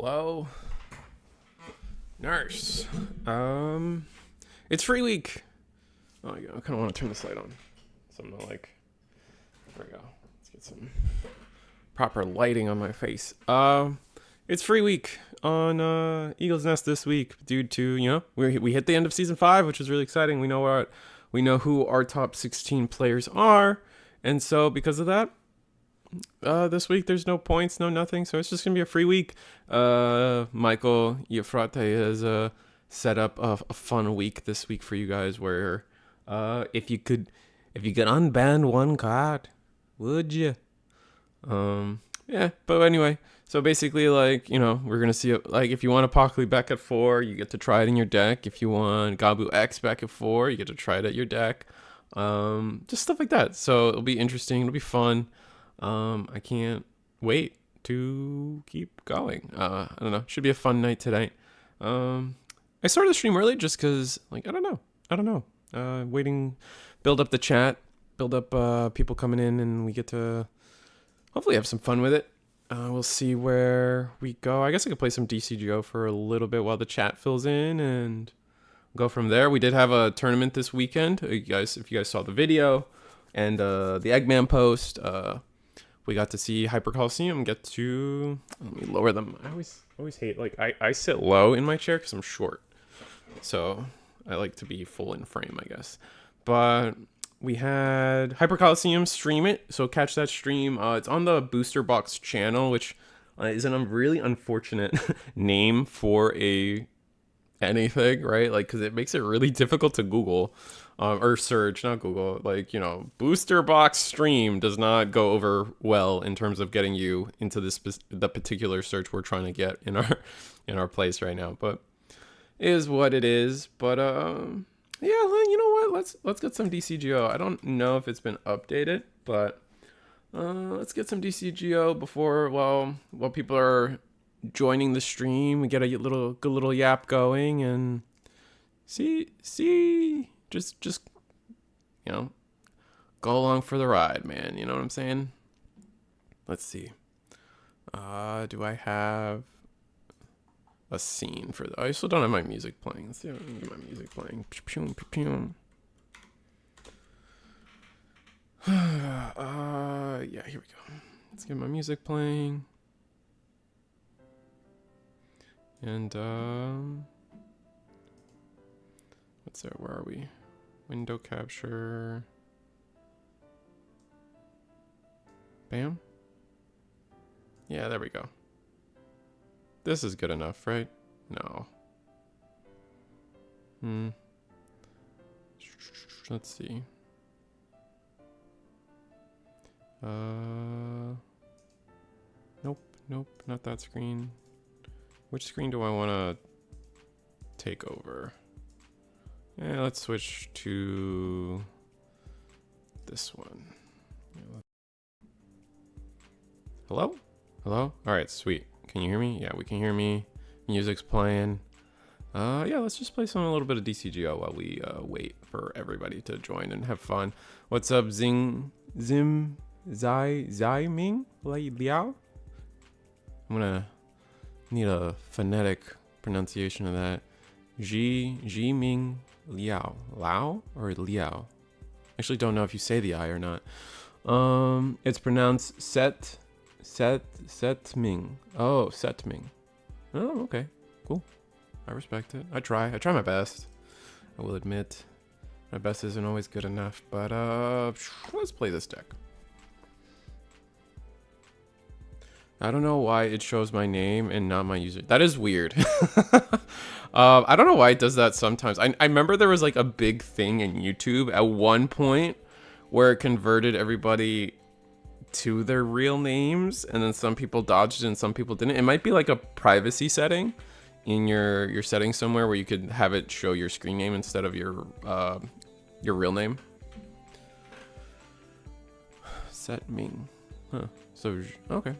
Hello? Nurse. It's free week. Oh my god, I kind of want to turn this light on. So I'm not like, there we go. Let's get some proper lighting on my face. It's free week on Eagle's Nest this week due to, you know, we hit the end of season 5, which is really exciting. We know who our top 16 players are. And so because of that, this week there's no points, no nothing, so it's just gonna be a free week. Michael Iafrate has set up a fun week this week for you guys where if you could unban one card, would you? Yeah, but anyway, so basically, like, you know, we're gonna see like if you want Apocaly back at 4, you get to try it in your deck. If you want Gabu X back at 4, you get to try it at your deck. Just stuff like that. So it'll be interesting, it'll be fun. I can't wait to keep going. I don't know. Should be a fun night tonight. I started the stream early just because, like, I don't know. Waiting, build up the chat, build up people coming in, and we get to hopefully have some fun with it. We'll see where we go. I guess I could play some DCGO for a little bit while the chat fills in and go from there. We did have a tournament this weekend. If you guys saw the video and the Eggman post, we got to see Hyper Coliseum get to, let me lower them. I always hate, like, I sit low in my chair because I'm short. So I like to be full in frame, I guess. But we had Hyper Coliseum stream it. So catch that stream. It's on the Booster Box channel, which is a really unfortunate name for anything, right? Like, because it makes it really difficult to Google. Or search, not Google. Like, you know, Booster Box stream does not go over well in terms of getting you into the particular search we're trying to get in our place right now. But it is what it is. But yeah, you know what? Let's get some DCGO. I don't know if it's been updated, but let's get some DCGO before while people are joining the stream. We get a good little yap going and see. Just, you know, go along for the ride, man. You know what I'm saying? Let's see. Do I have a scene for that? I still don't have my music playing. Let's see if I can get my music playing. Yeah, here we go. Let's get my music playing. And, what's that? Where are we? Window capture. Bam. Yeah, there we go. This is good enough, right? No. Let's see. Nope, not that screen. Which screen do I want to take over? Yeah, let's switch to this one. Hello? All right, sweet. Can you hear me? Yeah, we can hear me. Music's playing. Yeah, let's just play a little bit of DCGO while we wait for everybody to join and have fun. What's up, Zai Ming Liao? I'm gonna need a phonetic pronunciation of that. Ji Ming Liao. Lao or Liao? Actually don't know if you say the I or not. It's pronounced Setming. Oh, Setming. Oh, okay. Cool. I respect it. I try my best. I will admit my best isn't always good enough, but let's play this deck. I don't know why it shows my name and not my user. That is weird. I don't know why it does that sometimes. I remember there was like a big thing in YouTube at one point where it converted everybody to their real names, and then some people dodged it and some people didn't. It might be like a privacy setting in your settings somewhere where you could have it show your screen name instead of your real name. Set Ming. Huh. So okay.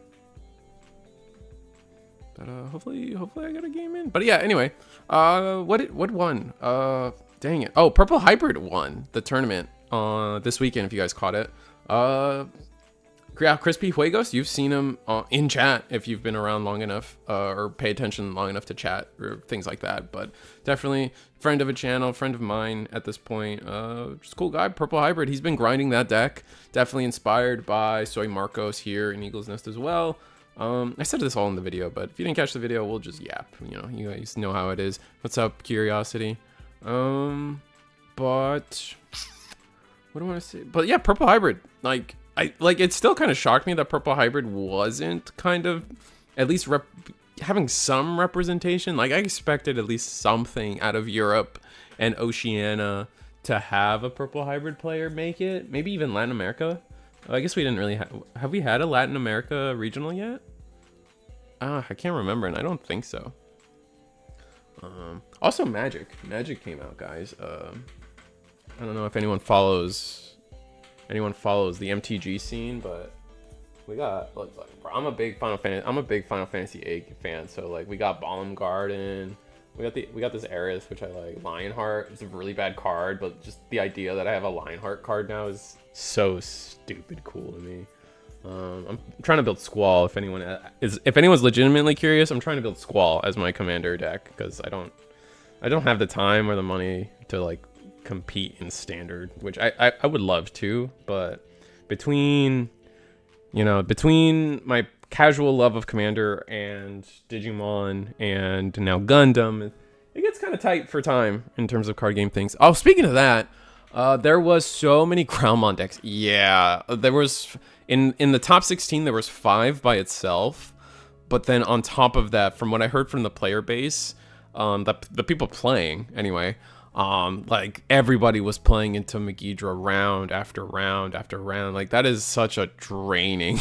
But hopefully I get a game in. But yeah, anyway, what won? Dang it. Oh, Purple Hybrid won the tournament this weekend, if you guys caught it. Yeah, Crispy Juegos, you've seen him in chat if you've been around long enough or pay attention long enough to chat or things like that. But definitely friend of a channel, friend of mine at this point. Just cool guy, Purple Hybrid. He's been grinding that deck. Definitely inspired by Soy Marcos here in Eagle's Nest as well. I said this all in the video, but if you didn't catch the video, we'll just yap. You know, you guys know how it is. What's up, Curiosity? But what do I want to say? But yeah, Purple Hybrid, like it still kind of shocked me that Purple Hybrid wasn't kind of at least having some representation. Like I expected at least something out of Europe and Oceania to have a Purple Hybrid player make it. Maybe even Latin America. I guess we didn't really have we had a Latin America regional yet? I can't remember, and I don't think so. Also Magic came out, guys. I don't know if anyone follows the MTG scene, but we got look, I'm a big Final Fantasy VIII fan, so like we got Balam Garden, we got this Ares, which I like. Lionheart, it's a really bad card, but just the idea that I have a Lionheart card now is so stupid cool to me. I'm trying to build Squall. If anyone's legitimately curious, I'm trying to build Squall as my commander deck because I don't have the time or the money to like compete in standard, which I would love to, but between my casual love of Commander and Digimon and now Gundam, it gets kind of tight for time in terms of card game things. Oh, speaking of that, there was so many Groundmon decks. Yeah, there was in the top 16 there was 5 by itself, but then on top of that, from what I heard from the player base, the people playing anyway, like everybody was playing into Megidra round after round after round. Like that is such a draining.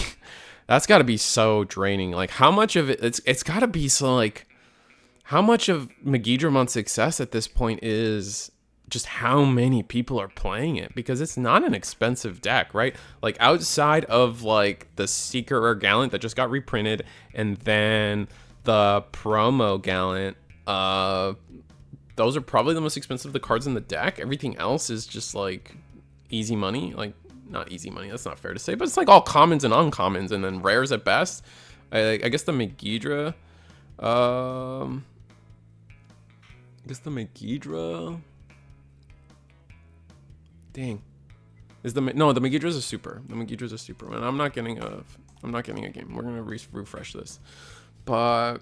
That's got to be so draining. Like how much of it's got to be so like how much of Megidramon's success at this point is just how many people are playing it, because it's not an expensive deck, right? Like outside of like the Seeker or Gallant that just got reprinted and then the promo Gallant, those are probably the most expensive of the cards in the deck. Everything else is just like easy money. Like not easy money, that's not fair to say, but it's like all commons and uncommons and then rares at best. I guess the Megidra, dang, the Megidra's a super. The Megidra's a super, and I'm not getting a game. We're gonna refresh this, but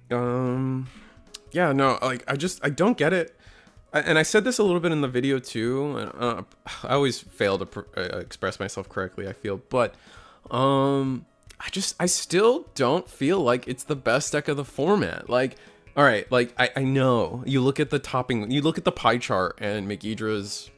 yeah, no, like I don't get it. And I said this a little bit in the video too. And I always fail to express myself correctly, I feel, but I still don't feel like it's the best deck of the format. Like, all right, like I know you look at the topping, you look at the pie chart, and Megidra's,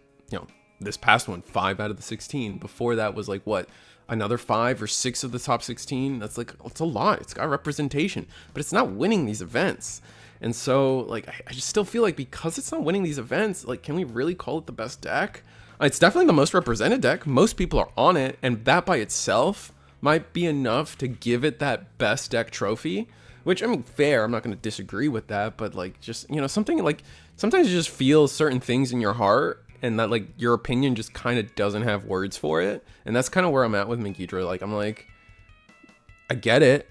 this past one, 5 out of the 16. Before that was like what, another 5 or 6 of the top 16. That's like, it's a lot. It's got representation, but it's not winning these events. And so like I just still feel like because it's not winning these events, like can we really call it the best deck? It's definitely the most represented deck. Most people are on it, and that by itself might be enough to give it that best deck trophy, which, I mean, fair, I'm not going to disagree with that, but like just, something like sometimes you just feel certain things in your heart and that like your opinion just kind of doesn't have words for it. And that's kind of where I'm at with Megidra. Like I'm like, I get it,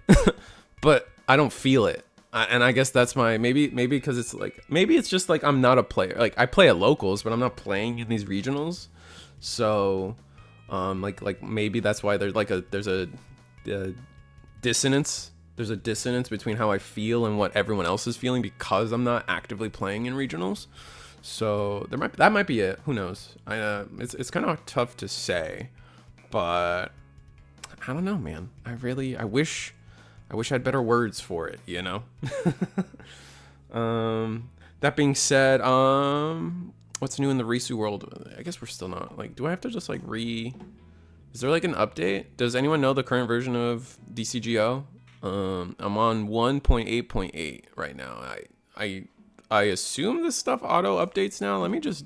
but I don't feel it. And I guess that's my, maybe because it's like, maybe it's just like I'm not a player. Like I play at locals, but I'm not playing in these regionals. So like maybe that's why there's a dissonance. There's a dissonance between how I feel and what everyone else is feeling because I'm not actively playing in regionals. So that might be it. Who knows? It's kind of tough to say, but I don't know, man. I wish I had better words for it, That being said, what's new in the Risu world? I guess we're still not, like, do I have to just like is there like an update? Does anyone know the current version of DCGO? I'm on 1.8.8 right now. I assume this stuff auto updates now. Let me just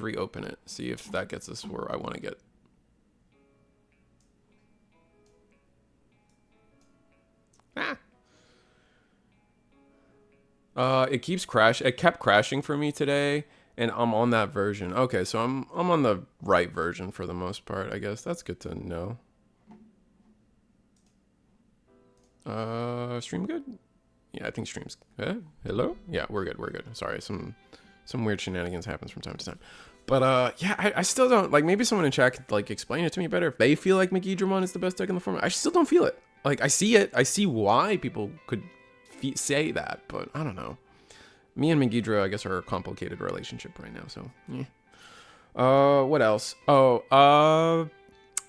reopen it. See if that gets us where I want to get. It keeps it kept crashing for me today, and I'm on that version. Okay, so I'm on the right version for the most part, I guess. That's good to know. Stream good? Yeah, I think stream's hello? Yeah, we're good, we're good. Sorry, some weird shenanigans happens from time to time. But yeah, I still don't, like, maybe someone in chat could, like, explain it to me better. If they feel like Megidramon is the best deck in the format, I still don't feel it. Like, I see it. I see why people could say that, but I don't know. Me and Megidra, I guess, are a complicated relationship right now, so, yeah. What else? Oh,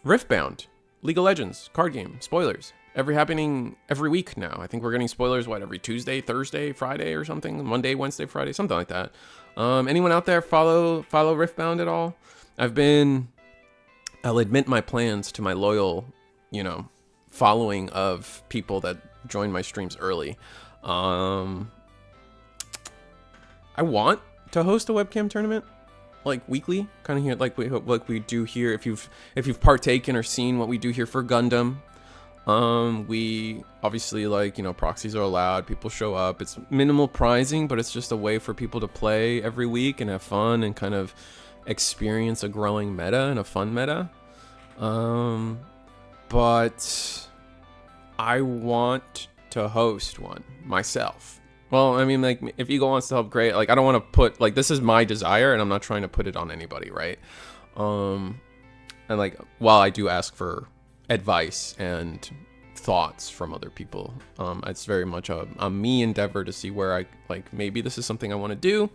Riftbound. League of Legends. Card game. Spoilers. Happening every week now. I think we're getting spoilers, what, every Tuesday, Thursday, Friday or something? Monday, Wednesday, Friday, something like that. Anyone out there follow Riftbound at all? I'll admit my plans to my loyal, following of people that join my streams early. I want to host a webcam tournament, like weekly, kind of here, like we do here. If you've partaken or seen what we do here for Gundam, we obviously, like, PROXYS are allowed. People show up. It's minimal prizing, but it's just a way for people to play every week and have fun and kind of experience a growing meta and a fun meta. But I want to host one myself. Well, I mean, like, if Eagle wants to help, great. Like, I don't want to put, like, this is my desire, and I'm not trying to put it on anybody, right? And, like, while I do ask for advice and thoughts from other people, it's very much a me endeavor to see where I, like, maybe this is something I want to do.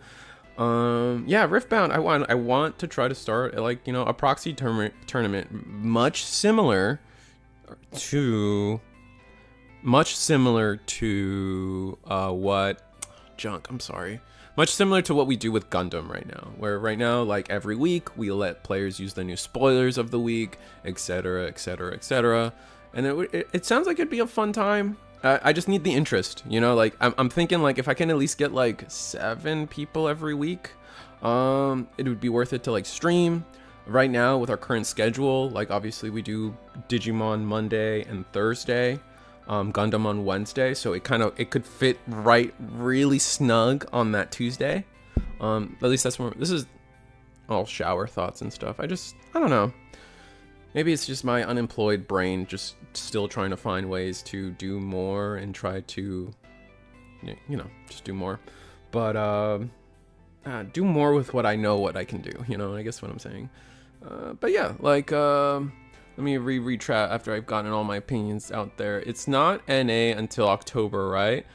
Yeah, Riftbound, I want to try to start, like, a proxy tournament much similar to much similar to what we do with Gundam right now, where right now, like, every week we let players use the new spoilers of the week, etc., etc., etc. And it sounds like it'd be a fun time. I just need the interest, like, I'm thinking, like, if I can at least get like 7 people every week, it would be worth it to, like, stream. Right now with our current schedule, like, obviously we do Digimon Monday and Thursday, Gundam on Wednesday, so it could fit really snug on that Tuesday. At least that's where this is all shower thoughts and stuff. I don't know. Maybe it's just my unemployed brain just still trying to find ways to do more and try to, just do more. But do more with what I know what I can do, I guess what I'm saying. But yeah, like, let me read chat after I've gotten all my opinions out there. It's not NA until October, right?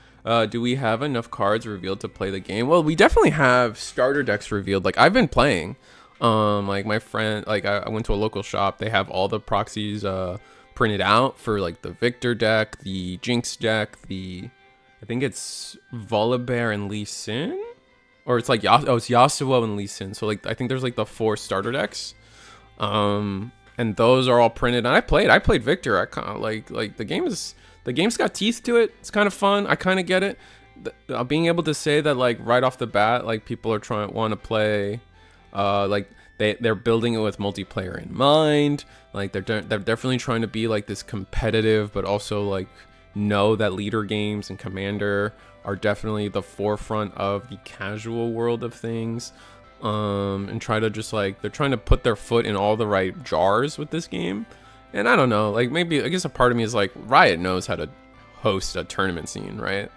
Do we have enough cards revealed to play the game? Well, we definitely have starter decks revealed. Like, I've been playing. Like, my friend, like, I went to a local shop. They have all the PROXYS printed out for, like, the Victor deck, the Jinx deck, I think it's Volibear and Lee Sin? Or it's like, it's Yasuo and Lee Sin. So, like, I think there's, like, the 4 starter decks. And those are all printed. And I played Victor. I kind of like the game's got teeth to it. It's kind of fun. I kind of get it. Being able to say that, like, right off the bat, like, people are want to play, like, they're building it with multiplayer in mind. Like, they're definitely trying to be, like, this competitive, but also, like, know that leader games and Commander are definitely the forefront of the casual world of things. And try to just, like, they're trying to put their foot in all the right jars with this game. And I don't know, like, maybe, I guess a part of me is like, Riot knows how to host a tournament scene, right?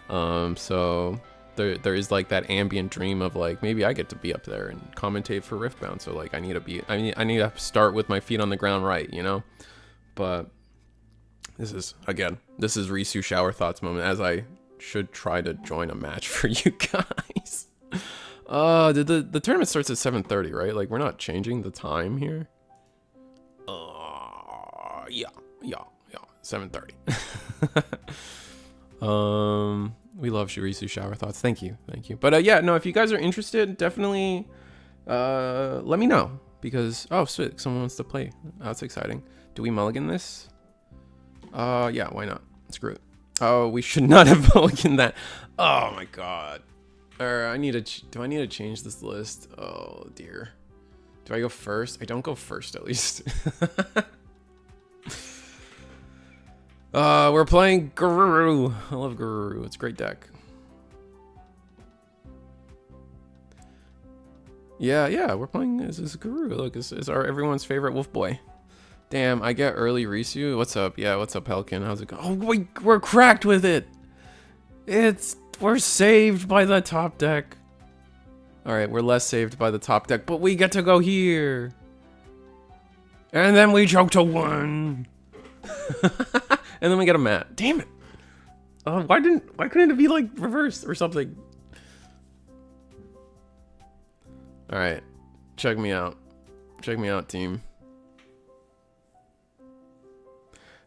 So there is, like, that ambient dream of, like, maybe I get to be up there and commentate for Riftbound. So, like, I need to start with my feet on the ground, right? But this is Risu shower thoughts moment, as I should try to join a match for you guys. The tournament starts at 7:30, right? Like, we're not changing the time here. Yeah, 7:30. We love Shirisu shower thoughts. Thank you. But yeah, no, if you guys are interested, definitely let me know, because sweet, someone wants to play. That's exciting. Do we mulligan this? Yeah, why not? Screw it. Oh, we should not have mulliganed that. Oh my god. Do I need to change this list? Oh dear. Do I go first? I don't go first, at least. We're playing Guru. I love Guru. It's a great deck. Yeah, we're playing as Guru. Look, it's our everyone's favorite wolf boy. Damn, I get early Risu. What's up? Yeah, what's up, Pelican? How's it going? Oh, we're cracked with it. We're saved by the top deck. All right, we're less saved by the top deck, but we get to go here. And then we choke to 1. And then we get a mat. Damn it. Why couldn't it be like reversed or something? All right, check me out. Check me out, team.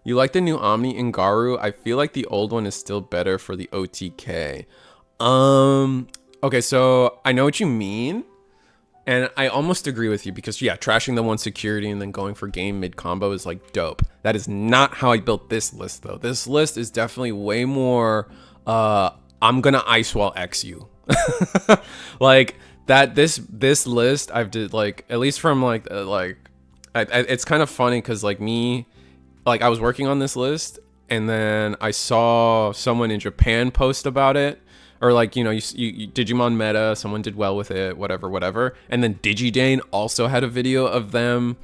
You like the new Omni in Garu? I feel like the old one is still better for the OTK. Okay, so I know what you mean. And I almost agree with you because, yeah, trashing the 1 security and then going for game mid-combo is, like, dope. That is not how I built this list, though. This list is definitely way more, I'm gonna Ice Wall X you. Like, this list, I've did, like, at least from, like, it's kind of funny because, like, I was working on this list, and then I saw someone in Japan post about it. Or like, you Digimon meta, someone did well with it, whatever. And then DigiDane also had a video of them,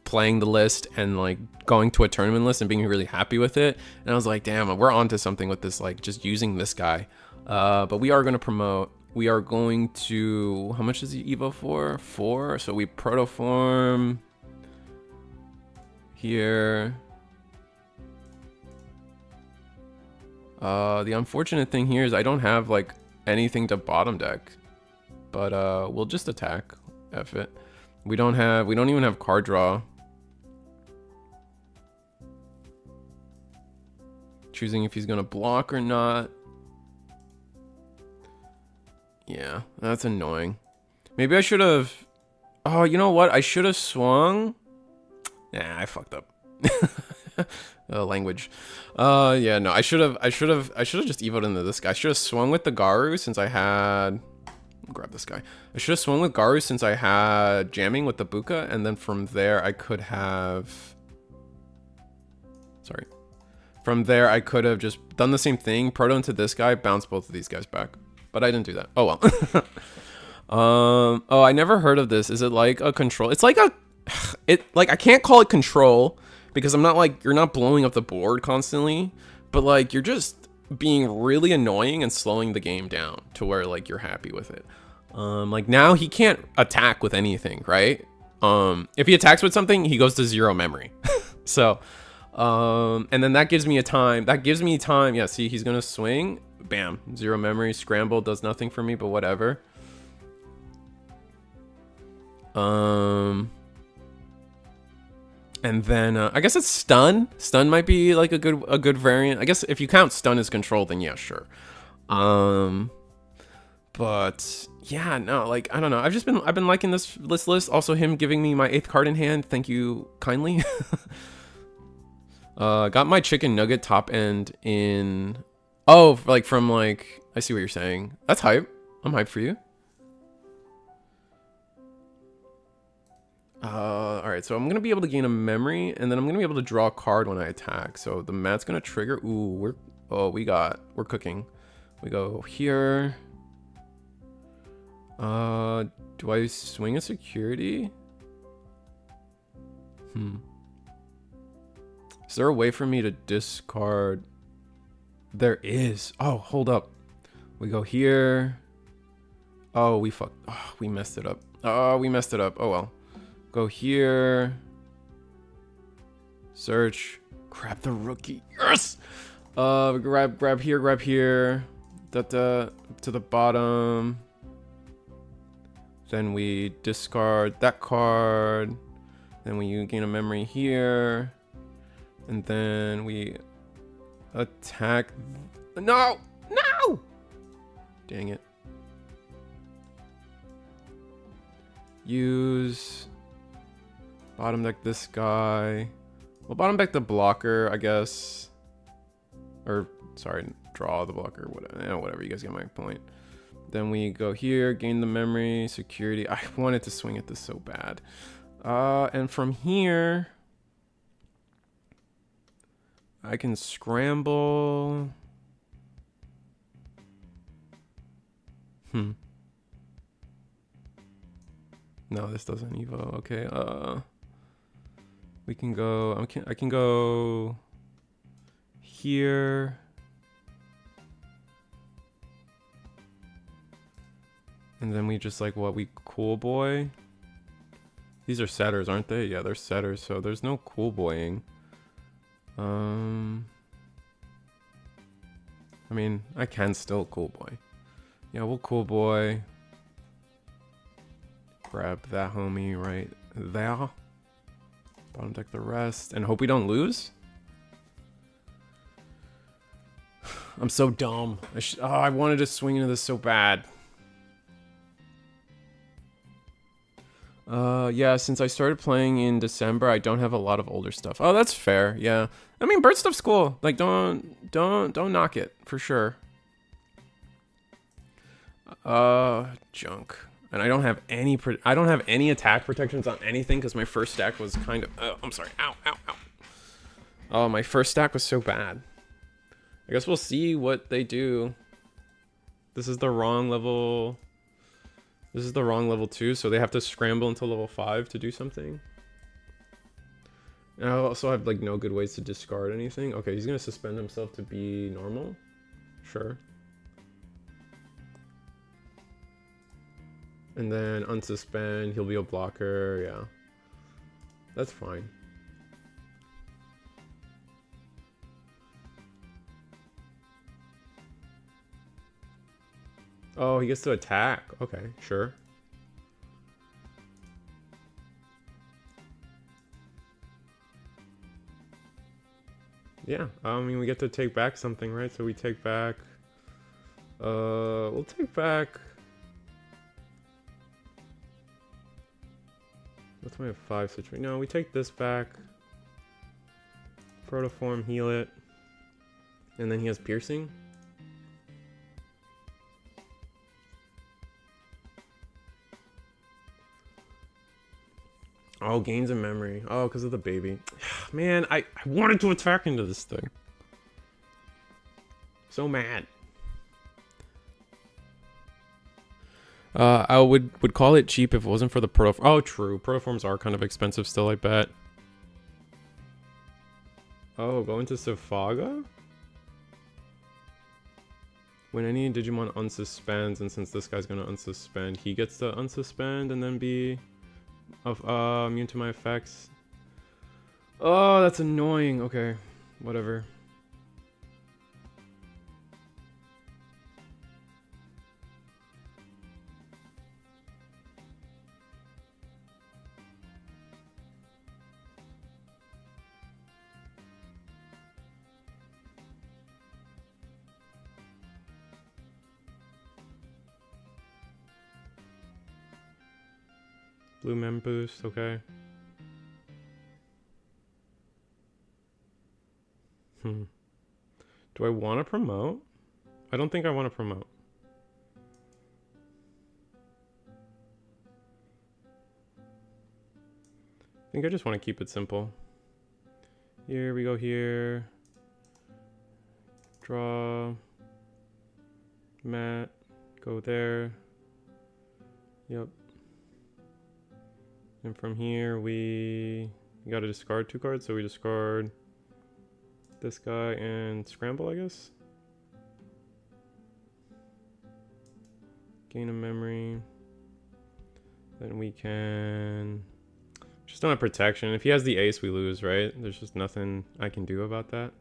playing the list and like going to a tournament list and being really happy with it. And I was like, damn, we're onto something with this, like just using this guy. But we are going to promote. We are going to, how much is the Evo for? 4. So we protoform here. The unfortunate thing here is I don't have like anything to bottom deck, but we'll just attack. F it. We don't even have card draw. Choosing if he's gonna block or not. Yeah, that's annoying. Maybe I should have. Oh, you know what? I should have swung. Nah, I fucked up. Language. Yeah, no, I should have just evoed into this guy. I should have swung with the Garu since I had. Grab this guy. I should have swung with Garu since I had jamming with the Buka, and then from there I could have. Sorry. From there I could have just done the same thing, proto into this guy, bounce both of these guys back. But I didn't do that. Oh well. Oh, I never heard of this. Is it like a control? It's like I can't call it control because I'm not like, you're not blowing up the board constantly, but like you're just being really annoying and slowing the game down to where like you're happy with it. Like now he can't attack with anything, right? If he attacks with something, he goes to 0 memory. So, and then that gives me time. Yeah, see, he's gonna swing. Bam, 0 memory. Scramble does nothing for me, but whatever. And then I guess it's stun. Stun might be like a good variant. I guess if you count stun as control, then yeah, sure. But yeah, no, like I don't know. I've been liking this list. Also, him giving me my 8th card in hand. Thank you kindly. Got my chicken nugget top end in. Oh, like from like I see what you're saying. That's hype. I'm hyped for you. All right, so I'm gonna be able to gain a memory, and then I'm gonna be able to draw a card when I attack. So the mat's gonna trigger. Ooh, we're cooking. We go here. Do I swing a security? Is there a way for me to discard? There is. Oh, hold up. We go here. Oh, we fucked. Oh, we messed it up. Oh, we messed it up. Oh well. Go here. Search. Grab the rookie. Yes. Grab here. To the bottom. Then we discard that card. Then we gain a memory here. And then we attack. No! No! Dang it. Use. Bottom deck this guy. Well, bottom deck the blocker, I guess. Or, sorry, draw the blocker. Whatever, you guys get my point. Then we go here, gain the memory, security. I wanted to swing at this so bad. And from here, I can scramble. No, this doesn't evo. Okay. We can go. I can go here. And then we just like what we cool boy. These are setters, aren't they? Yeah, they're setters. So there's no cool boying. I mean, I can still cool boy. Yeah, we'll cool boy. Grab that homie right there. Bottom deck the rest. And hope we don't lose. I'm so dumb. I wanted to swing into this so bad. Yeah, since I started playing in December, I don't have a lot of older stuff. Oh, that's fair. Yeah. I mean, bird stuff's cool. Like, don't knock it, for sure. Junk. And I don't have any attack protections on anything because my first stack was kind of I'm sorry. Ow, ow, ow. Oh, my first stack was so bad. I guess we'll see what they do. This is the wrong level. This is the wrong level 2, so they have to scramble until level 5 to do something. And I also have like no good ways to discard anything. Okay, he's gonna suspend himself to be normal. Sure. And then unsuspend, he'll be a blocker, yeah. That's fine. Oh, he gets to attack. Okay, sure. Yeah, I mean, we get to take back something, right? So we take back... we'll take back... What's my 5 situation? No, we take this back. Protoform, heal it. And then he has piercing. Oh, gains in memory. Oh, because of the baby. Man, I wanted to attack into this thing. So mad. I would call it cheap if it wasn't for the protoform. Oh, true. Protoforms are kind of expensive still, I bet. Oh, go into Safaga? When any Digimon unsuspends, and since this guy's gonna unsuspend, he gets to unsuspend and then be immune to my effects. Oh, that's annoying. Okay, whatever. Blue mem boost, okay. Do I want to promote? I don't think I want to promote. I think I just want to keep it simple. Here we go here. Draw. Mat. Go there. Yep. And from here we gotta discard 2 cards, so we discard this guy and scramble, I guess. Gain a memory. Then we can just don't have protection. If he has the ace, we lose, right? There's just nothing I can do about that.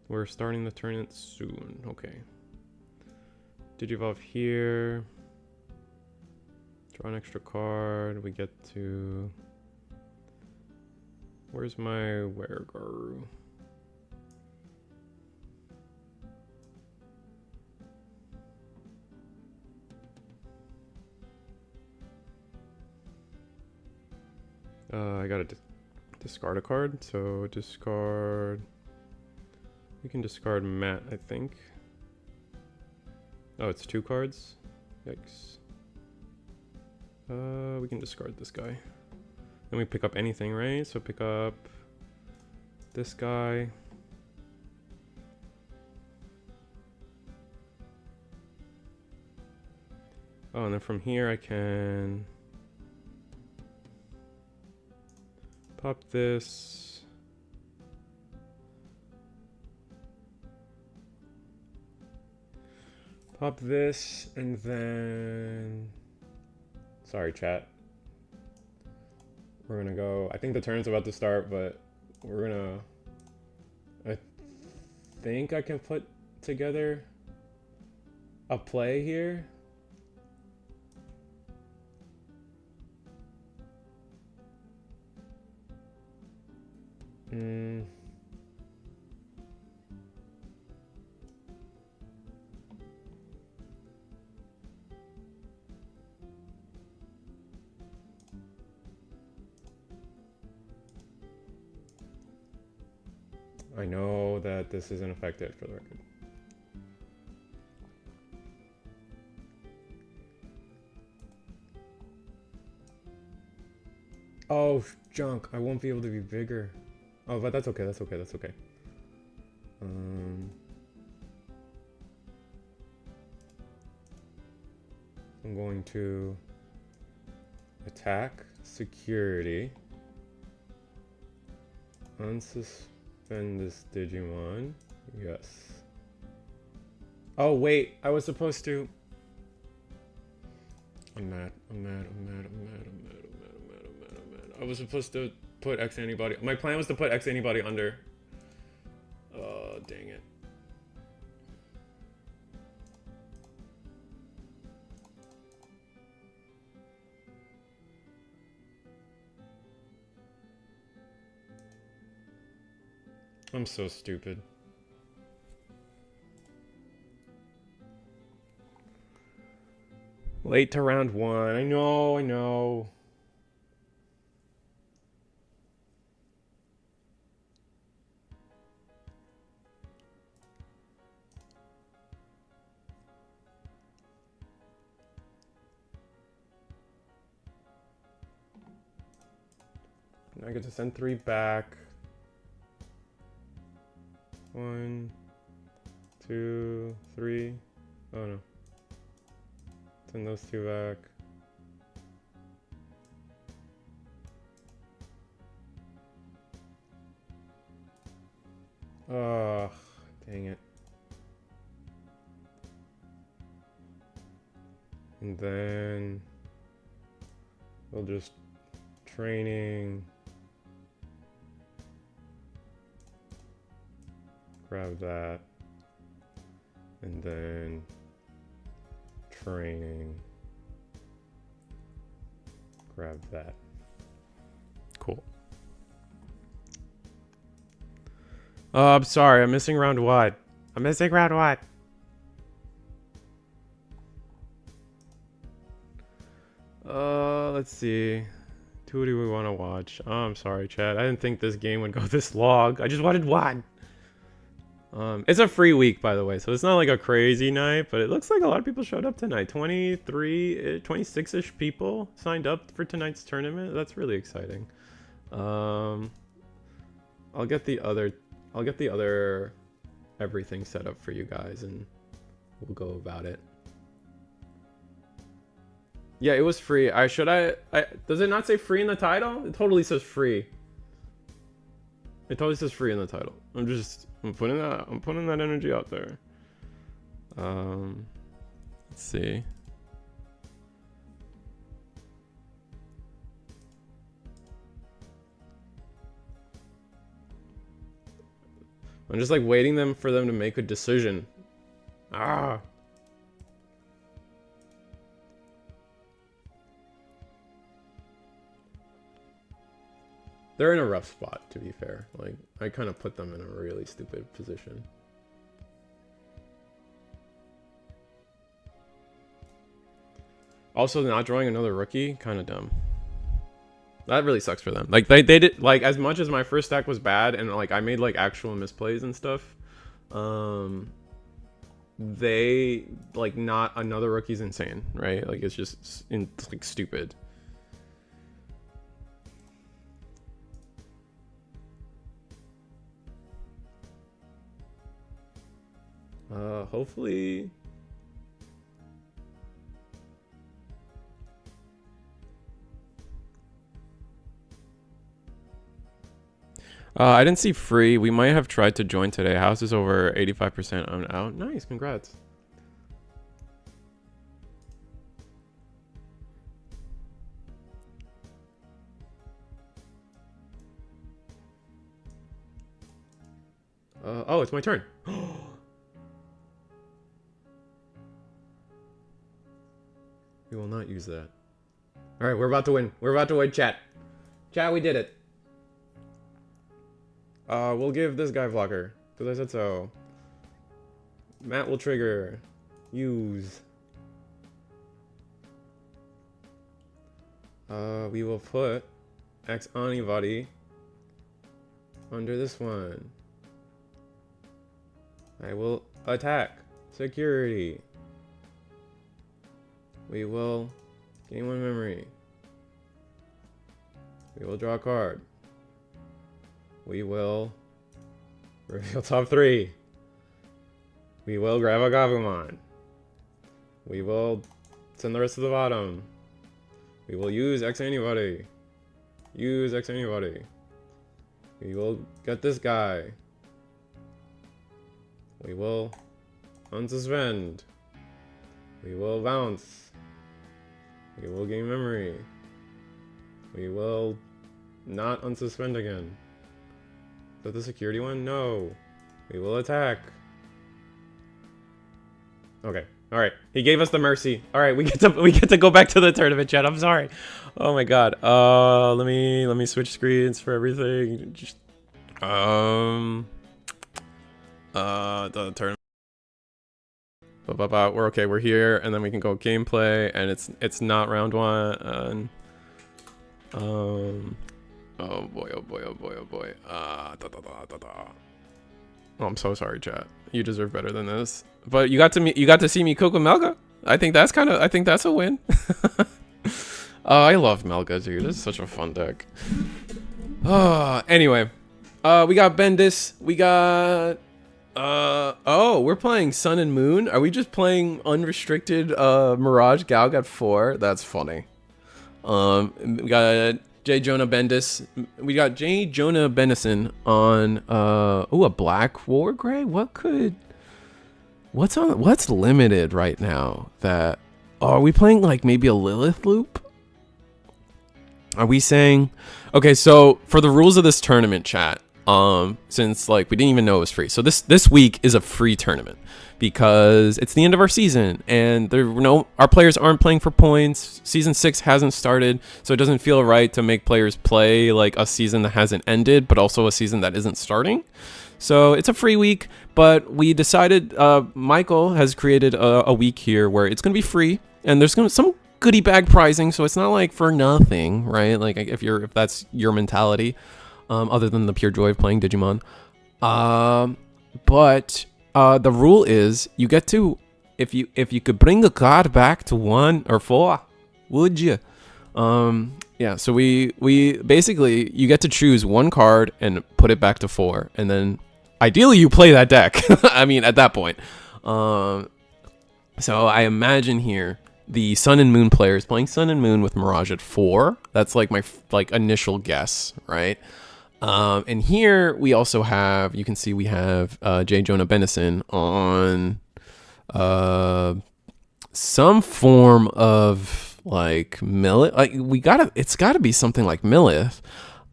We're starting the tournament soon. Okay. Digivolve here. Draw an extra card. We get to... Where's my Weregaru? I gotta discard a card. So discard... We can discard Matt, I think. Oh, it's 2 cards? Yikes. We can discard this guy. Then we pick up anything, right? So pick up this guy. Oh, and then from here I can pop this. Pop this, and then... Sorry, chat. We're gonna go... I think the turn's about to start, but we're gonna... I think I can put together a play here. I know that this isn't affected for the record. Oh, junk. I won't be able to be bigger. Oh, but that's okay. That's okay. That's okay. I'm going to attack security. Unsuspend this Digimon. Yes. Oh, wait. I was supposed to... I'm mad. I was supposed to put X antibody. My plan was to put X antibody under. Oh, dang it. I'm so stupid. Late to round one. I know. I get to send 3 back. 1, 2, 3. Oh no. Send those 2 back. Oh, dang it. And then we'll just training. Grab that. And then training. Grab that. Cool. Oh, I'm sorry. I'm missing round 1. Let's see. Who do we want to watch? Oh, I'm sorry, chat. I didn't think this game would go this long. I just wanted 1. It's a free week, by the way, so it's not like a crazy night, but it looks like a lot of people showed up tonight. 26-ish people signed up for tonight's tournament. That's really exciting. I'll get the other everything set up for you guys, and we'll go about it. Yeah, it was free. Does it not say free in the title? It totally says free. It totally says free in the title. I'm putting that energy out there. Let's see. I'm just like waiting for them to make a decision. Ah. They're in a rough spot, to be fair. Like, I kind of put them in a really stupid position. Also, not drawing another rookie, kind of dumb. That really sucks for them. Like, they did, like, as much as my first stack was bad, and, like, I made, like, actual misplays and stuff, they, like, not another rookie's insane, right? Like, it's just, like, stupid. Hopefully... I didn't see free. We might have tried to join today. House is over 85%. I'm out. Nice, congrats. Oh, it's my turn. We will not use that. All right, we're about to win. We're about to win, chat. Chat, we did it. We'll give this guy blocker, because I said so. Matt will trigger. Use. We will put X anybody under this one. I will attack. Security. We will gain 1 memory. We will draw a card. We will reveal top 3. We will grab a Gabumon. We will send the rest to the bottom. We will use X anybody. Use X anybody. We will get this guy. We will unsuspend. We will bounce. We will gain memory. We will not unsuspend again. Is that the security one? No. We will attack. Okay. All right. He gave us the mercy. All right. We get to go back to the tournament, chat. I'm sorry. Oh my god. Let me switch screens for everything. Just, the tournament. We're okay. We're here, and then we can go gameplay, and it's not round 1. Oh boy. Oh boy. Oh boy. Oh boy. Oh, I'm so sorry, chat. You deserve better than this. But you got to see me cook with Melga. I think that's a win. I love Melga, dude. This is such a fun deck. Anyway, we got Bendis. We got. Oh, we're playing Sun and Moon. Are we just playing unrestricted Mirage Galg at 4? That's funny. We got J. Jonah Bendis. We got J. Jonah Bennison on a Black War Gray. What's limited right now? That are we playing like maybe a Lilith loop? Are we saying okay, so for the rules of this tournament, chat, since like we didn't even know it was free. So this week is a free tournament because it's the end of our season and our players aren't playing for points. Season 6 hasn't started, so it doesn't feel right to make players play like a season that hasn't ended, but also a season that isn't starting. So it's a free week, but we decided Michael has created a week here where it's going to be free and there's going to be some goodie bag pricing, so it's not like for nothing, right? Like if that's your mentality. Other than the pure joy of playing Digimon. But the rule is you get to, if you could bring a card back to 1 or 4, would you? Yeah, so we basically, you get to choose 1 card and put it back to 4. And then ideally you play that deck. I mean, at that point. So I imagine here the Sun and Moon players playing Sun and Moon with Mirage at 4. That's like my initial guess, right? And here we also have, you can see we have J. Jonah Bennison on some form of like Millith. Like it's gotta be something like Millith.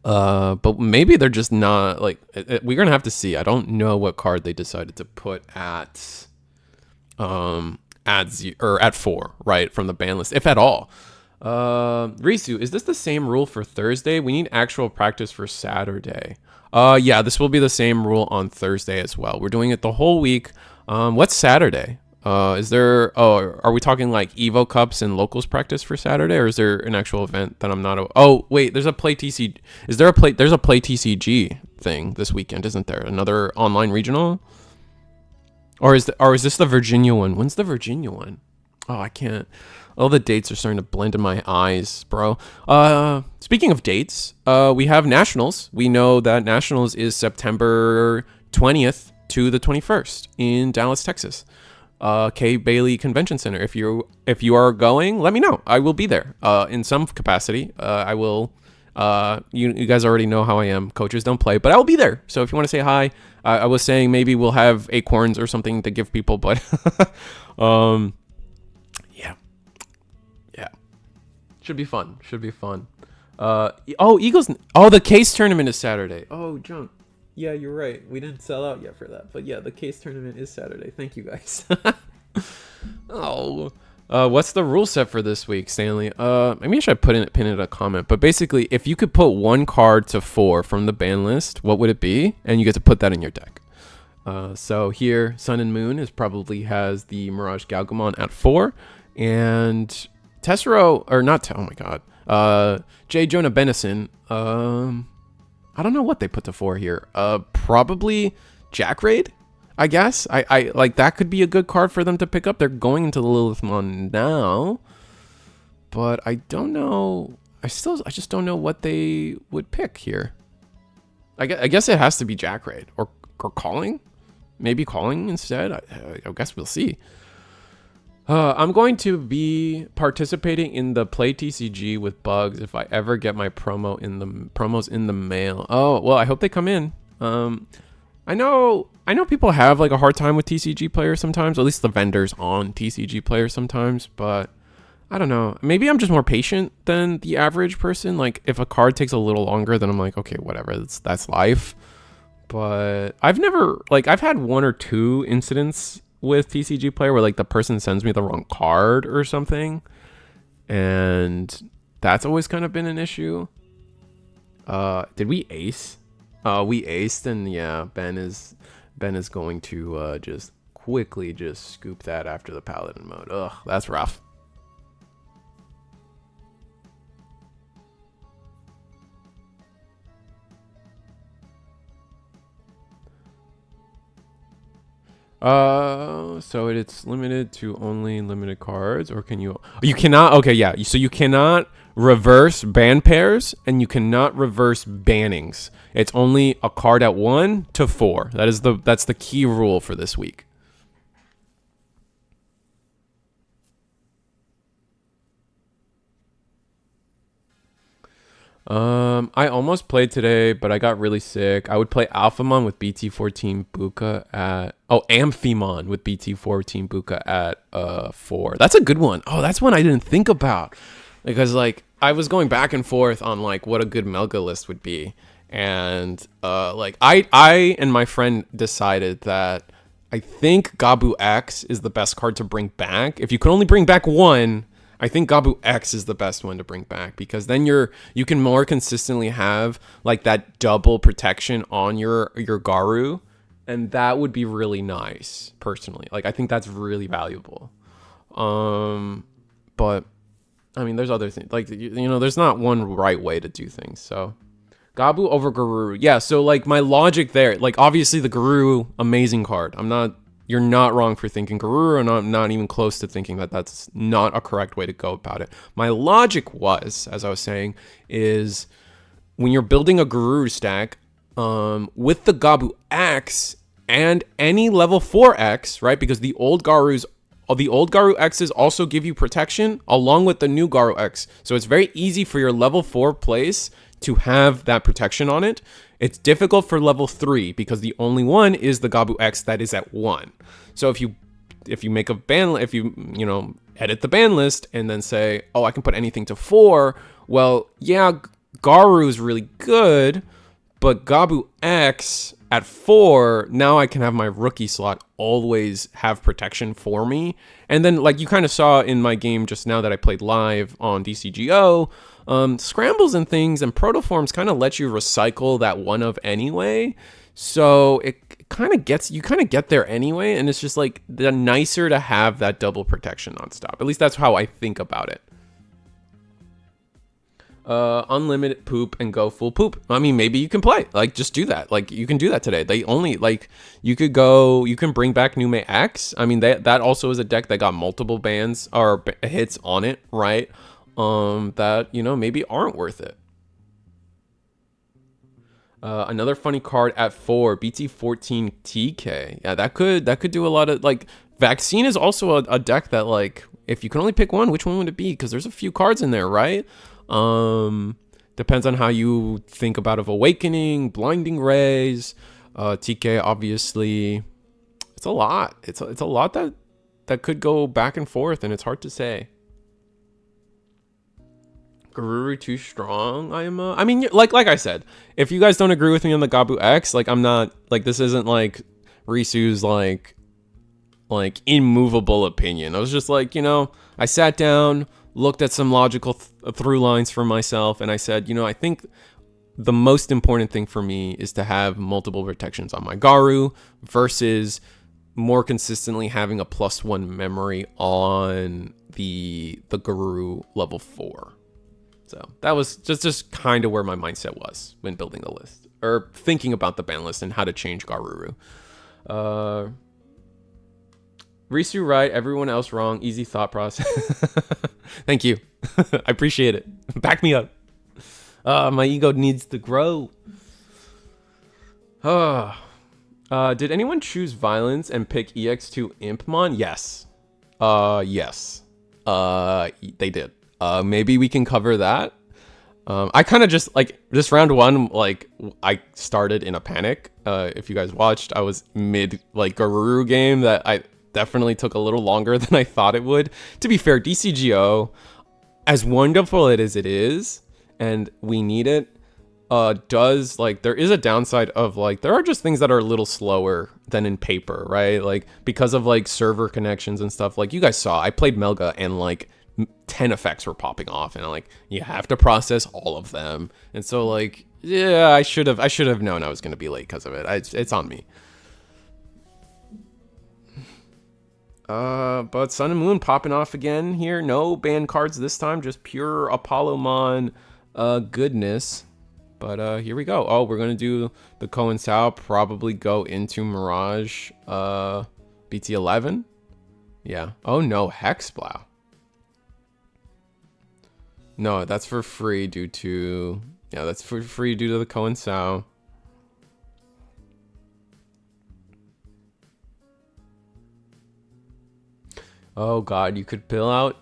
But maybe they're just not like, we're gonna have to see. I don't know what card they decided to put at 4, right, from the ban list, if at all. Risu, is this the same rule for Thursday? We need actual practice for Saturday. Yeah, this will be the same rule on Thursday as well. We're doing it the whole week. What's Saturday? Are we talking like Evo Cups and locals practice for Saturday, or is there an actual event that I'm not? Oh, wait, there's a play TCG. There's a play TCG thing this weekend, isn't there? Another online regional? Or is this the Virginia one? When's the Virginia one? Oh, I can't. All the dates are starting to blend in my eyes, bro. Speaking of dates, we have Nationals. We know that Nationals is September 20th to the 21st in Dallas, Texas. Kay Bailey Convention Center. If you are going, let me know. I will be there in some capacity. I will You guys already know how I am. Coaches don't play, but I will be there. So if you want to say hi, I was saying maybe we'll have acorns or something to give people, but yeah, should be fun. Eagles. Oh, the case tournament is Saturday. Oh, John. Yeah, you're right. We didn't sell out yet for that, but yeah, the case tournament is Saturday. Thank you guys. Oh. What's the rule set for this week, Stanley? Maybe I should pin in a comment. But basically, if you could put one card to 4 from the ban list, what would it be? And you get to put that in your deck. So here, Sun and Moon probably has the Mirage Galgamon at 4, and Tessero, or not? Oh my God, J. Jonah Benison. I don't know what they put to 4 here. Probably Jack Raid. I guess I like that could be a good card for them to pick up. They're going into the Lilithmon now, but I don't know. I just don't know what they would pick here. I guess it has to be Jack Raid or Calling, maybe Calling instead. I guess we'll see. I'm going to be participating in the Play TCG with Bugs if I ever get my promos in the mail. Oh well, I hope they come in. I know people have like a hard time with TCG players sometimes, or at least the vendors on TCG players sometimes, but I don't know. Maybe I'm just more patient than the average person. Like if a card takes a little longer, then I'm like, okay, whatever, that's life. But I've had 1 or 2 incidents with TCG player where like the person sends me the wrong card or something, and that's always kind of been an issue. Did we ace? We aced, and yeah, Ben is going to just quickly just scoop that after the Paladin mode. Ugh, that's rough. So it's limited to only limited cards, or can you cannot, okay, yeah, so you cannot reverse ban pairs and you cannot reverse bannings. It's only a card at 1 to 4. That's the key rule for this week. I almost played today, but I got really sick. I would play Alphamon with BT14 Buka at... Oh, Amphimon with BT14 Buka at 4. That's a good one. Oh, that's one I didn't think about. Because, like, I was going back and forth on, like, what a good Melga list would be. And, like, I and my friend decided that I think Gabu X is the best card to bring back. If you could only bring back one... I think Gabu X is the best one to bring back, because then you can more consistently have like that double protection on your Garu, and that would be really nice personally. Like I think that's really valuable. But I mean there's other things, like you know, there's not one right way to do things. So Gabu over Garu. Yeah, so like my logic there, like obviously the Garu amazing card. You're not wrong for thinking Garuru, and I'm not even close to thinking that that's not a correct way to go about it. My logic was, as I was saying, is when you're building a Garuru stack, with the Gabu X and any level 4 X, right? Because the old Garu X's also give you protection along with the new Garu X. So it's very easy for your level 4 place to have that protection on it. It's difficult for level 3 because the only one is the Gabu X that is at 1. So if you make a ban, if you edit the ban list and then say, oh, I can put anything to 4, well, yeah, Garu is really good, but Gabu X at 4, now I can have my rookie slot always have protection for me. And then like you kind of saw in my game just now that I played live on DCGO, scrambles and things and protoforms kind of let you recycle that one of anyway. So it kind of get there anyway. And it's just like the nicer to have that double protection nonstop. At least that's how I think about it. Unlimited poop and go full poop. I mean, maybe you can play, like, just do that. Like, you can do that today. They only, like, you can bring back Nume X. I mean, that also is a deck that got multiple bans or hits on it, right? That, maybe aren't worth it. Another funny card at 4, BT14 TK. Yeah, that could do a lot of, like, Vaccine is also a deck that, like, if you can only pick one, which one would it be? Because there's a few cards in there, right? Depends on how you think about of Awakening, Blinding Rays, TK, obviously. It's a lot. It's a lot that could go back and forth, and it's hard to say. Garuru too strong, I mean, like I said, if you guys don't agree with me on the Gabu X, like, I'm not, like, this isn't like Risu's like immovable opinion. I was just like, you know, I sat down, looked at some logical through lines for myself, and I said, you know, I think the most important thing for me is to have multiple protections on my Garu versus more consistently having a +1 memory on the Garuru level 4. So that was just kind of where my mindset was when building the list, or thinking about the ban list and how to change Garuru. Risu right, everyone else wrong. Easy thought process. Thank you. I appreciate it. Back me up. My ego needs to grow. Did anyone choose violence and pick EX2 Impmon? Yes. Yes. They did. Maybe we can cover that. I kind of just, like, this round 1, like, I started in a panic. If you guys watched, I was mid, like, Garuru game that I definitely took a little longer than I thought it would. To be fair, DCGO, as wonderful as it is, and we need it, does, like, there is a downside of, like, there are just things that are a little slower than in paper, right? Like, because of, like, server connections and stuff. Like, you guys saw, I played Melga and, like, 10 effects were popping off, and, like, you have to process all of them. And so, like, yeah, I should have known I was going to be late because of it. It's on me. But Sun and Moon popping off again here. No banned cards this time, just pure Apollomon goodness. But here we go. Oh, we're gonna do the Ko and Sao, probably go into Mirage BT11. Yeah. Oh no, Hexblow. No, that's for free due to, yeah, that's for free due to the Ko and Sao. Oh god, you could mill out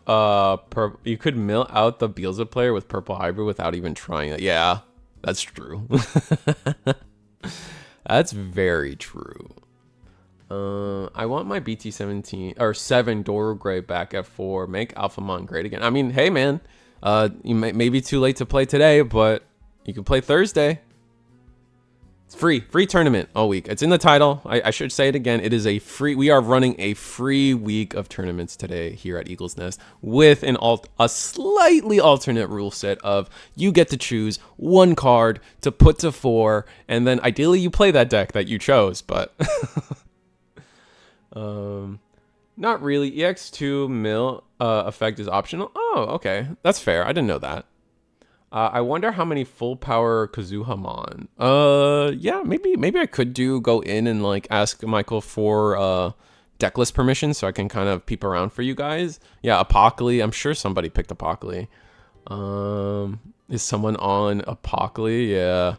you could mill out the Beelzebub player with purple hybrid without even trying it. Yeah, that's true. That's very true. I want my BT17 or 7 Doru Gray back at 4. Make Alphamon great again. I mean, hey man, you may be too late to play today, but you can play Thursday. It's free tournament all week. It's in the title. I should say it again. It is a free. We are running a free week of tournaments today here at Eagle's Nest with a slightly alternate rule set of you get to choose 1 card to put to 4, and then ideally you play that deck that you chose. But not really. EX2 mill effect is optional. Oh, okay, that's fair. I didn't know that. I wonder how many full power Kazuhamon. Yeah, maybe I could go in and like ask Michael for deck list permission so I can kind of peep around for you guys. Yeah, Apocaly. I'm sure somebody picked Apocaly. Is someone on Apocaly? Yeah.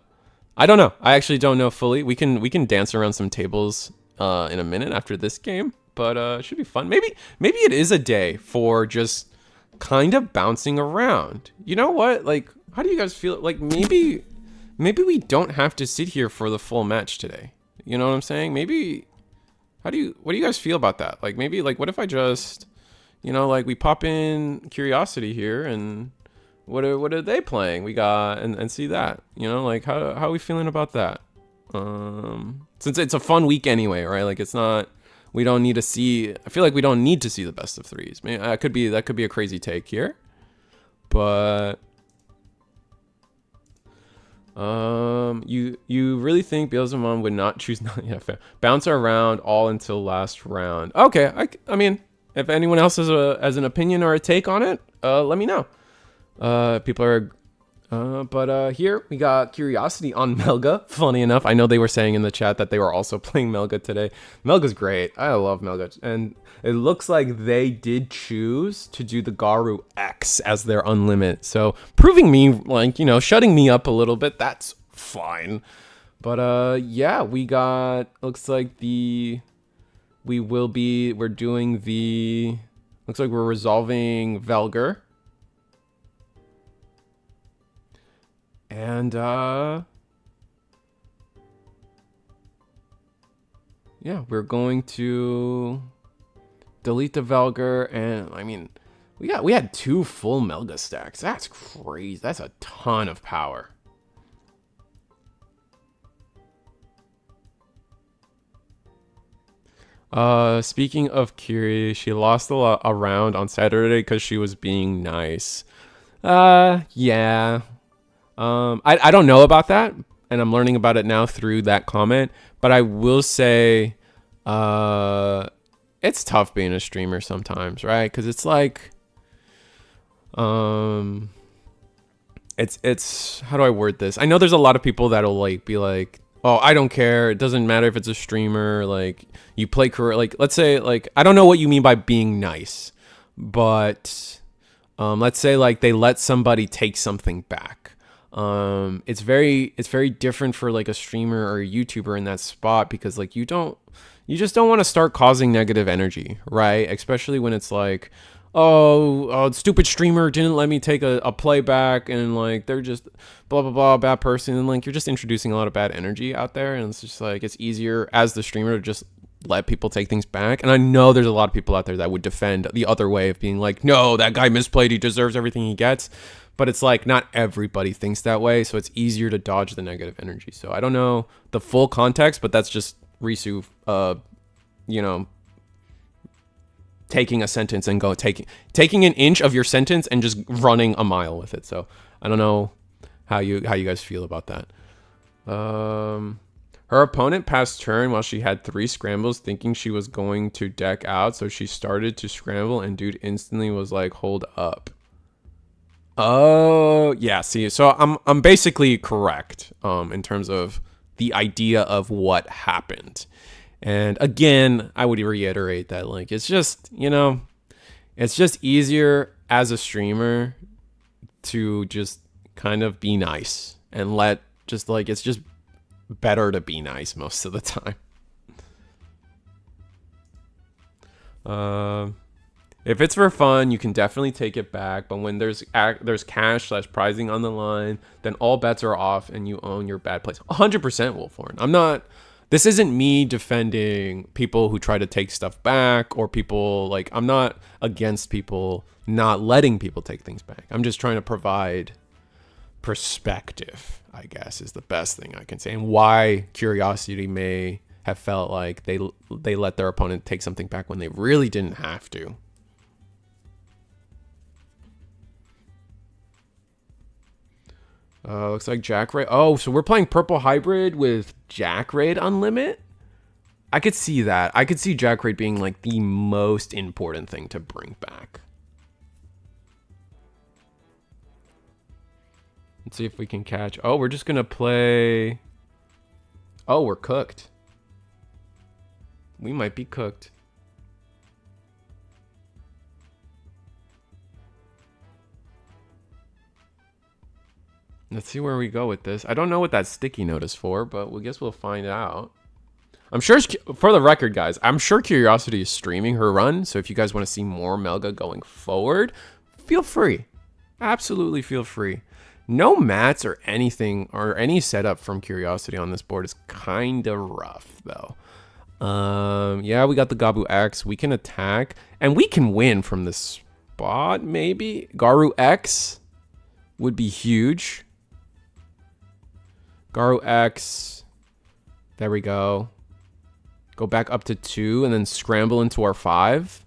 I don't know. I actually don't know fully. We can dance around some tables in a minute after this game, but it should be fun. Maybe it is a day for just kind of bouncing around. You know what? Like, how do you guys feel? Like, maybe we don't have to sit here for the full match today. You know what I'm saying? Maybe, what do you guys feel about that? Like, maybe, like, what if I just, you know, like, we pop in Curiosity here and what are they playing? We got, and see that, you know, like, how are we feeling about that? Since it's a fun week anyway, right? Like, it's not, we don't need to see, I feel like we don't need to see the best of 3s. Maybe that could be a crazy take here, but you really think Beelzebub would not choose yeah, fair. Bounce around all until last round? Okay, I mean, if anyone else has an opinion or a take on it, let me know. People are but here we got Curiosity on Melga. Funny enough, I know they were saying in the chat that they were also playing Melga today. Melga's great. I love Melga, and it looks like they did choose to do the Garu X as their unlimit. So proving me, like, you know, shutting me up a little bit. That's fine. But yeah, we got, looks like we're doing the, looks like we're resolving Velger. And yeah, we're going to delete the Velgar, and I mean, we had 2 full Melga stacks. That's crazy. That's a ton of power. Speaking of Kiri, she lost a round on Saturday because she was being nice. Yeah. I don't know about that, and I'm learning about it now through that comment. But I will say, it's tough being a streamer sometimes, right? Because it's like, it's how do I word this? I know there's a lot of people that'll like be like, oh, I don't care. It doesn't matter if it's a streamer. Like, you play career. Like, let's say, like, I don't know what you mean by being nice, but let's say like they let somebody take something back. It's very different for like a streamer or a YouTuber in that spot, because like you just don't want to start causing negative energy, right? Especially when it's like, oh, stupid streamer didn't let me take a playback, and like they're just blah blah blah, bad person, and like you're just introducing a lot of bad energy out there, and it's just like it's easier as the streamer to just let people take things back. And I know there's a lot of people out there that would defend the other way of being like, no, that guy misplayed, he deserves everything he gets. But it's like not everybody thinks that way, so it's easier to dodge the negative energy. So I don't know the full context, but that's just Risu, you know, taking a sentence and taking an inch of your sentence and just running a mile with it. So I don't know how you guys feel about that. Her opponent passed turn while she had 3 scrambles, thinking she was going to deck out, so she started to scramble, and dude instantly was like, hold up. Oh, yeah, see, so I'm basically correct in terms of the idea of what happened. And again, I would reiterate that, like, it's just, you know, it's just easier as a streamer to just kind of be nice and let just like, it's just better to be nice most of the time. If it's for fun, you can definitely take it back, but when there's cash/prizing on the line, then all bets are off and you own your bad plays. 100% Wolfhorn. This isn't me defending people who try to take stuff back, or people like, I'm not against people not letting people take things back. I'm just trying to provide perspective, I guess, is the best thing I can say, and why Curiosity may have felt like they let their opponent take something back when they really didn't have to. Looks like Jack Raid. Oh, so we're playing Purple Hybrid with Jack Raid Unlimit? I could see that. I could see Jack Raid being like the most important thing to bring back. Let's see if we can catch. Oh, we're just going to play. Oh, we're cooked. We might be cooked. Let's see where we go with this. I don't know what that sticky note is for, but we guess we'll find out. I'm sure, for the record, guys, I'm sure Curiosity is streaming her run. So if you guys want to see more Melga going forward, feel free. Absolutely feel free. No mats or anything or any setup from Curiosity on this board is kind of rough, though. Yeah, we got the Gabu X. We can attack, and we can win from this spot, maybe. Garu X would be huge. Garu X. There we go. Go back up to 2 and then scramble into our 5.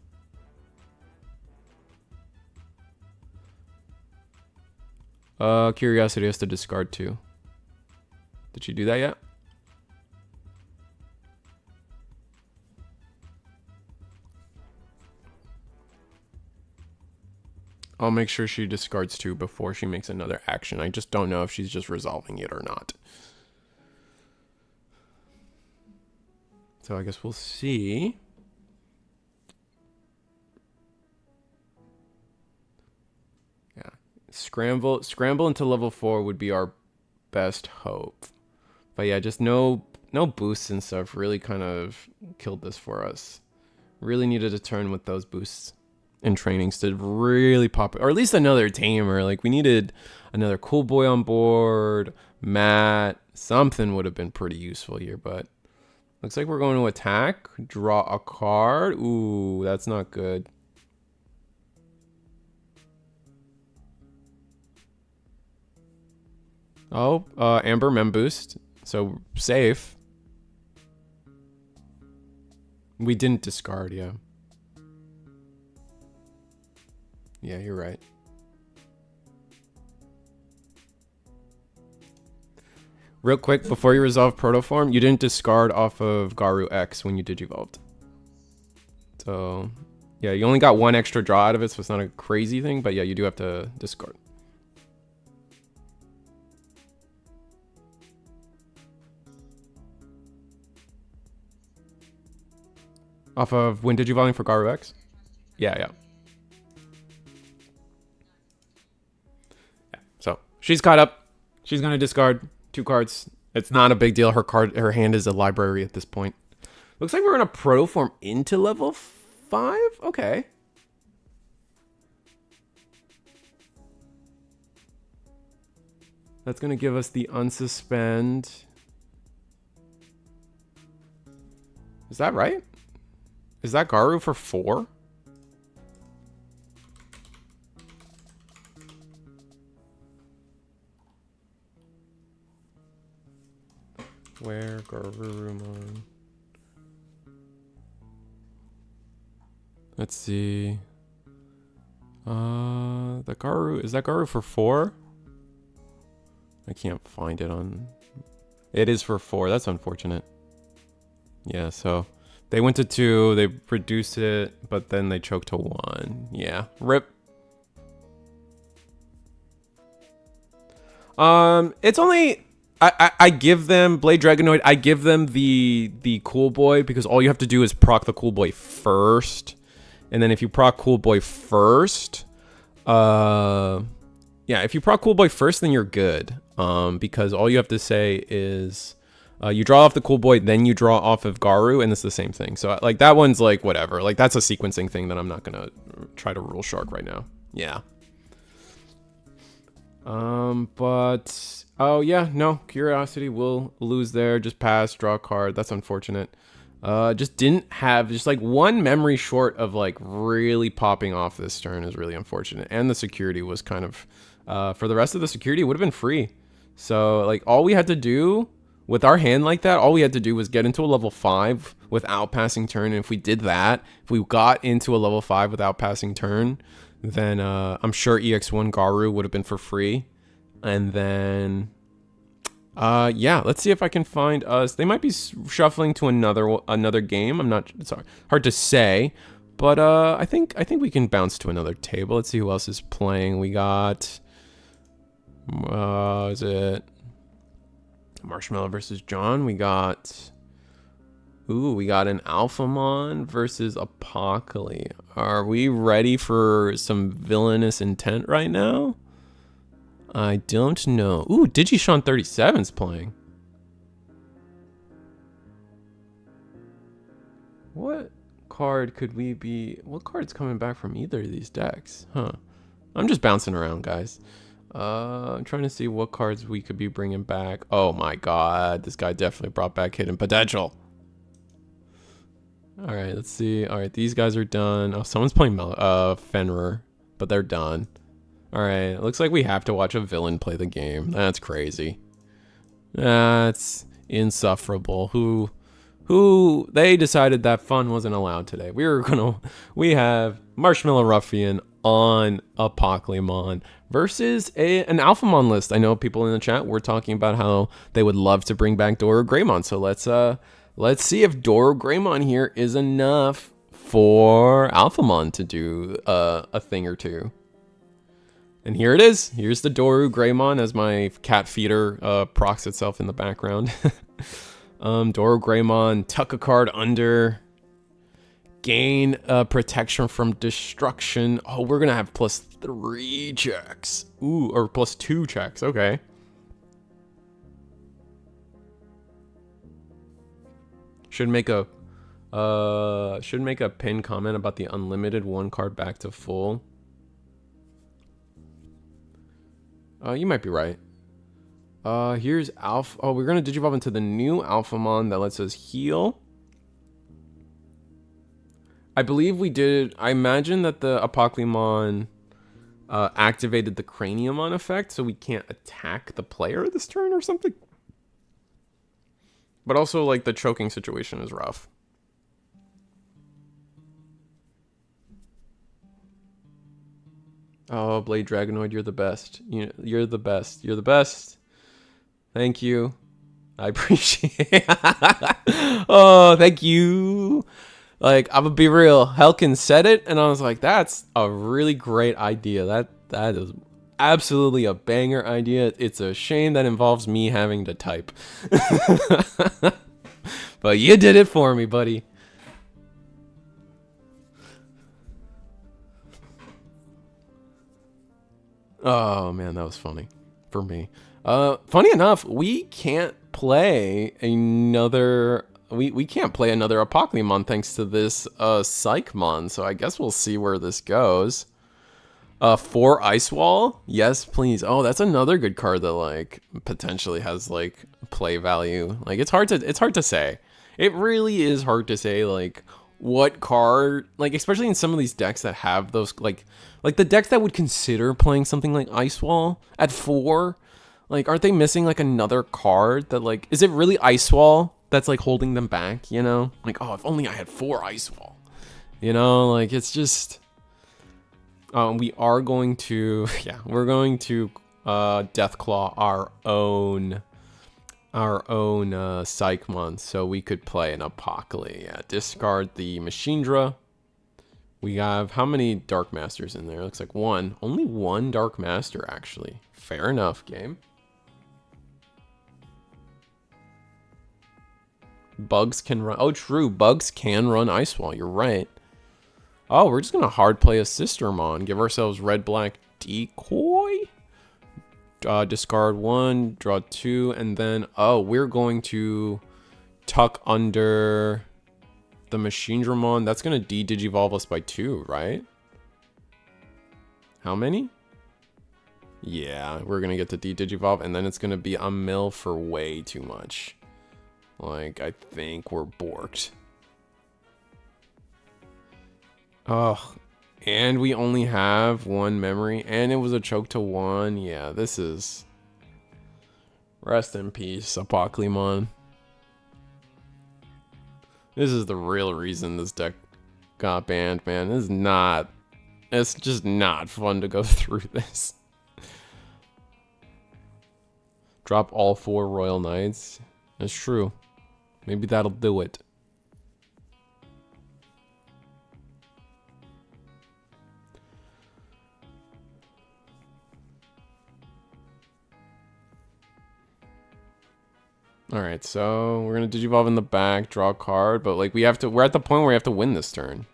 Curiosity has to discard 2. Did she do that yet? I'll make sure she discards 2 before she makes another action. I just don't know if she's just resolving it or not. So I guess we'll see. Yeah. Scramble into level 4 would be our best hope. But yeah, just no boosts and stuff really kind of killed this for us. Really needed a turn with those boosts. in trainings to really pop, or at least another tamer. Like, we needed another cool boy on board, Matt, something would have been pretty useful here, but looks like we're going to attack, draw a card. Ooh, that's not good. Oh, Amber Mem Boost, so safe. We didn't discard, yeah. Yeah, you're right. Real quick, before you resolve Protoform, you didn't discard off of Garu X when you Digivolved. So, yeah, you only got one extra draw out of it, so it's not a crazy thing, but yeah, you do have to discard. Off of when Digivolving for Garu X? Yeah, yeah. So, she's caught up. She's going to discard 2 cards. It's not a big deal. Her hand is a library at this point. Looks like we're going to Protoform into level 5? Okay. That's going to give us the unsuspend. Is that right? Is that Garu for 4? Where Garurumon? Let's see. The Garu, is that Garu for 4? I can't find it on. It is for 4. That's unfortunate. Yeah, so they went to 2, they reduced it, but then they choked to 1. Yeah, rip. It's only. I give them Blade Dragonoid. I give them the Cool Boy because all you have to do is proc the Cool Boy first, and then if you proc Cool Boy first, yeah, if you proc Cool Boy first, then you're good. Because all you have to say is you draw off the Cool Boy, then you draw off of Garu, and it's the same thing. So like that one's like whatever. Like that's a sequencing thing that I'm not gonna try to rule shark right now. Yeah. But oh yeah, no, Curiosity will lose there. Just pass, draw a card. That's unfortunate. Just didn't have just like one memory short of like really popping off this turn is really unfortunate. And the security was kind of for the rest of the security, it would have been free. So like all we had to do with our hand like that, all we had to do was get into a level 5 without passing turn. And if we did that, if we got into a level 5 without passing turn, then I'm sure EX1 Garu would have been for free. And then yeah, let's see if I can find us. They might be shuffling to another game. I'm not, it's hard to say, but I think we can bounce to another table. Let's see who else is playing. We got is it Marshmallow versus John? We got we got an Alphamon versus Apocaly. Are we ready for some villainous intent right now? I don't know. Ooh, Digishon 37's playing. What card could we be? What card's coming back from either of these decks? Huh. I'm just bouncing around, guys. I'm trying to see what cards we could be bringing back. Oh my god, this guy definitely brought back Hidden Potential. All right, let's see. All right, these guys are done. Oh, someone's playing Fenrir, but they're done. All right, it looks like we have to watch a villain play the game. That's crazy. That's insufferable. Who they decided that fun wasn't allowed today. We have Marshmallow Ruffian on Apocaly versus an Alphamon list. I know people in the chat were talking about how they would love to bring back Doro Greymon. So let's see if Doro Greymon here is enough for Alphamon to do a thing or two. And here it is. Here's the Doru Greymon as my cat feeder procs itself in the background. Doru Greymon, tuck a card under, gain protection from destruction. Oh, we're gonna have +3 checks. Ooh, or +2 checks. Okay. Should make a Should make a pinned comment about the unlimited 1 card back to full. You might be right. Here's Alpha. Oh, we're gonna digivolve into the new Alphamon that lets us heal. I believe we did. I imagine that the Apocalymon activated the Craniumon effect, so we can't attack the player this turn or something. But also, like, the choking situation is rough. Oh, Blade Dragonoid, you're the best. You're the best. You're the best. Thank you. I appreciate it. Oh, thank you. Like, I'm gonna be real. Helkin said it, and I was like, that's a really great idea. That is absolutely a banger idea. It's a shame that involves me having to type. But you did it for me, buddy. Oh man, that was funny for me. Funny enough, we can't play another Apocalymon thanks to this Psychmon, so I guess we'll see where this goes. 4 Ice Wall, yes please. Oh, that's another good card that like potentially has like play value. Like it's hard to say. It really is hard to say like what card, like especially in some of these decks that have those like the decks that would consider playing something like Ice Wall at 4. Like, aren't they missing like another card that like, is it really Ice Wall that's like holding them back, you know? Like, oh, if only I had 4 Ice Wall, you know? Like, it's just, we are going to, yeah, we're going to Deathclaw our own Psychmon, so we could play an Apocaly. Yeah, discard the Machindra. We have how many Dark Masters in there? Looks like 1. Only 1 Dark Master, actually. Fair enough, game. Bugs can run. Oh, true. Bugs can run Ice Wall. You're right. Oh, we're just going to hard play a Sistermon. Give ourselves red-black decoy. Discard 1, draw 2, and then, oh, we're going to tuck under the Megidramon. That's going to de-digivolve us by 2, right? How many? Yeah, we're going to get to de-digivolve, and then it's going to be a mill for way too much. Like, I think we're borked. Oh, and we only have 1 memory, and it was a choke to 1. Yeah, this is... Rest in peace, Apocalymon. This is the real reason this deck got banned, man. This is not... It's just not fun to go through this. Drop all 4 Royal Knights. That's true. Maybe that'll do it. Alright, so we're gonna digivolve in the back, draw a card, but like we're at the point where we have to win this turn.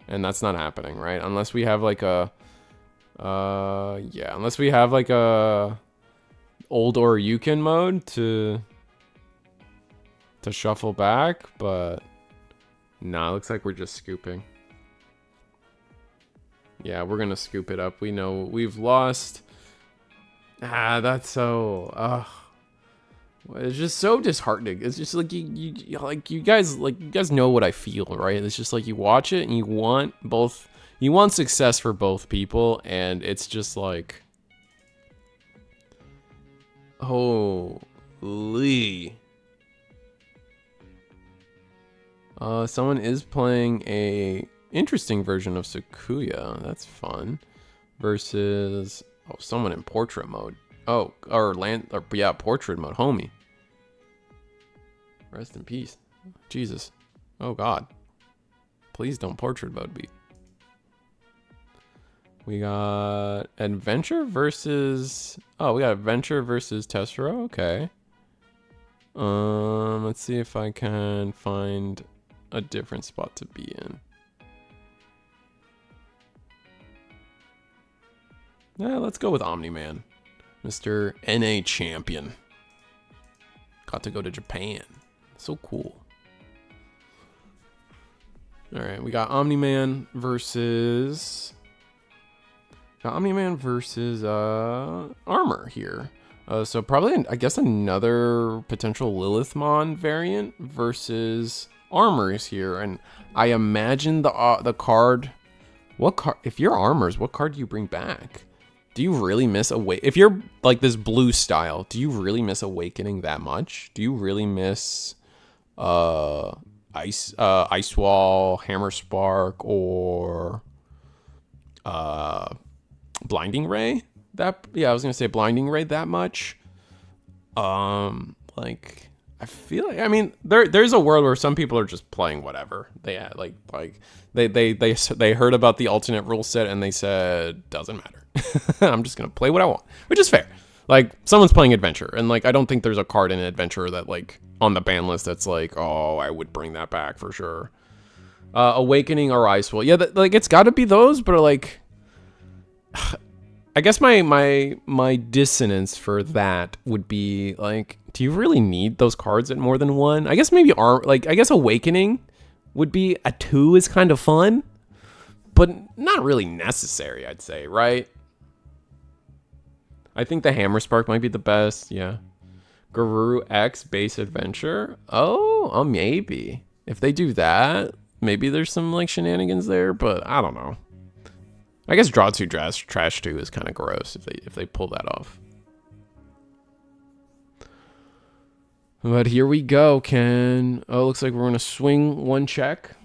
And that's not happening, right? Unless we have like a unless we have like a old or Yukon mode to shuffle back, but nah, looks like we're just scooping. Yeah, we're gonna scoop it up. We know we've lost. Ah, that's so it's just so disheartening. It's just like you guys know what I feel, right? It's just like you watch it and you want success for both people, and it's just like holy. Someone is playing a interesting version of Sakuya. That's fun. Versus someone in portrait mode. Oh, yeah, portrait mode, homie. Rest in peace. Jesus. Oh God. Please don't portrait mode me. We got adventure versus Tessero. Okay. Let's see if I can find a different spot to be in. Yeah, let's go with Omni-Man. Mr. NA Champion. Got to go to Japan. So cool. All right, we got Omni-Man versus Armor here. So probably, I guess, another potential Lilithmon variant versus Armors here. And I imagine the card... What card... If you're Armors, what card do you bring back? Do you really miss if you're like this blue style, do you really miss Awakening that much? Do you really miss Ice Wall, Hammer Spark, or Blinding Ray? I was gonna say Blinding Ray that much. Like I feel like, I mean, there's a world where some people are just playing whatever they had, they heard about the alternate rule set and they said doesn't matter. I'm just gonna play what I want, which is fair. Like, someone's playing Adventure, and like I don't think there's a card in Adventure that like on the ban list that's like, oh, I would bring that back for sure. Awakening or Icewell, yeah, like it's got to be those, but like, I guess my dissonance for that would be like, do you really need those cards at more than one? I guess maybe I guess Awakening would be a 2 is kind of fun, but not really necessary, I'd say, right? I think the Hammer Spark might be the best, yeah. Guru X base Adventure. Oh, maybe. If they do that, maybe there's some like shenanigans there, but I don't know. I guess Draw 2 Trash 2 is kind of gross if they pull that off. But here we go, Ken. Oh, looks like we're gonna swing one check.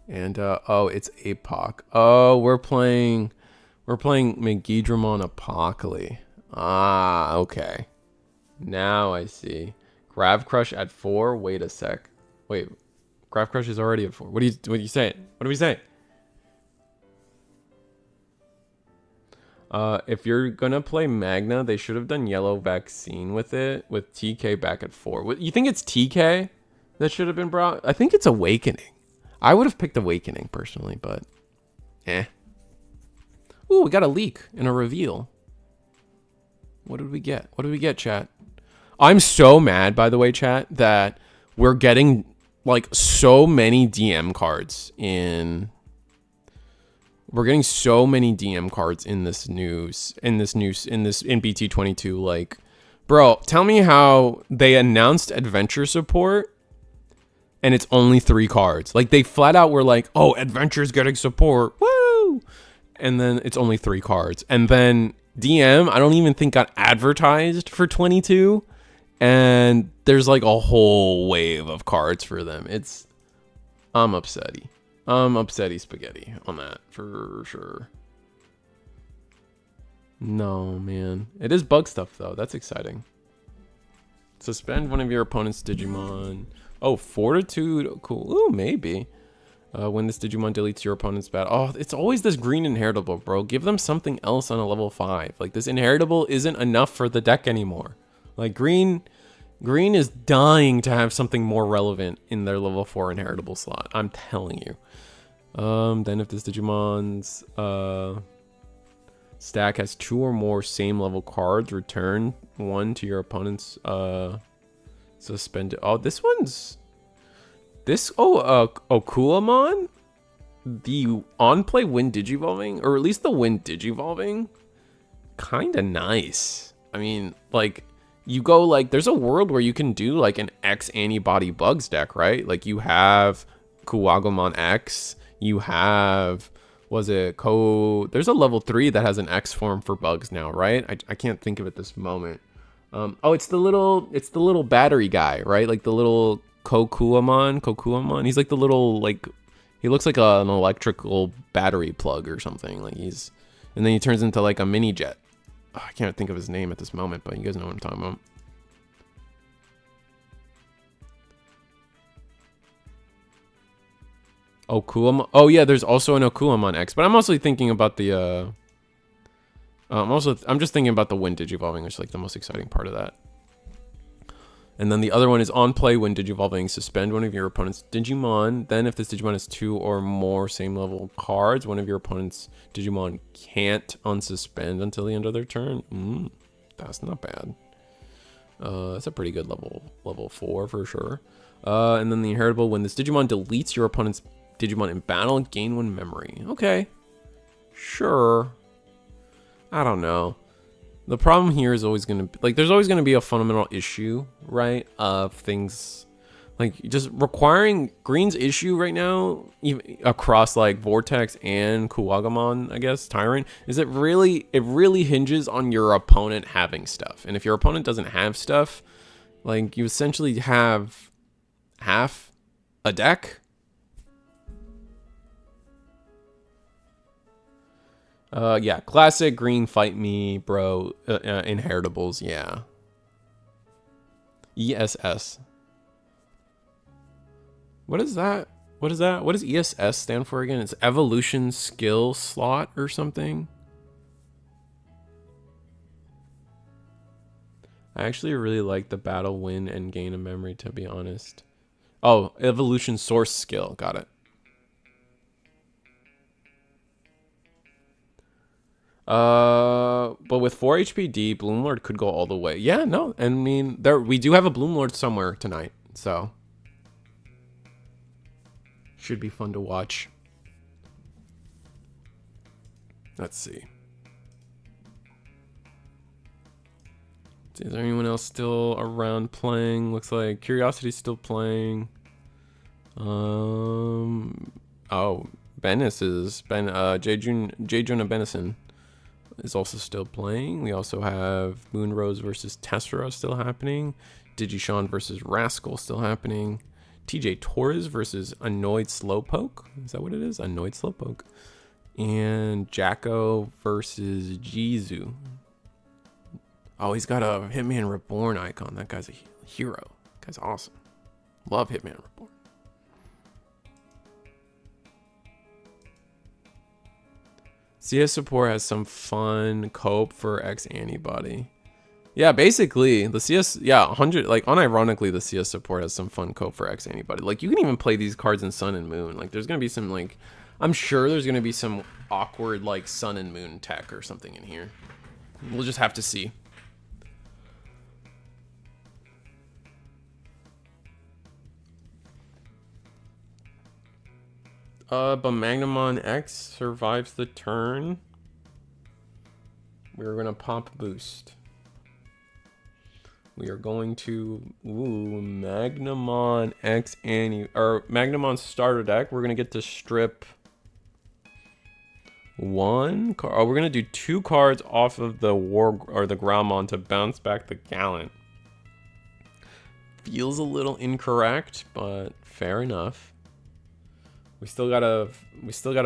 And oh, it's Apoc. Oh, we're playing Megidramon Apocaly. Ah, okay. Now I see. Grav Crush at 4. Wait a sec. Wait, Grav Crush is already at 4. What are you saying? What are we saying? If you're gonna play Magna, they should have done Yellow Vaccine with it, with TK back at 4. You think it's TK that should have been brought? I think it's Awakening. I would have picked Awakening personally, but eh. Ooh, we got a leak and a reveal. What did we get? What did we get, chat? I'm so mad, by the way, chat, that we're getting like so many DM cards in. We're getting so many DM cards in this news, in BT22. Like, bro, tell me how they announced Adventure support and it's only 3 cards. Like, they flat out were like, oh, Adventure's getting support. Woo! And then it's only 3 cards. And then DM, I don't even think got advertised for 22. And there's like a whole wave of cards for them. I'm upsetty. I'm upsetty spaghetti on that for sure. No, man. It is bug stuff though. That's exciting. Suspend one of your opponent's Digimon. Oh, Fortitude. Cool. Ooh, maybe. When this Digimon deletes your opponent's battle. Oh, it's always this green inheritable, bro. Give them something else on a level 5. Like, this inheritable isn't enough for the deck anymore. Like, green is dying to have something more relevant in their level 4 inheritable slot. I'm telling you. Then if this Digimon's stack has 2 or more same level cards, return 1 to your opponent's suspended. Oh, this one's Okulamon, the on play Wind Digivolving, or at least the Wind Digivolving, kind of nice. I mean, like, you go like, there's a world where you can do like an X antibody bugs deck, right? Like, you have Kuwagumon X, you have, there's a level 3 that has an X form for bugs now, right? I can't think of it this moment. Oh, it's the little battery guy, right? Like the little Kokuamon. He's like the little, like, he looks like an electrical battery plug or something. Like, and then he turns into like a mini jet. Oh, I can't think of his name at this moment, but you guys know what I'm talking about. Okulamon. Oh yeah, there's also an Okulamon X, but I'm mostly thinking about the I'm just thinking about the Wind Digivolving, which is like the most exciting part of that. And then the other one is on play when Digivolving, suspend one of your opponent's Digimon. Then if this Digimon has 2 or more same level cards, one of your opponent's Digimon can't unsuspend until the end of their turn. That's not bad. That's a pretty good level 4 for sure. And then the inheritable, when this Digimon deletes your opponent's Digimon in battle, gain 1 memory. Okay. Sure. I don't know. The problem here is always going to be, like, there's always going to be a fundamental issue, right? Of things, like, just requiring Green's issue right now, even across, like, Vortex and Kuwagamon, I guess, Tyrant, is it really hinges on your opponent having stuff. And if your opponent doesn't have stuff, like, you essentially have half a deck. Yeah, classic green fight me, bro. Inheritables, yeah. ESS. What is that? What is that? What does ESS stand for again? It's evolution skill slot or something. I actually really like the battle win and gain a memory, to be honest. Oh, evolution source skill. Got it. But with 4 HPD, Bloomlord could go all the way. Yeah, no, I mean, we do have a Bloomlord somewhere tonight, so should be fun to watch. Let's see. Is there anyone else still around playing? Looks like Curiosity's still playing. Oh, Bennis is J. Jonah Bennison is also still playing. We also have Moonrose versus Tessera still happening. Digishawn versus Rascal still happening. TJ Torres versus Annoyed Slowpoke. Is that what it is? Annoyed Slowpoke. And Jacko versus Jizu. Oh, he's got a Hitman Reborn icon. That guy's a hero. That guy's awesome. Love Hitman Reborn. CS support has some fun cope for X antibody. Yeah, basically the CS, yeah, 100, like unironically the CS support has some fun cope for X antibody. Like you can even play these cards in Sun and Moon. Like there's gonna be some, like, I'm sure there's gonna be some awkward like Sun and Moon tech or something in here. We'll just have to see. But Magnamon X survives the turn. We're gonna pop boost. We are going to Magnamon X or Magnamon starter deck. We're gonna get to strip 1 card. Oh, we're gonna do 2 cards off of the the Growlmon to bounce back the Gallant. Feels a little incorrect, but fair enough. We still gotta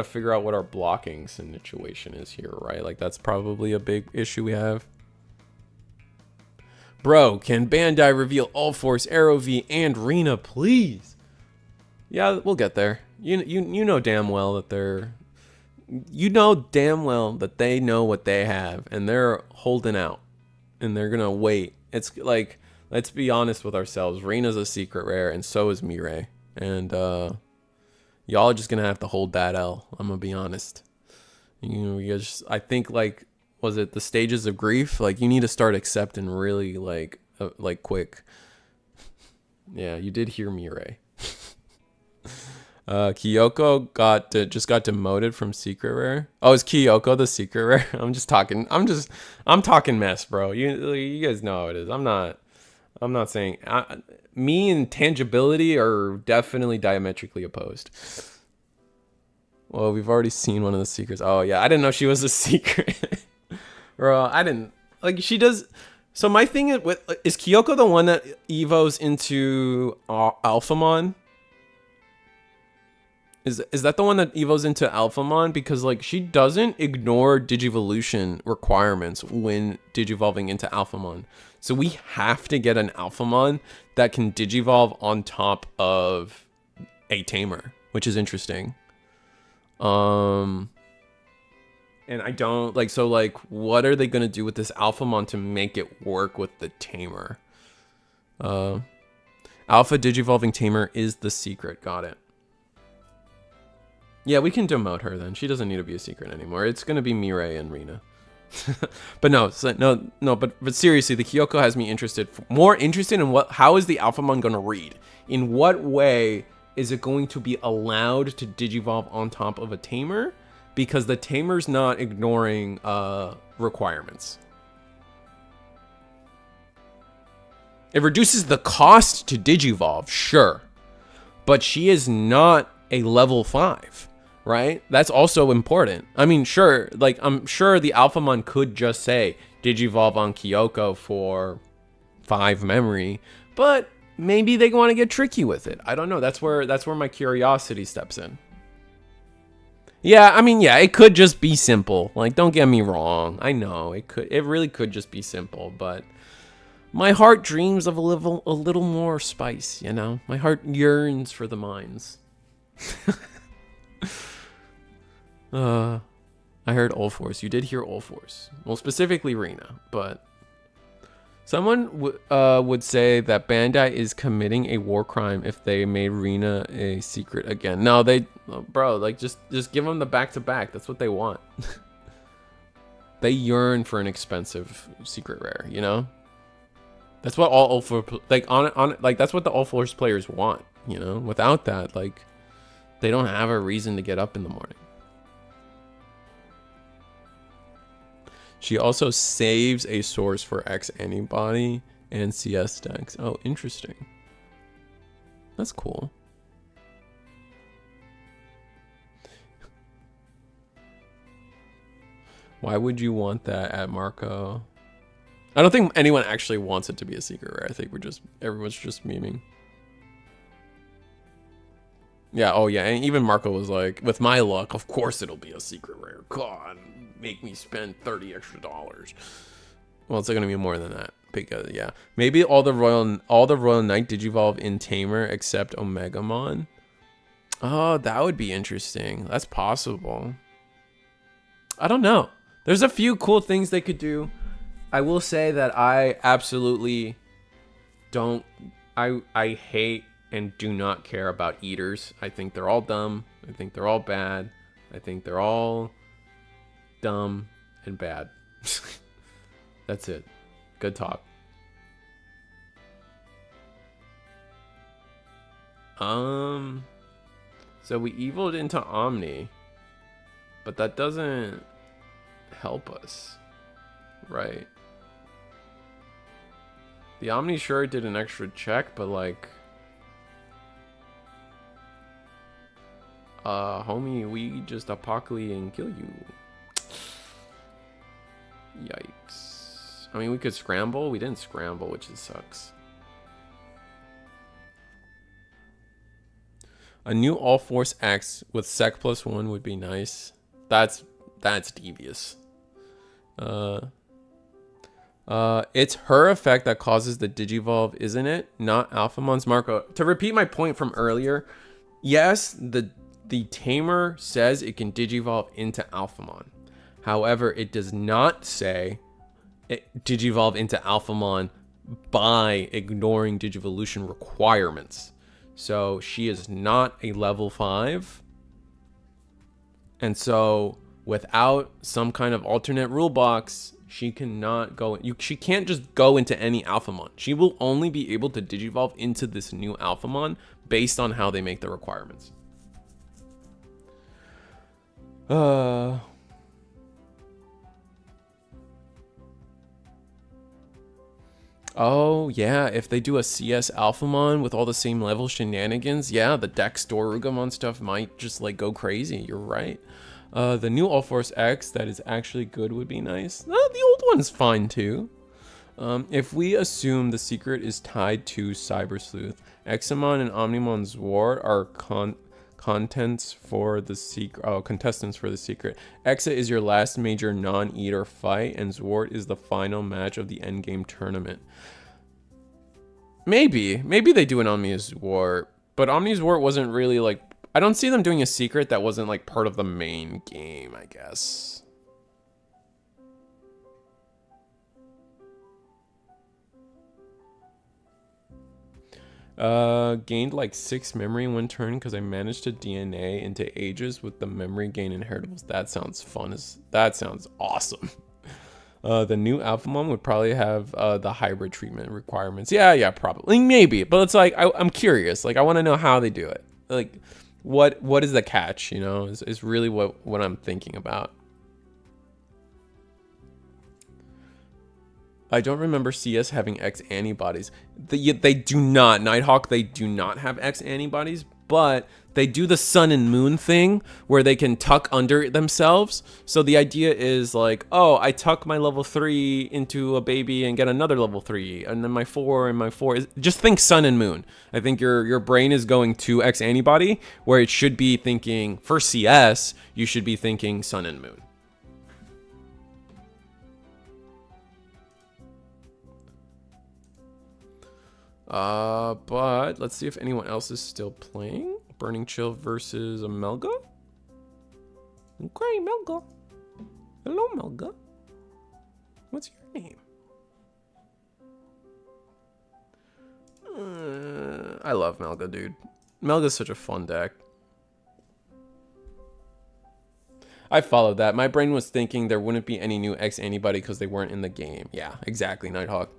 figure out what our blocking situation is here, right? Like that's probably a big issue we have. Bro, can Bandai reveal All Force, Arrow V, and Rena, please? Yeah, we'll get there. You know damn well that they know what they have, and they're holding out, and they're gonna wait. It's like, let's be honest with ourselves. Rena's a secret rare, and so is Mirai, and y'all are just gonna have to hold that L. I'm gonna be honest. You guys, I think, like, was it the stages of grief? Like, you need to start accepting really, like quick. Yeah, you did hear Mirai. Kyoko just got demoted from secret rare. Oh, is Kyoko the secret rare? I'm talking mess, bro. You guys know how it is. I'm not saying. Me and tangibility are definitely diametrically opposed. Well, we've already seen one of the secrets. Oh yeah, I didn't know she was a secret. Bro, I didn't, like, she does. So my thing is Kyoko the one that evos into Alphamon? Is that the one that evos into Alphamon? Because, like, she doesn't ignore Digivolution requirements when digivolving into Alphamon. So we have to get an Alphamon that can digivolve on top of a Tamer, which is interesting. And I don't, like, so, like, what are they going to do with this Alphamon to make it work with the Tamer? Alpha digivolving Tamer is the secret. Got it. Yeah, we can demote her then. She doesn't need to be a secret anymore. It's going to be Mirai and Rena. But no, so no. But seriously, the Kyoko has me more interested in how is the Alphamon going to read? In what way is it going to be allowed to digivolve on top of a tamer? Because the tamer's not ignoring requirements. It reduces the cost to digivolve, sure, but she is not a level 5. Right? That's also important. I mean, sure, like, I'm sure the Alphamon could just say Digivolve on Kyoko for 5 memory, but maybe they want to get tricky with it. I don't know. That's where my curiosity steps in. Yeah, I mean, yeah, it could just be simple. Like, don't get me wrong. I know it really could just be simple, but my heart dreams of a little more spice, you know? My heart yearns for the mines. I heard All Force. You did hear All Force. Well, specifically Rena, but someone would say that Bandai is committing a war crime if they made Rena a secret again. No, bro, like just give them the back-to-back. That's what they want. They yearn for an expensive secret rare, you know? That's what all Force, like like that's what the All Force players want, you know? Without that, like, they don't have a reason to get up in the morning. She also saves a source for X antibody and CS decks. Oh, interesting. That's cool. Why would you want that at Marco? I don't think anyone actually wants it to be a secret rare. I think everyone's just memeing. Yeah, oh yeah, and even Marco was like, with my luck, of course it'll be a secret rare. God, make me spend $30 extra. Well, it's gonna be more than that. Because yeah, maybe all the Royal Knight Digivolve in Tamer except Omegamon. Oh, that would be interesting. That's possible. I don't know. There's a few cool things they could do. I will say that I absolutely don't. I hate and do not care about eaters. I think they're all dumb. I think they're all bad. I think they're all dumb and bad. That's it. Good talk. So we evolved into Omni, but that doesn't help us, right? The Omni sure did an extra check, but like, homie, we just Apocaly and kill you. Yikes. I mean, we could scramble. We didn't scramble, which sucks. A new All Force X with Sec +1 would be nice. That's devious. It's her effect that causes the Digivolve, isn't it? Not Alphamon's. Marco, to repeat my point from earlier, yes, the Tamer says it can Digivolve into Alphamon. However, it does not say it Digivolve into Alphamon by ignoring Digivolution requirements. So she is not a level 5. And so without some kind of alternate rule box, she cannot go. She can't just go into any Alphamon. She will only be able to Digivolve into this new Alphamon based on how they make the requirements. Oh, yeah, if they do a CS Alphamon with all the same level shenanigans, yeah, the Dex Dorugamon stuff might just, like, go crazy. You're right. The new All Force X that is actually good would be nice. The old one's fine, too. If we assume the secret is tied to Cyber Sleuth, Examon and Omnimon's War are contestants for the secret. Exa is your last major non-eater fight, and Zwart is the final match of the endgame tournament. Maybe they do an Omni's War, but Omni's War wasn't really like. I don't see them doing a secret that wasn't like part of the main game, I guess. Gained like 6 memory in one turn because I managed to DNA into Aegis with the memory gain inheritables. That sounds fun. That sounds awesome. The new Alphamon would probably have the hybrid treatment requirements. Yeah, probably. Maybe. But it's like, I'm curious. Like, I want to know how they do it. Like, what is the catch, you know, is really what I'm thinking about. I don't remember CS having X antibodies. They do not. Nighthawk, they do not have X antibodies, but they do the sun and moon thing where they can tuck under themselves. So the idea is like, oh, I tuck my level 3 into a baby and get another level 3, and then my 4 and my 4. Just think sun and moon. I think your brain is going to X antibody where it should be thinking, for CS, you should be thinking sun and moon. But let's see if anyone else is still playing. Burning Chill versus a Melga. Okay, Melga. Hello, Melga. What's your name? I love Melga, dude. Melga's such a fun deck. I followed that. My brain was thinking there wouldn't be any new X antibody because they weren't in the game. Yeah, exactly, Nighthawk.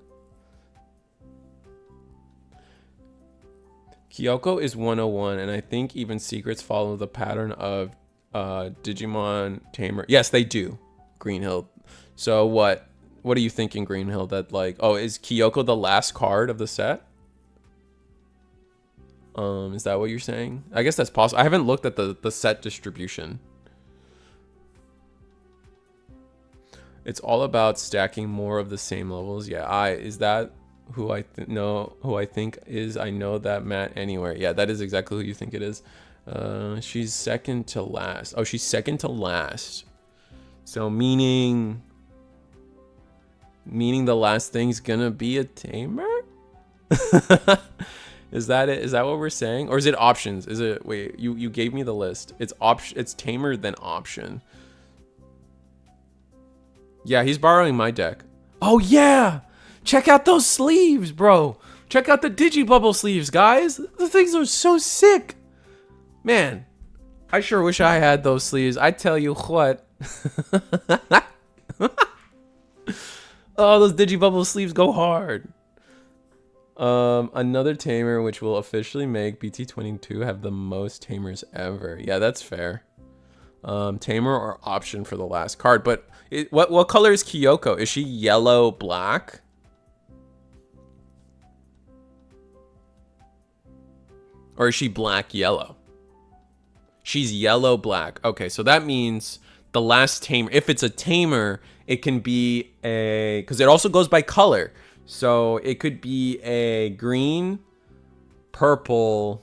Kyoko is 101, and I think even secrets follow the pattern of Digimon Tamer. Yes, they do, Greenhill. So what are you thinking, Greenhill? That like, oh, is Kyoko the last card of the set? Is that what you're saying? I guess that's possible. I haven't looked at the set distribution. It's all about stacking more of the same levels. Yeah, is that who I think is? I know that Matt anywhere. Yeah, that is exactly who you think it is. She's second to last. Oh, she's second to last. So meaning the last thing's gonna be a tamer? Is that it? Is that what we're saying? Or is it options? Is it, wait, you gave me the list. It's tamer then option. Yeah, he's borrowing my deck. Oh yeah! Check out those sleeves, bro. Check out the Digibubble sleeves, guys. The things are so sick. Man, I sure wish I had those sleeves. I tell you what. Oh, those Digibubble sleeves go hard. Another tamer which will officially make BT22 have the most tamers ever. Yeah, that's fair. Tamer or option for the last card. But what color is Kyoko? Is she yellow black? Or is she black yellow? She's yellow black. Okay, so that means the last tamer, if it's a tamer, it can be a, because it also goes by color. So it could be a green, purple,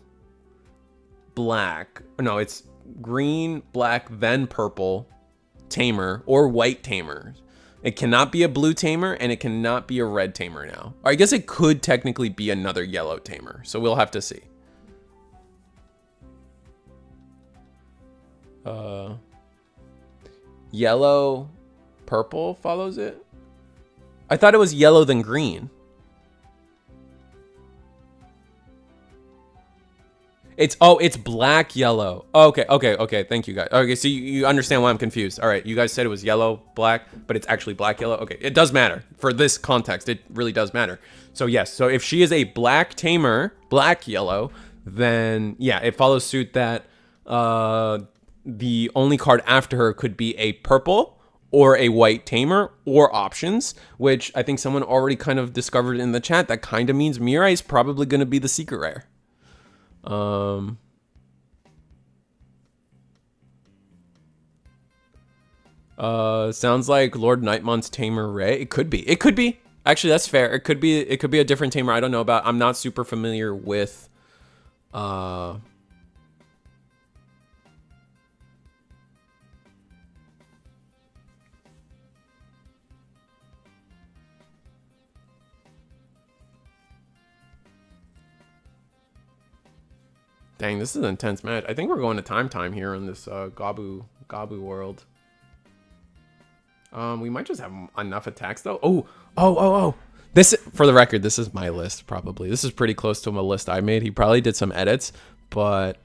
black. No, it's green, black, then purple tamer or white tamer. It cannot be a blue tamer and it cannot be a red tamer now. Or I guess it could technically be another yellow tamer. So we'll have to see. Yellow, purple follows it. I thought it was yellow then green. It's black yellow. Okay. Thank you guys. Okay, so you understand why I'm confused. All right, you guys said it was yellow, black, but it's actually black yellow. Okay, it does matter for this context. It really does matter. So yes, so if she is a black tamer, black yellow, then yeah, it follows suit that the only card after her could be a purple or a white tamer or options, which I think someone already kind of discovered in the chat. That kind of means Mirai is probably going to be the secret rare. Sounds like Lord Nightmon's tamer Ray. It could be. Actually, that's fair. It could be a different tamer I don't know about. I'm not super familiar with Dang, this is an intense match. I think we're going to time here in this Gabu world. We might just have enough attacks though. Oh. This, for the record, this is my list probably. This is pretty close to a list I made. He probably did some edits, but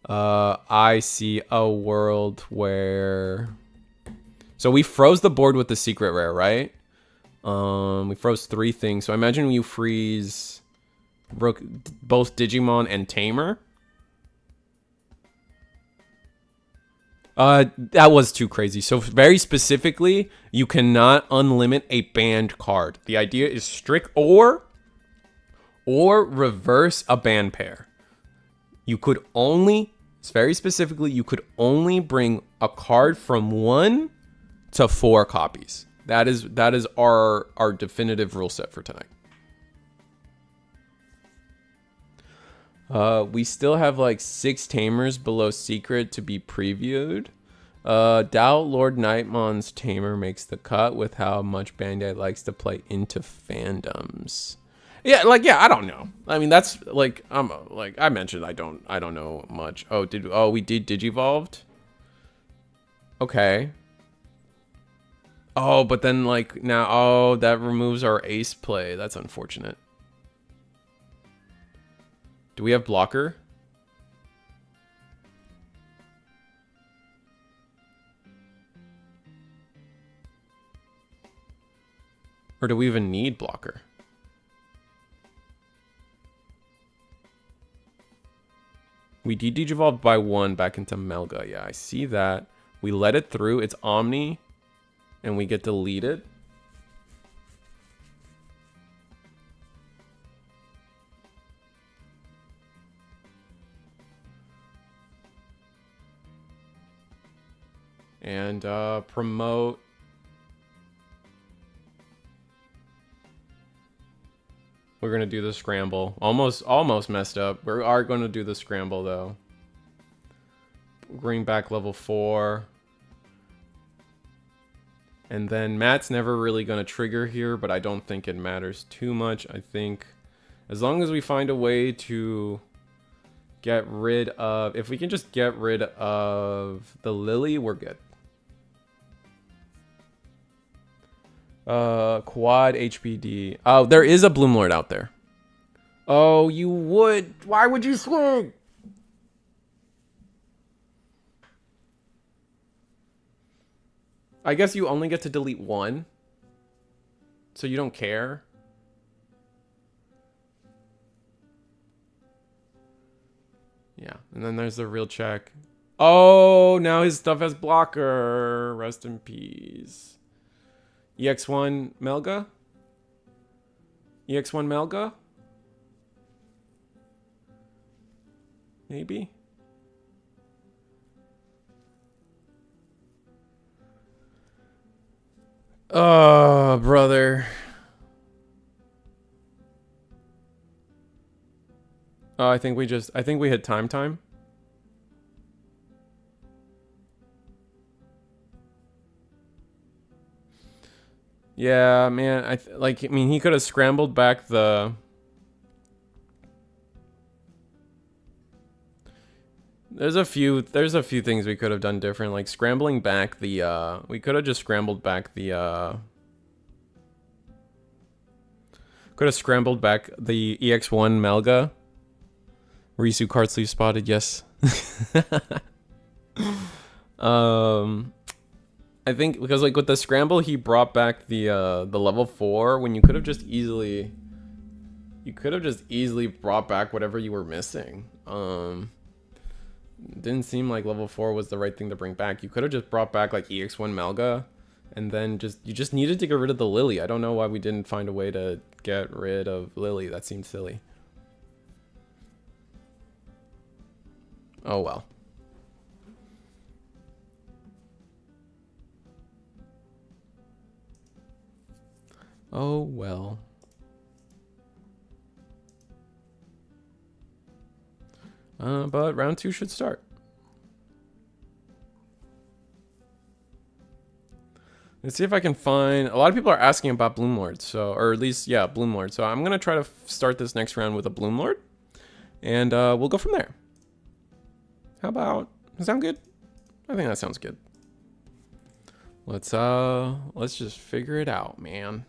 I see a world where, so we froze the board with the secret rare, right? We froze 3 things. So I imagine you freeze both Digimon and Tamer. That was too crazy. So very specifically, you cannot unlimit a banned card. The idea is strict or reverse a ban pair. You could only, very specifically, you could only bring a card from 1 to 4 copies. That is our definitive rule set for tonight. We still have like 6 Tamers below secret to be previewed. Doubt Lord Nightmon's Tamer makes the cut with how much Bandai likes to play into fandoms. Yeah, I don't know. I mean, that's like I mentioned, I don't know much. We did Digivolved? Okay. Oh, but then like now, that removes our ace play. That's unfortunate. Do we have blocker? Or do we even need blocker? We de-digivolved by 1 back into Melga. Yeah, I see that. We let it through. It's Omni. And we get deleted. And promote. We're going to do the scramble. Almost messed up. We are going to do the scramble, though. Bring back level 4. And then Matt's never really going to trigger here, but I don't think it matters too much. I think as long as we find a way to get rid of... If we can just get rid of the Lily, we're good. Quad HPD. Oh, there is a Bloomlord out there. Oh, you would. Why would you swing? I guess you only get to delete 1. So you don't care. Yeah, and then there's the real check. Oh, now his stuff has blocker. Rest in peace. EX1 Melga? EX1 Melga? Maybe? Oh, brother. Oh, I think we hit time. Yeah, man, I mean, he could have scrambled back the... There's a few things we could have done different, like scrambling back the, we could have just scrambled back the, could have scrambled back the EX1 Melga. Risu card sleeve spotted, yes. I think because like with the scramble, he brought back the level 4 when you could have just easily brought back whatever you were missing. Didn't seem like level 4 was the right thing to bring back. You could have just brought back like EX1 Melga, and then you just needed to get rid of the Lily. I don't know why we didn't find a way to get rid of Lily. That seems silly. Oh well. Oh well. But round 2 should start. Let's see if I can find... A lot of people are asking about Bloomlord, so... Or at least, yeah, Bloomlord. So I'm going to try to start this next round with a Bloomlord. And we'll go from there. How about... Does that sound good? I think that sounds good. Let's just figure it out, man.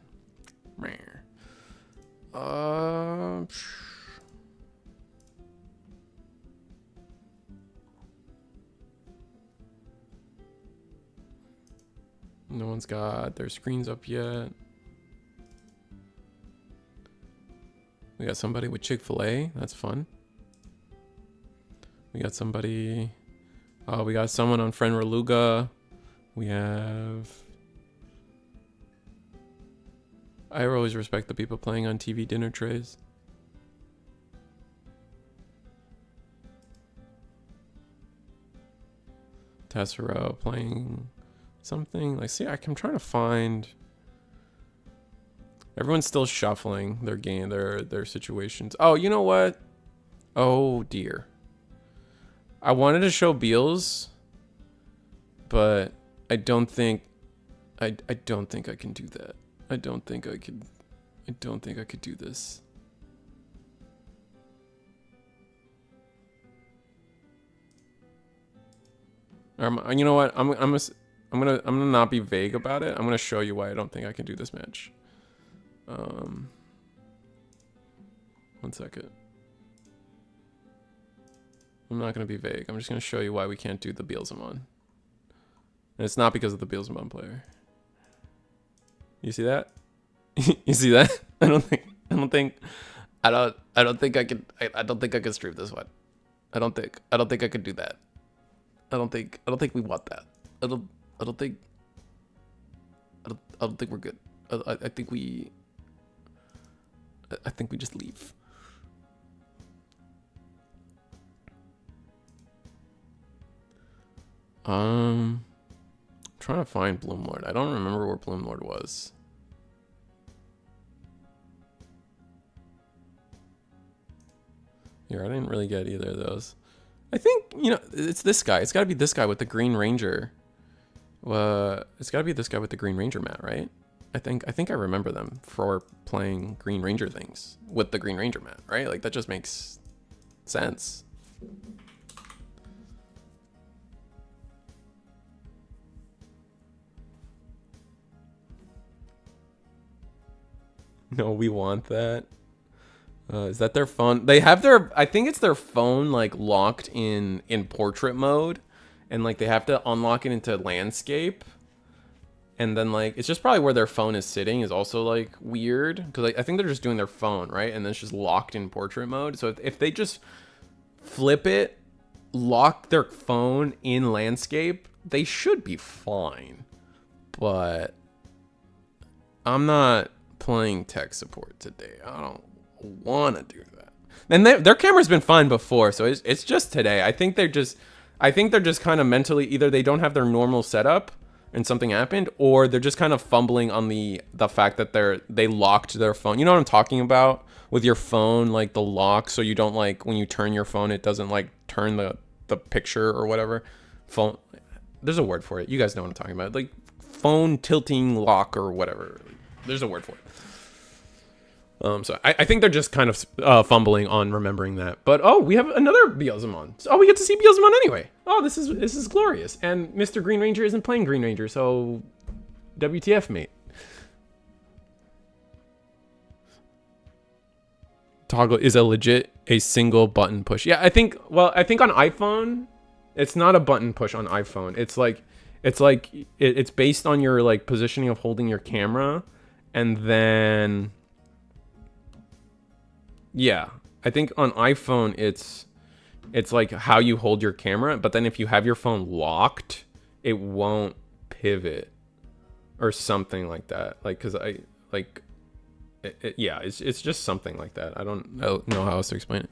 No one's got their screens up yet. We got somebody with Chick-fil-A. That's fun. We got somebody... Oh, we got someone on Friend Reluga. We have... I always respect the people playing on TV dinner trays. Tessero playing something. Like, see, I'm trying to find... Everyone's still shuffling their game, their situations. Oh, you know what? Oh, dear. I wanted to show Beals, but I don't think I don't think I can do that. I don't think I could do this. You know what? I'm gonna not be vague about it. I'm gonna show you why I don't think I can do this match. 1 second. I'm not going to be vague. I'm just going to show you why we can't do the Beelzemon. And it's not because of the Beelzemon player. You see that? You see that? I don't think I could stream this one. I don't think I could do that. I don't think we want that. I don't think we're good. I think we just leave. Trying to find Bloomlord. I don't remember where Bloomlord was. Here, I didn't really get either of those. I think, you know, it's this guy. It's got to be this guy with the Green Ranger. It's got to be this guy with the Green Ranger mat, right? I think I remember them for playing Green Ranger things with the Green Ranger mat, right? Like, that just makes sense. No, we want that. Is that their phone? They have their, I think it's their phone like locked in portrait mode, and like they have to unlock it into landscape. And then like, it's just probably where their phone is sitting is also like weird. Cause like, I think they're just doing their phone, right? And then it's just locked in portrait mode. So if they just flip it, lock their phone in landscape, they should be fine. But I'm not playing tech support today. I don't want to do that. And their camera's been fine before, so it's just today. I think they're just kind of mentally, either they don't have their normal setup and something happened, or they're just kind of fumbling on the fact that they locked their phone. You know what I'm talking about with your phone, like the lock, so you don't like when you turn your phone, it doesn't like turn the picture or whatever. Phone, there's a word for it. You guys know what I'm talking about, like phone tilting lock or whatever. There's a word for it. So I think they're just kind of fumbling on remembering that. But oh, we have another Beelzemon. Oh, we get to see Beelzemon anyway. Oh, this is glorious. And Mr. Green Ranger isn't playing Green Ranger, so WTF, mate. Toggle is a single button push. Yeah, I think on iPhone, it's not a button push on iPhone. It's based on your like positioning of holding your camera, and then yeah, I think on iPhone it's like how you hold your camera, but then if you have your phone locked, it won't pivot or something like that. Like, cause yeah, it's just something like that. I don't know how else to explain it.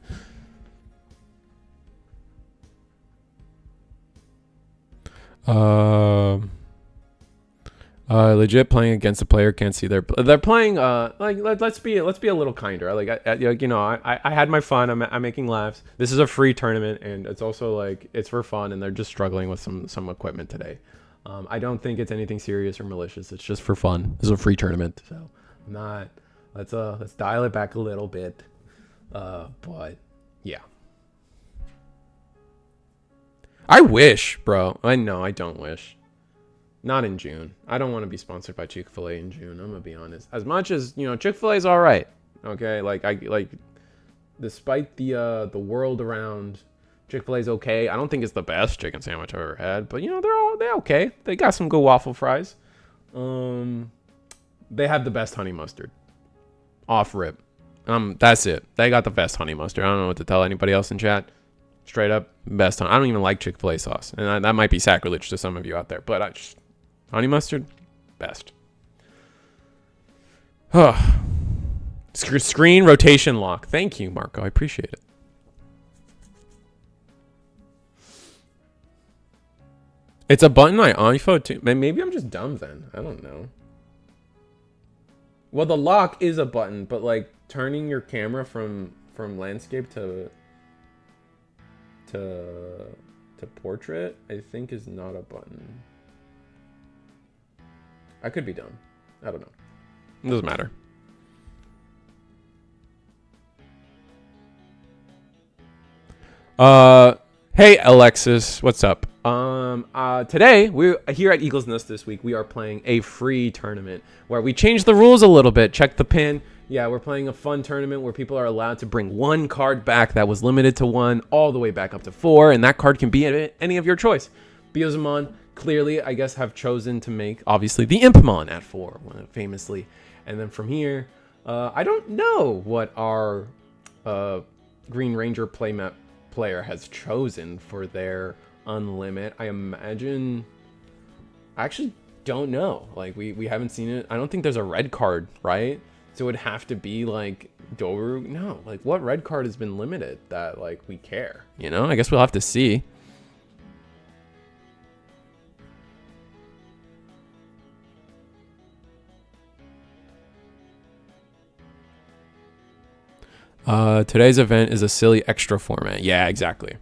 Legit playing against a player can't see they're playing. Like let's be a little kinder. I had my fun. I'm making laughs. This is a free tournament, and it's also like it's for fun, and they're just struggling with some equipment today. I don't think it's anything serious or malicious. It's just for fun. This is a free tournament, so I'm not. Let's dial it back a little bit. But yeah. I wish, bro. I know I don't wish. Not in June. I don't want to be sponsored by Chick-fil-A in June. I'm gonna be honest. As much as, you know, Chick-fil-A is all right. Okay, despite the world around, Chick-fil-A is okay. I don't think it's the best chicken sandwich I've ever had, but you know they're okay. They got some good waffle fries. They have the best honey mustard. Off rip. That's it. They got the best honey mustard. I don't know what to tell anybody else in chat. Straight up, best honey. I don't even like Chick-fil-A sauce. And that might be sacrilege to some of you out there. But honey mustard, best. Screen rotation lock. Thank you, Marco. I appreciate it. It's a button on iPhone too. Maybe I'm just dumb then. I don't know. Well, the lock is a button, but like turning your camera from landscape to portrait, I think is not a button. I could be dumb. I don't know. It doesn't matter. Hey Alexis, what's up? Today we're here at Eagles Nest this week. We are playing a free tournament where we changed the rules a little bit. Check the pin. Yeah, we're playing a fun tournament where people are allowed to bring one card back that was limited to 1 all the way back up to 4, and that card can be any of your choice. Digimon clearly, I guess, have chosen to make obviously the Impmon at 4, famously, and then from here, I don't know what our Green Ranger playmat player has chosen for their unlimit. I imagine, I actually don't know. Like we haven't seen it. I don't think there's a red card, right? So it would have to be like Doru. No, like what red card has been limited that like we care? You know, I guess we'll have to see. Today's event is a silly extra format. Yeah, exactly.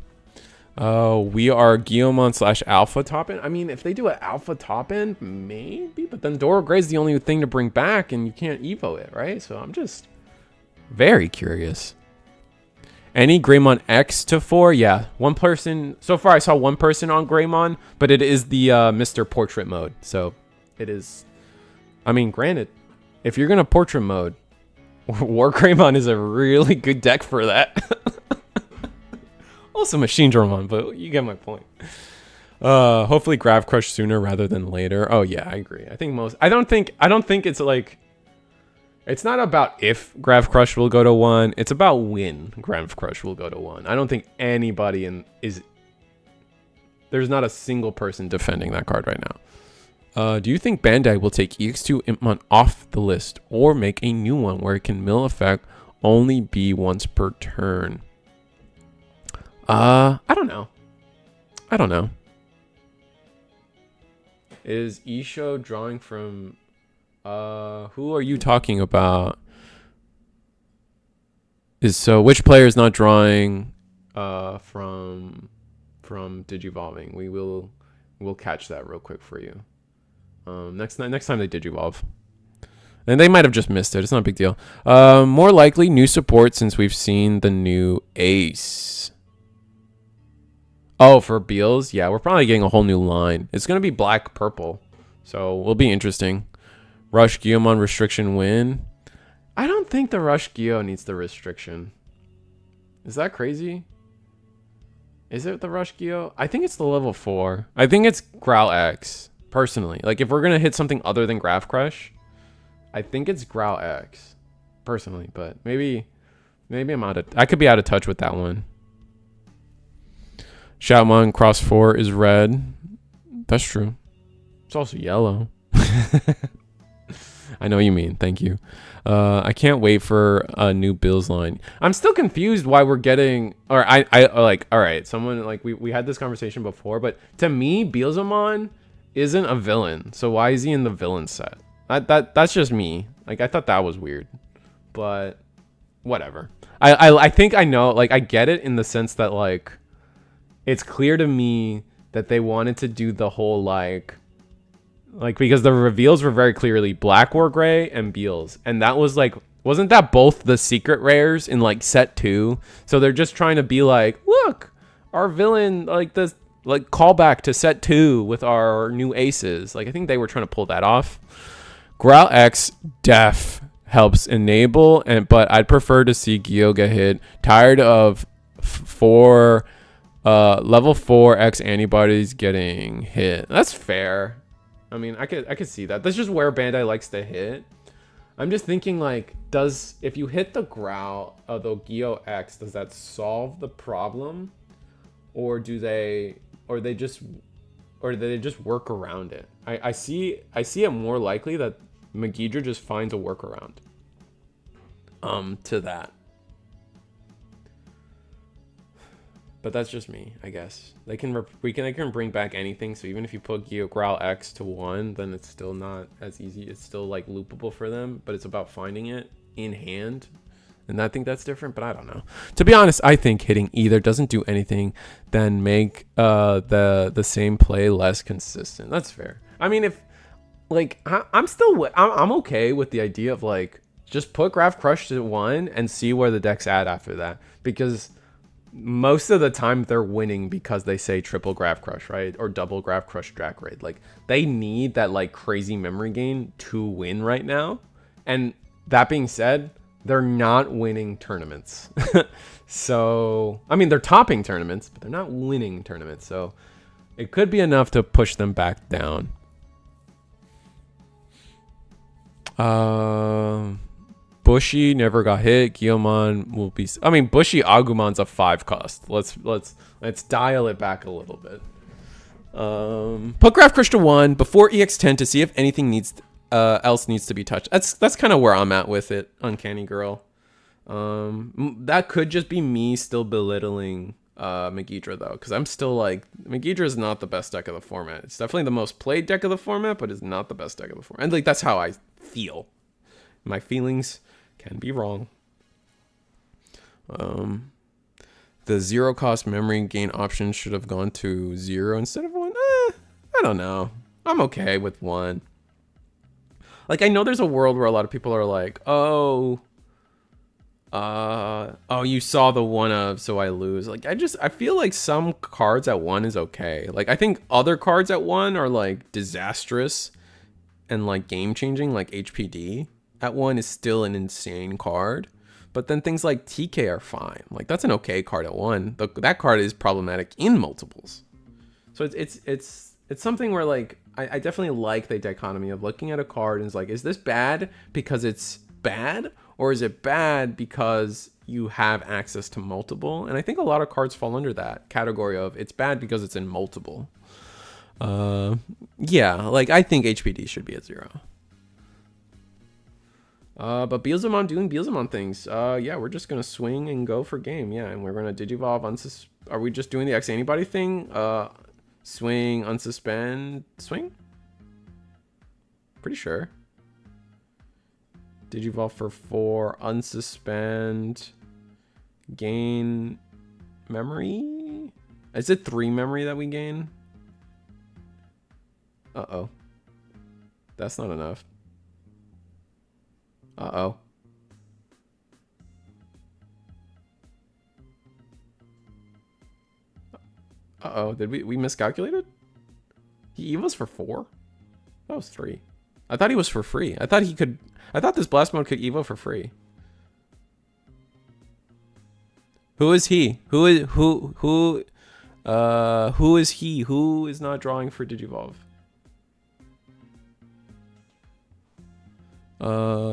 We are Guillaumon / Alpha top end. I mean, if they do an Alpha top end, maybe. But then Doro Gray's the only thing to bring back, and you can't Evo it, right? So I'm just very curious. Any Greymon X to 4? Yeah, one person. So far, I saw one person on Greymon, but it is the Mr. Portrait mode. So it is. I mean, granted, if you're gonna portrait mode, War Greymon is a really good deck for that. Also Machine Dramon, but you get my point. Hopefully Grav Crush sooner rather than later. Oh yeah, I agree. I don't think it's like, it's not about if Grav Crush will go to 1, it's about when Grav Crush will go to 1. I don't think anybody there's not a single person defending that card right now. Do you think Bandai will take EX2 Impmon off the list or make a new one where it can mill effect only be once per turn? I don't know. Is Isho drawing from who are you talking about? Which player is not drawing from Digivolving? We'll catch that real quick for you. Next time they Digivolve. And they might have just missed it. It's not a big deal. More likely new support since we've seen the new Ace. Oh, for Beals? Yeah, we're probably getting a whole new line. It's going to be black-purple, so it'll be interesting. Rush Guillaumon restriction win. I don't think the Rush Geo needs the restriction. Is that crazy? Is it the Rush Geo? I think it's the level 4. I think it's Growl X, personally. Like, if we're going to hit something other than Grav Crush, I think it's Growl X, personally. But maybe I could be out of touch with that one. Shoutmon Cross 4 is red. That's true. It's also yellow. I know what you mean. Thank you. I can't wait for a new Bills line. I'm still confused why we're getting, or I like, all right, someone like we had this conversation before, but to me, Beelzemon isn't a villain. So why is he in the villain set? That's just me. Like, I thought that was weird, but whatever. I think I know, like, I get it in the sense that, like, it's clear to me that they wanted to do the whole, like, because the reveals were very clearly Black War Gray and Beals. And that was, like, wasn't that both the secret rares in, like, set 2? So they're just trying to be like, look, our villain, like, this, like, callback to set 2 with our new aces. Like, I think they were trying to pull that off. Growl X def helps enable, but I'd prefer to see Gyoga hit. Tired of level 4 X antibodies getting hit. That's fair. I mean, I could see that. That's just where Bandai likes to hit. I'm just thinking like, if you hit the growl of the Geo X, does that solve the problem, or do they just work around it? I see it more likely that Megidra just finds a workaround to that. But that's just me, I guess. They can bring back anything. So even if you put Growl X to 1, then it's still not as easy. It's still like loopable for them, but it's about finding it in hand. And I think that's different, but I don't know. To be honest, I think hitting either doesn't do anything than make the same play less consistent. That's fair. I mean, if like I'm okay with the idea of like just put Graph Crush to 1 and see where the deck's at after that, because most of the time they're winning because they say triple Graph Crush, right? Or double Graph Crush Drac Raid. Like they need that like crazy memory gain to win right now. And that being said, they're not winning tournaments. So, I mean, they're topping tournaments, but they're not winning tournaments. So it could be enough to push them back down. Bushy never got hit. Guilmon will be. I mean, Bushy Agumon's a 5 cost. Let's dial it back a little bit. Put Graph Crush to 1 before EX10 to see if anything else needs to be touched. That's kind of where I'm at with it. Uncanny Girl. That could just be me still belittling Megidra though, because I'm still like, Megidra is not the best deck of the format. It's definitely the most played deck of the format, but it's not the best deck of the format. And like that's how I feel. My feelings can be wrong. The 0 cost memory gain option should have gone to 0 instead of 1. I don't know. I'm okay with 1. Like I know there's a world where a lot of people are like, oh, you saw the 1 of, so I lose. Like I feel like some cards at 1 is okay. Like I think other cards at 1 are like disastrous and like game changing, like HPD. At 1 is still an insane card, but then things like TK are fine. Like that's an okay card at 1. That card is problematic in multiples. So it's something where like I definitely like the dichotomy of looking at a card and it's like, is this bad because it's bad, or is it bad because you have access to multiple? And I think a lot of cards fall under that category of it's bad because it's in multiple. Yeah, like I think HPD should be at 0. But Beelzemon doing Beelzemon things. Yeah, we're just gonna swing and go for game. Yeah, and we're gonna Digivolve Are we just doing the X Antibody thing? Swing, unsuspend, swing? Pretty sure. Digivolve for 4, unsuspend, gain memory? Is it 3 memory that we gain? Uh-oh. That's not enough. Uh-oh. Uh-oh. Did we miscalculated? He was for 4? That was 3. I thought he was for free. I thought this blast mode could Evo for free. Who is he? Who is he? Who is not drawing for Digivolve?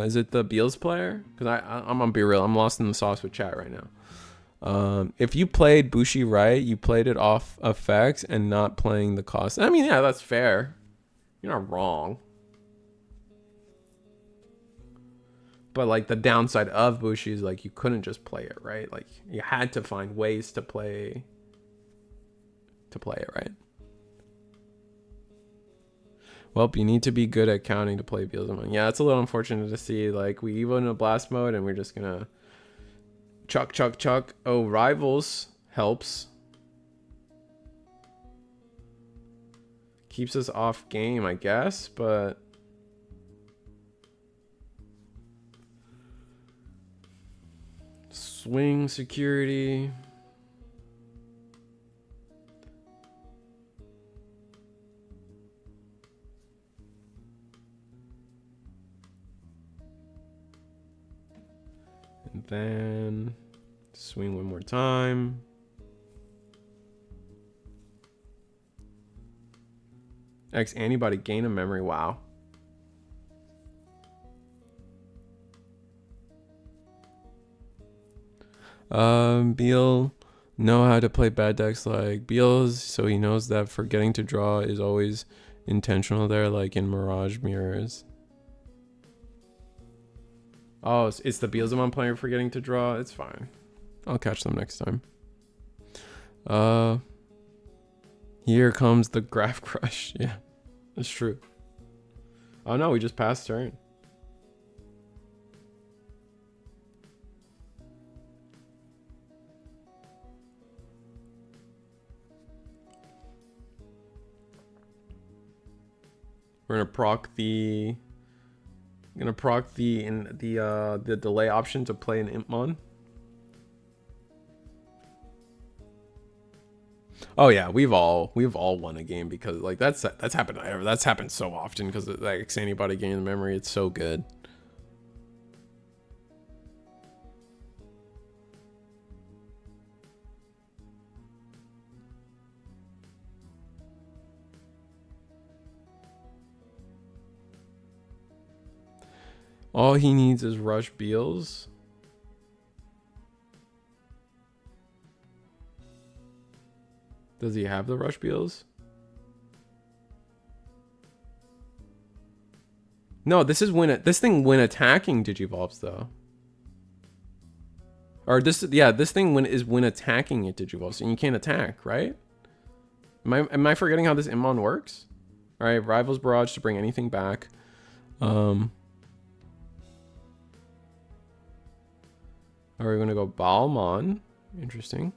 Is it the Beals player? Because I'm gonna be real, I'm lost in the sauce with chat right now. If you played Bushi right, you played it off effects and not playing the cost. I mean, yeah, that's fair. You're not wrong. But like the downside of Bushi is like you couldn't just play it, right? Like you had to find ways to play it, right? Well, you need to be good at counting to play Beelzemon. Yeah, it's a little unfortunate to see. Like we Evo in a blast mode and we're just gonna chuck. Oh, Rivals helps. Keeps us off game, I guess, but swing security. And then swing one more time. X antibody gain of memory. Wow. Beal know how to play bad decks like Beal's, so he knows that forgetting to draw is always intentional there, like in Mirage Mirrors. Oh, it's the Beelzebub player forgetting to draw. It's fine. I'll catch them next time. Here comes the Graph Crush. Yeah, that's true. Oh no, we just passed turn. We're gonna proc the the delay option to play an Impmon. Oh yeah, we've all won a game because like that's happened so often because like anybody gain the memory, it's so good. All he needs is Rush Beals. Does he have the Rush Beals? No, this is this thing when attacking Digivolves though. Or this thing is when attacking it Digivolves, and you can't attack, right? Am I forgetting how this Immon works? All right, Rivals Barrage to bring anything back. Are we gonna go Balmon? Interesting.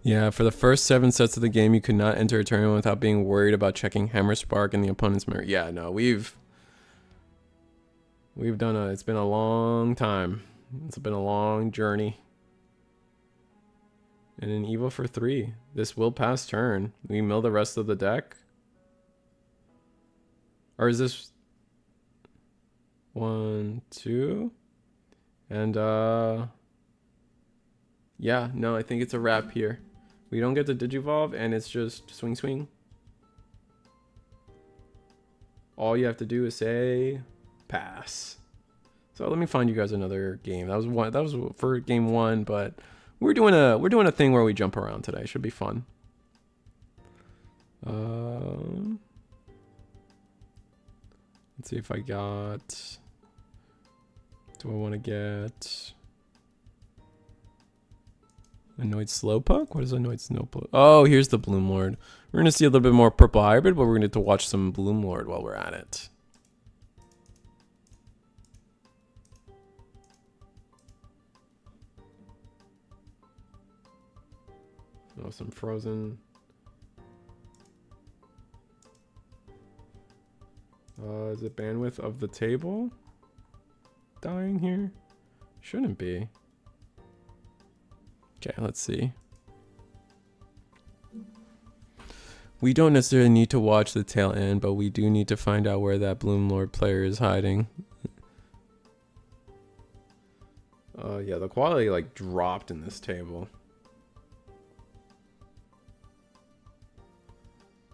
Yeah, for the first 7 sets of the game, you could not enter a tournament without being worried about checking Hammer Spark and the opponent's memory. Yeah, no, we've done it's been a long time. It's been a long journey. And an Evo for 3. This will pass turn. We mill the rest of the deck. Or is this 1, 2? And yeah, no, I think it's a wrap here. We don't get the Digivolve, and it's just swing, swing. All you have to do is say pass. So let me find you guys another game. That was for game 1, but we're doing a thing where we jump around today. Should be fun. Let's see if I got. Do I want to get Annoyed Slowpoke? What is Annoyed Slowpoke? Oh, here's the Bloom Lord. We're going to see a little bit more Purple Hybrid, but we're going to have to watch some Bloom Lord while we're at it. Oh, some Frozen. Is it bandwidth of the table dying here? Shouldn't be. Okay, let's see. We don't necessarily need to watch the tail end, but we do need to find out where that Bloom Lord player is hiding. Yeah, the quality like dropped in this table.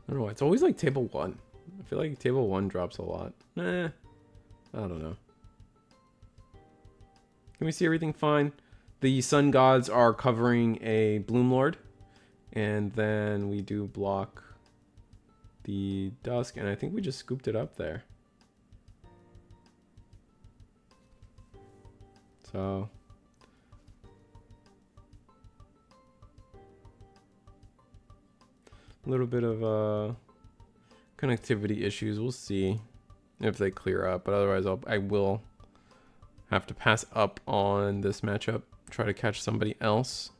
I don't know, it's always like table 1. I feel like table 1 drops a lot. I don't know. Can we see everything fine? The Sun Gods are covering a Bloom Lord. And then we do block the Dusk. And I think we just scooped it up there. So. A little bit of connectivity issues. We'll see if they clear up. But otherwise, I will have to pass up on this matchup. Try to catch somebody else.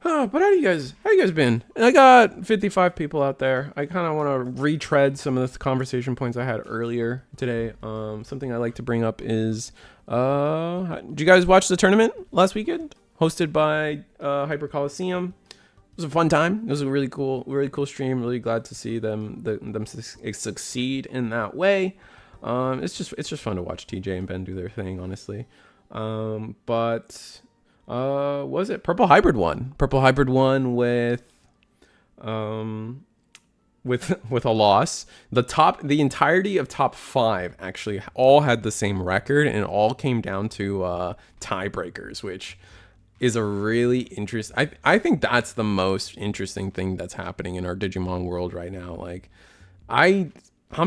But how you guys been? And I got 55 people out there. I kind of want to retread some of the conversation points I had earlier today. Something I like to bring up is, did you guys watch the tournament last weekend? Hosted by Hyper Coliseum. It was a fun time. It was a really cool stream. Really glad to see them succeed in that way. It's just fun to watch TJ and Ben do their thing, honestly. But Was it Purple Hybrid one? Purple Hybrid one with a loss. The entirety of top 5 actually all had the same record, and it all came down to tiebreakers, which is a really interesting. I think that's the most interesting thing that's happening in our Digimon world right now. Like, I'm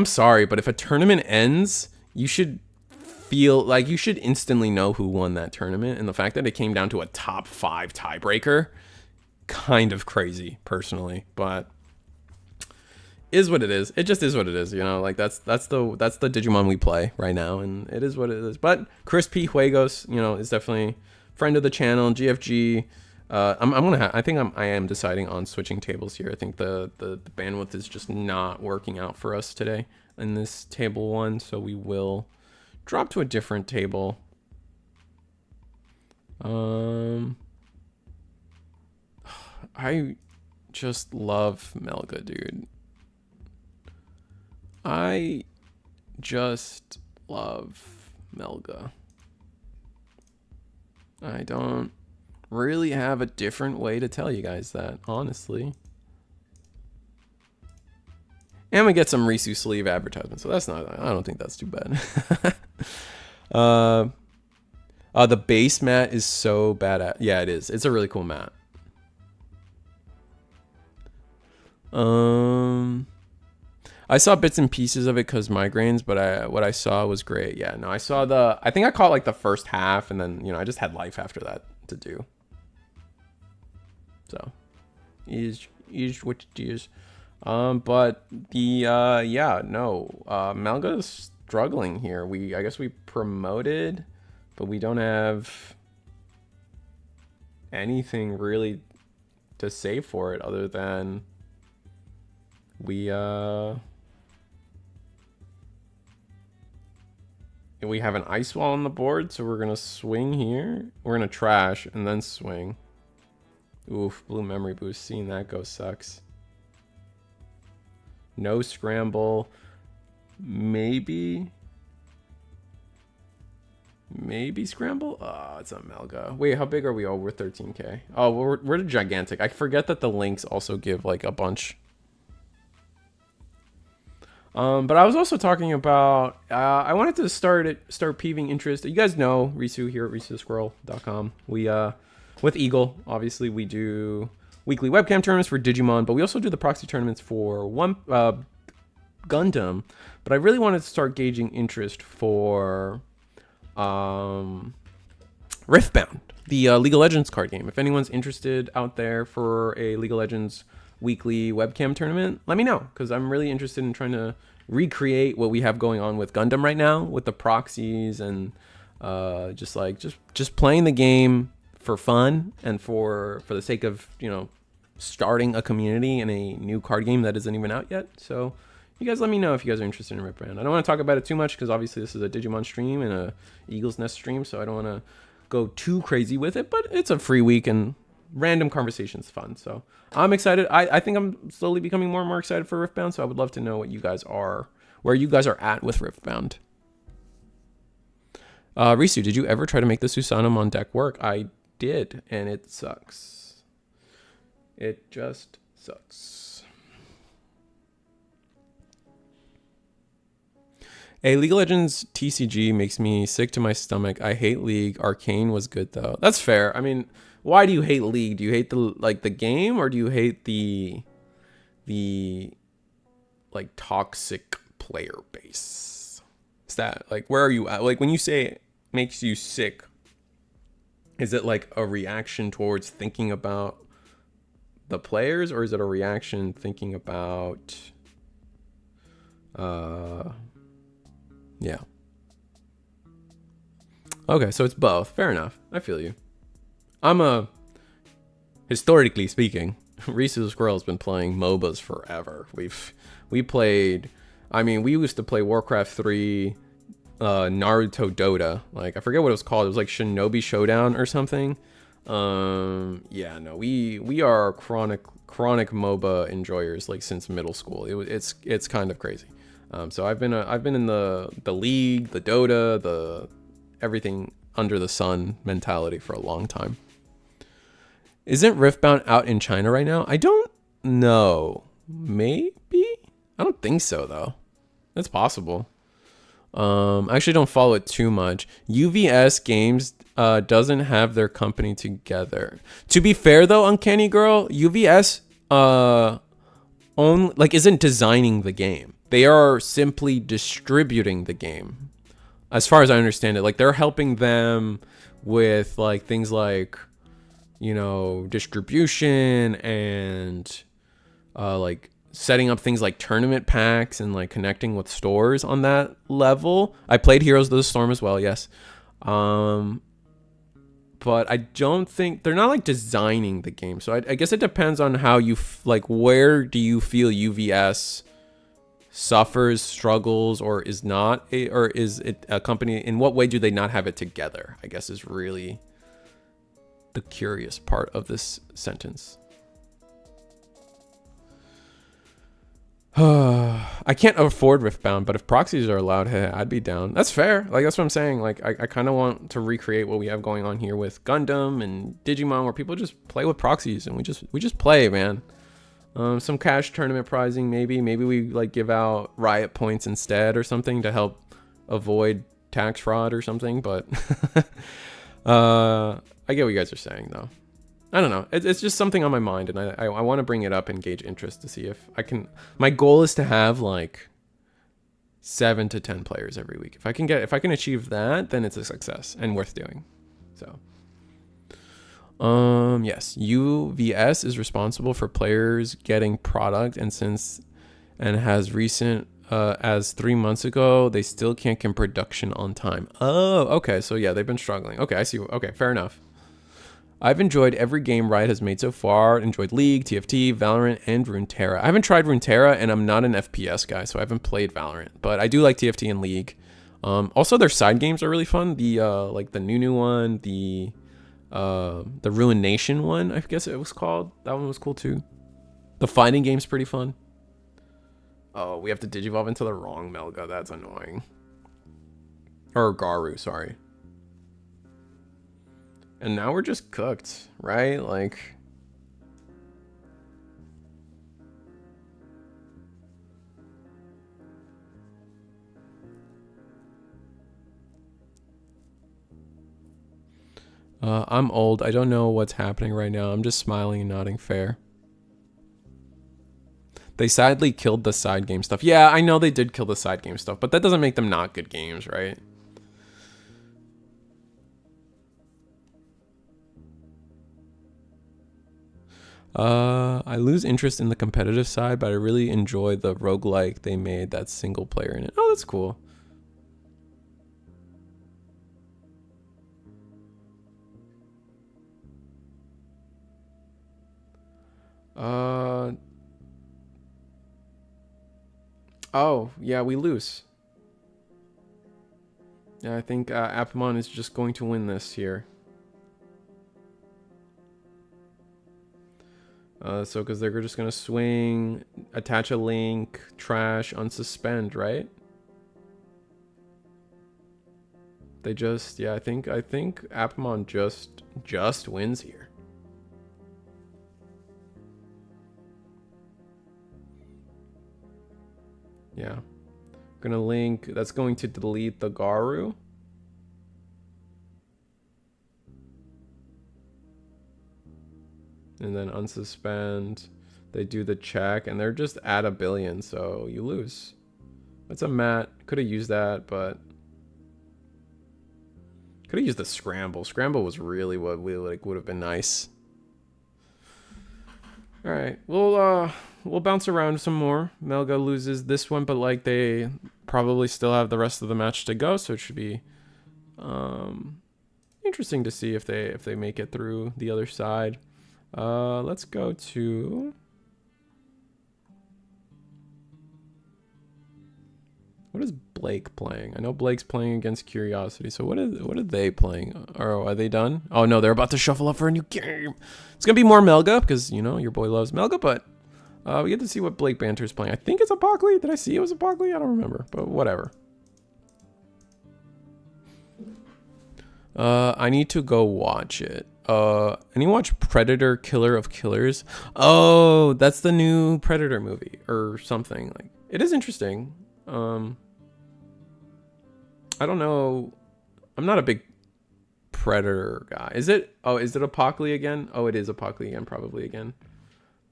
sorry, but if a tournament ends, you should feel like you should instantly know who won that tournament, and the fact that it came down to a top 5 tiebreaker, kind of crazy personally, but is what it is. It just is what it is, you know. Like that's the Digimon we play right now, and it is what it is. But Chris P. Juegos, you know, is definitely friend of the channel. GFG. I am deciding on switching tables here. I think the bandwidth is just not working out for us today in this table 1, so we will drop to a different table. I just love Melga, dude. I just love Melga. I don't really have a different way to tell you guys that, honestly. And we get some Risu sleeve advertisement, so that's not, I don't think that's too bad. The base mat is so bad. Yeah, it is. It's a really cool mat. I saw bits and pieces of it because migraines, but what I saw was great. Yeah, no, I think I caught like the first half, and then, you know, I just had life after that to do. So, is what it is. But Melga's struggling here. I guess we promoted, but we don't have anything really to say for it other than we have an ice wall on the board, so we're gonna swing here. We're gonna trash and then swing. Oof, blue memory boost. Seeing that go sucks. No scramble. Maybe scramble. Oh, it's a Melga. Wait, how big are we? Oh, we're 13k. Oh, we're gigantic. I forget that the links also give like a bunch. But I was also talking about, I wanted to start peeving interest. You guys know Risu here at RisuSquirrel.com. We, with Eagle, obviously we do weekly webcam tournaments for Digimon, but we also do the proxy tournaments for Gundam. But I really wanted to start gauging interest for, Riftbound, the League of Legends card game. If anyone's interested out there for a League of Legends weekly webcam tournament, let me know, because I'm really interested in trying to recreate what we have going on with Gundam right now with the PROXYS, and just playing the game for fun and for the sake of, you know, starting a community in a new card game that isn't even out yet. So you guys let me know if you guys are interested in Riftbound. I don't want to talk about it too much because obviously this is a Digimon stream and a Eagle's Nest stream, so I don't want to go too crazy with it, but it's a free week and random conversations fun. So I'm excited. I think I'm slowly becoming more and more excited for Riftbound, so I would love to know what you guys are, where you guys are at with Riftbound. Risu, did you ever try to make the Susanoo on deck work? I did, and it sucks. It just sucks. A League of Legends TCG makes me sick to my stomach. I hate League. Arcane was good though. That's fair. I mean, why do you hate League? Do you hate the game, or do you hate the like toxic player base? Is that like, where are you at? Like, when you say it makes you sick, is it like a reaction towards thinking about the players, or is it a reaction thinking about yeah. Okay, so it's both. Fair enough. I feel you. Historically speaking, Risu Squirrel has been playing MOBAs forever. We played, I mean, we used to play Warcraft 3, Naruto Dota. Like, I forget what it was called. It was like Shinobi Showdown or something. Yeah, no, we are chronic MOBA enjoyers, like, since middle school. It's kind of crazy. So I've been in the League, the Dota, the everything under the sun mentality for a long time. Isn't Riftbound out in China right now? I don't know. Maybe? I don't think so though. That's possible. I actually don't follow it too much. UVS Games doesn't have their company together. To be fair though, Uncanny Girl, UVS isn't designing the game. They are simply distributing the game. As far as I understand it, like they're helping them with like things like, you know, distribution and like setting up things like tournament packs and like connecting with stores on that level. I played Heroes of the Storm as well, yes. But I don't think they're not like designing the game. So I guess it depends on how you like, where do you feel UVS suffers, struggles, or is not or is it a company? In what way do they not have it together? I guess is really the curious part of this sentence. I can't afford Riftbound, but if PROXYS are allowed, hey, I'd be down. That's fair. Like, that's what I'm saying. Like, I kind of want to recreate what we have going on here with Gundam and Digimon, where people just play with PROXYS and we just play, man. Some cash tournament prizing, maybe we like give out riot points instead or something to help avoid tax fraud or something. But I get what you guys are saying though. I don't know. It's just something on my mind, and I want to bring it up and gauge interest to see if I can. My goal is to have like 7 to 10 players every week. If I can achieve that, then it's a success and worth doing. So, yes, UVS is responsible for players getting product, and has recent as 3 months ago, they still can't get production on time. Oh, okay. So yeah, they've been struggling. Okay, I see. Okay, fair enough. I've enjoyed every game Riot has made so far. Enjoyed League, TFT, Valorant, and Runeterra. I haven't tried Runeterra, and I'm not an FPS guy, so I haven't played Valorant. But I do like TFT and League. Also, their side games are really fun. The like the new one, the Ruination one, I guess it was called. That one was cool too. The fighting game's pretty fun. Oh, we have to digivolve into the wrong Melga. That's annoying. Or Garu, sorry. And now we're just cooked, right? Like, I'm old. I don't know what's happening right now. I'm just smiling and nodding fair. They sadly killed the side game stuff. Yeah, I know they did kill the side game stuff, but that doesn't make them not good games, right? I lose interest in the competitive side, but I really enjoy the roguelike they made that's single player in it. Oh, that's cool. Oh, yeah, we lose. Yeah, I think Apamon is just going to win this here. So because they're just gonna swing, attach a link, trash, unsuspend, right? They just, yeah, I think Apamon just wins here. Yeah, gonna link. That's going to delete the Garu. And then unsuspend, they do the check, and they're just at 1 billion, so you lose. That's a mat. Could have used that, but could have used the scramble. Scramble was really what we like would have been nice. All right, we'll bounce around some more. Melga loses this one, but like they probably still have the rest of the match to go, so it should be interesting to see if they make it through the other side. Let's go to, what is Blake playing? I know Blake's playing against Curiosity. So what are they playing? Or are they done? Oh no, they're about to shuffle up for a new game. It's gonna be more Melga because you know your boy loves Melga, but we get to see what Blake Banter's playing. I think it's Apocaly. Did I see it was Apocaly? I don't remember, but whatever. I need to go watch it. Anyone watch Predator Killer of Killers? Oh, that's the new Predator movie or something. Like, it is interesting. I don't know. I'm not a big Predator guy. Is it? Oh, is it Apocaly again? Oh, it is Apocaly again. Probably again.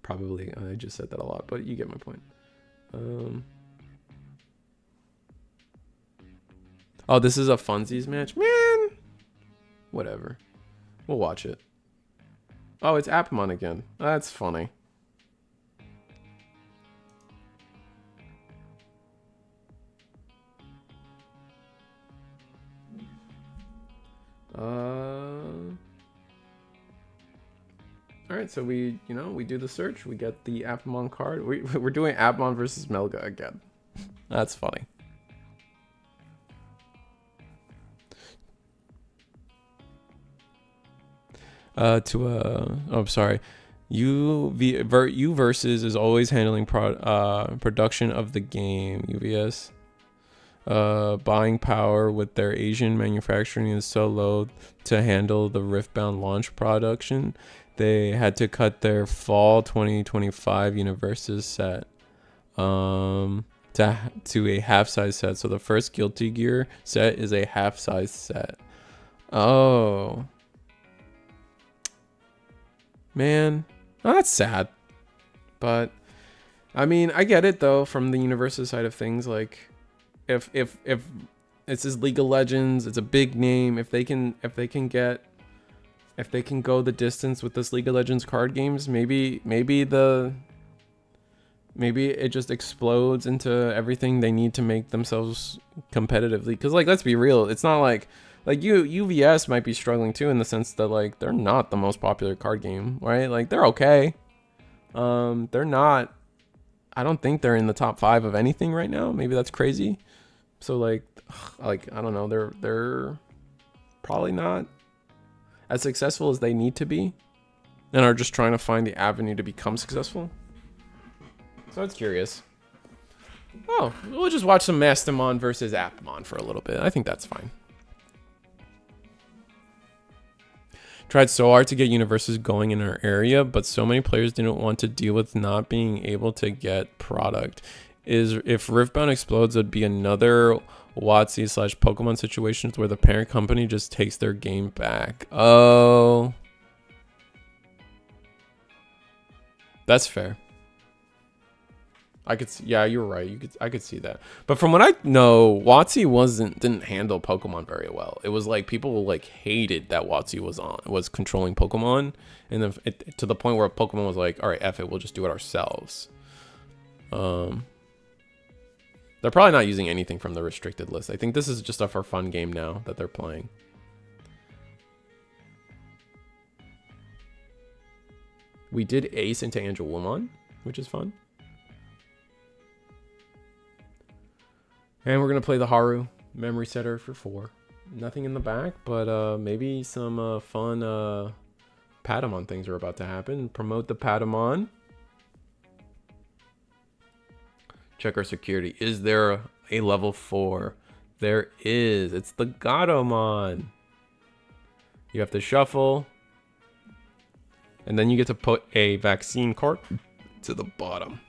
Probably. I just said that a lot, but you get my point. Oh, this is a funsies match, man. Whatever. We'll watch it. Oh, it's Appmon again. That's funny. All right, so we do the search. We get the Appmon card. We're doing Appmon versus Melga again. That's funny. Oh, sorry. U versus is always handling production of the game. UVS buying power with their Asian manufacturing is so low to handle the Riftbound launch production. They had to cut their fall 2025 Universes set to a half-size set. So the first Guilty Gear set is a half-size set. Oh. Man, oh, that's sad. But I mean, I get it though from the Universes side of things. Like, if it's this League of Legends, it's a big name. If they can go the distance with this League of Legends card games, maybe it just explodes into everything they need to make themselves competitively. Because like, let's be real, it's not like UVS might be struggling too in the sense that like they're not the most popular card game, right? Like they're okay. They're not. I don't think they're in the top 5 of anything right now. Maybe that's crazy. So like I don't know. They're probably not as successful as they need to be, and are just trying to find the avenue to become successful. So it's curious. Oh, we'll just watch some Mastamon versus Appmon for a little bit. I think that's fine. Tried so hard to get Universes going in our area, but so many players didn't want to deal with not being able to get product. If Riftbound explodes, it'd be another WotC / Pokemon situations where the parent company just takes their game back. Oh, that's fair. I could see, yeah, you're right. I could see that. But from what I know, WotC didn't handle Pokemon very well. It was like people like hated that WotC was controlling Pokemon, and then to the point where Pokemon was like, all right, F it, we'll just do it ourselves. They're probably not using anything from the restricted list. I think this is just a for fun game now that they're playing. We did Ace into Angelwoman, which is fun. And we're going to play the Haru Memory Setter for 4. Nothing in the back, but maybe some fun Patamon things are about to happen. Promote the Patamon. Check our security. Is there a level 4? There is. It's the Gatomon. You have to shuffle. And then you get to put a vaccine card to the bottom.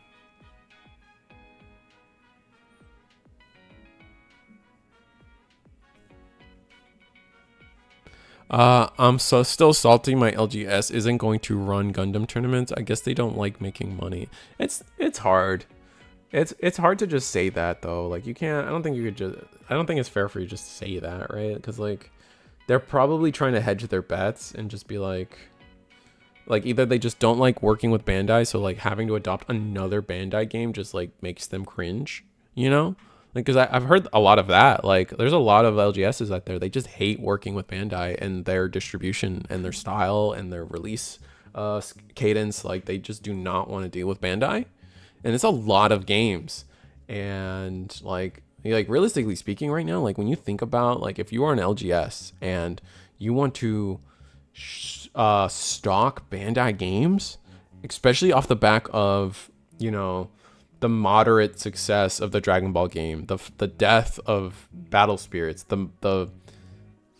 I'm still salty my LGS isn't going to run Gundam tournaments. I guess they don't like making money. It's hard. It's hard to just say that though. Like you can't, I don't think it's fair for you just to say that, right? Because like they're probably trying to hedge their bets and just be like either they just don't like working with Bandai, so like having to adopt another Bandai game just like makes them cringe, you know? Like, because I've heard a lot of that. Like, there's a lot of LGSs out there. They just hate working with Bandai and their distribution and their style and their release cadence. Like, they just do not want to deal with Bandai. And it's a lot of games. And, like realistically speaking right now, like, when you think about, like, if you are an LGS and you want to stock Bandai games, especially off the back of, you know, the moderate success of the Dragon Ball game, the death of Battle Spirits, the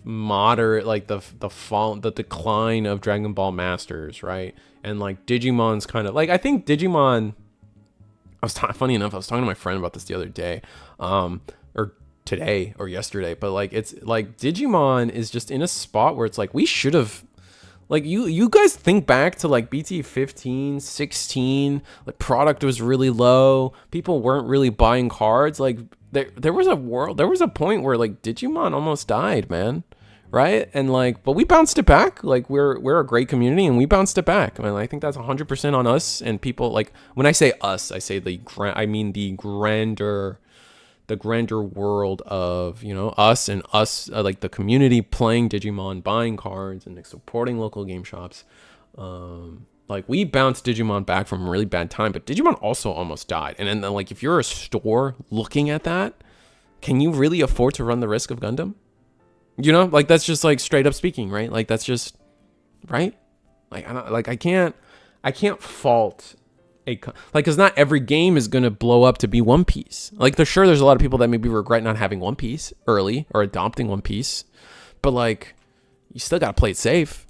moderate, like the decline of Dragon Ball Masters, right? And like Digimon's kind of like, I think Digimon, funny enough, I was talking to my friend about this the other day, or today or yesterday, but like it's like Digimon is just in a spot where it's like we should have, like, you guys think back to like BT 15, 16, like product was really low, people weren't really buying cards. Like there was a point where like Digimon almost died, man, right? And like, but we bounced it back. Like we're a great community and we bounced it back. I mean, I think that's 100% on us and people. Like when I say us, I say I mean the grander world of, you know, us and us, like the community playing Digimon, buying cards and like, supporting local game shops. Like we bounced Digimon back from a really bad time, but Digimon also almost died. And then like, if you're a store looking at that, can you really afford to run the risk of Gundam? You know, like that's just like straight up speaking, right? Like that's just right. Like I can't fault because not every game is going to blow up to be One Piece. Like there's a lot of people that maybe regret not having One Piece early or adopting One Piece, but like you still got to play it safe.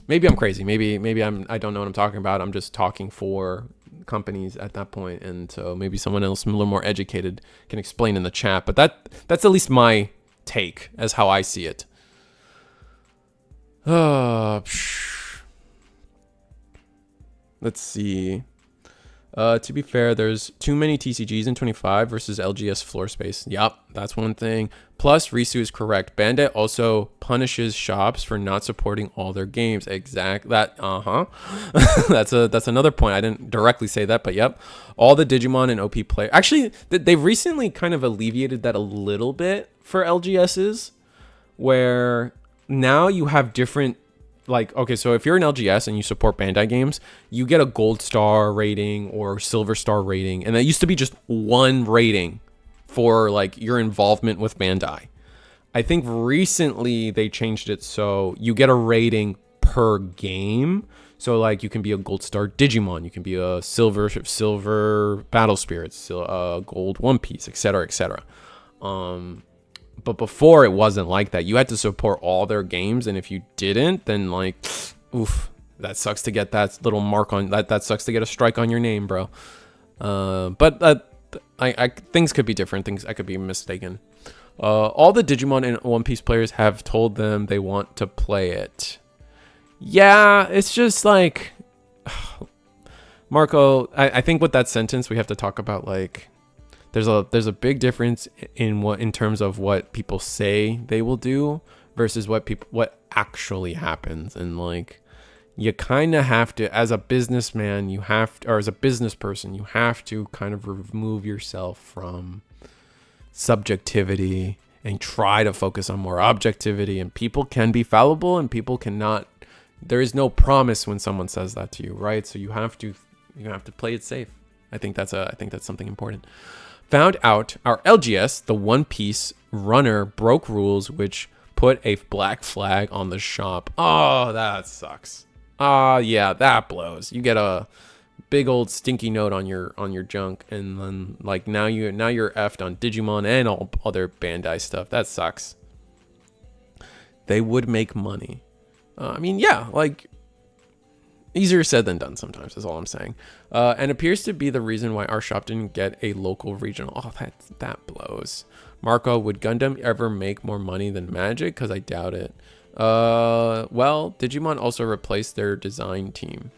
Maybe I'm crazy. Maybe I don't know what I'm talking about. I'm just talking for companies at that point, and so maybe someone else a little more educated can explain in the chat. But that's at least my take as how I see it. Let's see. To be fair, there's too many TCGs in 25 versus LGS floor space. Yup, that's one thing. Plus, Risu is correct. Bandai also punishes shops for not supporting all their games. That's another point. I didn't directly say that, but yep. All the Digimon and OP players. Actually, they've recently kind of alleviated that a little bit for LGSs, where now you have different. Like, okay, so if you're an LGS and you support Bandai games, you get a gold star rating or silver star rating. And that used to be just one rating for like your involvement with Bandai. I think recently they changed it so you get a rating per game. So like you can be a gold star Digimon, you can be a silver Battle Spirits, gold One Piece, etc., etc. But before it wasn't like that. You had to support all their games, and if you didn't, then like, oof, that sucks to get that little mark on that. That sucks to get a strike on your name, bro. But things could be different. I could be mistaken. All the Digimon and One Piece players have told them they want to play it. Yeah, it's just like, Marco. I think with that sentence we have to talk about like. There's a big difference in terms of what people say they will do versus what actually happens. And like, you kind of have to, as a businessman, or as a business person, you have to kind of remove yourself from subjectivity and try to focus on more objectivity. And people can be fallible and people cannot. There is no promise when someone says that to you, right? So you have to play it safe. I think that's something important. Found out our LGS, the One Piece runner, broke rules which put a black flag on the shop. Oh, that sucks. Yeah, that blows. You get a big old stinky note on your junk, and then like now you're effed on Digimon and all other Bandai stuff. That sucks. They would make money. I mean, yeah, like. Easier said than done sometimes is all I'm saying. And appears to be the reason why our shop didn't get a local regional. Oh, that blows. Marco, would Gundam ever make more money than Magic? Because I doubt it. Well, Digimon also replaced their design team.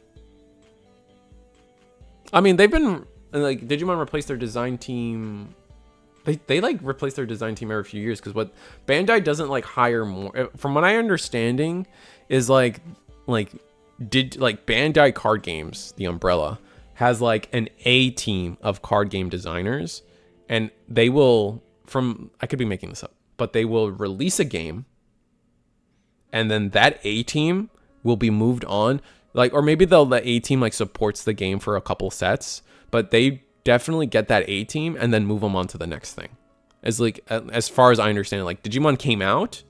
I mean, they've been like Digimon replaced their design team. They like replace their design team every few years because what Bandai doesn't like hire more. From what I understanding, is like Bandai Card Games, the umbrella, has like an A team of card game designers, and they will, I could be making this up, but they will release a game, and then that A team will be moved on, like, or maybe the A team like supports the game for a couple sets, but they definitely get that A team and then move them on to the next thing. As far as I understand, like Digimon came out,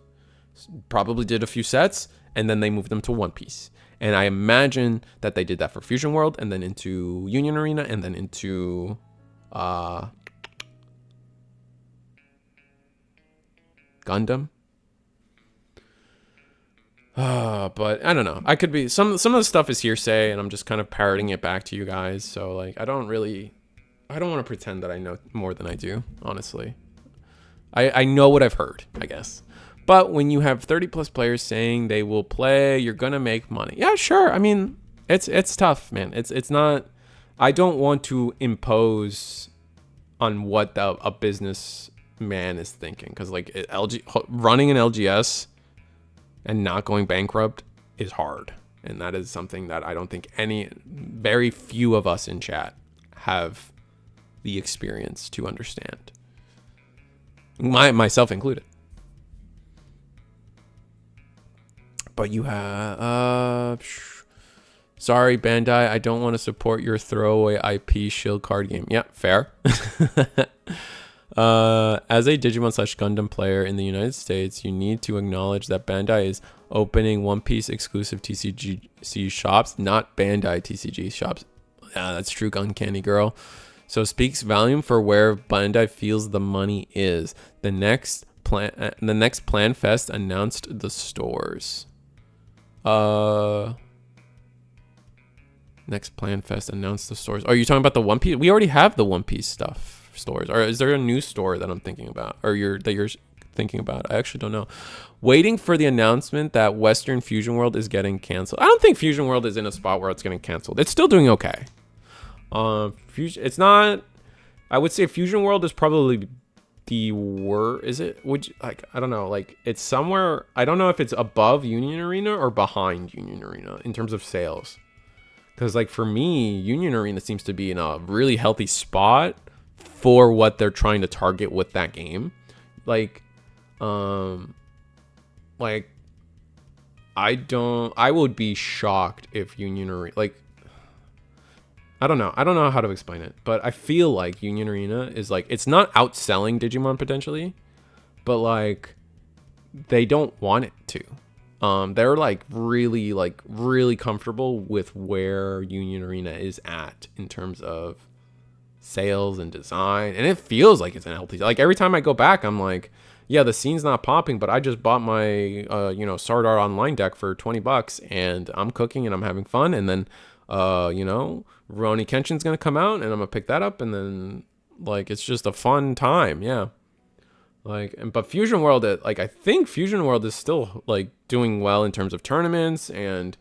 probably did a few sets, and then they moved them to One Piece. And I imagine that they did that for Fusion World, and then into Union Arena, and then into Gundam. But I don't know. I could be some of the stuff is hearsay, and I'm just kind of parroting it back to you guys. So like, I don't want to pretend that I know more than I do. Honestly, I know what I've heard, I guess. But when you have 30 plus players saying they will play, you're gonna make money. Yeah, sure. I mean, it's tough, man. It's not. I don't want to impose on what a business man is thinking, because like running an LGS and not going bankrupt is hard, and that is something that I don't think very few of us in chat have the experience to understand, myself included. But you have sorry Bandai, I don't want to support your throwaway IP shield card game. Yeah, fair. As a Digimon / Gundam player in the United States, you need to acknowledge that Bandai is opening One Piece exclusive TCG shops, not Bandai TCG shops. Yeah, that's true, Uncanny Girl. So speaks volume for where Bandai feels the money is. The next Plan Fest announced the stores. Next Plan Fest announced the stores. Are you talking about the One Piece? We already have the One Piece stuff stores. Or is there a new store that I'm thinking about, or you're thinking about? I actually don't know. Waiting for the announcement that Western Fusion World is getting canceled. I don't think Fusion World is in a spot where it's getting canceled. It's still doing okay. It's not. I would say Fusion World is probably the worst. Is it? I don't know. Like, it's somewhere. I don't know if it's above Union Arena or behind Union Arena in terms of sales. Because like for me, Union Arena seems to be in a really healthy spot for what they're trying to target with that game. Like I would be shocked if Union Arena, like, I don't know how to explain it, but I feel like Union Arena is like, it's not outselling Digimon potentially, but like they don't want it to. They're like really comfortable with where Union Arena is at in terms of sales and design, and it feels like it's an healthy. Like every time I go back, I'm like, yeah, the scene's not popping, but I just bought my Sword Art Online deck for $20, and I'm cooking and I'm having fun, and then Rurouni Kenshin's gonna come out, and I'm gonna pick that up, and then like it's just a fun time, yeah. Like, but Fusion World, I think Fusion World is still like doing well in terms of tournaments, and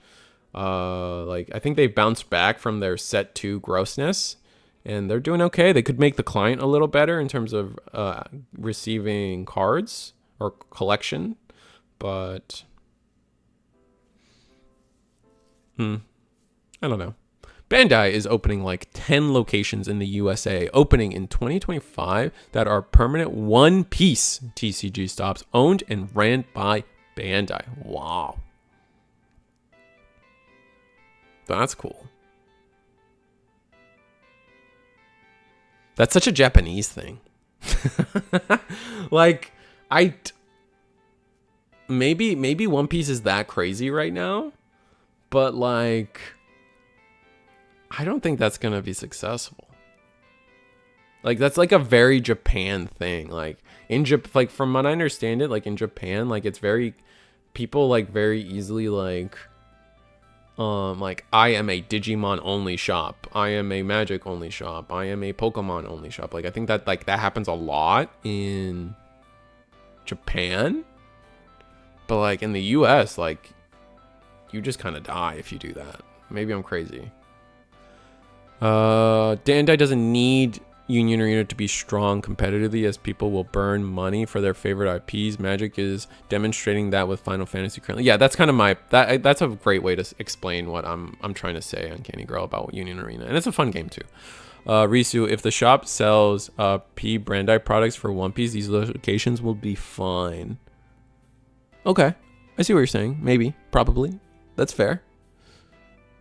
I think they bounced back from their set 2 grossness, and they're doing okay. They could make the client a little better in terms of receiving cards or collection, but I don't know. Bandai is opening like 10 locations in the USA, opening in 2025, that are permanent One Piece TCG stops owned and ran by Bandai. Wow. That's cool. That's such a Japanese thing. Like, maybe One Piece is that crazy right now, but like, I don't think that's gonna be successful. Like, that's like a very Japan thing. Like like from what I understand it, like in Japan, like it's very, people like very easily like I am a Digimon only shop, I am a Magic only shop, I am a Pokemon only shop. Like I think that like that happens a lot in Japan, but like in the US, like you just kind of die if you do that. Maybe I'm crazy. Bandai doesn't need Union Arena to be strong competitively, as people will burn money for their favorite IPs. Magic is demonstrating that with Final Fantasy currently. Yeah, that's kind of that's a great way to explain what I'm trying to say, Uncanny Girl, about Union Arena, and it's a fun game too. Risu, if the shop sells P Bandai products for One Piece, these locations will be fine. Okay, I see what you're saying. Maybe, probably, that's fair.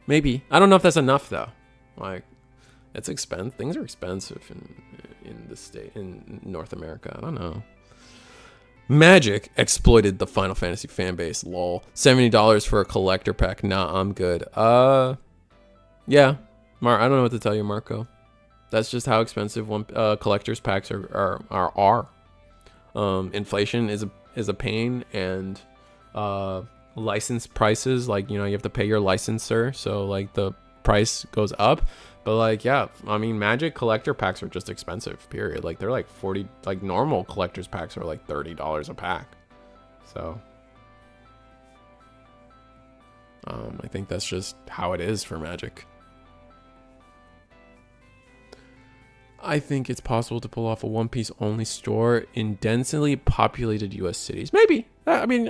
Maybe, I don't know if that's enough though. Like, it's expensive. Things are expensive in the state, in North America. I don't know. Magic exploited the Final Fantasy fan base. Lol. $70 for a collector pack. Nah, I'm good. Yeah. I don't know what to tell you, Marco. That's just how expensive collectors packs are. Inflation is a pain, and license prices, like, you know, you have to pay your licensor, so like the price goes up. But like, yeah, I mean, Magic collector packs are just expensive, period. Like they're like 40, like normal collectors packs are like $30 a pack. So I think that's just how it is for Magic. I think it's possible to pull off a One Piece only store in densely populated US cities. Maybe. I mean,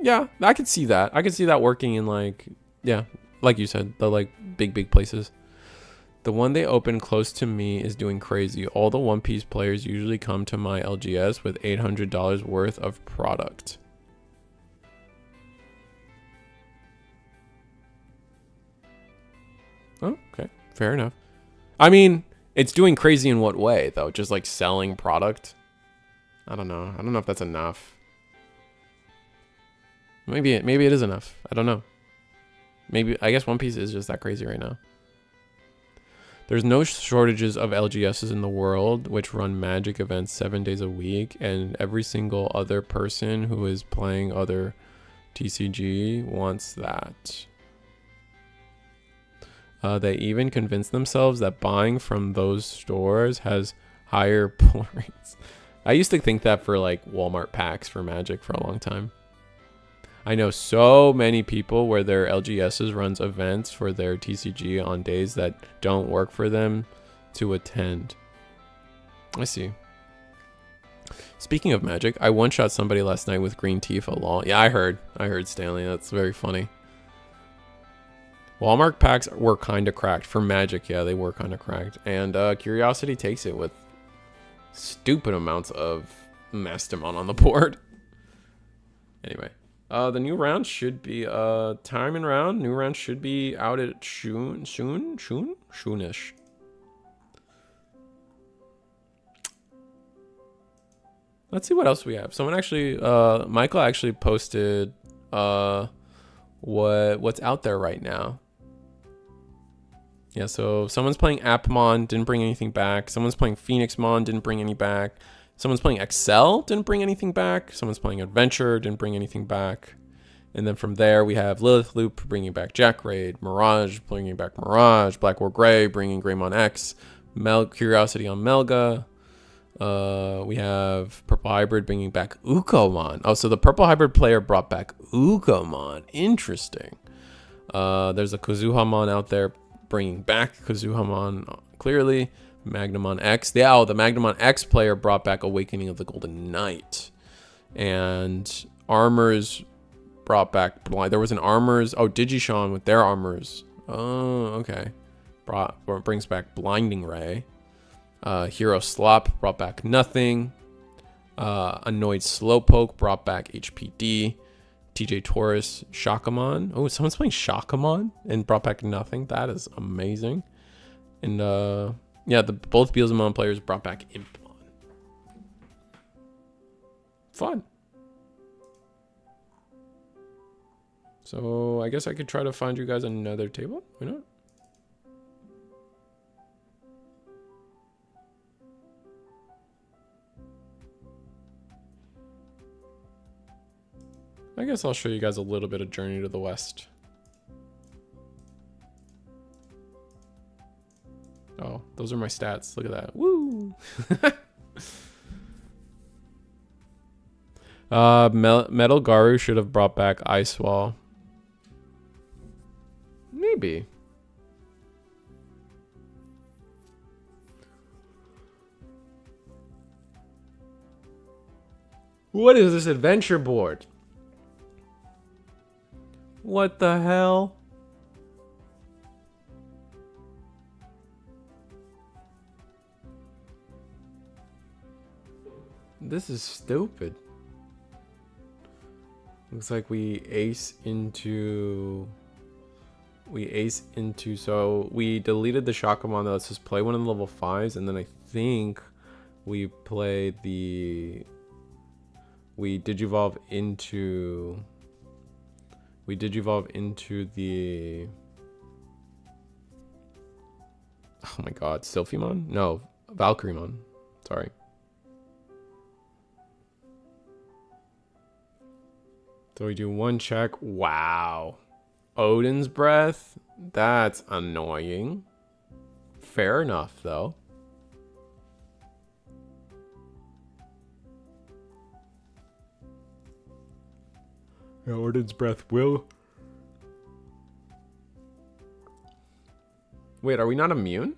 yeah, I could see that. I could see that working in like, yeah, like you said, the like big places. The one they opened close to me is doing crazy. All the One Piece players usually come to my LGS with $800 worth of product. Oh, okay. Fair enough. I mean, it's doing crazy in what way, though? Just like selling product? I don't know. I don't know if that's enough. Maybe it is enough. I don't know. Maybe, I guess One Piece is just that crazy right now. There's no shortages of LGSs in the world which run Magic events 7 days a week, and every single other person who is playing other TCG wants that. They even convince themselves that buying from those stores has higher pull rates. I used to think that for like Walmart packs for Magic for a long time. I know so many people where their LGSs runs events for their TCG on days that don't work for them to attend. I see. Speaking of Magic, I one-shot somebody last night with Green Tifa, lol. Yeah, I heard Stanley. That's very funny. Walmart packs were kind of cracked. For Magic, yeah, they were kind of cracked. And Curiosity takes it with stupid amounts of Megidramon on the board. Anyway. The new round should be time and round. New round should be out at soonish. Let's see what else we have. Someone actually, Michael actually posted what's out there right now. Yeah, so someone's playing Appmon, didn't bring anything back. Someone's playing Phoenixmon, didn't bring any back. Someone's playing Excel, didn't bring anything back. Someone's playing Adventure, didn't bring anything back. And then from there, we have Lilith Loop bringing back Jack Raid, Mirage bringing back Mirage, Black War Gray bringing Greymon X, Curiosity on Melga. We have Purple Hybrid bringing back Ukomon. Oh, so the Purple Hybrid player brought back Ukomon. Interesting. There's a Kazuhamon out there bringing back Kazuhamon, clearly. Magnamon X. Yeah, the Magnamon X player brought back Awakening of the Golden Knight. And Armors brought back... There was an Armors... Oh, Digishawn with their Armors. Oh, okay. Brings back Blinding Ray. Hero Slop brought back nothing. Annoyed Slowpoke brought back HPD. TJ Taurus, Shakamon. Oh, someone's playing Shakamon and brought back nothing. That is amazing. And yeah, both Beelzemon players brought back Impmon. Fun. So I guess I could try to find you guys another table. Why not? I guess I'll show you guys a little bit of Journey to the West. Oh, those are my stats. Look at that. Woo! Metal Garu should have brought back Ice Wall. Maybe. What is this adventure board? What the hell? This is stupid. Looks like we ace into... So we deleted the Shakamon that lets us play one of the level 5s, and then I think we play the... We Digivolve into the... Oh my god, Sylphimon? No, Valkyriemon. Sorry. So we do one check. Wow. Odin's Breath? That's annoying. Fair enough, though. Yeah, Odin's Breath will... Wait, are we not immune?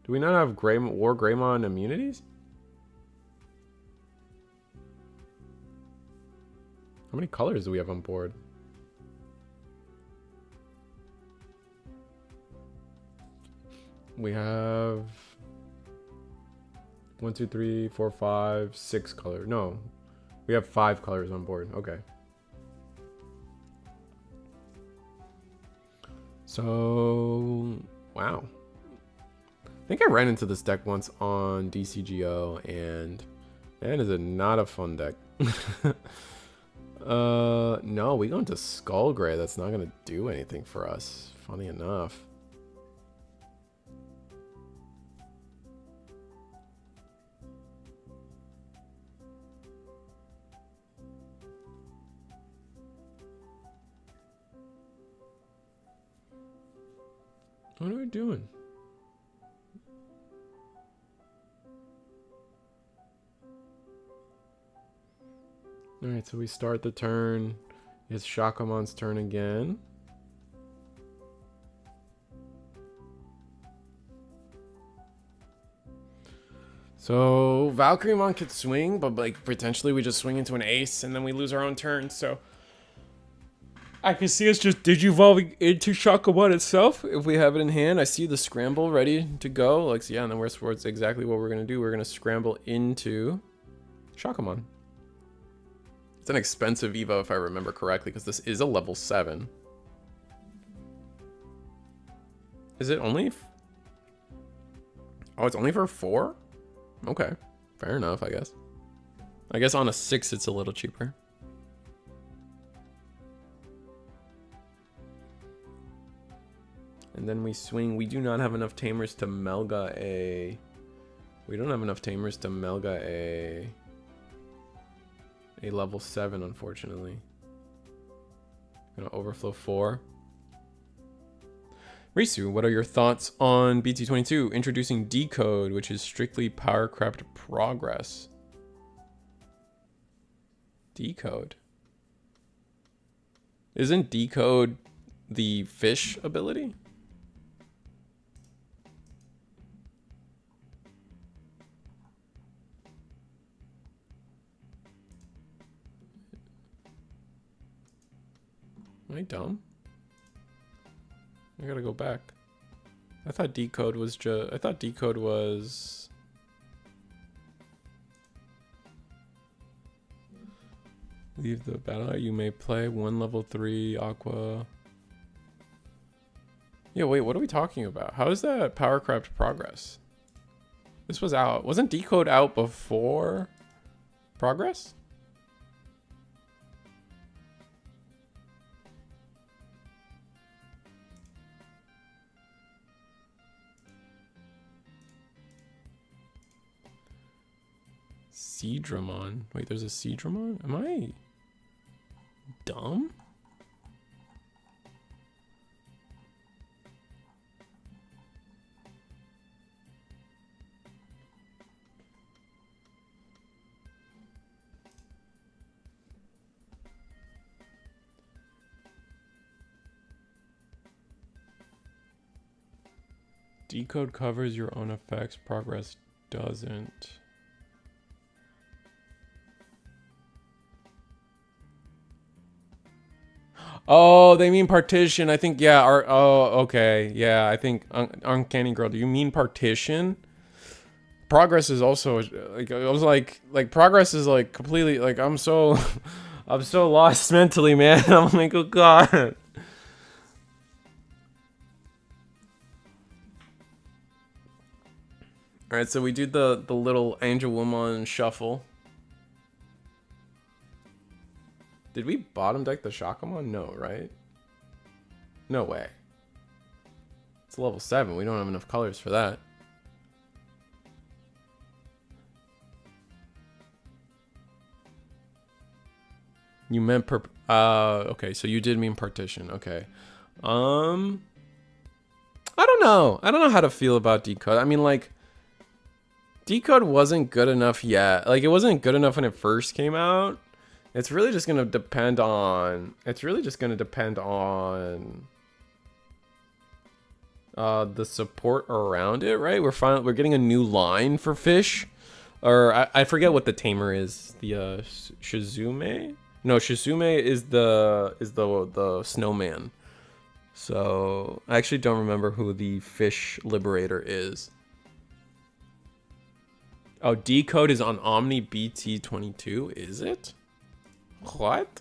Do we not have War Greymon immunities? How many colors do we have on board? We have 1, 2, 3, 4, 5, 6 colors. No, we have 5 colors on board. Okay. So, wow. I think I ran into this deck once on DCGO, and man, is it not a fun deck. No, we go into Skull Gray. That's not gonna do anything for us, funny enough. What are we doing? Alright, so we start the turn. It's Shakamon's turn again. So Valkyremon could swing, but like potentially we just swing into an ace and then we lose our own turn, so I can see us just digivolving into Shakamon itself if we have it in hand. I see the scramble ready to go. Like, so yeah, and then that's exactly what we're gonna do. We're gonna scramble into Shakamon. It's an expensive Evo if I remember correctly, because this is a level 7. Is it only? Oh, it's only for 4? Okay, fair enough, I guess. I guess on a 6 it's a little cheaper. And then we swing. We do not have enough tamers to Melga a... We don't have enough tamers to Melga a level 7, unfortunately. Gonna overflow 4. Risu, what are your thoughts on BT22 introducing Decode, which is strictly power-crept progress? Decode? Isn't Decode the fish ability? Am I dumb? I gotta go back. I thought Decode was just... I thought Decode was... Leave the battle. You may play 1 level 3 Aqua. Yeah, wait, what are we talking about? How is that power-crept progress? This was out. Wasn't Decode out before progress? Megidramon. Wait, there's a Megidramon? Am I dumb? Decode covers your own effects. Progress doesn't. Oh, they mean partition. I think, yeah. Oh, okay. Yeah, I think Uncanny Girl. Do you mean partition? Progress is also like, I was like progress is like completely like I'm so I'm so lost mentally, man. I'm like, oh god. All right, so we do the little Angel Woman shuffle. Did we bottom deck the Shakamon? No, right? No way. It's level 7. We don't have enough colors for that. You meant okay, so you did mean partition. Okay. I don't know. I don't know how to feel about Decode. I mean, like, Decode wasn't good enough yet. Like, it wasn't good enough when it first came out. It's really just gonna depend on. The support around it, right? We're getting a new line for fish, or I forget what the tamer is. The Shizume. No, Shizume is the snowman. So I actually don't remember who the fish liberator is. Oh, Decode is on Omni BT22, is it? What?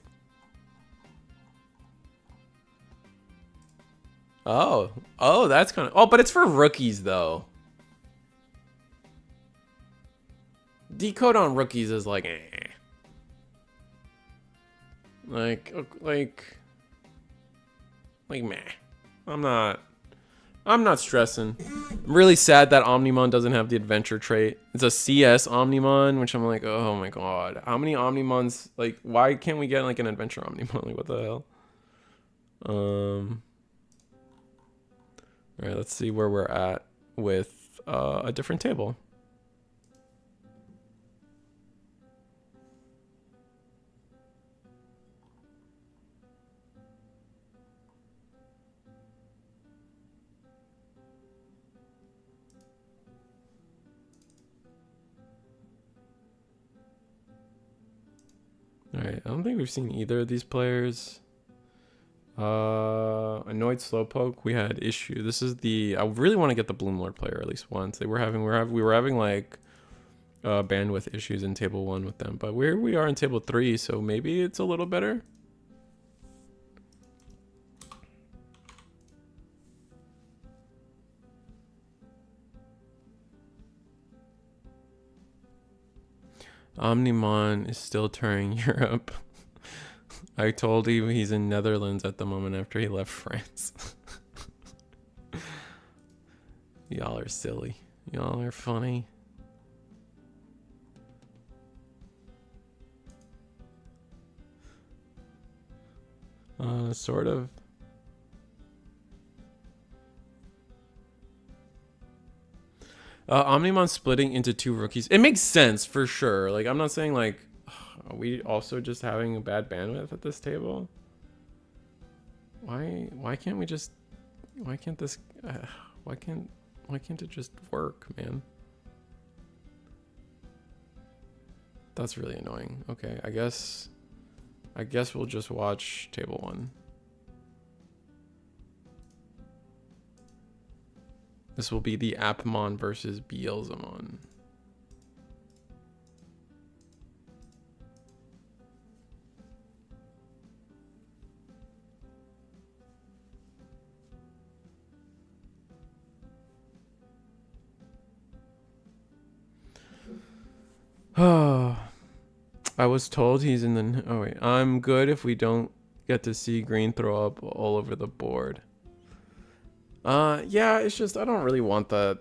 Oh, that's kind of. Oh, but it's for rookies though. Decode on rookies is like, eh. Like meh. I'm not stressing. I'm really sad that Omnimon doesn't have the adventure trait. It's a CS Omnimon, which I'm like, oh my god. How many Omnimons, like, why can't we get like an adventure Omnimon? Like, what the hell? All right, let's see where we're at with a different table. All right, I don't think we've seen either of these players. Annoyed Slowpoke, we had issue. This is the, I really want to get the Bloomlord player at least once. We were having like bandwidth issues in table 1 with them, but we are in table 3, so maybe it's a little better. Omnimon is still touring Europe. I told you he's in Netherlands at the moment after he left France. Y'all are silly. Y'all are funny. Sort of. Omnimon splitting into 2 rookies. It makes sense for sure. Like, I'm not saying like, are we also just having a bad bandwidth at this table? Why can't we just, why can't this, why can't it just work, man? That's really annoying. Okay, I guess we'll just watch table 1. This will be the Apmon versus Beelzemon. Oh, I was told he's in the. Oh wait, I'm good if we don't get to see green throw up all over the board. Yeah, it's just I don't really want that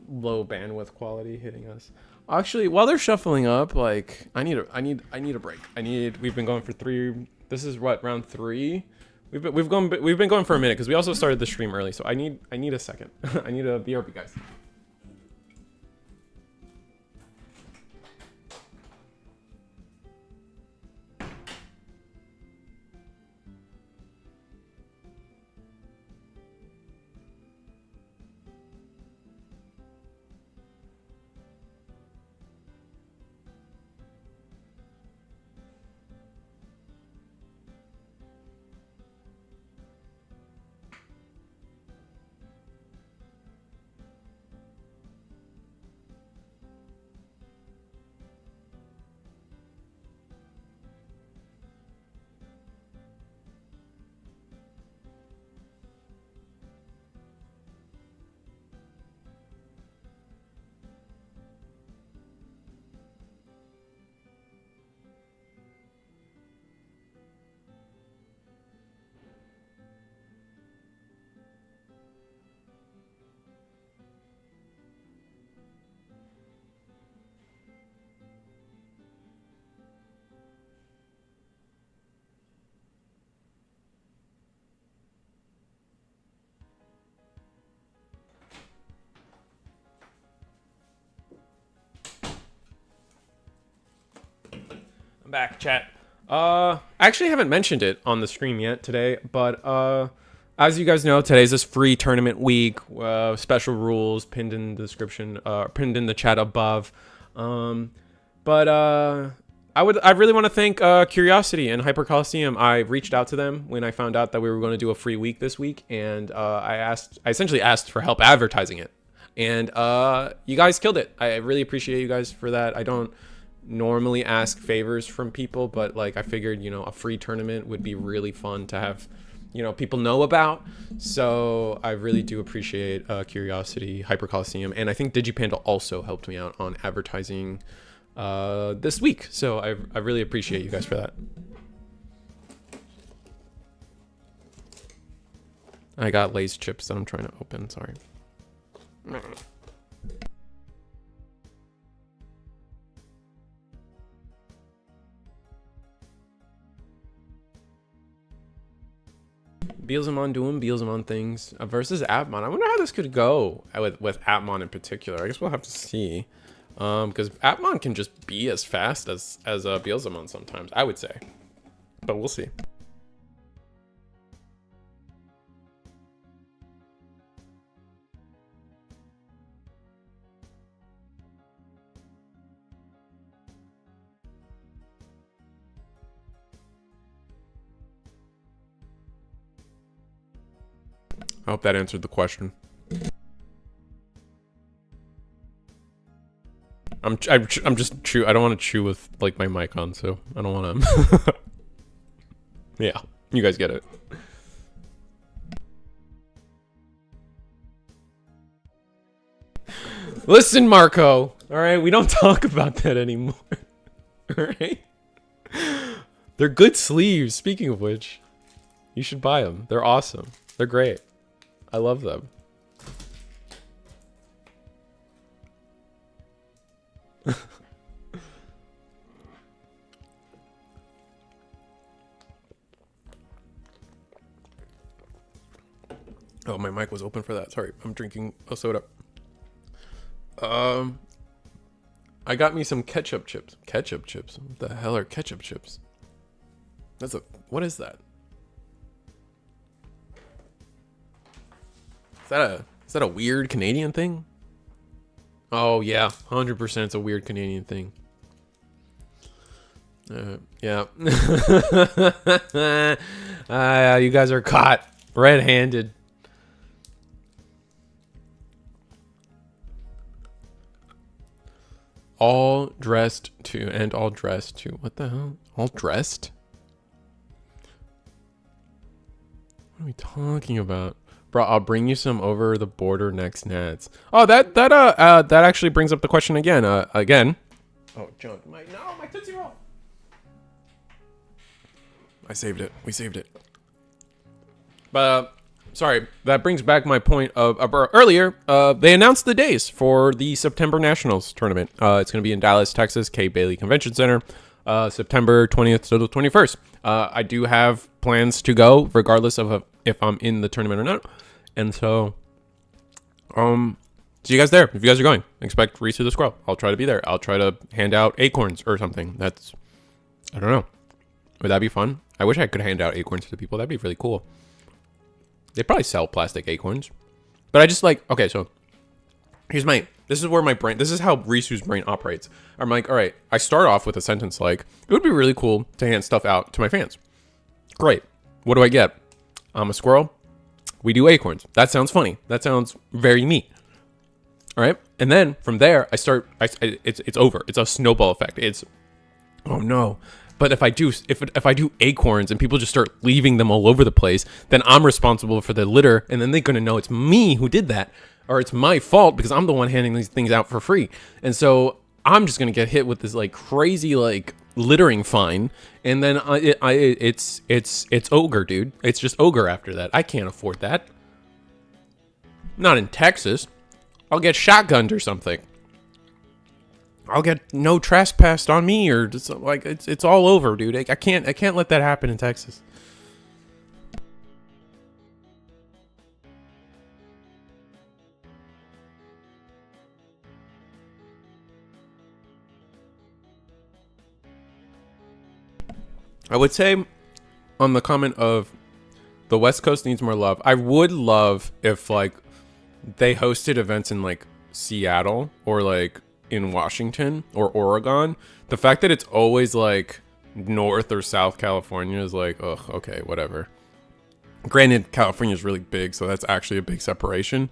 low bandwidth quality hitting us. Actually, while they're shuffling up, like I need a break. We've been going for 3. This is what, round 3. We've been going for a minute because we also started the stream early, so I need a second. I need a BRB, guys. back, chat. I actually haven't mentioned it on the stream yet today, but as you guys know, today's this free tournament week. Special rules pinned in the description, pinned in the chat above. But I really want to thank Curiosity and Hyper Coliseum. I reached out to them when I found out that we were going to do a free week this week, and I essentially asked for help advertising it. And you guys killed it. I really appreciate you guys for that. I don't normally ask favors from people, but like I figured, you know, a free tournament would be really fun to have, you know, people know about. So I really do appreciate Curiosity, Hyper Coliseum, and I think DigiPanda also helped me out on advertising this week. So I really appreciate you guys for that. I got Lay's chips that I'm trying to open, sorry. Beelzemon doing Beelzemon things versus Atmon. I wonder how this could go with Atmon in particular. I guess we'll have to see. Because Atmon can just be as fast as Beelzemon sometimes, I would say. But we'll see. I hope that answered the question. I'm just chew. I don't want to chew with like my mic on, so I don't want to. Yeah, you guys get it. Listen, Marco. All right, we don't talk about that anymore. All right. They're good sleeves. Speaking of which, you should buy them. They're awesome. They're great. I love them. Oh, my mic was open for that. Sorry, I'm drinking a soda. I got me some ketchup chips. Ketchup chips? What the hell are ketchup chips? What is that? Is that a weird Canadian thing? Oh yeah, 100% it's a weird Canadian thing. Yeah. You guys are caught red-handed. All dressed to what the hell? All dressed? What are we talking about? Bro, I'll bring you some over the border next Nats. Oh, that actually brings up the question again. Oh, junk. My Tootsie Roll. I saved it. We saved it. But sorry, that brings back my point of earlier. They announced the days for the September Nationals tournament. It's going to be in Dallas, Texas, Kay Bailey Convention Center, September 20th to the 21st. I do have plans to go, regardless of if I'm in the tournament or not. And so, see you guys there. If you guys are going, expect Reese the Squirrel. I'll try to be there. I'll try to hand out acorns or something. I don't know. Would that be fun? I wish I could hand out acorns to people. That'd be really cool. They probably sell plastic acorns. But I just okay, so this is where my brain, this is how Risu's brain operates. I'm like, all right, I start off with a sentence like, it would be really cool to hand stuff out to my fans. Great. What do I get? I'm a squirrel. We do acorns. That sounds funny. That sounds very neat. All right. And then from there, it's over. It's a snowball effect. Oh no. But if I do acorns and people just start leaving them all over the place, then I'm responsible for the litter, and then they're gonna know it's me who did that, or it's my fault because I'm the one handing these things out for free. And so I'm just gonna get hit with this crazy littering fine, and then it's ogre, dude. It's just ogre after that. I can't afford that. Not in Texas. I'll get shotgunned or something. I'll get no trespassed on me, or just it's all over, dude. I can't let that happen in Texas. I would say on the comment of the West Coast needs more love. I would love if like they hosted events in like Seattle or like in Washington or Oregon. The fact that it's always like North or South California is like, ugh, okay, whatever. Granted, California is really big, so that's actually a big separation.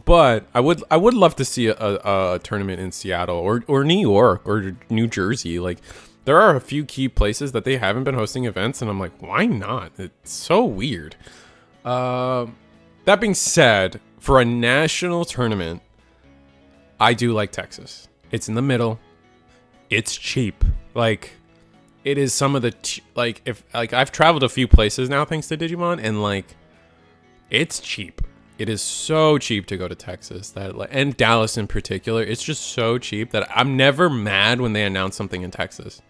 But I would love to see a tournament in Seattle or New York or New Jersey. Like, there are a few key places that they haven't been hosting events, and I'm like, why not? It's so weird. That being said, for a national tournament, I do like Texas. It's in the middle. It's cheap. Like, it is some of the I've traveled a few places now thanks to Digimon, and like, it's cheap. It is so cheap to go to Texas, and Dallas in particular. It's just so cheap that I'm never mad when they announce something in Texas.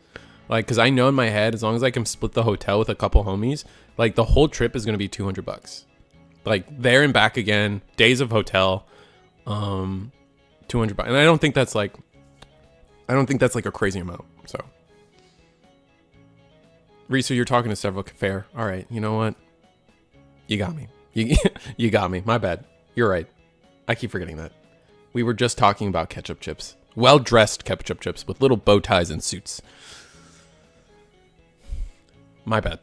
Like, because I know in my head, as long as I can split the hotel with a couple homies, like, the whole trip is going to be $200. Like, there and back again, days of hotel, $200. And I don't think that's like a crazy amount. So, Risu, you're talking to several. Fair. All right. You know what? You got me. You got me. My bad. You're right. I keep forgetting that. We were just talking about ketchup chips. Well-dressed ketchup chips with little bow ties and suits. My bad.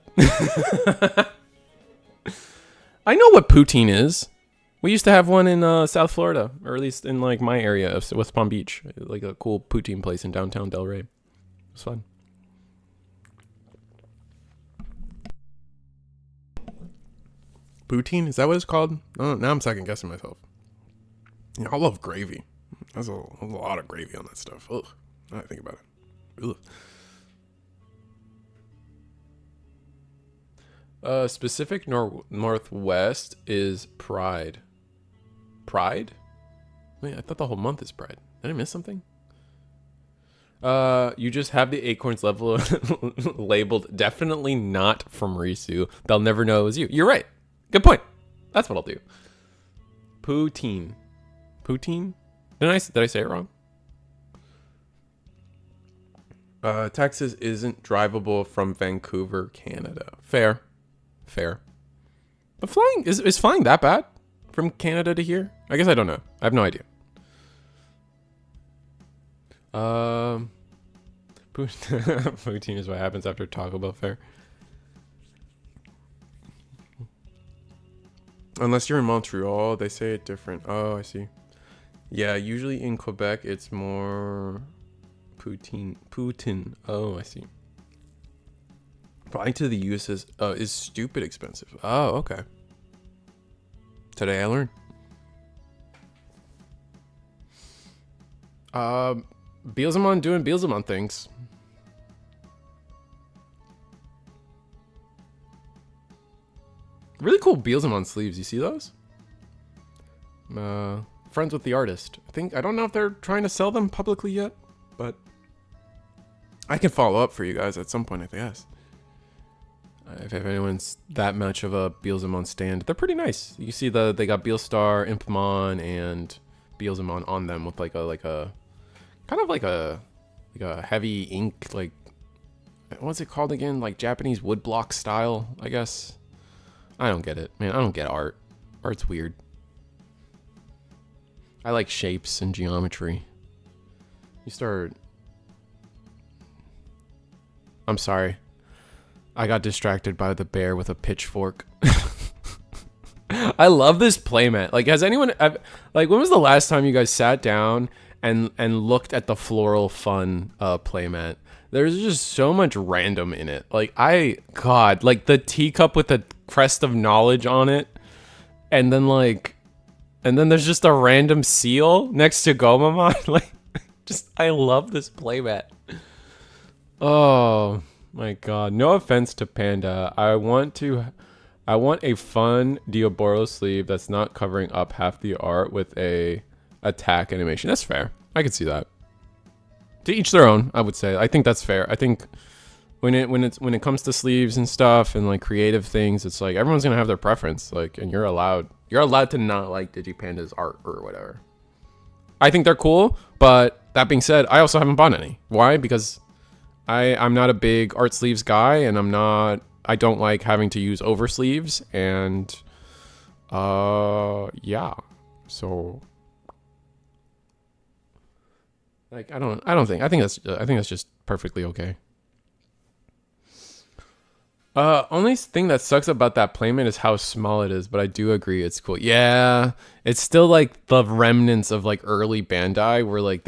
I know what poutine is. We used to have one in South Florida, or at least in like my area of West Palm Beach, like a cool poutine place in downtown Delray. It was fun. Poutine? Is that what it's called? Oh, now I'm second guessing myself. Yeah, I love gravy. There's a lot of gravy on that stuff. Ugh. Now I think about it. Ugh. Pacific Northwest is Pride. Pride? Wait, I thought the whole month is Pride. Did I miss something? You just have the acorns level labeled definitely not from Risu. They'll never know it was you. You're right. Good point. That's what I'll do. Poutine. Poutine? Did I say it wrong? Texas isn't drivable from Vancouver, Canada. Fair. But flying is flying that bad from Canada to here? I guess I don't know. I have no idea. Poutine is what happens after Taco Bell fair. Unless you're in Montreal, they say it different. Oh, I see. Yeah, usually in Quebec, it's more Poutine. Oh, I see. Flying to the US is stupid expensive. Oh, okay. Today I learned. Beelzemon doing Beelzemon things. Really cool Beelzemon sleeves. You see those? Friends with the artist. I don't know if they're trying to sell them publicly yet, but I can follow up for you guys at some point, I guess. If anyone's that much of a Beelzemon stand, they're pretty nice. You see they got Beelstar, Impmon, and Beelzemon on them with like a heavy ink, like, what's it called again? Like Japanese woodblock style, I guess. I don't get it, man. I don't get art. Art's weird. I like shapes and geometry. I'm sorry. I got distracted by the bear with a pitchfork. I love this playmat. Like, has anyone when was the last time you guys sat down and looked at the Floral Fun playmat? There's just so much random in it. Like, like the teacup with the crest of knowledge on it, and then there's just a random seal next to Gomamon. Like, I love this playmat. Oh my god. No offense to Panda. I want a fun Diaboro sleeve that's not covering up half the art with a attack animation. That's fair. I can see that. To each their own, I would say. I think that's fair. I think when it comes to sleeves and stuff and like creative things, it's like everyone's gonna have their preference. Like, and you're allowed to not like Digipanda's art or whatever. I think they're cool, but that being said, I also haven't bought any. Why? Because I'm not a big art sleeves guy, and I don't like having to use over sleeves, and yeah. So like I think that's just perfectly okay. Only thing that sucks about that playmat is how small it is, but I do agree it's cool. Yeah, it's still like the remnants of like early Bandai where like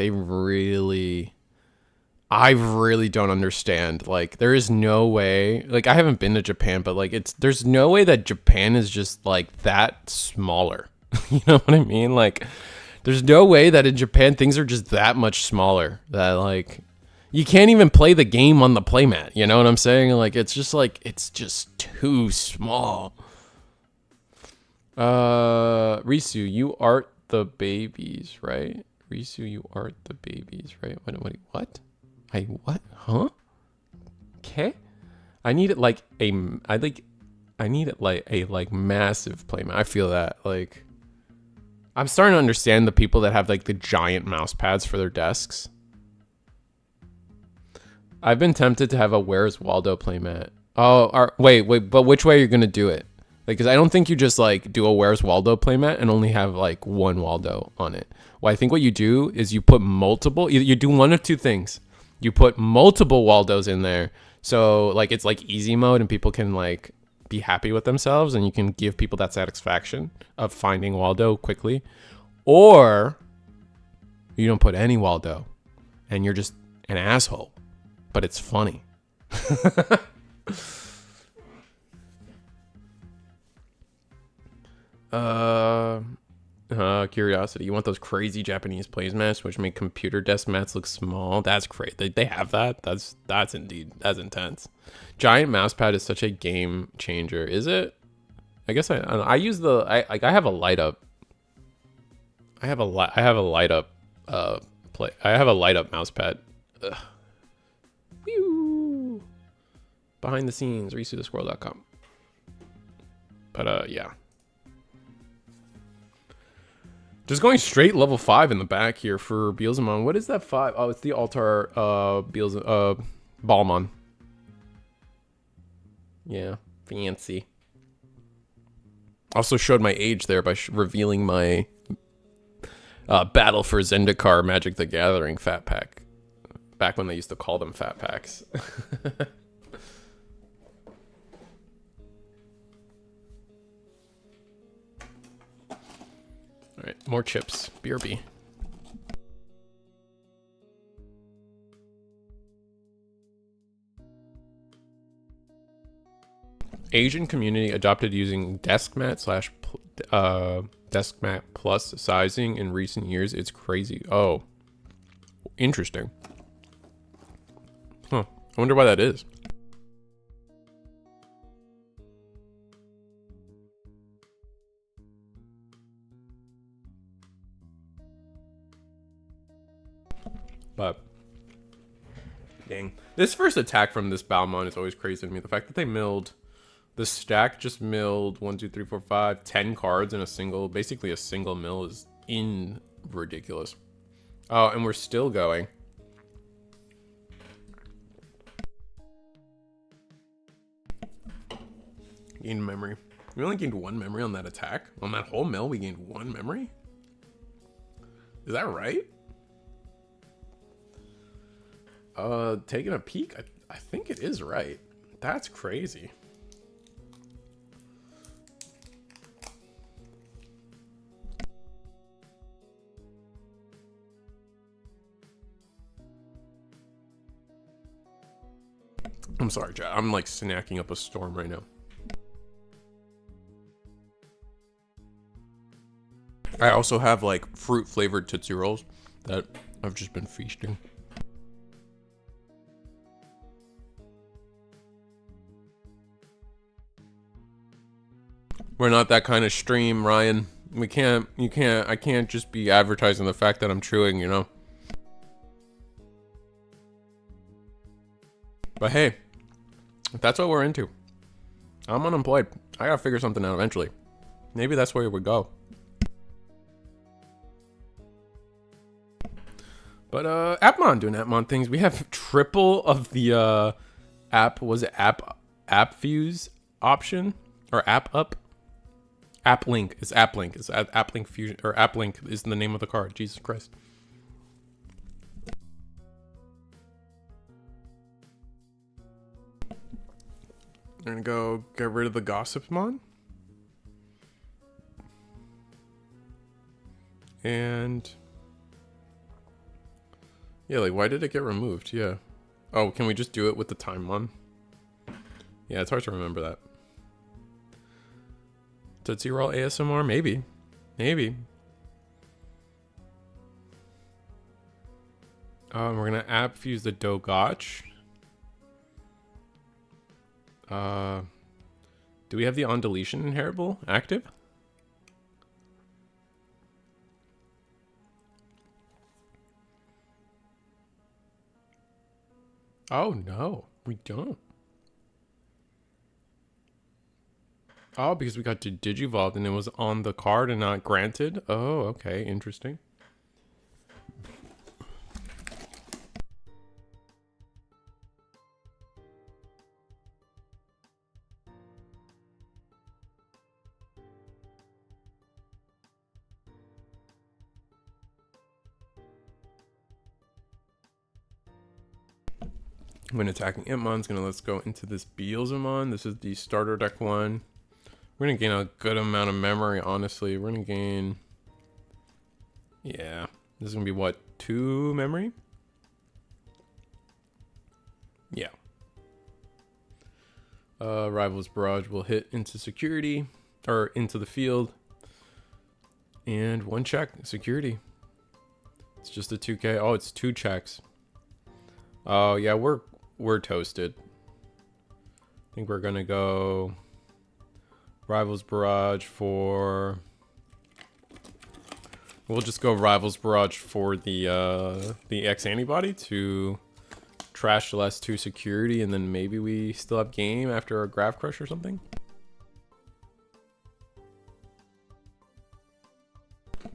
I really don't understand. Like there is no way, like I haven't been to Japan, but like there's no way that Japan is just like that smaller. You know what I mean? Like there's no way that in Japan things are just that much smaller that like you can't even play the game on the playmat. You know what I'm saying? Like it's just too small. Risu, you art the babies, right? Risu, you art the babies, right? What? What? Huh? Okay. I need it like a massive playmat. I feel that like I'm starting to understand the people that have like the giant mouse pads for their desks. I've been tempted to have a Where's Waldo playmat. Oh, wait, but which way are you gonna do it? Like, cause I don't think you just like do a Where's Waldo playmat and only have like one Waldo on it. Well, I think what you do is you put multiple. You do one of two things. You put multiple Waldos in there, so like it's like easy mode and people can like be happy with themselves, and you can give people that satisfaction of finding Waldo quickly. Or you don't put any Waldo, and you're just an asshole. But it's funny. Curiosity. You want those crazy Japanese placemats which make computer desk mats look small? That's great. They have that. That's intense. Giant mousepad is such a game changer. Is it? I guess I use I have a light up. I have a light up mousepad. Ugh. Whew. Behind the scenes, RisuTheSquirrel.com. But yeah. Just going straight level 5 in the back here for Beelzemon. What is that 5? Oh, it's the Altar Balmon. Yeah, fancy. Also showed my age there by revealing my Battle for Zendikar Magic the Gathering fat pack. Back when they used to call them fat packs. All right, more chips. BRB. Asian community adopted using desk mat plus sizing in recent years. It's crazy. Oh, interesting. Huh. I wonder why that is. But dang, this first attack from this Balmon is always crazy to me. The fact that they milled the stack, just milled 1, 2, 3, 4, 5, 10 cards in a single, basically a single mill, is ridiculous. Oh, and we're still going. Gained memory. We only gained 1 memory on that attack. On that whole mill, we gained 1 memory. Is that right? Taking a peek, I think it is right. That's crazy. I'm sorry, chat. I'm like snacking up a storm right now. I also have like fruit flavored Tootsie Rolls that I've just been feasting. We're not that kind of stream, Ryan. I can't just be advertising the fact that I'm chewing, you know? But hey, if that's what we're into, I'm unemployed. I gotta figure something out eventually. Maybe that's where we go. But Appmon doing Appmon things. We have triple of the app fuse option or app up. App link. It's app link. It's app link fusion, or app link is the name of the card. Jesus Christ. We're gonna go get rid of the Gossipmon. And yeah, like, why did it get removed? Yeah. Oh, can we just do it with the time one? Yeah, it's hard to remember that. Tootsie Roll ASMR? Maybe. Maybe. We're gonna app fuse the Dogotch. Do we have the on deletion inheritable active? Oh no, we don't. Oh, because we got to Digivolved and it was on the card and not granted? Oh, okay, interesting. When attacking Impmon's let's go into this Beelzemon. This is the starter deck one. We're gonna gain a good amount of memory, honestly. We're gonna gain, yeah, this is gonna be what, 2 memory? Yeah. Rivals Barrage will hit into security, or into the field. And 1 check, security. It's just a 2K. Oh, it's 2 checks. Oh yeah, we're toasted. I think we're gonna go Rivals Barrage for, we'll just go Rivals Barrage for the X antibody to trash the last 2 security, and then maybe we still have game after a Graph Crush or something.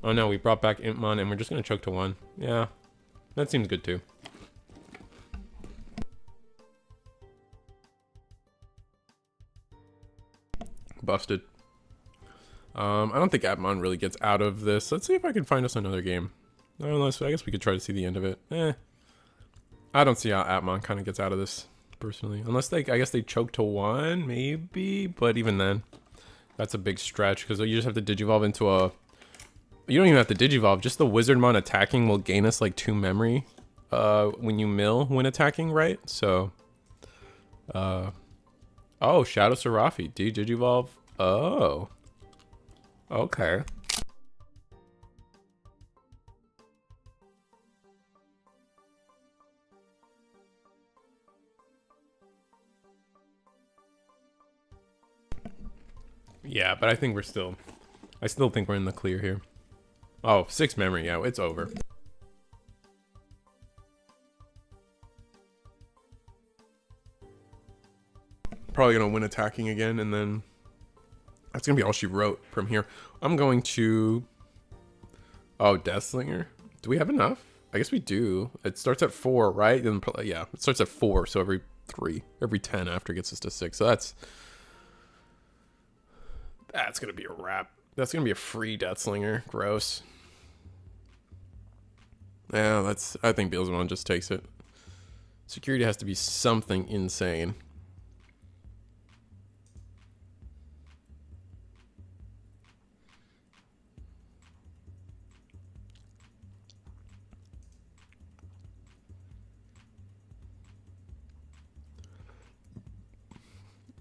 Oh no, we brought back Impmon and we're just gonna choke to 1. Yeah, that seems good too. Busted. I don't think Appmon really gets out of this. Let's see if I can find us another game. Unless, I guess we could try to see the end of it. I don't see how Appmon kind of gets out of this, personally. Unless I guess they choke to 1, maybe. But even then, that's a big stretch. Because you just have to Digivolve into a... You don't even have to Digivolve. Just the Wizardmon attacking will gain us like 2 memory when you mill when attacking, right? So... Oh, Shadow Serafi. Digivolve. Oh. Okay. Yeah, but I think we're still... I still think we're in the clear here. Oh, 6 memory. Yeah, it's over. Probably gonna win attacking again, and then that's gonna be all she wrote from here. I'm going to... Oh, Deathslinger. Do we have enough? I guess we do. It starts at 4, right? And yeah, it starts at 4, so every 10 after gets us to 6. So that's gonna be a wrap. That's gonna be a free Deathslinger. Gross. Yeah, I think Beelzemon just takes it. Security has to be something insane.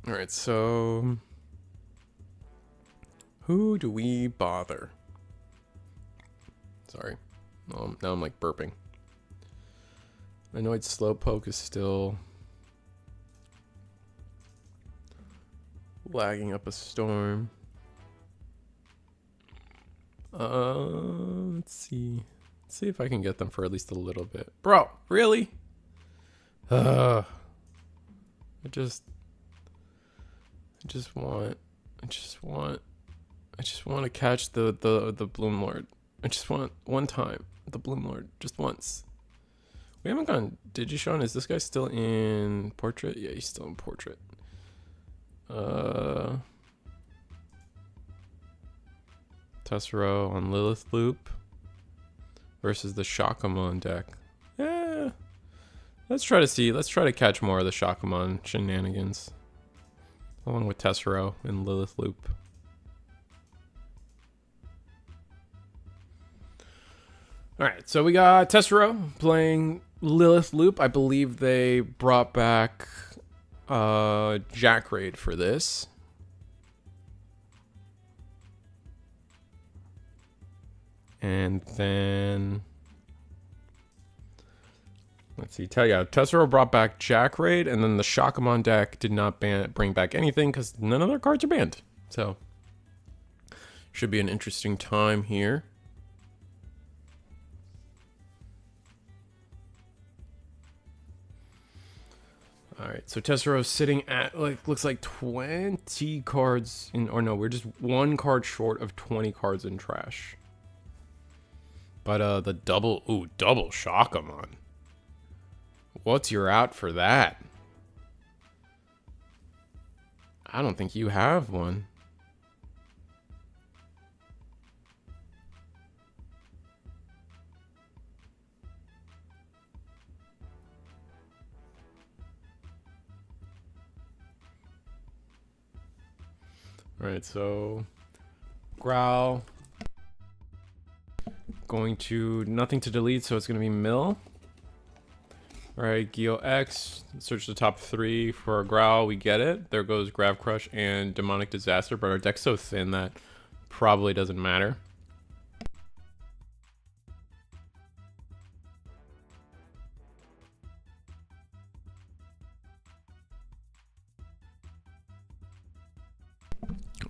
All right, so who do we bother? Sorry, now I'm like burping. Annoyed Slowpoke is still lagging up a storm. Let's see if I can get them for at least a little bit. Bro, really? I just want to catch the Bloom Lord. I just want one time the Bloom Lord, just once. We haven't gone Digishon. Is this guy still in portrait? Yeah, he's still in portrait. Tessero on Lilith Loop versus the Shakamon deck. Yeah. Let's try to catch more of the Shakamon shenanigans. Along with Tessero and Lilith Loop. Alright, so we got Tessero playing Lilith Loop. I believe they brought back Jack Raid for this. And then let's see. Tessero brought back Jack Raid, and then the Shakamon deck did not bring back anything because none of their cards are banned. So should be an interesting time here. All right, so Tessero's sitting at looks like 20 cards in, or no, we're just one card short of 20 cards in trash. But the double Shakamon. What's your out for that? I don't think you have one. All right, so Growl. Going to nothing to delete, so it's going to be Mill. All right, Geo X. Search the top 3 for a Growl. We get it. There goes Grav Crush and Demonic Disaster, but our deck's so thin that probably doesn't matter.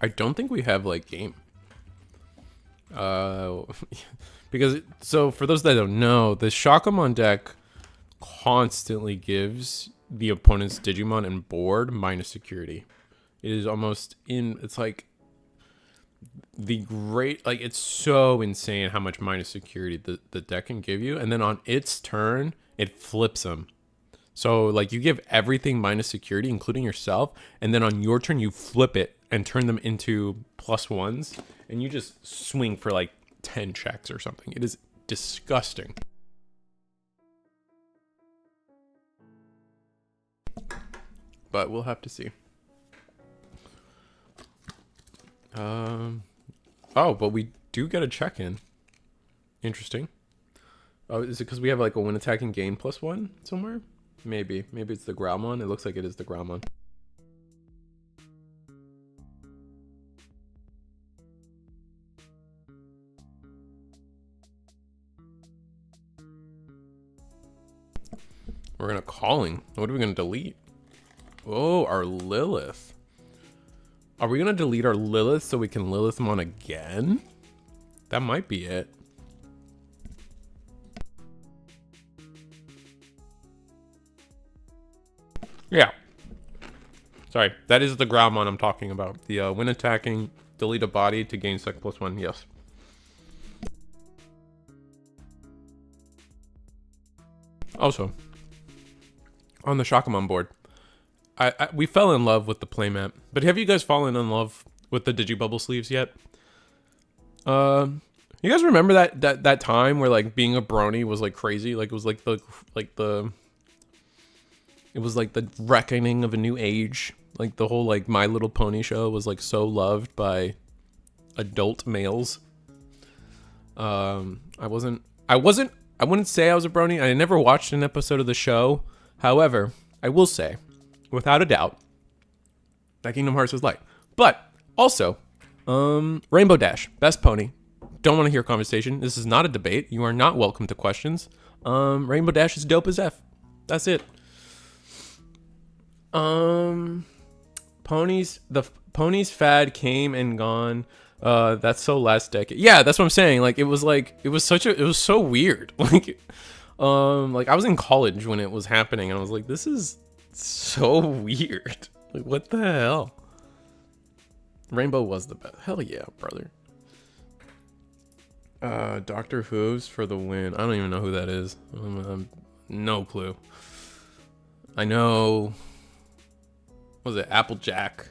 I don't think we have like game. Because so for those that don't know, the Shakamon deck constantly gives the opponent's Digimon and board minus security. It is almost it's like the great, like it's so insane how much minus security the deck can give you, and then on its turn it flips them. So like you give everything minus security, including yourself, and then on your turn you flip it and turn them into +1s, and you just swing for like 10 checks or something. It is disgusting. But we'll have to see. Oh, but we do get a check-in. Interesting. Oh, is it because we have like a win attack and gain +1 somewhere? Maybe it's the Growlmon. It looks like it is the Growlmon. We're gonna calling. What are we gonna delete? Oh, our Lilith. Are we gonna delete our Lilith so we can Lilithmon again? That might be it. Yeah. Sorry, that is the Growlmon I'm talking about. The when attacking, delete a body to gain sec +1. Yes. Also, on the Shakamon board, we fell in love with the playmat. But have you guys fallen in love with the Digibubble sleeves yet? You guys remember that time where like being a brony was like crazy? Like it was like the reckoning of a new age. Like the whole like My Little Pony show was like so loved by adult males. I wouldn't say I was a brony. I never watched an episode of the show. However, I will say, without a doubt, that Kingdom Hearts was light. But also, Rainbow Dash, best pony. Don't want to hear conversation. This is not a debate. You are not welcome to questions. Rainbow Dash is dope as F. That's it. Ponies, the ponies fad came and gone. That's so last decade. Yeah, that's what I'm saying. Like it was so weird. Like I was in college when it was happening and I was like, this is so weird. Like what the hell? Rainbow was the best. Hell yeah, brother. Dr. Hooves for the win. I don't even know who that is. no clue. I know, what was it, Applejack,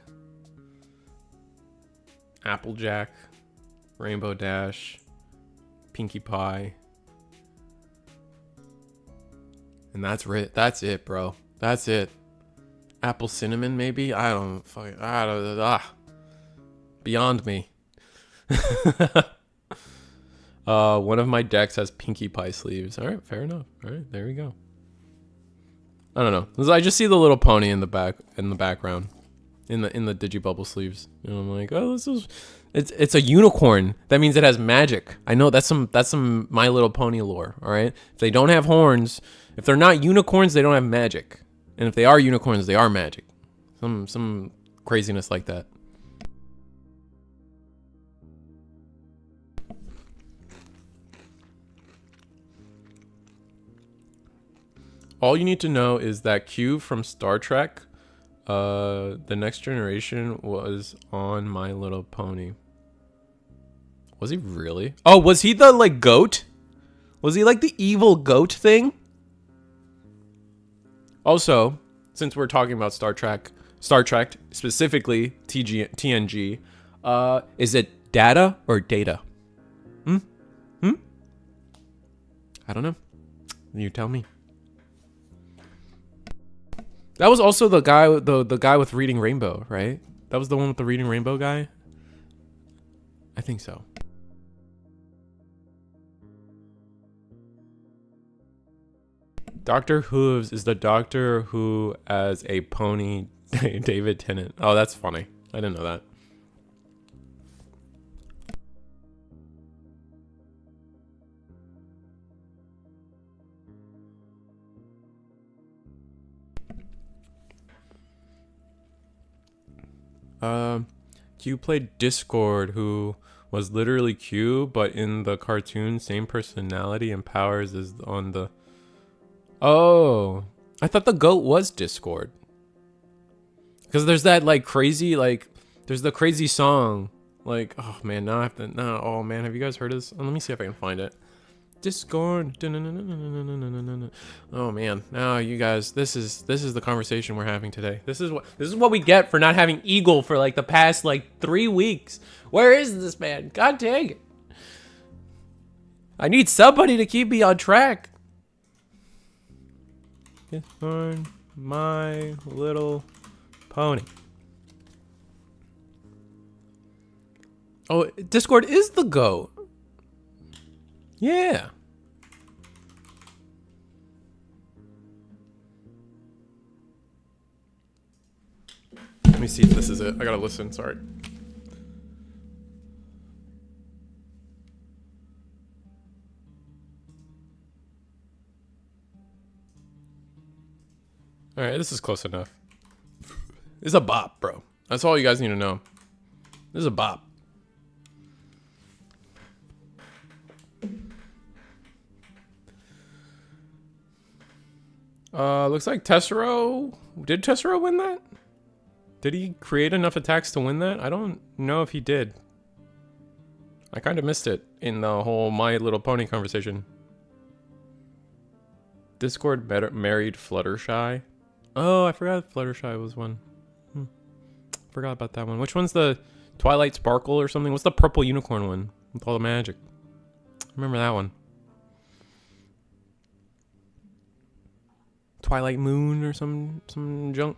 Rainbow Dash, Pinkie Pie, and that's it, bro. That's it. Apple Cinnamon, maybe? I don't beyond me. One of my decks has Pinkie Pie sleeves. All right, fair enough. All right, there we go. I don't know. I just see the little pony in the background, in the Digibubble sleeves. And I'm like, oh, it's a unicorn. That means it has magic. I know that's some My Little Pony lore. All right. If they don't have horns, if they're not unicorns, they don't have magic. And if they are unicorns, they are magic. Some craziness like that. All you need to know is that Q from Star Trek, The Next Generation, was on My Little Pony. Was he really? Oh, was he the, like, goat? Was he, like, the evil goat thing? Also, since we're talking about Star Trek, specifically TNG, is it Data or Data? I don't know. You tell me. That was also the guy with Reading Rainbow, right? That was the one with the Reading Rainbow guy? I think so. Dr. Hooves is the Doctor Who as a pony David Tennant. Oh, that's funny. I didn't know that. Q played Discord, who was literally Q, but in the cartoon, same personality and powers as on the... Oh, I thought the goat was Discord. Because there's that, like, crazy, like, there's the crazy song. Like, oh, man, now I have to... No, oh, man, have you guys heard of this? Let me see if I can find it. Discord. Oh man, now you guys, this is the conversation we're having today. This is what we get for not having Eagle for like the past like 3 weeks. Where is this man? God dang it! I need somebody to keep me on track. Discord, My Little Pony. Oh, Discord is the GOAT. Yeah. Let me see if this is it. I gotta listen, sorry. Alright, this is close enough. This is a bop, bro. That's all you guys need to know. This is a bop. Looks like Tessero... Did Tessero win that? Did he create enough attacks to win that? I don't know if he did. I kind of missed it in the whole My Little Pony conversation. Discord married Fluttershy. Oh, I forgot Fluttershy was one. Forgot about that one. Which one's the Twilight Sparkle or something? What's the purple unicorn one with all the magic? I remember that one. Twilight Moon or some junk.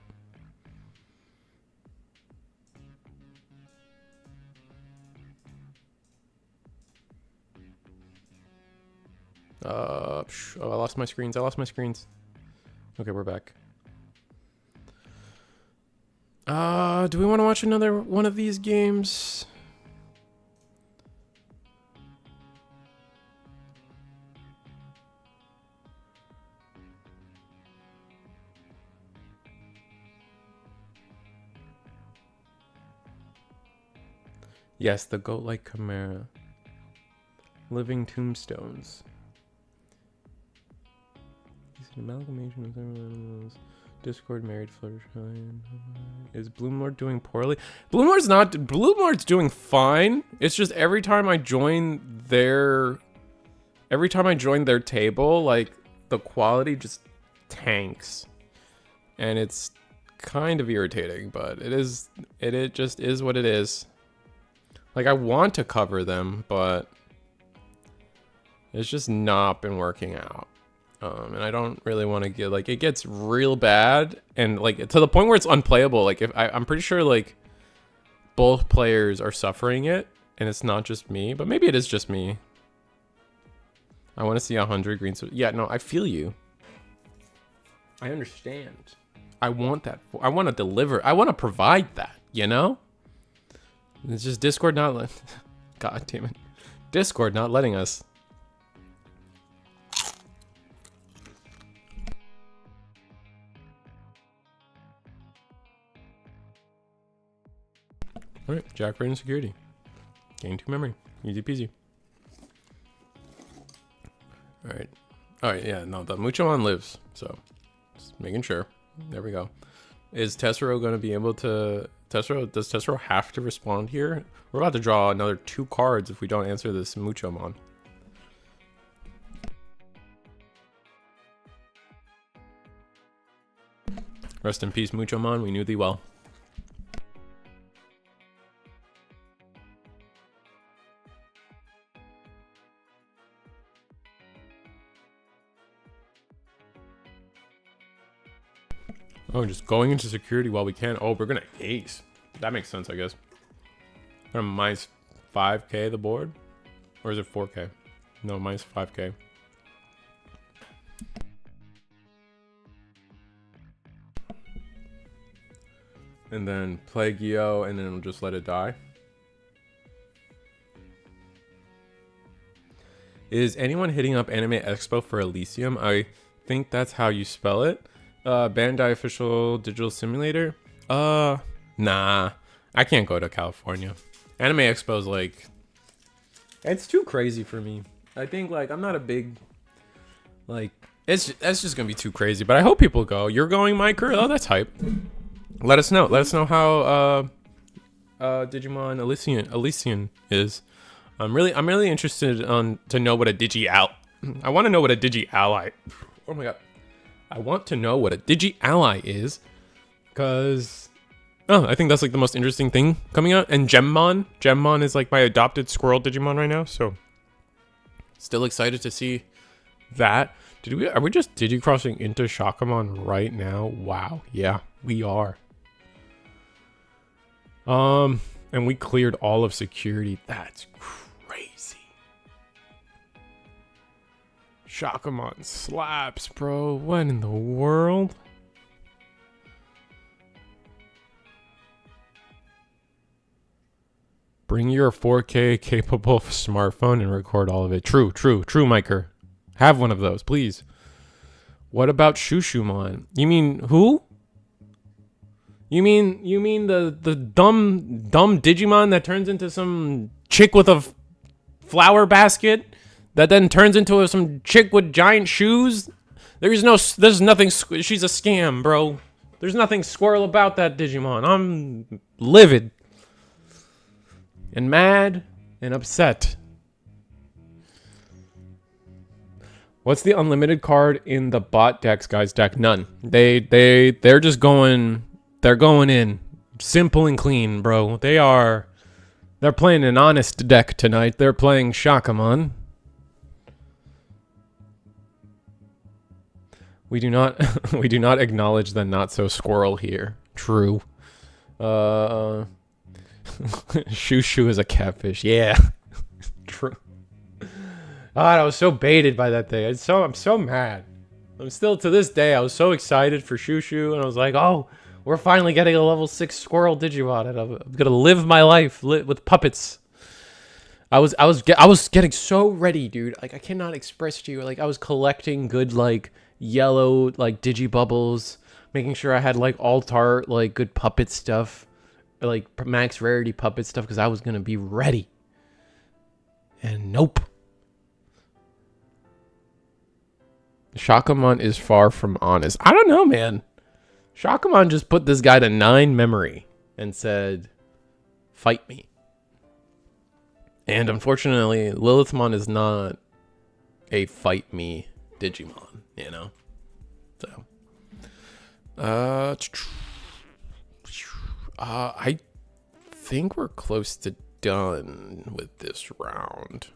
Oh, I lost my screens. Okay, we're back. Do we want to watch another one of these games? Yes, the goat-like chimera. Living tombstones. Amalgamation of several animals. Discord married Fluttershy. Is Bloomlord doing poorly? Bloomlord's doing fine. It's just every time I join their table, like the quality just tanks, and it's kind of irritating, but it just is what it is. Like, I want to cover them, but it's just not been working out. And I don't really want to get, like, it gets real bad, and like to the point where it's unplayable. Like, if I'm pretty sure like both players are suffering it, and it's not just me, but maybe it is just me. I want to see 100 greens. Yeah, no, I feel you. I understand. I want that. I want to deliver. I want to provide that, you know? It's just Discord not God damn it. Discord not letting us. Alright, Jack Raiden security. Gain 2 memory. Easy peasy. Alright. Alright, yeah, no, the Muchomon lives, so just making sure. There we go. Is Tessero going to be able to... does Tessero have to respond here? We're about to draw another 2 cards if we don't answer this Muchomon. Rest in peace, Muchomon. We knew thee well. Oh, just going into security while we can. Oh, we're gonna ace. That makes sense, I guess. We're gonna minus 5k the board? Or is it 4k? No, minus 5k. And then play Gyo, and then we'll just let it die. Is anyone hitting up Anime Expo for Elysium? I think that's how you spell it. Bandai official digital simulator? Nah. I can't go to California. Anime Expo's like... it's too crazy for me. I think, like, I'm not a big... like, it's just gonna be too crazy. But I hope people go. You're going, Mike? Oh, that's hype. Let us know. Let us know how Digimon Elysian is. I'm really interested to know what a I want to know what a Digi-Ally... oh my god. I want to know what a Digi-Ally is, because I think that's like the most interesting thing coming out. And Gemmon is like my adopted squirrel Digimon right now, so still excited to see that. Are we just Digicrossing into Shakamon right now? Wow, yeah, we are. And we cleared all of security. That's crazy. Shakamon slaps, bro. What in the world? Bring your 4K capable smartphone and record all of it. True, Miker. Have one of those, please. What about Shushumon? You mean who? You mean the dumb Digimon that turns into some chick with a flower basket? That then turns into some chick with giant shoes? There's nothing, she's a scam, bro. There's nothing squirrel about that Digimon. I'm livid. And mad. And upset. What's the unlimited card in the bot decks, guys? Deck? None. They're just going, they're going in. Simple and clean, bro. They're playing an honest deck tonight. They're playing Shakamon. We do not acknowledge the not so squirrel here. True. Shushu is a catfish. Yeah. True. God, I was so baited by that thing. I'm so mad. I'm still to this day. I was so excited for Shushu, and I was like, oh, we're finally getting a level 6 squirrel Digimon, and I'm gonna live my life with puppets. I was getting so ready, dude. Like, I cannot express to you. Like, I was collecting good, like, yellow, like, Digibubbles, making sure I had, like, alt-art, like, good puppet stuff, like, max rarity puppet stuff, because I was gonna be ready. And nope. Shakamon is far from honest. I don't know, man. Shakamon just put this guy to 9 memory and said, fight me. And unfortunately, Lilithmon is not a fight me Digimon. you know. So, I think we're close to done with this round.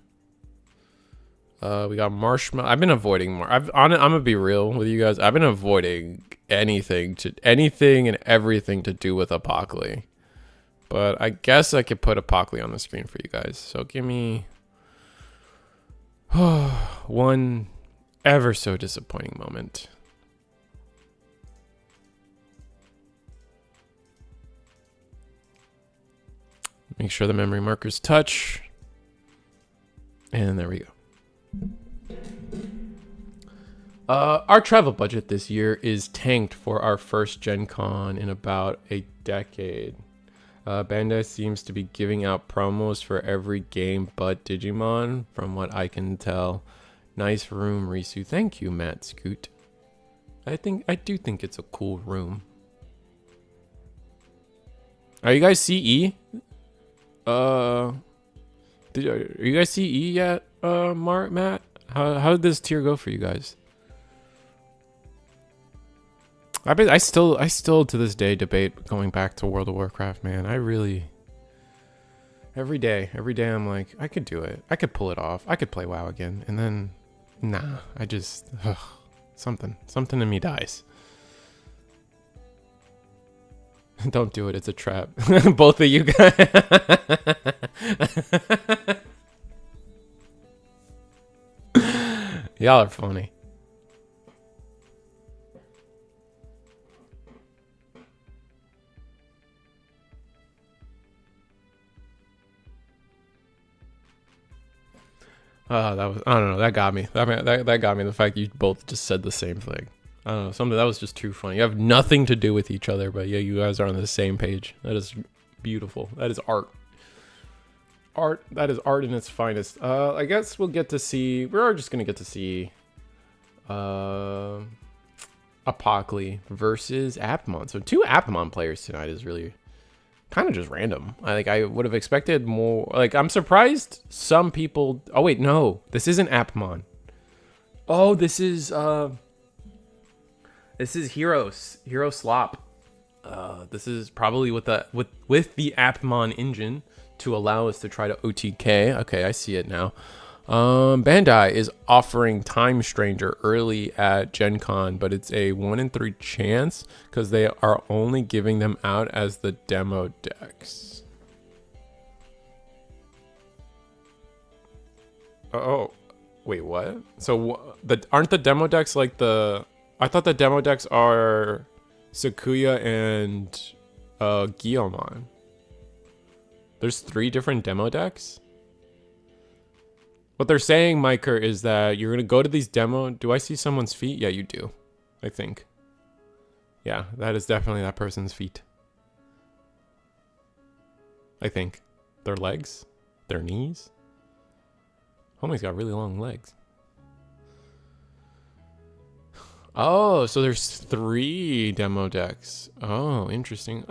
We got Marshmallow. I've been avoiding more. I'm gonna be real with you guys. I've been avoiding anything and everything to do with Apocaly. But I guess I could put Apocaly on the screen for you guys. So give me one ever so disappointing moment. Make sure the memory markers touch. And there we go. Our travel budget this year is tanked for our first Gen Con in about a decade. Bandai seems to be giving out promos for every game but Digimon, from what I can tell. Nice room, Risu. Thank you, Matt Scoot. I do think it's a cool room. Are you guys CE? Are you guys CE yet, Matt? How did this tier go for you guys? I still to this day debate going back to World of Warcraft, man. I really every day I'm like, I could do it. I could pull it off. I could play WoW again. And then nah, I just something in me dies. Don't do it. It's a trap. Both of you guys. Y'all are funny. That was, I don't know, that got me. That got me, the fact you both just said the same thing. I don't know, something that was just too funny. You have nothing to do with each other, but yeah, you guys are on the same page. That is beautiful. That is art. That is art in its finest. I guess we'll get to see, we're just gonna get to see Apocaly versus Apamon. So 2 Apamon players tonight is really kind of just random. I would have expected more. Like, I'm surprised some people. Oh wait, no, this isn't Apamon. Oh, this is Hero Slop. This is probably with the Apamon engine to allow us to try to OTK. Okay, I see it now. Bandai is offering Time Stranger early at Gen Con, but it's a 1 in 3 chance because they are only giving them out as the demo decks. Oh, wait, what? So aren't the demo decks like the? I thought the demo decks are Sakuya and Guillemon. There's 3 different demo decks. What they're saying, Miker, is that you're gonna go to these demo. Do I see someone's feet? Yeah, you do. I think. Yeah, that is definitely that person's feet. I think. Their legs? Their knees? Homie's got really long legs. Oh, so there's 3 demo decks. Oh, interesting.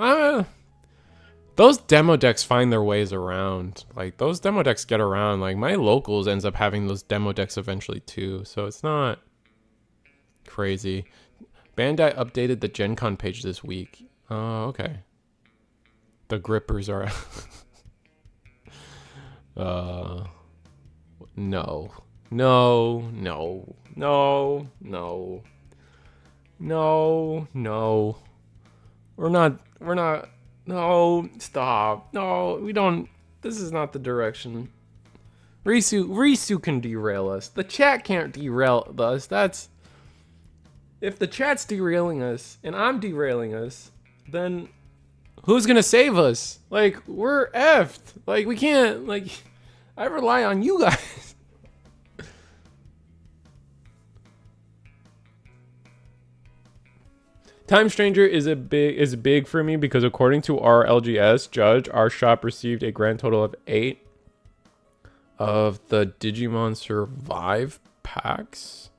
Those demo decks find their ways around. Like, those demo decks get around. Like, my locals ends up having those demo decks eventually too. So it's not crazy. Bandai updated the Gen Con page this week. Oh, okay. The grippers are... No. No. No. No. No. We're not... No, stop. No, we don't. This is not the direction. Risu can derail us. The chat can't derail us. That's... If the chat's derailing us and I'm derailing us, then who's gonna save us? Like, we're effed. Like, we can't, like, I rely on you guys. Time Stranger is big for me because according to our LGS judge, our shop received a grand total of 8 of the Digimon Survive packs.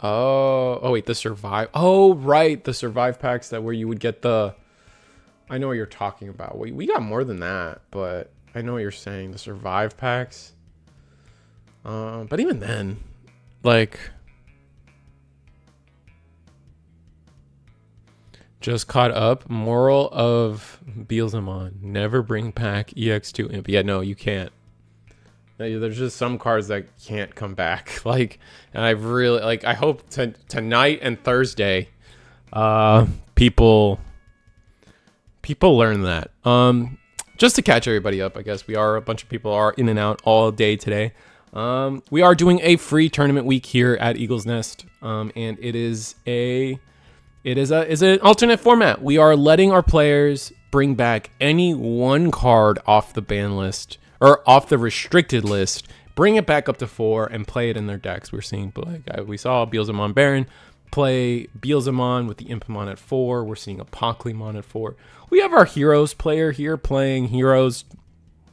Oh wait, the Survive. Oh right, the Survive packs that where you would get the. I know what you're talking about. We got more than that, but I know what you're saying. The Survive packs. But even then, like, just caught up. Moral of Digimon: never bring back EX2 Imp. Yeah, no, you can't. There's just some cards that can't come back. Like, and I really like. I hope tonight and Thursday, people learn that. Just to catch everybody up, I guess a bunch of people are in and out all day today. We are doing a free tournament week here at Eagle's Nest, and it is an alternate format. We are letting our players bring back any one card off the ban list or off the restricted list, bring it back up to 4, and play it in their decks. We're seeing, like, we saw Digimon Baron play Digimon with the Impamon at 4. We're seeing Apocaly at 4. We have our Heroes player here playing Heroes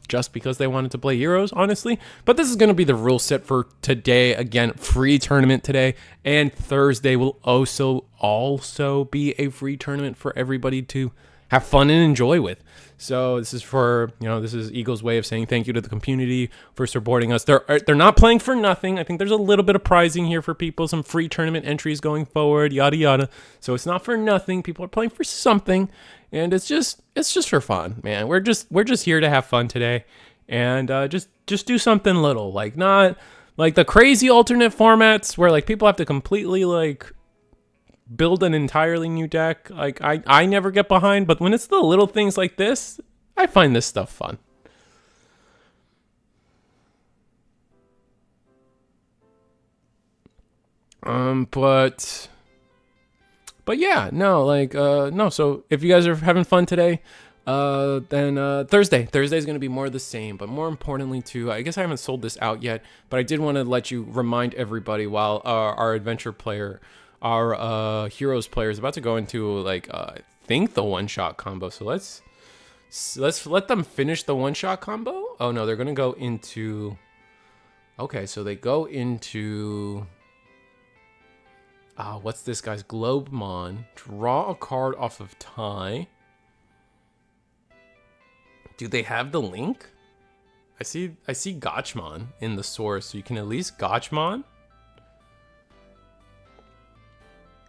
just because they wanted to play Heroes, honestly. But this is going to be the rule set for today. Again, free tournament today. And Thursday will also be a free tournament for everybody to have fun and enjoy with. So this is for, this is Eagle's way of saying thank you to the community for supporting us. They're not playing for nothing. I think there's a little bit of prizing here for people, some free tournament entries going forward, yada yada. So it's not for nothing. People are playing for something, and it's just for fun, man. We're just here to have fun today, and just do something little, like not like the crazy alternate formats where like people have to completely like build an entirely new deck. Like I never get behind, but when it's the little things like this, I find this stuff fun. But yeah, no, like no. So if you guys are having fun today, then Thursday's going to be more of the same. But more importantly, too, I guess I haven't sold this out yet, but I did want to let you remind everybody while our adventure player, our Heroes player is about to go into like I think the one-shot combo. So let's let them finish the one-shot combo. Oh no, they're gonna go into. Okay, so they go into. What's this guy's Globemon? Draw a card off of tie. Do they have the link? I see Gachmon in the source, so you can at least Gachmon.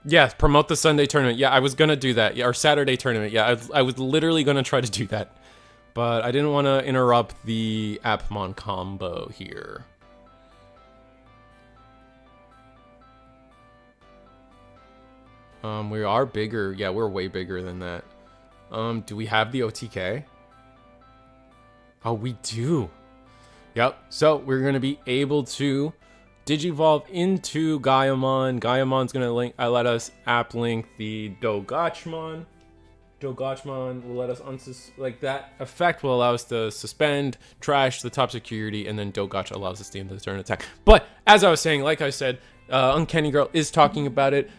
Yes, promote the Sunday tournament. Yeah, I was gonna do that. Yeah, or Saturday tournament. Yeah, I was literally gonna try to do that, but I didn't want to interrupt the Appmon combo here. We are bigger. Yeah, we're way bigger than that. Do we have the OTK? Oh, we do. Yep. So we're gonna be able to Digivolve into Gaiamon. Gaiamon's gonna let us app link the Dogachmon. Dogachmon will let us like that effect will allow us to suspend, trash the top security, and then Dogach allows us to end the turn attack. But as I was saying, like I said, Uncanny Girl is talking about it.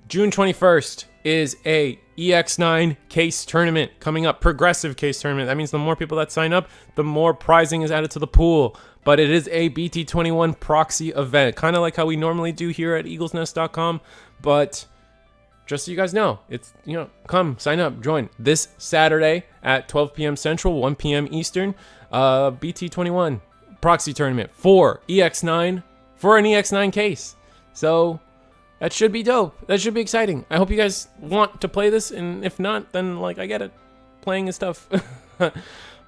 June 21st is a EX9 Case tournament coming up, progressive case tournament. That means the more people that sign up, the more prizing is added to the pool. But it is a BT21 proxy event, kind of like how we normally do here at eaglesnest.com. But just so you guys know, it's, come sign up, join this Saturday at 12 p.m. Central, 1 p.m. Eastern, BT21 proxy tournament for EX9, for an EX9 case. So that should be dope. That should be exciting. I hope you guys want to play this, and if not, then like I get it. Playing is tough.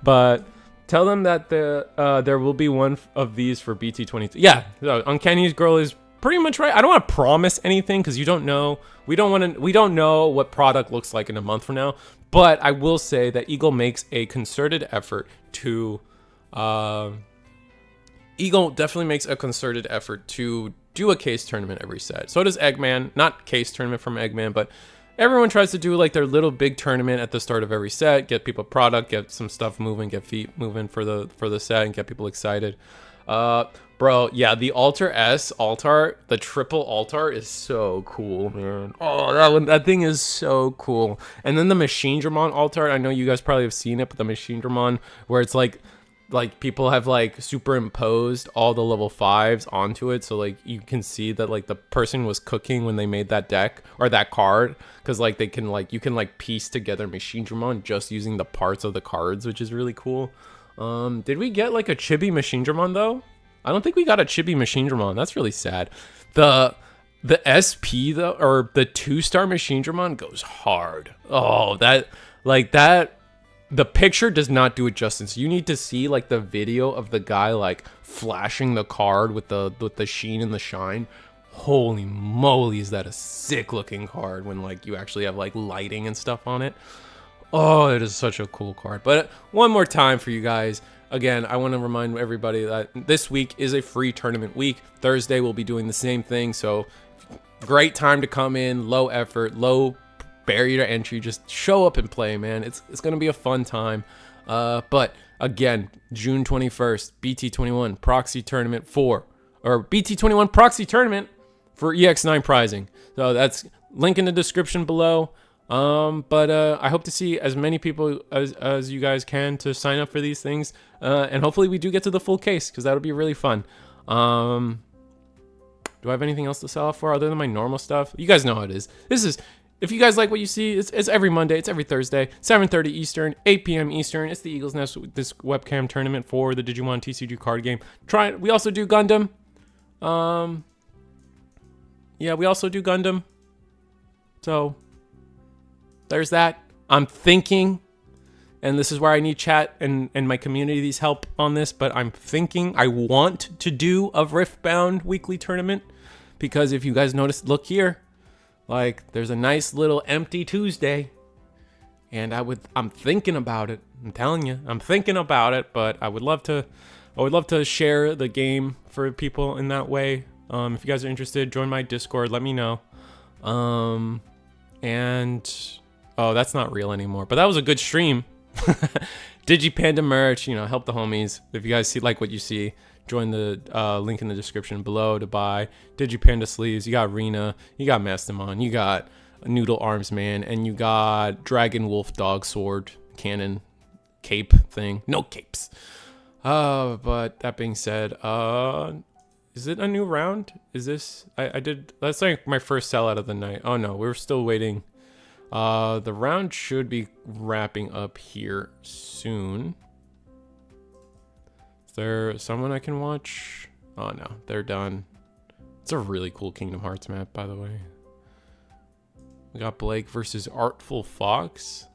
But tell them that there will be one of these for BT22. Yeah, Uncanny Girl is pretty much right. I don't want to promise anything because you don't know. We don't know what product looks like in a month from now. But I will say that Eagle makes a concerted effort to. Eagle definitely makes a concerted effort to do a case tournament every set. So does Eggman. Not case tournament from Eggman, but everyone tries to do like their little big tournament at the start of every set, get people product, get some stuff moving, get feet moving for the set, and get people excited. Bro, yeah, the Altar S altar, the triple altar is so cool, man. Oh, that thing is so cool. And then the Megidramon altar, I know you guys probably have seen it, but the Megidramon where it's like people have like superimposed all the level 5s onto it, so like you can see that like the person was cooking when they made that deck or that card, because like they can like you can like piece together Megidramon just using the parts of the cards, which is really cool. Did we get like a chibi Megidramon though? I don't think we got a chibi Megidramon. That's really sad. The SP though, or the 2-star Megidramon goes hard. Oh, that the picture does not do it justice. You need to see like the video of the guy like flashing the card with the sheen and the shine. Holy moly, is that a sick looking card when like you actually have like lighting and stuff on it. Oh, it is such a cool card. But one more time for you guys. Again, I want to remind everybody that this week is a free tournament week. Thursday we'll be doing the same thing. So great time to come in, low effort, low barrier to entry. Just show up and play, man. It's going to be a fun time. But again, June 21st, BT21 proxy tournament for BT21 for EX9 prizing. So that's link in the description below. But I hope to see as many people as you guys can to sign up for these things. And hopefully we do get to the full case, because that'll be really fun. Do I have anything else to sell off for other than my normal stuff? You guys know how it is. If you guys like what you see, it's every Monday, it's every Thursday, 7:30 Eastern, 8 p.m. Eastern. It's the Eagles Nest, this webcam tournament for the Digimon TCG card game. We also do Gundam. Yeah, we also do Gundam. So there's that. I'm thinking, and this is where I need chat and my community's help on this, but I'm thinking I want to do a Riftbound weekly tournament, because if you guys notice, look here, like there's a nice little empty Tuesday, and I'm thinking about it. I'm telling you, I'm thinking about it, but I would love to share the game for people in that way. If you guys are interested, join my Discord, let me know. And oh, that's not real anymore, but that was a good stream. Digipanda merch, help the homies. If you guys like what you see, join the link in the description below to buy Digipanda sleeves. You got Rena, you got Mastamon, you got Noodle Arms Man, and you got Dragon Wolf Dog Sword Cannon cape thing. No capes. But that being said, is it a new round? Is this, that's like my first sellout of the night. Oh no, we're still waiting. The round should be wrapping up here soon. Is there someone I can watch? Oh no, they're done. It's a really cool Kingdom Hearts map, by the way. We got Blake versus Artful Fox,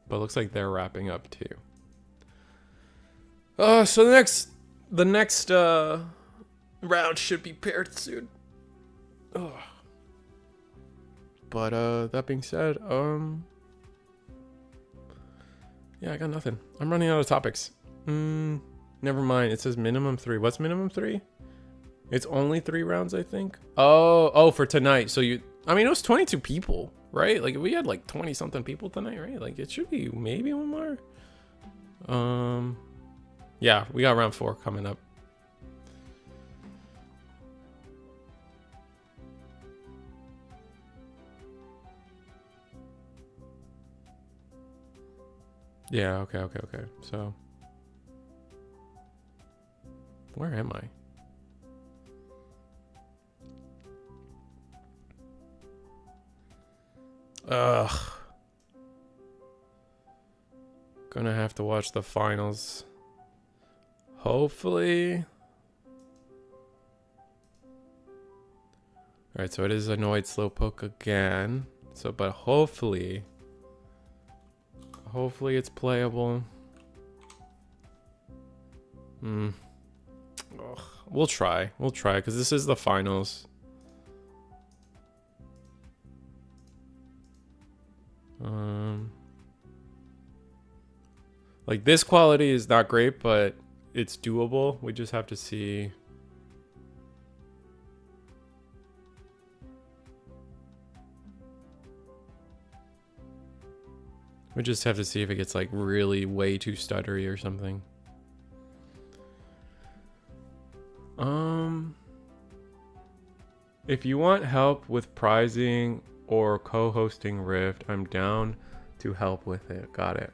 but it looks like they're wrapping up too. So the next round should be paired soon. Ugh. But that being said, yeah, I got nothing. I'm running out of topics. Never mind. It says minimum 3. What's minimum 3? It's only 3 rounds, I think. Oh, for tonight. So it was 22 people, right? Like we had like 20 something people tonight, right? Like it should be maybe one more. Yeah, we got round 4 coming up. Yeah, okay. So, where am I? Ugh. Gonna have to watch the finals. Hopefully. Alright, so it is Annoyed Slowpoke again. So, but hopefully it's playable. We'll try, because this is the finals. Like this quality is not great, but it's doable. We just have to see. We just have to see if it gets like really way too stuttery or something. If you want help with prizing or co-hosting Rift, I'm down to help with it. Got it.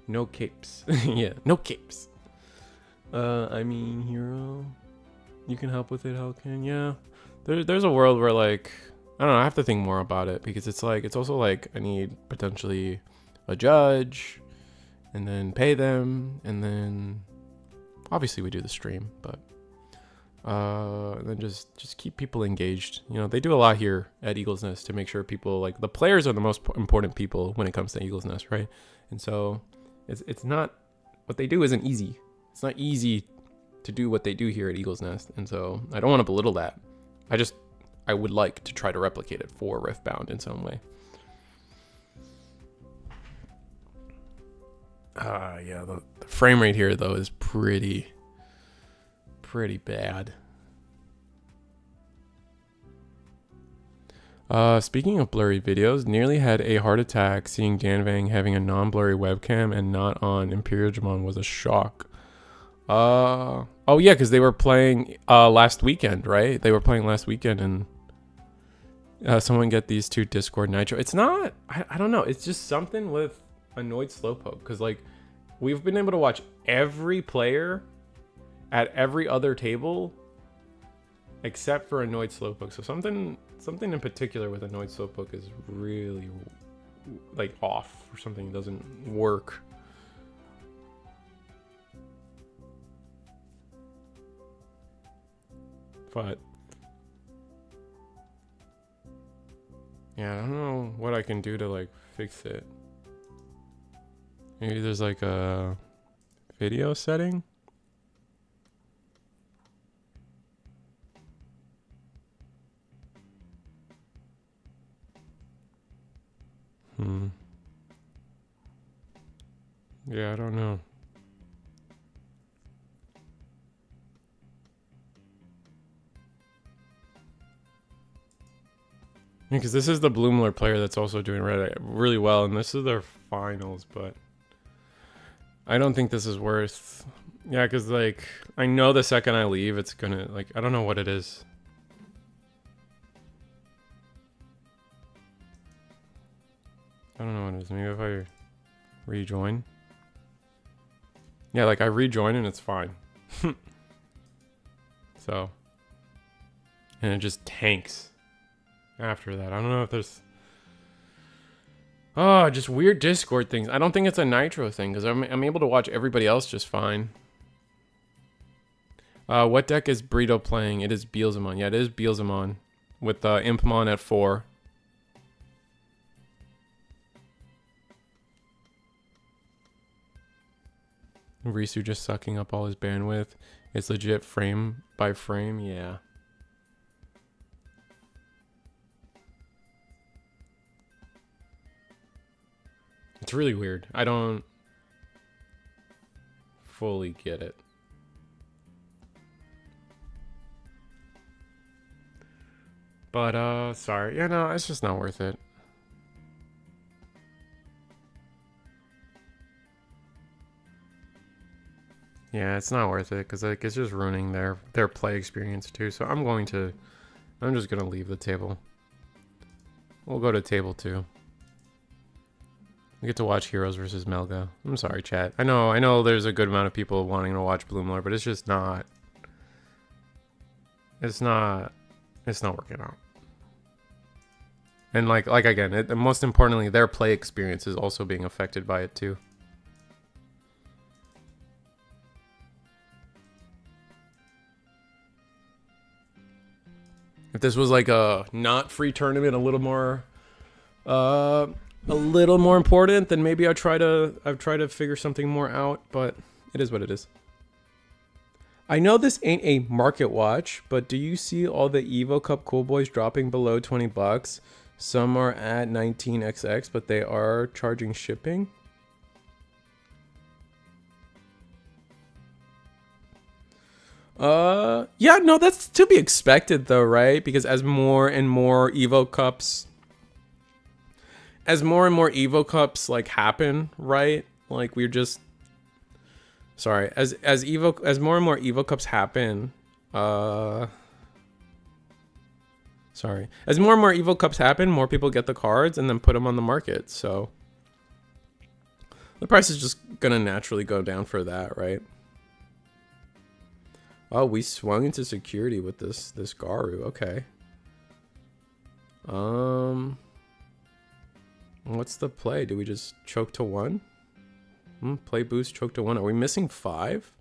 No capes. Yeah, no capes. Hero. You can help with it, Hellcan. Yeah. There's a world where like, I don't know, I have to think more about it, because it's like, it's also like I need potentially a judge and then pay them, and then obviously we do the stream, but Then just keep people engaged. You know, they do a lot here at Eagle's Nest to make sure people, like, the players are the most important people when it comes to Eagle's Nest, right? And so it's not, what they do isn't easy. It's not easy to do what they do here at Eagle's Nest, and so I don't want to belittle that. I would like to try to replicate it for Riftbound in some way. Yeah, the frame rate here though is pretty bad. Speaking of blurry videos, nearly had a heart attack seeing Danvang having a non-blurry webcam and not on Digimon was a shock. Oh yeah, because they were playing last weekend, right? They were playing last weekend, and someone get these two Discord Nitro. It's not, I don't know, it's just something with Annoyed Slowpoke, because like we've been able to watch every player at every other table except for Annoyed Slowpoke. So something in particular with Annoyed Slowpoke is really like off, or something doesn't work. But yeah, I don't know what I can do to like fix it. Maybe there's like a video setting. Yeah, I don't know. Because this is the Bloomler player that's also doing really well, and this is their finals, but I don't think this is worth. Yeah, because like I know the second I leave, it's gonna, like, I don't know what it is. I don't know what it is. Maybe if I rejoin. Yeah, like I rejoin and it's fine. So, and it just tanks after that. I don't know if there's just weird Discord things. I don't think it's a Nitro thing, because I'm able to watch everybody else just fine. What deck is Brito playing? It is Beelzemon. Yeah, it is Beelzemon with Impmon at 4. Risu just sucking up all his bandwidth. It's legit frame by frame. Yeah. It's really weird. I don't fully get it. But, sorry. Yeah, no, it's just not worth it. Yeah, it's not worth it, because like, it's just ruining their play experience too. So I'm just gonna leave the table. We'll go to table 2. We get to watch Heroes versus Melga. I'm sorry, chat. I know there's a good amount of people wanting to watch Bloomler, but it's just not. It's not working out. And like again, most importantly, their play experience is also being affected by it too. If this was like a not free tournament, a little more important, then maybe I'd try to figure something more out, but it is what it is. I know this ain't a market watch, but do you see all the Evo Cup Cool Boys dropping below 20 bucks? Some are at 19xx, but they are charging shipping. Yeah, no, that's to be expected though, right? Because as more and more Evo Cups like happen, right? Like we're just sorry, as more and more Evo Cups happen, sorry. As more and more Evo Cups happen, more people get the cards and then put them on the market. So the price is just gonna naturally go down for that, right? Oh, we swung into security with this Garu. Okay. What's the play? Do we just choke to 1? Play boost, choke to 1. Are we missing 5?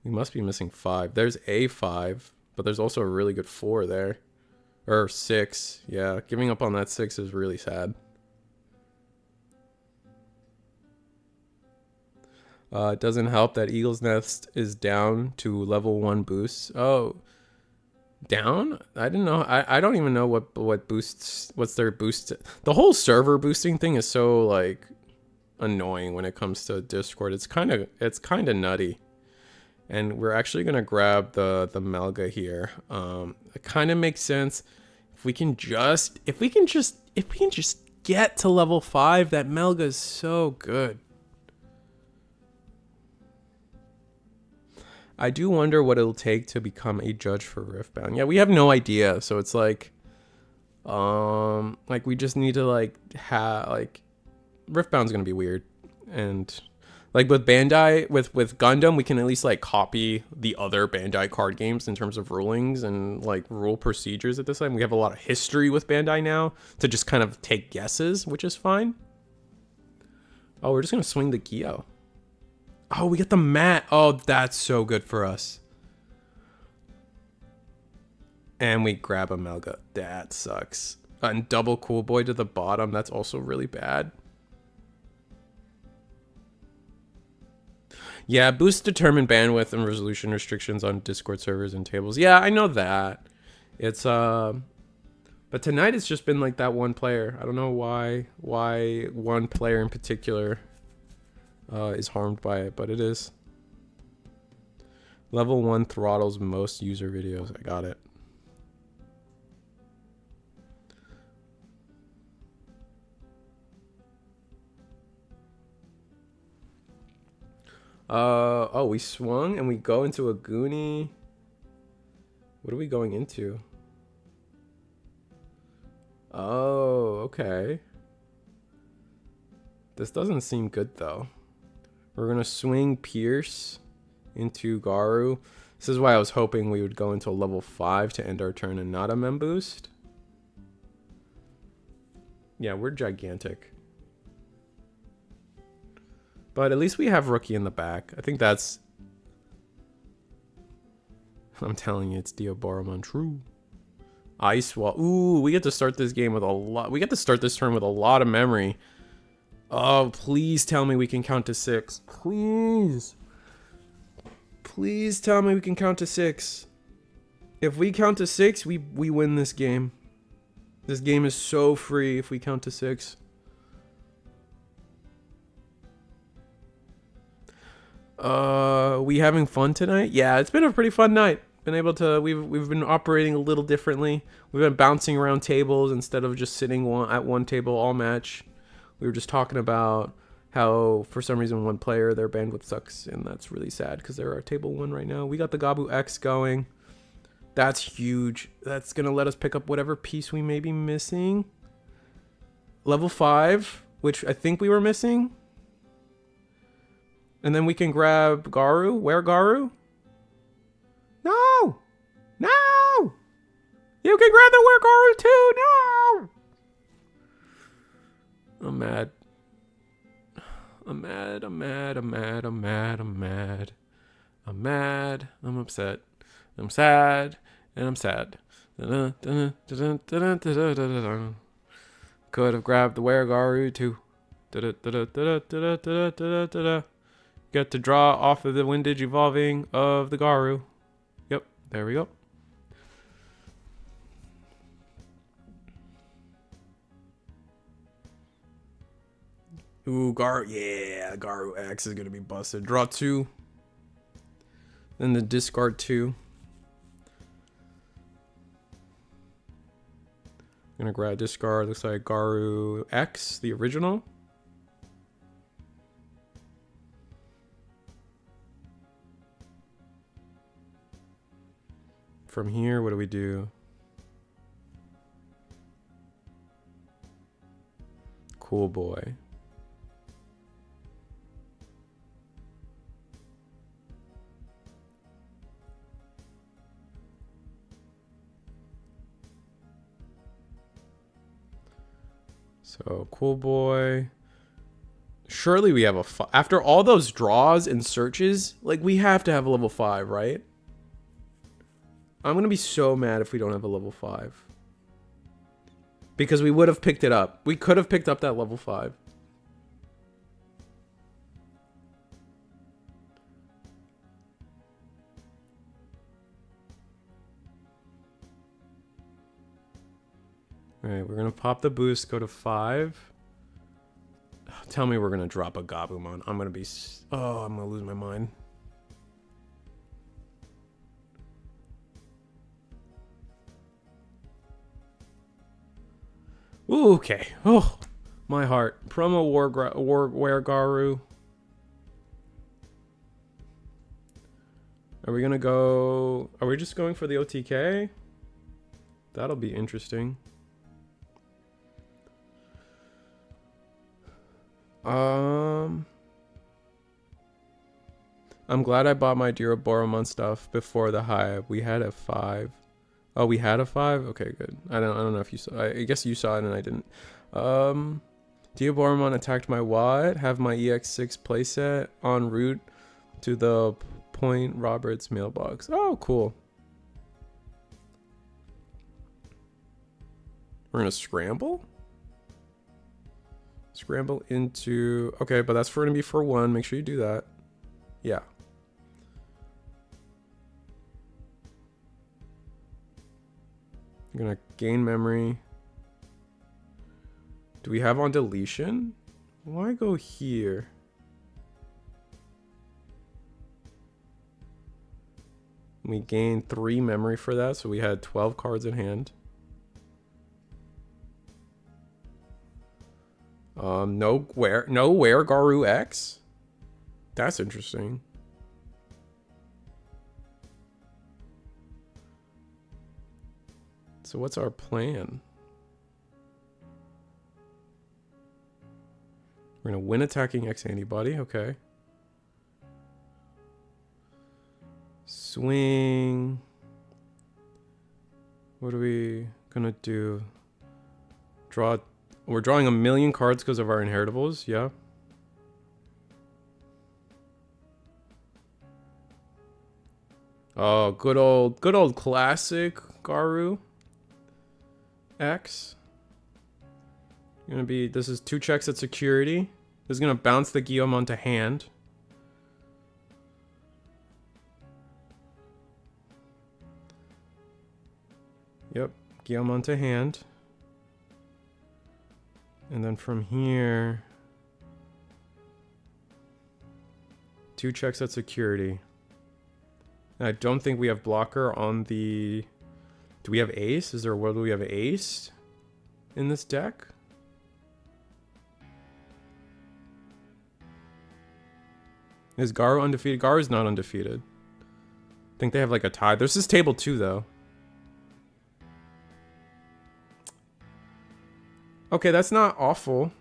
We must be missing 5. There's a 5, but there's also a really good 4 there. Or 6. Yeah, giving up on that 6 is really sad. It doesn't help that Eagle's Nest is down to level 1 boosts. Oh, down? I didn't know. I don't even know what boosts. What's their boost? The whole server boosting thing is so like annoying when it comes to Discord. It's kind of nutty. And we're actually gonna grab the Melga here. It kind of makes sense if we can just get to level 5. That Melga is so good. I do wonder what it'll take to become a judge for Riftbound. Yeah, we have no idea. So it's like we just need to Riftbound's gonna be weird, and like with Bandai, with Gundam, we can at least like copy the other Bandai card games in terms of rulings and like rule procedures at this time. We have a lot of history with Bandai now to just kind of take guesses, which is fine. Oh, we're just gonna swing the Gyo. Oh, we get the mat. Oh, that's so good for us. And we grab a Melga. That sucks. And double Cool Boy to the bottom. That's also really bad. Yeah, boosts determine bandwidth and resolution restrictions on Discord servers and tables. Yeah, I know that. It's but tonight it's just been like that one player. I don't know why one player in particular is harmed by it, but it is. Level 1 throttles most user videos. I got it. Oh, we swung and we go into a Goonie. What are we going into? Oh, okay. This doesn't seem good though. We're gonna swing Pierce into Garu. This is why I was hoping we would go into a level 5 to end our turn and not a Mem boost. Yeah, we're gigantic. But at least we have Rookie in the back. I think that's... I'm telling you, it's Diaboromon. True. Ice Wall. Ooh, we get to start this game with a lot... We get to start this turn with a lot of memory. Oh, please tell me we can count to 6. Please. Please tell me we can count to 6. If we count to 6, we win this game. This game is so free if we count to 6. We having fun tonight? Yeah, it's been a pretty fun night. Been able to we've been operating a little differently. We've been bouncing around tables instead of just sitting at one table all match. We were just talking about how for some reason one player their bandwidth sucks, and that's really sad because they're our table 1 right now. We got the Gabu X going. That's huge. That's gonna let us pick up whatever piece we may be missing. Level 5, which I think we were missing. And then we can grab Garu. Where Garu? No! No! You can grab the Where Garu too! No! I'm mad. I'm mad. I'm mad. I'm mad. I'm mad. I'm mad. I'm mad. I'm upset. I'm sad. And I'm sad. Could have grabbed the Where Garu too. Get to draw off of the Windage Evolving of the Garu. Yep, there we go. Ooh, Garu. Yeah, Garu X is going to be busted. Draw 2. Then the discard 2. Gonna grab discard. Looks like Garu X, the original. From here, what do we do? Cool boy. So cool boy. Surely we have a after all those draws and searches, like we have to have a level 5, right? I'm gonna be so mad if we don't have a level 5. Because we would have picked it up. We could have picked up that level 5. Alright, we're gonna pop the boost, go to 5. Tell me we're gonna drop a Gabumon. I'm gonna be... Oh, I'm gonna lose my mind. Ooh, okay. Oh, my heart. Promo Weregaru. Are we gonna go... Are we just going for the OTK? That'll be interesting. I'm glad I bought my Duraboromon stuff before the hype. We had a 5. Oh, we had a 5? Okay, good. I don't know if you saw. I guess you saw it and I didn't. Duraboromon attacked my Watt. Have my EX6 playset en route to the Point Roberts mailbox. Oh, cool. We're gonna scramble? Scramble into... Okay, but that's gonna be for 1. Make sure you do that. Yeah. I'm gonna gain memory. Do we have on deletion? Why go here? We gained 3 memory for that, so we had 12 cards in hand. No Weregaru X? That's interesting. So what's our plan? We're gonna win attacking X antibody, okay. Swing. What are we gonna do? Draw. We're drawing 1,000,000 cards because of our inheritables, yeah. Oh, good old classic Garu X. Gonna be, this is 2 checks at security. This is gonna bounce the Guillaume to hand. Yep, Guillaume to hand. And then from here, 2 checks at security. I don't think we have blocker on the... Do we have ace? Is there... What do we have? Ace in this deck? Is Garu undefeated? Garu's not undefeated. I think they have like a tie. There's this table 2 though. Okay, that's not awful.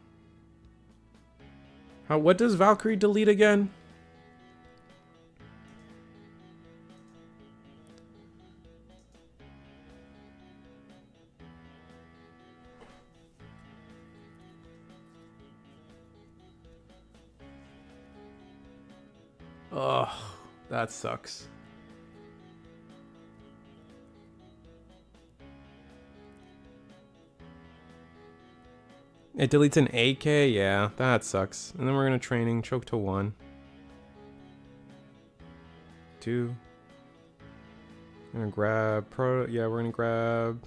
What does Valkyrie delete again? Ugh, that sucks. It deletes an AK? Yeah, that sucks. And then we're gonna training, choke to 1. 2. I'm gonna grab yeah, we're gonna grab...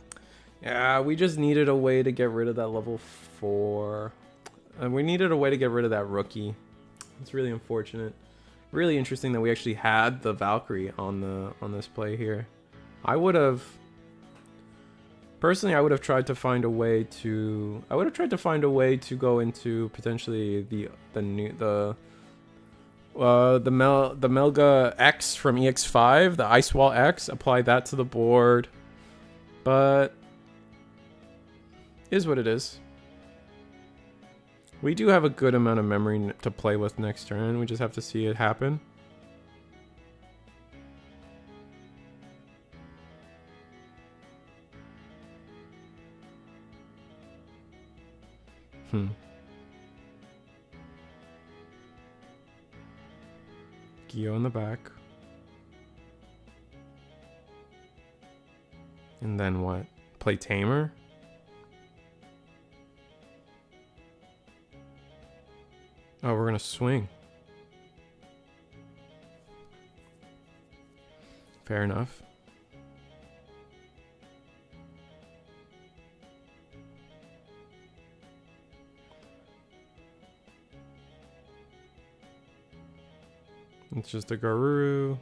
Yeah, we just needed a way to get rid of that level 4. And we needed a way to get rid of that rookie. It's really unfortunate. Really interesting that we actually had the Valkyrie on this play here. I would have... Personally, I would have tried to find a way to... I would have tried to find a way to go into potentially the Melga X from EX5, the Ice Wall X, apply that to the board. But is what it is. We do have a good amount of memory to play with next turn. We just have to see it happen. Geo in the back. And then what? Play Tamer? Oh, we're gonna swing. Fair enough. It's just a Garuru.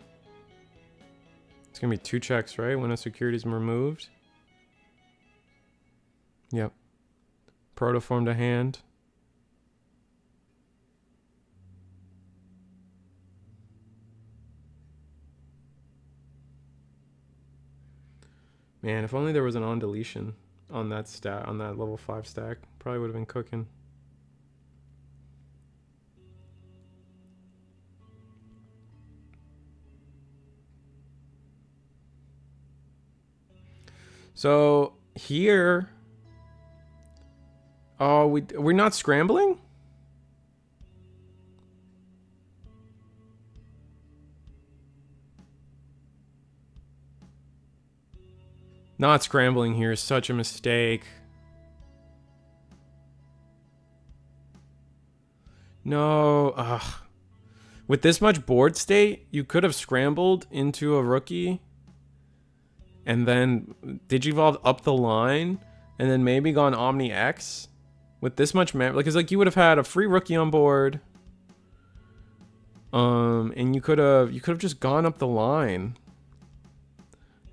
It's gonna be 2 checks, right? When a security is removed. Yep. Protoform to hand. Man, if only there was an on deletion on that stat, on that level 5 stack, probably would have been cooking. So here, oh, we're not scrambling? Not scrambling here is such a mistake. No, ugh. With this much board state, you could have scrambled into a rookie and then Digivolved up the line and then maybe gone Omni X. With this much mana, because like you would have had a free rookie on board. And you could have just gone up the line.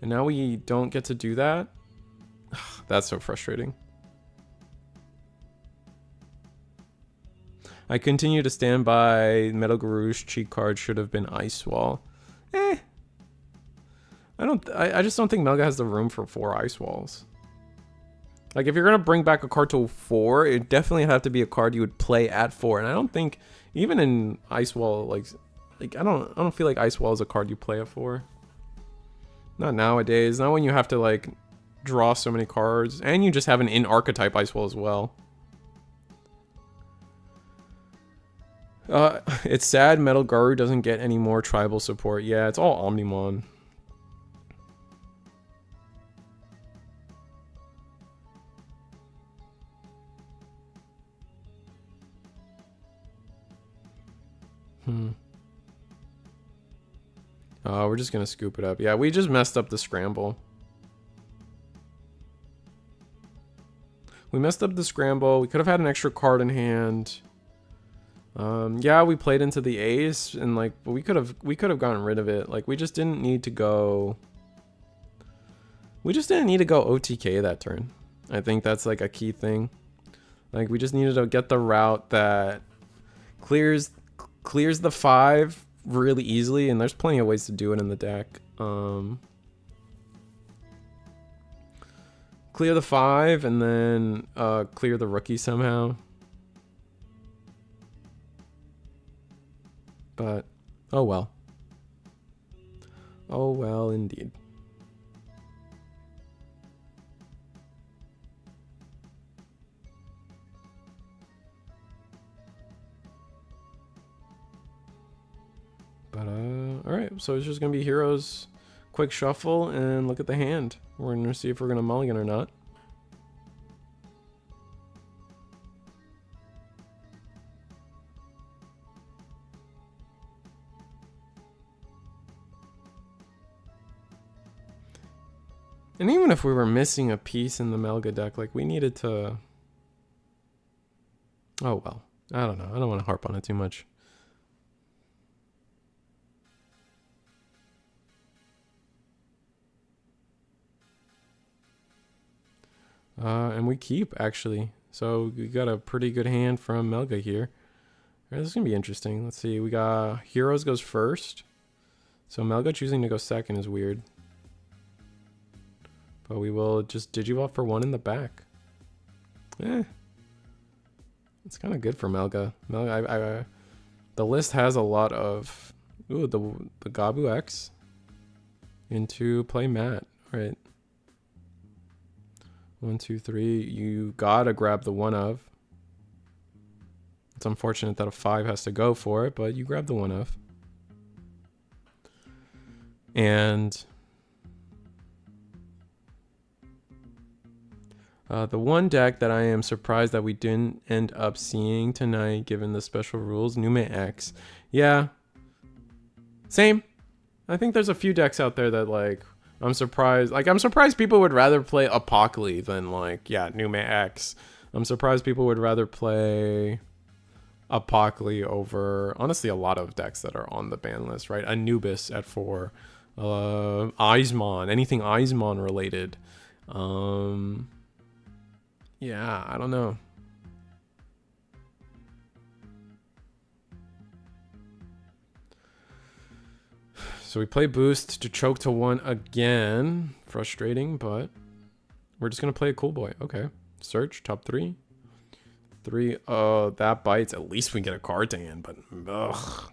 And now we don't get to do that. That's so frustrating. I continue to stand by Metal Garouche cheat card should have been Ice Wall. I just don't think Melga has the room for 4 Ice Walls. Like if you're gonna bring back a card to 4, it definitely have to be a card you would play at 4. And I don't think even in Ice Wall, like I don't feel like Ice Wall is a card you play at 4. Not nowadays. Not when you have to like draw so many cards, and you just have an in-archetype Ice Wall as well. It's sad Metal Garu doesn't get any more tribal support. Yeah, it's all Omnimon. Oh, we're just gonna scoop it up. Yeah, we just messed up the scramble. We messed up the scramble. We could have had an extra card in hand. Yeah, we played into the ace, and like, but we could have gotten rid of it. Like, we just didn't need to go. We just didn't need to go OTK that turn. I think that's like a key thing. Like, we just needed to get the route that clears the 5 really easily, and there's plenty of ways to do it in the deck. Clear the 5 and then clear the rookie somehow. But oh well. Oh well indeed. But alright, so it's just gonna be Heroes, quick shuffle, and look at the hand. We're gonna see if we're gonna mulligan or not. And even if we were missing a piece in the Melga deck, like we needed to. Oh well, I don't know. I don't want to harp on it too much. And we keep, actually. So we got a pretty good hand from Melga here. All right, this is going to be interesting. Let's see. We got Heroes goes first. So Melga choosing to go second is weird. But we will just Digivolve for 1 in the back. It's kind of good for Melga. The list has a lot of... Ooh, the Gabu X into play Matt. All right. 1, 2, 3. You gotta grab the 1 of. It's unfortunate that a 5 has to go for it, but you grab the 1 of. And the one deck that I am surprised that we didn't end up seeing tonight, given the special rules, Nume X. Yeah, same. I think there's a few decks out there that, like, I'm surprised. Like, I'm surprised people would rather play Apocaly than, like, yeah, Nume X. I'm surprised people would rather play Apocaly over, honestly, a lot of decks that are on the ban list, right? Anubis at 4. Eismon, anything Eismon related. Yeah, I don't know. So we play boost to choke to 1 again. Frustrating, but we're just going to play a cool boy. Okay. Search, top 3. 3. That bites. At least we get a card to hand, but ugh.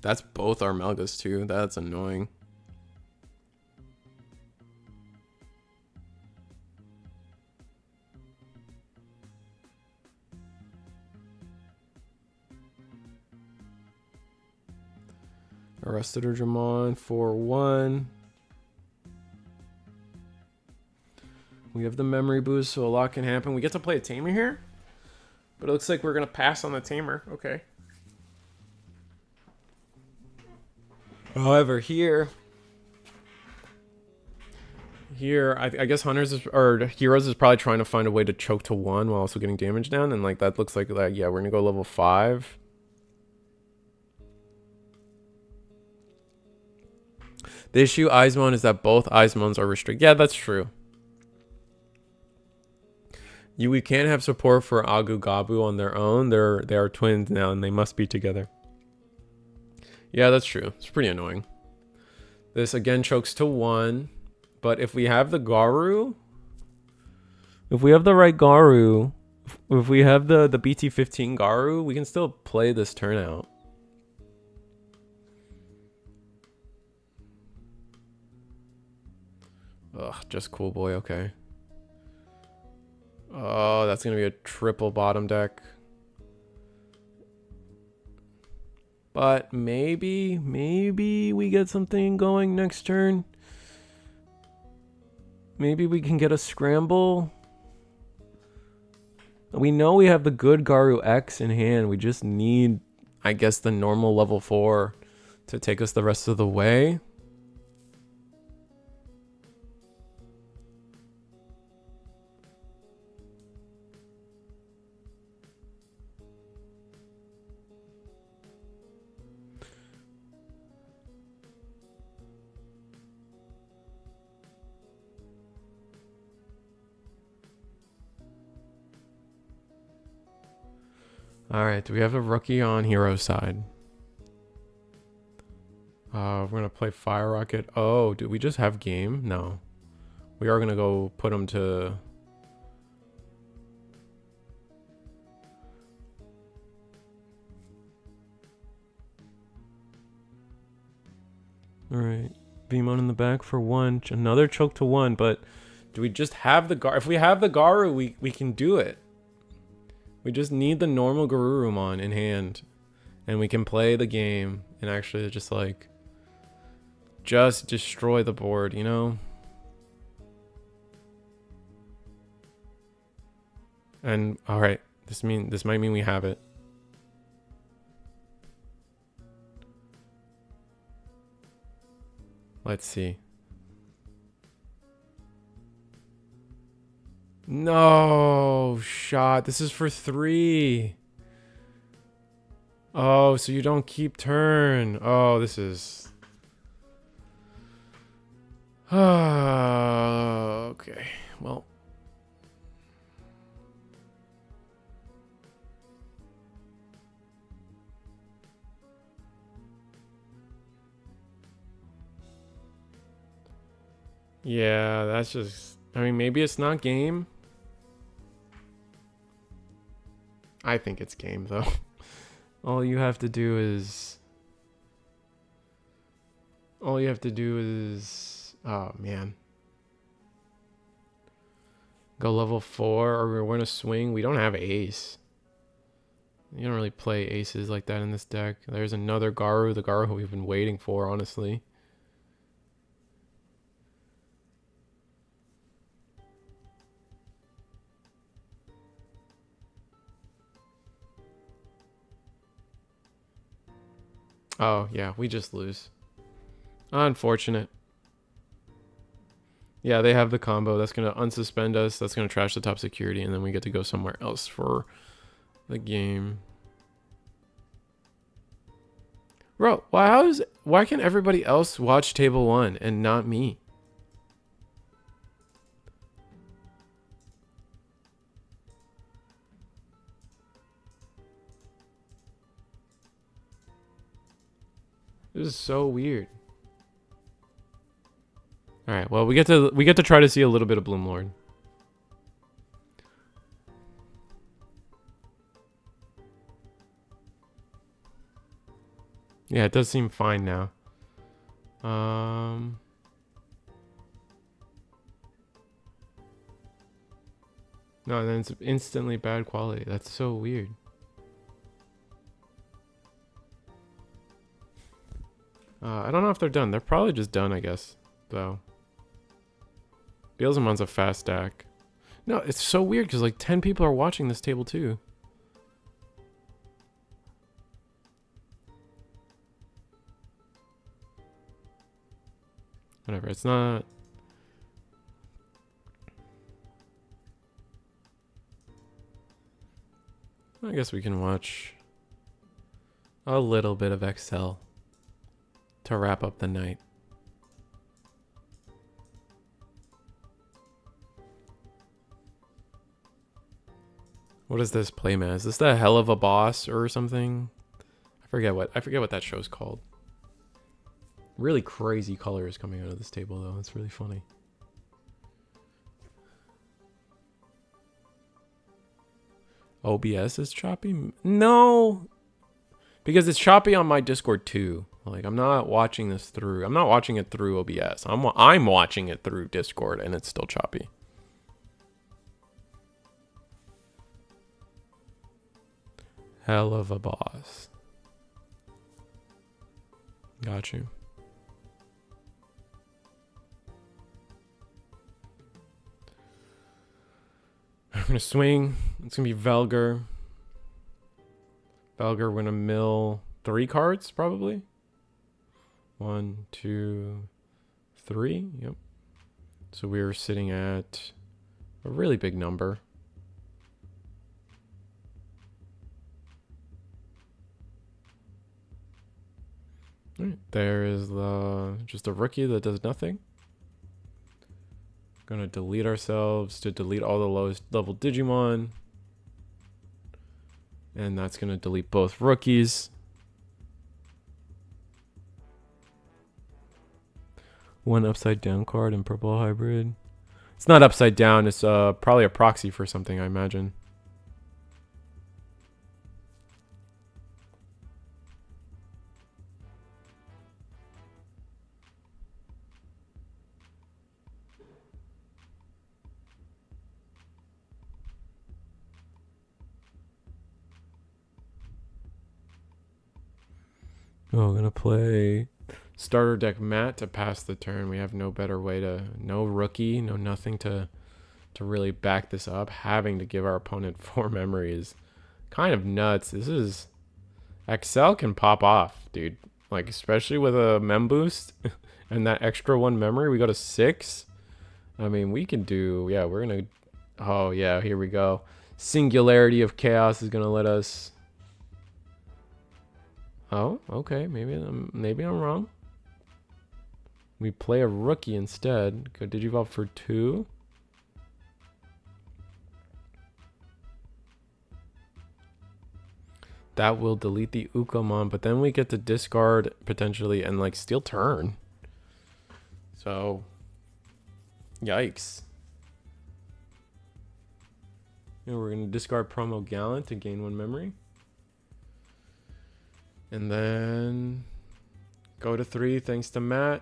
That's both our Melgas too. That's annoying. Arrested Digimon for 1. We have the memory boost, so a lot can happen. We get to play a tamer here, but it looks like we're gonna pass on the tamer. Okay. However, here, I guess Hunters is, or Heroes is probably trying to find a way to choke to 1 while also getting damage down, and like that looks like yeah, we're gonna go level 5. The issue Eismon is that both Eismons are restricted. Yeah, that's true. We can't have support for Agu Gabu on their own. They are twins now, and they must be together. Yeah, that's true. It's pretty annoying. This again chokes to 1, but if we have the Garu, if we have the right Garu, if we have the BT15 Garu, we can still play this turnout. Ugh, just cool boy, okay. Oh, that's gonna be a triple bottom deck. But maybe we get something going next turn. Maybe we can get a scramble. We know we have the good Garu X in hand. We just need, I guess, the normal level 4 to take us the rest of the way. Alright, do we have a rookie on hero side? We're gonna play Fire Rocket. Oh, do we just have game? No. We are gonna go put him to... Alright. Vmon in the back for 1. Another choke to 1, but do we just have the Garu? If we have the Garu, we can do it. We just need the normal Garurumon in hand, and we can play the game and actually just like destroy the board, you know? And all right, this might mean we have it. Let's see. No shot. This is for 3. Oh, so you don't keep turn. Oh, this is... okay. Well. Yeah, that's just... I mean, maybe it's not game. I think it's game, though. All you have to do is... Oh, man. Go level 4, or we're going to swing. We don't have ace. You don't really play aces like that in this deck. There's another Garu, the Garu we've been waiting for, honestly. Oh, yeah, we just lose. Unfortunate. Yeah, they have the combo. That's going to unsuspend us. That's going to trash the top security, and then we get to go somewhere else for the game. Bro, why can everybody else watch table 1 and not me? This is so weird. All right, well, we get to try to see a little bit of Bloomlord. Yeah, it does seem fine now. No, then it's instantly bad quality. That's so weird. I don't know if they're done. They're probably just done, I guess, though. Beelzemon's a fast stack. No, it's so weird because like 10 people are watching this table too. Whatever, it's not... I guess we can watch a little bit of Excel to wrap up the night. What is this playmat? Is this the Hell of a Boss or something? I forget what that show's called. Really crazy colors coming out of this table though. It's really funny. OBS is choppy? No! Because it's choppy on my Discord too. Like, I'm not watching this through. I'm not watching it through OBS. I'm watching it through Discord and it's still choppy. Hell of a boss. Got you. I'm gonna swing. It's gonna be Velgar. Velgar, we're gonna mill 3 cards, probably. 1, 2, 3. Yep. So we're sitting at a really big number. All right, there is just a rookie that does nothing. Gonna delete ourselves to delete all the lowest level Digimon. And that's gonna delete both rookies. One upside down card and purple hybrid. It's not upside down, it's probably a proxy for something, I imagine. Oh, I'm gonna play starter deck Matt to pass the turn. We have no better way to, no rookie, no nothing to really back this up. Having to give our opponent 4 memory is kind of nuts. This is, Excel can pop off, dude. Like, especially with a mem boost and that extra 1 memory, we go to 6. I mean, we can do, yeah, we're gonna, oh yeah, here we go. Singularity of Chaos is gonna let us. Oh, okay. Maybe I'm wrong. We play a rookie instead. Go Digivolve for 2. That will delete the Ukomon, but then we get to discard potentially and like steal turn. So, yikes. And we're gonna discard Promo Gallant to gain 1 memory. And then go to 3 thanks to Matt.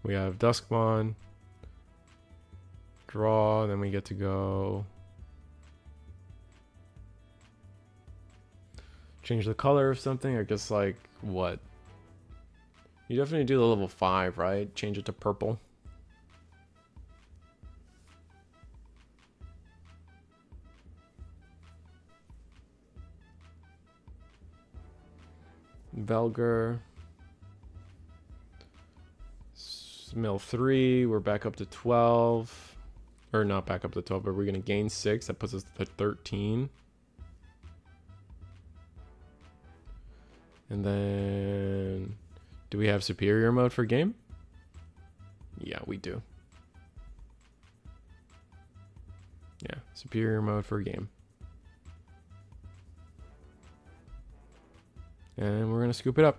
We have Duskmon. Draw, then we get to go change the color of something. I guess like what? You definitely do the level 5, right? Change it to purple. Velger. Mill 3. We're back up to 12. Or not back up to 12, but we're going to gain 6. That puts us to 13. And then, do we have superior mode for game? Yeah, we do. Yeah, superior mode for game. And we're going to scoop it up.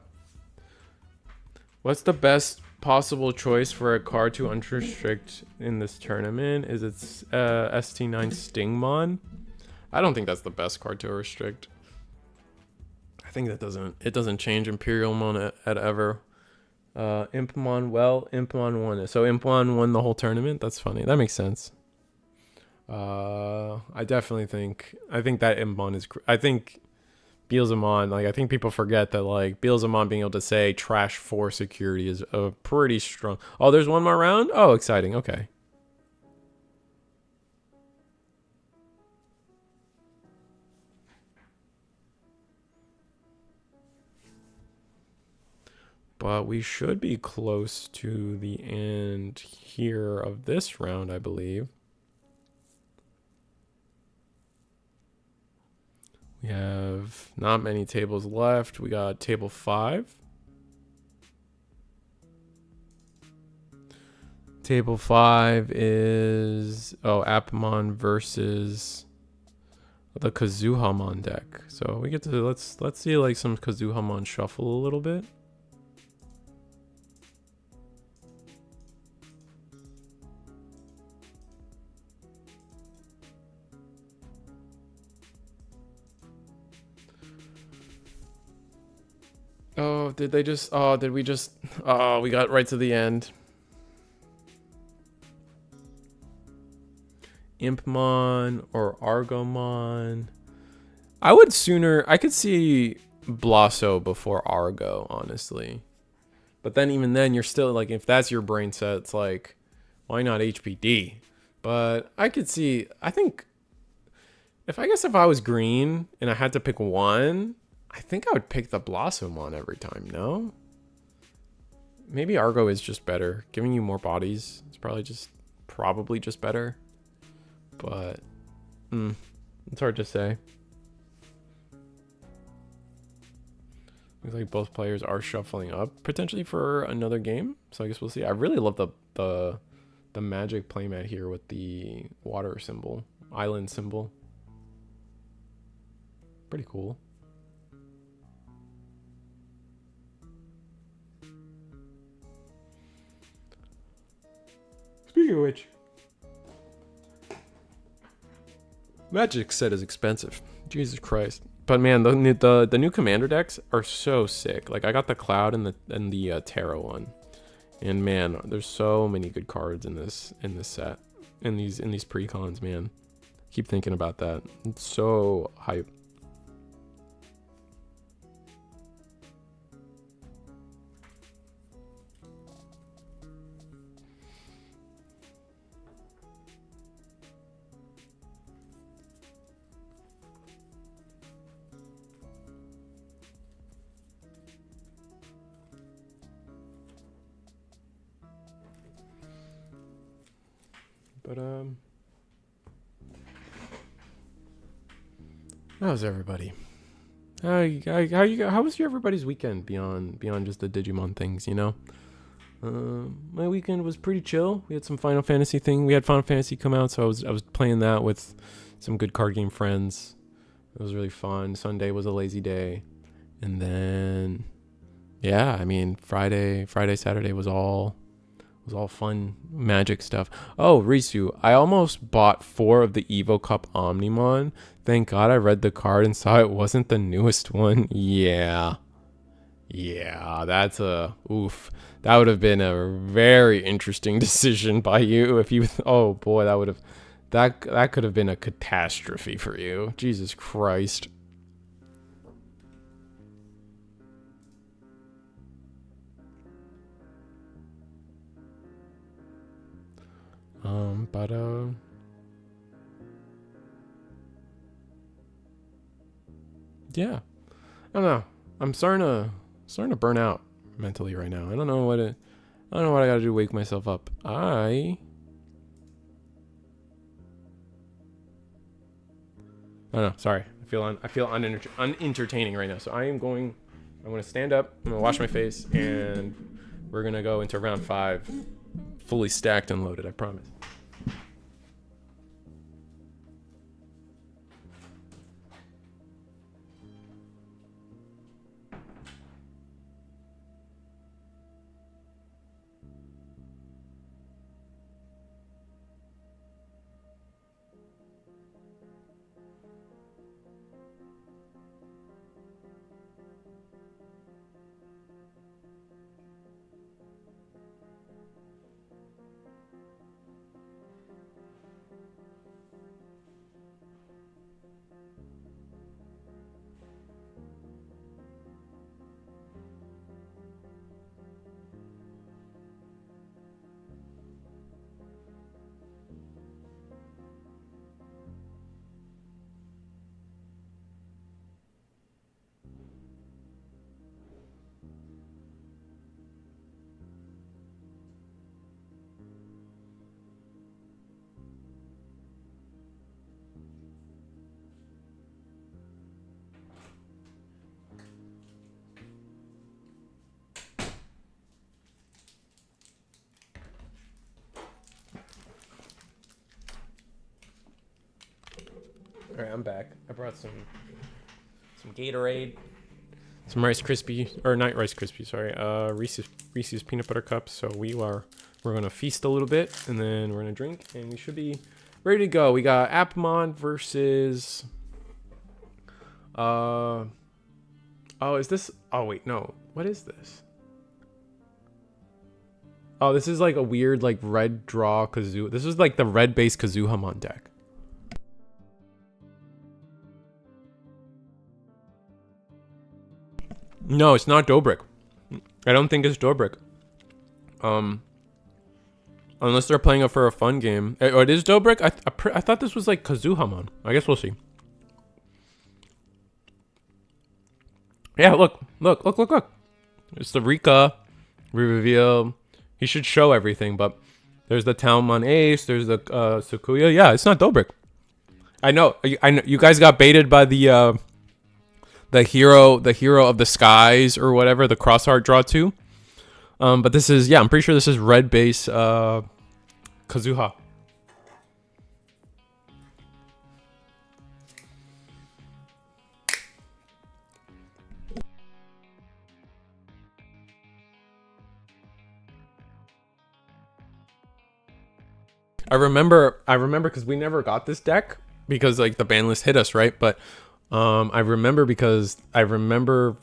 What's the best possible choice for a card to unrestrict in this tournament? Is it ST9 Stingmon? I don't think that's the best card to restrict. I think that doesn't change Imperialmon at ever. Impmon, well, Impmon won. So Impmon won the whole tournament. That's funny. That makes sense. I think that Impmon is. I think Beelzemon, like I think people forget that like Beelzemon being able to say trash 4 security is a pretty strong. Oh, there's one more round? Oh, exciting. Okay. But we should be close to the end here of this round, I believe. We have not many tables left. We got table 5. Table 5 is Appamon versus the Kazuhamon deck. So we get to let's see like some Kazuhamon shuffle a little bit. Oh, did we just we got right to the end. Impmon or Argomon. I could see Blasso before Argo, honestly. But then even then you're still like, if that's your brain set, it's like, why not HPD? But I think if I was green and I had to pick one, I think I would pick the Blossomon every time, no? Maybe Argo is just better. Giving you more bodies is probably just better. But it's hard to say. Looks like both players are shuffling up potentially for another game. So I guess we'll see. I really love the Magic playmat here with the water symbol, island symbol. Pretty cool. Speaking of which, Magic set is expensive. Jesus Christ. But man, the new commander decks are so sick. Like I got the Cloud and the Terra one. And man, there's so many good cards in this set. In these pre-cons, man. Keep thinking about that. It's so hype. But how's everybody? How was your everybody's weekend beyond just the Digimon things, you know? My weekend was pretty chill. We had some Final Fantasy thing. We had Final Fantasy come out, so I was playing that with some good card game friends. It was really fun. Sunday was a lazy day, and then yeah, I mean Friday, Saturday was all fun Magic stuff. Oh, Risu, I almost bought 4 of the Evo Cup Omnimon. Thank God I read the card and saw it wasn't the newest one. Yeah. Yeah, that's a oof. That would have been a very interesting decision by you if you. Oh boy, that would have. That could have been a catastrophe for you. Jesus Christ. But yeah, I don't know. I'm starting to burn out mentally right now. I don't know what I don't know what I gotta do to wake myself up. I don't know. Sorry, I feel unentertaining right now. So I'm gonna stand up. I'm gonna wash my face, and we're gonna go into round 5, fully stacked and loaded. I promise. All right, I'm back. I brought some Gatorade, some Rice Krispie, or not Rice Krispie, sorry, Reese's peanut butter cups. So we're gonna feast a little bit, and then we're gonna drink, and we should be ready to go. We got Apomon versus oh, is this? Oh wait, no. What is this? Oh, this is like a weird like red draw Kazoo. This is like the red base Kazuhamon deck. No, it's not Dobrik. I don't think it's Dobrik. Unless they're playing it for a fun game. Oh, it is Dobrik? I thought this was like Kazuhamon. I guess we'll see. Yeah, look. It's the Rika reveal. He should show everything, but there's the Townmon Ace. There's the Sakuya. Yeah, it's not Dobrik. I know. You guys got baited by the hero of the skies or whatever, the crossheart draw 2. But this is, yeah, I'm pretty sure this is red base Kazuha. I remember because we never got this deck because like the ban list hit us, right? But I remember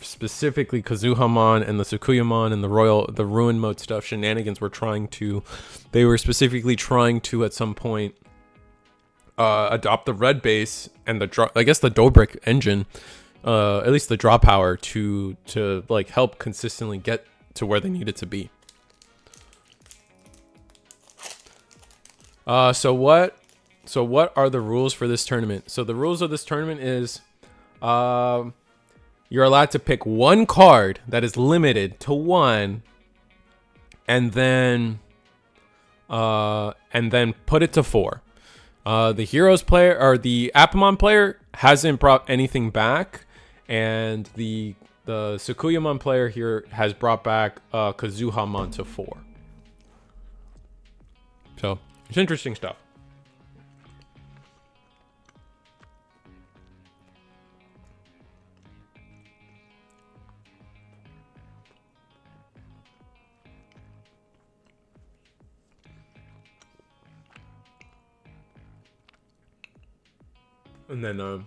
specifically Kazuhamon and the Sukuyamon and the Ruin mode stuff shenanigans they were specifically trying to at some point adopt the red base and the Dobrik engine, at least the draw power to like help consistently get to where they needed to be. So what are the rules for this tournament? So the rules of this tournament is you're allowed to pick one card that is limited to 1 and then put it to 4. The Heroes player or the Apomon player hasn't brought anything back, and the Sukuyamon player here has brought back Kazuhamon to 4. So it's interesting stuff. And then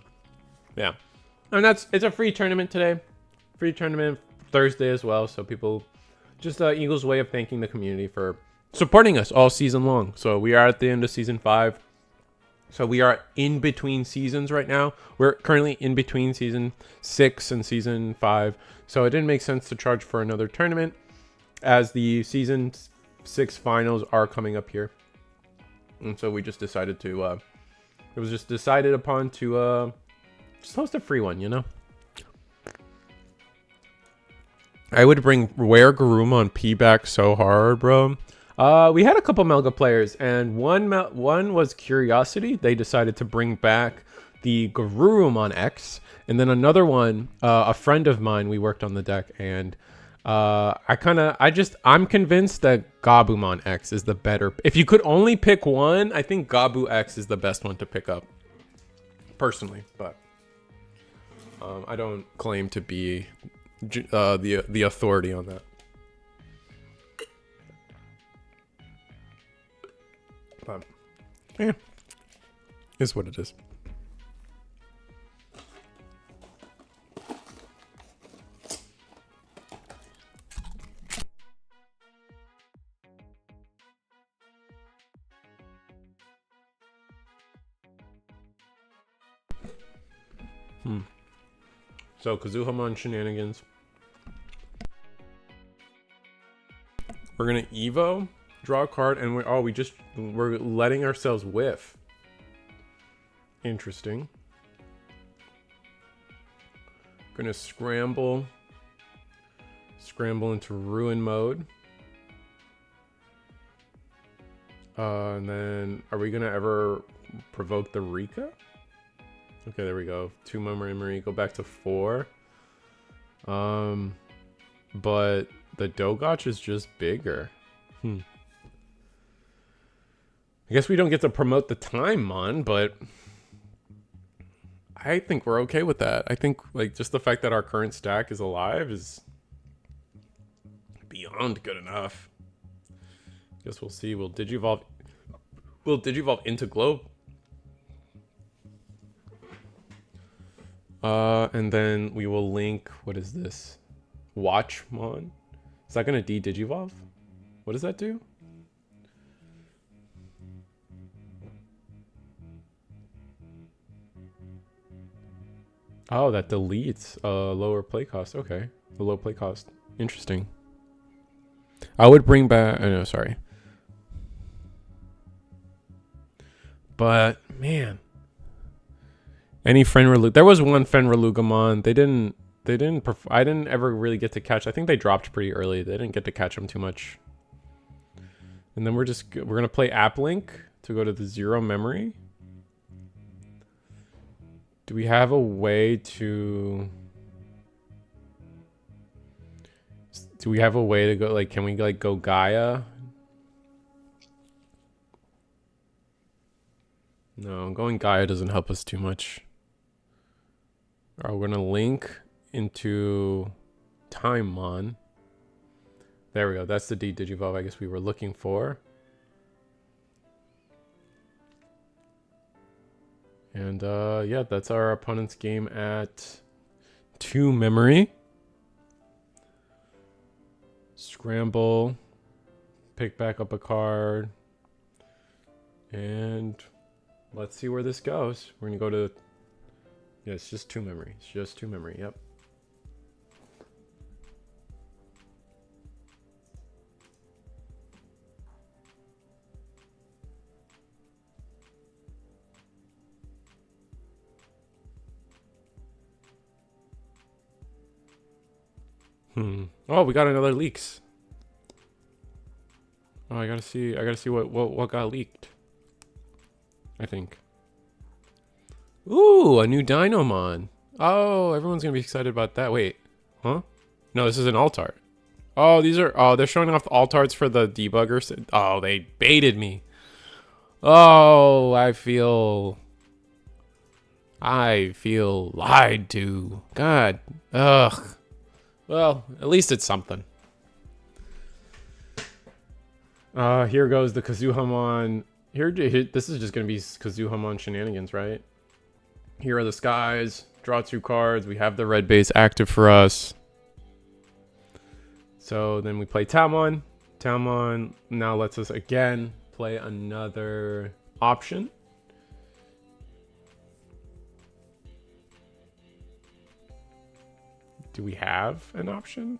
yeah, and it's a free tournament today. Free tournament Thursday as well. So people, just Eagles' way of thanking the community for supporting us all season long. So we are at the end of season 5. So we are in between seasons right now. We're currently in between season 6 and season 5. So it didn't make sense to charge for another tournament, as the season 6 finals are coming up here. And so we just decided to, it was just decided upon to just host a free one, you know? I would bring Where Garurumon P back so hard, bro. We had a couple Melga players, and one was Curiosity. They decided to bring back the Garurumon X, and then another one, a friend of mine, we worked on the deck, and I'm convinced that Gabumon X is the better. If you could only pick one, I think Gabu X is the best one to pick up, personally. But I don't claim to be the authority on that. But yeah, is what it is. So Kazuhamon shenanigans. We're gonna Evo, draw a card, and we're letting ourselves whiff. Interesting. Gonna scramble into ruin mode. And then are we gonna ever provoke the Rika? Okay, there we go. 2 memory, go back to 4. But the Dogotch is just bigger. I guess we don't get to promote the Timemon, but I think we're okay with that. I think like just the fact that our current stack is alive is beyond good enough. Guess we'll see. We'll Digivolve into Globe. And then we will link, what is this? Watchmon? Is that gonna de-Digivolve? What does that do? Oh, that deletes lower play cost. Okay. The low play cost. Interesting. I would bring back, oh no, sorry. But man, any Fenrilugamon. There was one Fenrilugamon. I didn't ever really get to catch. I think they dropped pretty early. They didn't get to catch them too much. And then we're gonna play Applink to go to the 0 memory. Do we have a way to go, like, can we like go Gaia? No, going Gaia doesn't help us too much. All right, we're gonna link into Timemon. There we go. That's the de-Digivolve I guess we were looking for. And yeah, that's our opponent's game at 2 memory. Scramble, pick back up a card, and let's see where this goes. We're gonna go to, yeah, it's just 2 memory. It's just 2 memory, yep. Oh, we got another leaks. Oh, I gotta see what got leaked. I think. Ooh, a new Dinomon. Oh, everyone's gonna be excited about that. Wait, huh? No, this is an alt art. Oh, they're showing off the alt arts for the debuggers. Oh, they baited me. Oh, I feel lied to. God, ugh. Well, at least it's something. Here goes the Kazuhamon. Here, this is just gonna be Kazuhamon shenanigans, right? Here are the skies. Draw 2 cards. We have the red base active for us. So then we play Talmon. Talmon now lets us again play another option. Do we have an option?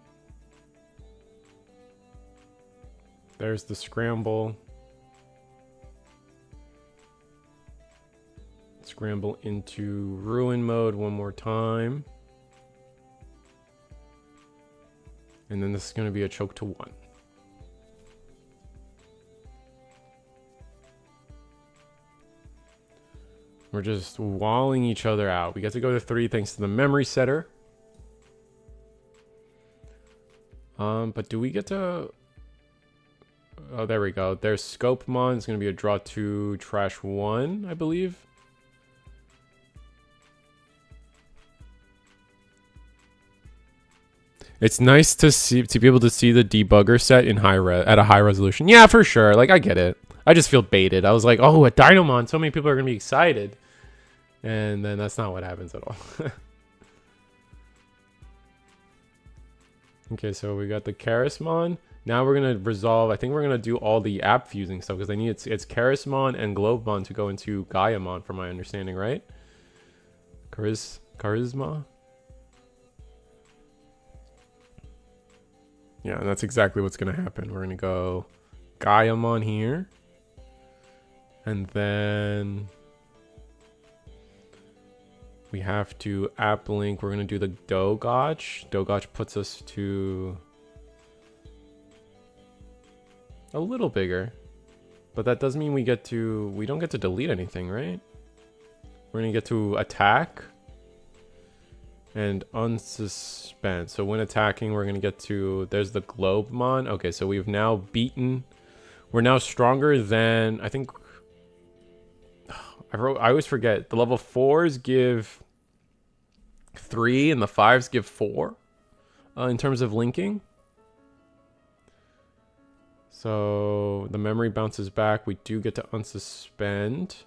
There's the scramble. Scramble into ruin mode one more time. And then this is going to be a choke to 1. We're just walling each other out. We get to go to 3 thanks to the memory setter. But do we get to... Oh, there we go. There's Scopemon. It's going to be a draw 2, trash 1, I believe. It's nice to be able to see the debugger set in at a high resolution. Yeah, for sure. Like, I get it. I just feel baited. I was like, oh, a Dynamon. So many people are going to be excited. And then that's not what happens at all. Okay, so we got the Charismon. Now we're going to resolve. I think we're going to do all the app fusing stuff because I need it's Charismon and Globemon to go into Gaiamon, from my understanding, right? Charisma? Yeah, and that's exactly what's going to happen. We're going to go Gaiamon here. And then we have to app link. We're going to do the Dogotch. Dogotch puts us to a little bigger. But that does mean we don't get to delete anything, right? We're going to get to attack and unsuspend. So when attacking, we're going to get to, there's the Globemon. Okay, so we've now beaten, we're now stronger than, I think, I always forget, the level 4s give 3 and the 5s give 4 in terms of linking. So the memory bounces back. We do get to unsuspend.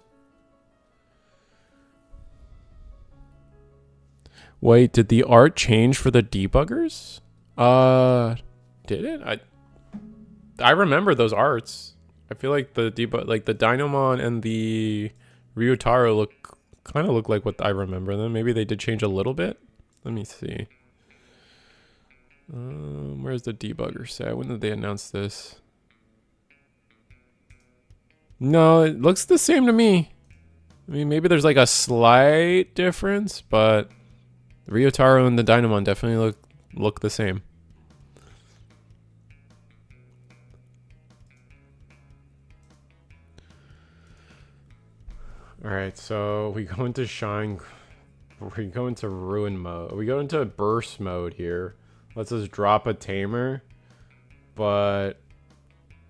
Wait, did the art change for the debuggers? Did it? I remember those arts. I feel like the Dynamon and the Ryutaro kind of look like what I remember them. Maybe they did change a little bit. Let me see. Where's the debugger set? When did they announce this? No, it looks the same to me. I mean, maybe there's like a slight difference, but the Ryutaro and the Dynamon definitely look the same. All right, so we go into we go into ruin mode. We go into burst mode here. Let's just drop a tamer. But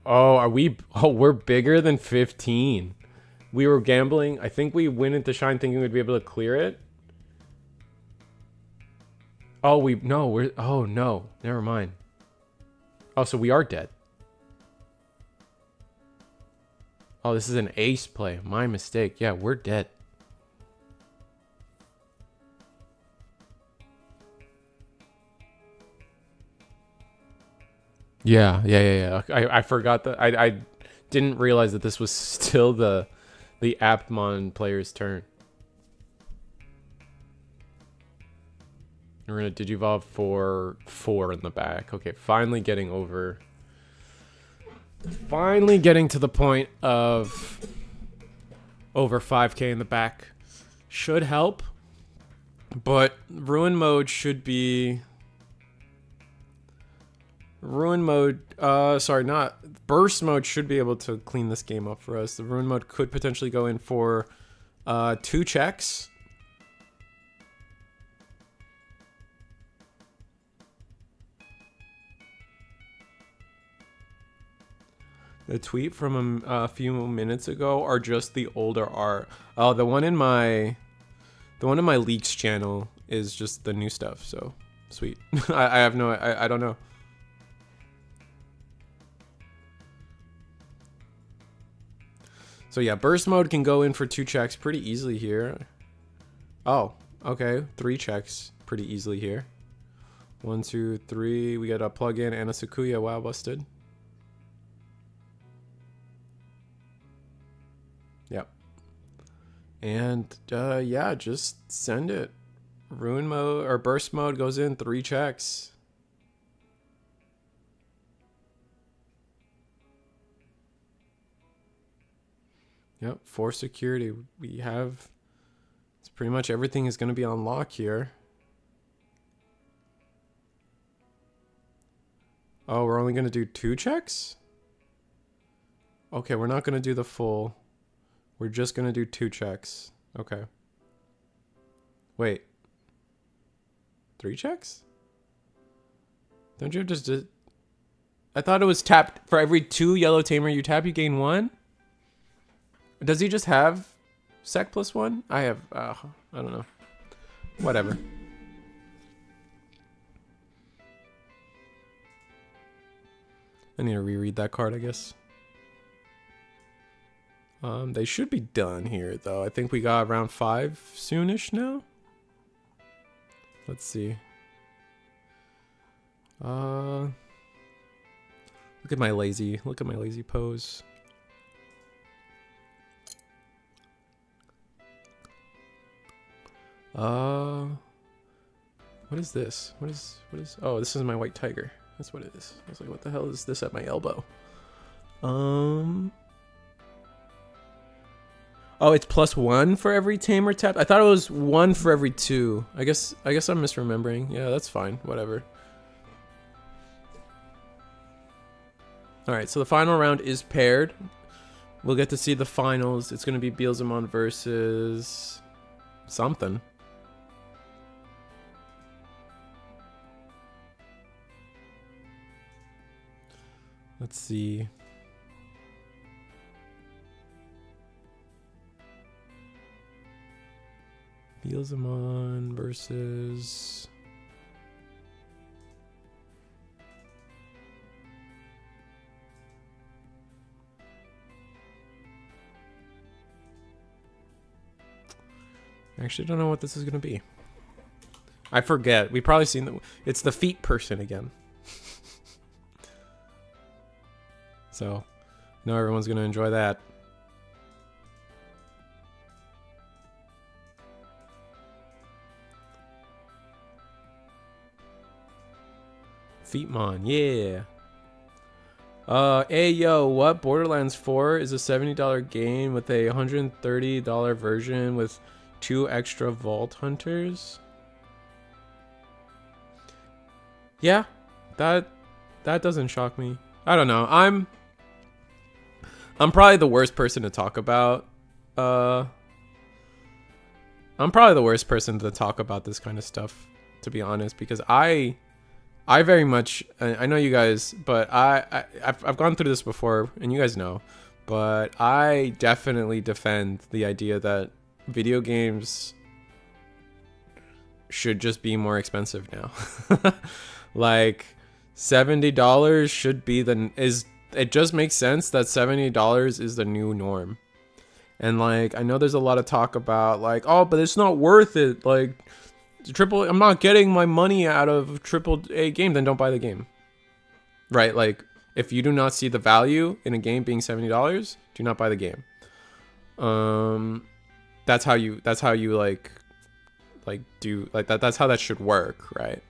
we're bigger than 15. We were gambling. I think we went into Shine thinking we'd be able to clear it. Oh no, never mind. Oh, so we are dead. Oh, this is an ace play. My mistake. Yeah, we're dead. Yeah. I forgot that. I didn't realize that this was still the Appmon player's turn. We're gonna Digivolve for 4 in the back. Okay, finally getting to the point of over 5k in the back. Should help. But ruin mode should be... Ruin mode, not burst mode should be able to clean this game up for us. The ruin mode could potentially go in for 2 checks. The tweet from a few minutes ago are just the older art. Oh, the one in my leaks channel is just the new stuff. So sweet. I don't know. So yeah, burst mode can go in for 2 checks pretty easily here. Oh, okay, 3 checks pretty easily here. 1, 2, 3. We got a plug-in and a Sakuya. Wow, busted. Yep. And yeah, just send it. Ruin mode or burst mode goes in 3 checks. Yep, for security. We have, it's pretty much everything is going to be on lock here. Oh, we're only going to do 2 checks? Okay, we're not going to do the full. We're just going to do 2 checks. Okay. Wait. 3 checks? Don't you just... I thought it was tapped for every 2 yellow tamer you tap, you gain 1? Does he just have sec plus 1? I have... I don't know. Whatever. I need to reread that card, I guess. They should be done here, though. I think we got round 5 soonish now. Let's see. Look at my lazy pose. What is this? What is, oh, this is my white tiger. That's what it is. I was like, what the hell is this at my elbow? Oh, it's +1 for every tamer tap. I thought it was 1 for every 2. I guess I'm misremembering. Yeah, that's fine. Whatever. All right, so the final round is paired. We'll get to see the finals. It's going to be Beelzemon versus something. Let's see. Beelzemon versus... I actually don't know what this is going to be. I forget. We probably seen the... It's the feet person again. So, I know everyone's going to enjoy that. Feetmon, yeah. Hey yo, what? Borderlands 4 is a $70 game with a $130 version with 2 extra Vault Hunters. Yeah, that doesn't shock me. I don't know. I'm probably the worst person to talk about. I'm probably the worst person to talk about this kind of stuff, to be honest, because I very much, I know you guys, but I've gone through this before, and you guys know, but I definitely defend the idea that video games should just be more expensive now. Like $70 should be it just makes sense that $70 is the new norm. And like, I know there's a lot of talk about like, oh, but it's not worth it. Like I'm not getting my money out of AAA game, then don't buy the game. Right? Like if you do not see the value in a game being $70, do not buy the game. That's how you that's how that should work, right?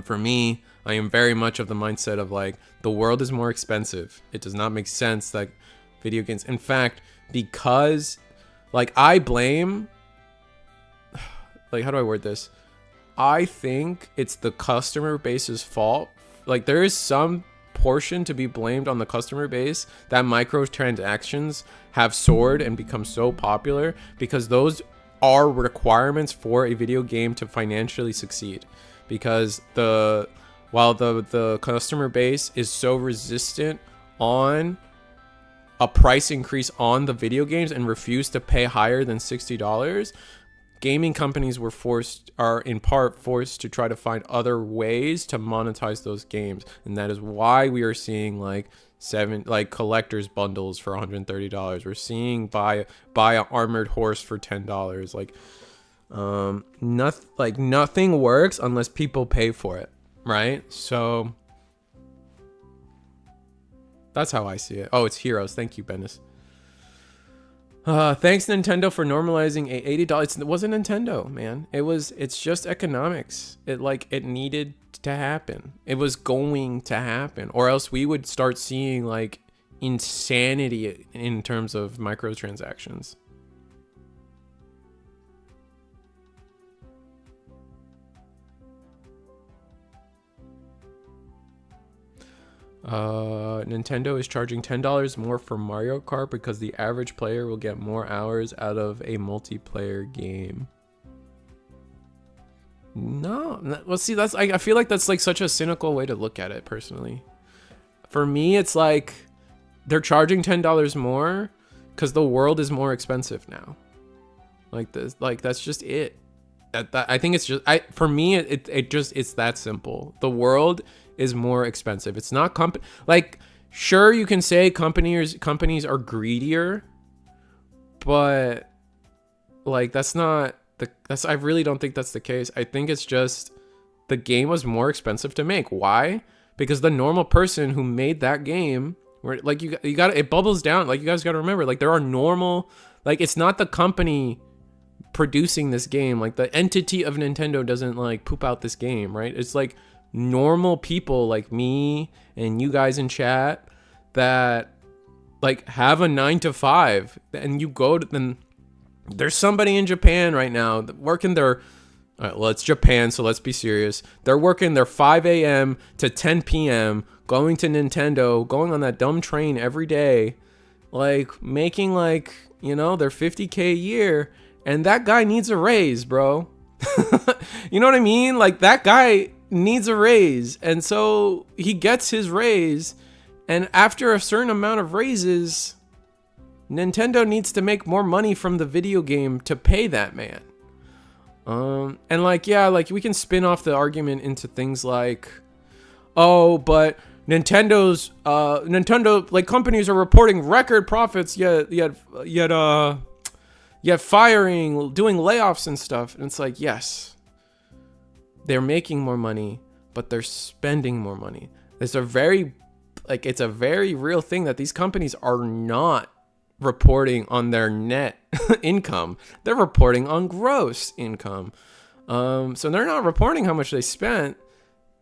For me, I am very much of the mindset of like, the world is more expensive. It does not make sense that video games, in fact, because like I blame, like, how do I word this? I think it's the customer base's fault. Like there is some portion to be blamed on the customer base that microtransactions have soared and become so popular, because those are requirements for a video game to financially succeed. Because while the customer base is so resistant on a price increase on the video games and refuse to pay higher than $60, gaming companies are in part forced to try to find other ways to monetize those games. And that is why we are seeing like collector's bundles for $130. We're seeing buy an armored horse for $10. Like Nothing works unless people pay for it, right? So that's how I see it. Oh, it's Heroes. Thank you, Bendis. Thanks Nintendo for normalizing a $80. It wasn't Nintendo, man. It's just economics. It needed to happen. It was going to happen, or else we would start seeing like insanity in terms of microtransactions. Nintendo is charging $10 more for Mario Kart because the average player will get more hours out of a multiplayer game. No, well, see, I feel like that's like such a cynical way to look at it personally. For me, it's like they're charging $10 more because the world is more expensive now. That's just it. I think it's just for me it's that simple. The world is more expensive. It's not sure, you can say companies are greedier, but like I really don't think that's the case. I think it's just the game was more expensive to make. Why? Because the normal person who made that game, where like you got it bubbles down. Like you guys got to remember, like there are normal, like it's not the company producing this game. Like the entity of Nintendo doesn't like poop out this game, right? It's like normal people like me and you guys in chat that like have a 9 to 5, and you go to then there's somebody in Japan right now working their well, it's Japan, so let's be serious. They're working their 5 a.m. to 10 p.m. going to Nintendo, going on that dumb train every day, like making like, you know, their $50K a year, and that guy needs a raise, bro. You know what I mean? Like that guy needs a raise, and so he gets his raise, and after a certain amount of raises, Nintendo needs to make more money from the video game to pay that man. And like, yeah, like we can spin off the argument into things like, oh, but Nintendo like companies are reporting record profits, yet firing, doing layoffs and stuff. And it's like, yes, they're making more money, but they're spending more money. It's a very real thing that these companies are not reporting on their net income. They're reporting on gross income. So they're not reporting how much they spent,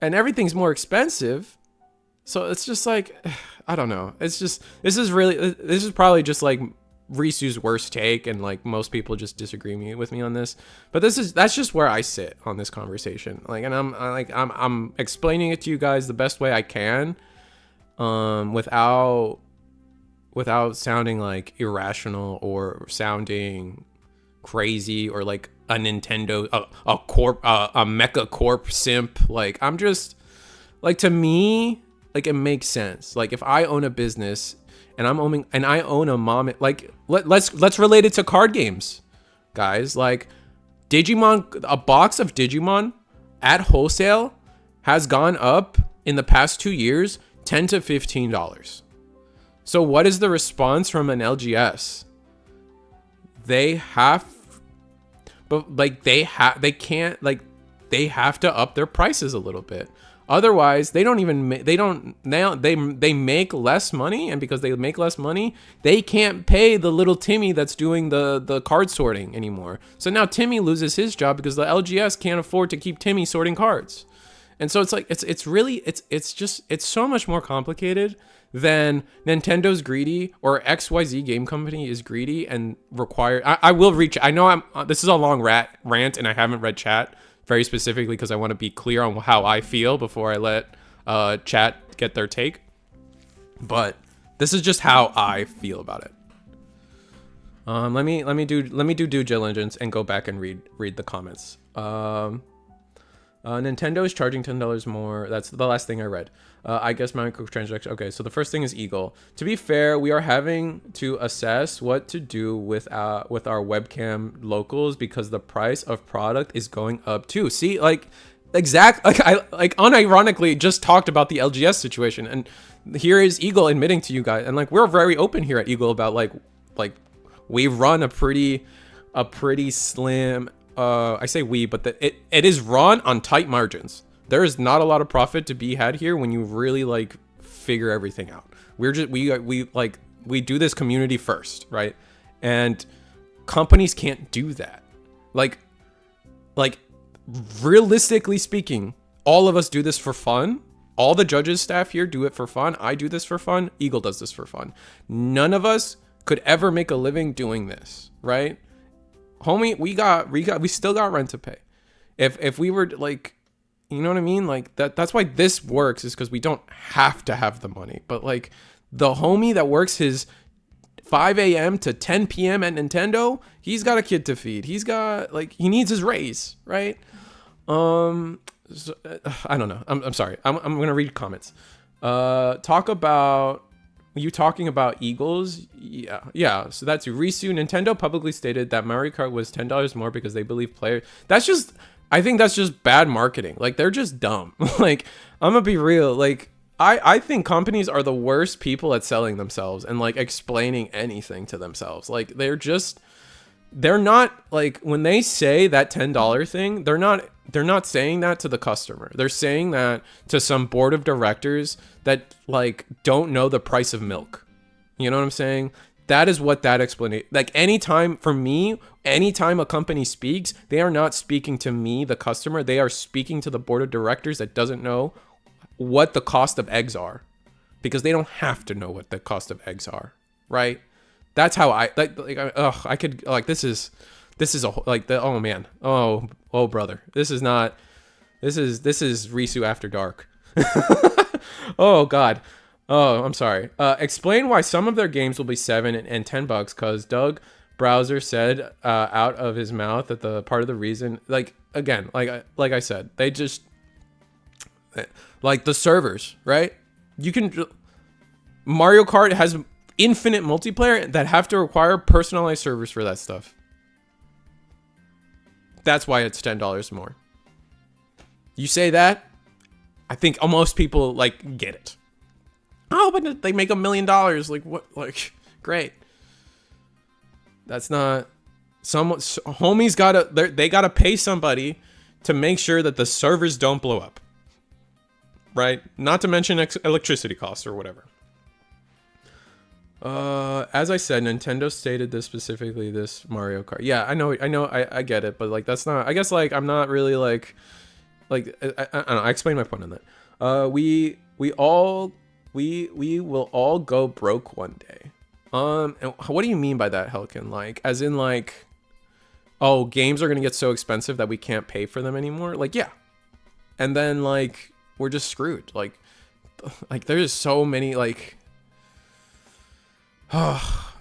and everything's more expensive. So it's just like, I don't know. It's just, this is probably just like Risu's worst take, and like most people just disagree with me on this, but that's just where I sit on this conversation. Like, and I'm explaining it to you guys the best way I can, without sounding like irrational or sounding crazy or like a Nintendo, a mecha corp simp. Like, I'm just like, to me, like it makes sense. Like if I own a business and I own a mom, like let's relate it to card games, guys. Like Digimon, a box of Digimon at wholesale has gone up in the past 2 years, $10 to $15. So what is the response from an LGS? They have to up their prices a little bit. Otherwise, they make less money, and because they make less money, they can't pay the little Timmy that's doing the card sorting anymore. So now Timmy loses his job because the LGS can't afford to keep Timmy sorting cards. And so it's like it's so much more complicated than Nintendo's greedy or XYZ game company is greedy and require. I will reach. I know this is a long rant, and I haven't read chat very specifically because I want to be clear on how I feel before I let chat get their take. But this is just how I feel about it. Let me do due diligence and go back and read the comments. Nintendo is charging $10 more. That's the last thing I read. I guess microtransaction. Okay, so the first thing is Eagle. To be fair, we are having to assess what to do with our webcam locals because the price of product is going up too. See, I unironically just talked about the LGS situation, and here is Eagle admitting to you guys, and like we're very open here at Eagle about like we run a pretty slim I say we, but it is run on tight margins. There is not a lot of profit to be had here when you really like figure everything out. We're just we do this community first, right? And companies can't do that. Like realistically speaking, all of us do this for fun. All the judges staff here do it for fun. I do this for fun. Eagle does this for fun. None of us could ever make a living doing this, right? Homie, we still got rent to pay. If we were like, you know what I mean? Like that's why this works, is because we don't have to have the money. But like the homie that works his 5 a.m. to 10 p.m. at Nintendo, he's got a kid to feed. He's got like, he needs his raise, right? So, I don't know. I'm sorry. I'm gonna read comments. Talk about you talking about Eagles. Yeah. So that's Risu. Nintendo publicly stated that Mario Kart was $10 more because they believe players. I think that's just bad marketing. Like they're just dumb. Like I'm gonna be real. Like I think companies are the worst people at selling themselves and like explaining anything to themselves. Like they're not like, when they say that $10 thing, they're not saying that to the customer. They're saying that to some board of directors that like don't know the price of milk. You know what I'm saying? That is what that explanation, like anytime a company speaks, they are not speaking to me, the customer. They are speaking to the board of directors that doesn't know what the cost of eggs are, because they don't have to know what the cost of eggs are. Right. That's how I I could like, this is a like the, oh man, oh brother, this is Risu after dark. Oh god, oh I'm sorry. Explain why some of their games will be $7 and $10 because Doug Browser said out of his mouth that the part of the reason, like again, like I said, they just like the servers, right? You can Mario Kart has infinite multiplayer that have to require personalized servers for that stuff. That's why it's $10 more. You say that, I think most people like get it. Oh, but they make $1 million. Like what? Like great. That's not. Homies they gotta pay somebody to make sure that the servers don't blow up. Right? Not to mention electricity costs or whatever. As I said, Nintendo stated this specifically, this Mario Kart. Yeah, I know, I get it, but like that's not. I guess like I'm not really like I don't know. I explained my point on that. We will all go broke one day. And what do you mean by that, Helkin? Like, as in like, oh, games are gonna get so expensive that we can't pay for them anymore? Like, yeah. And then like we're just screwed. Like there's so many like.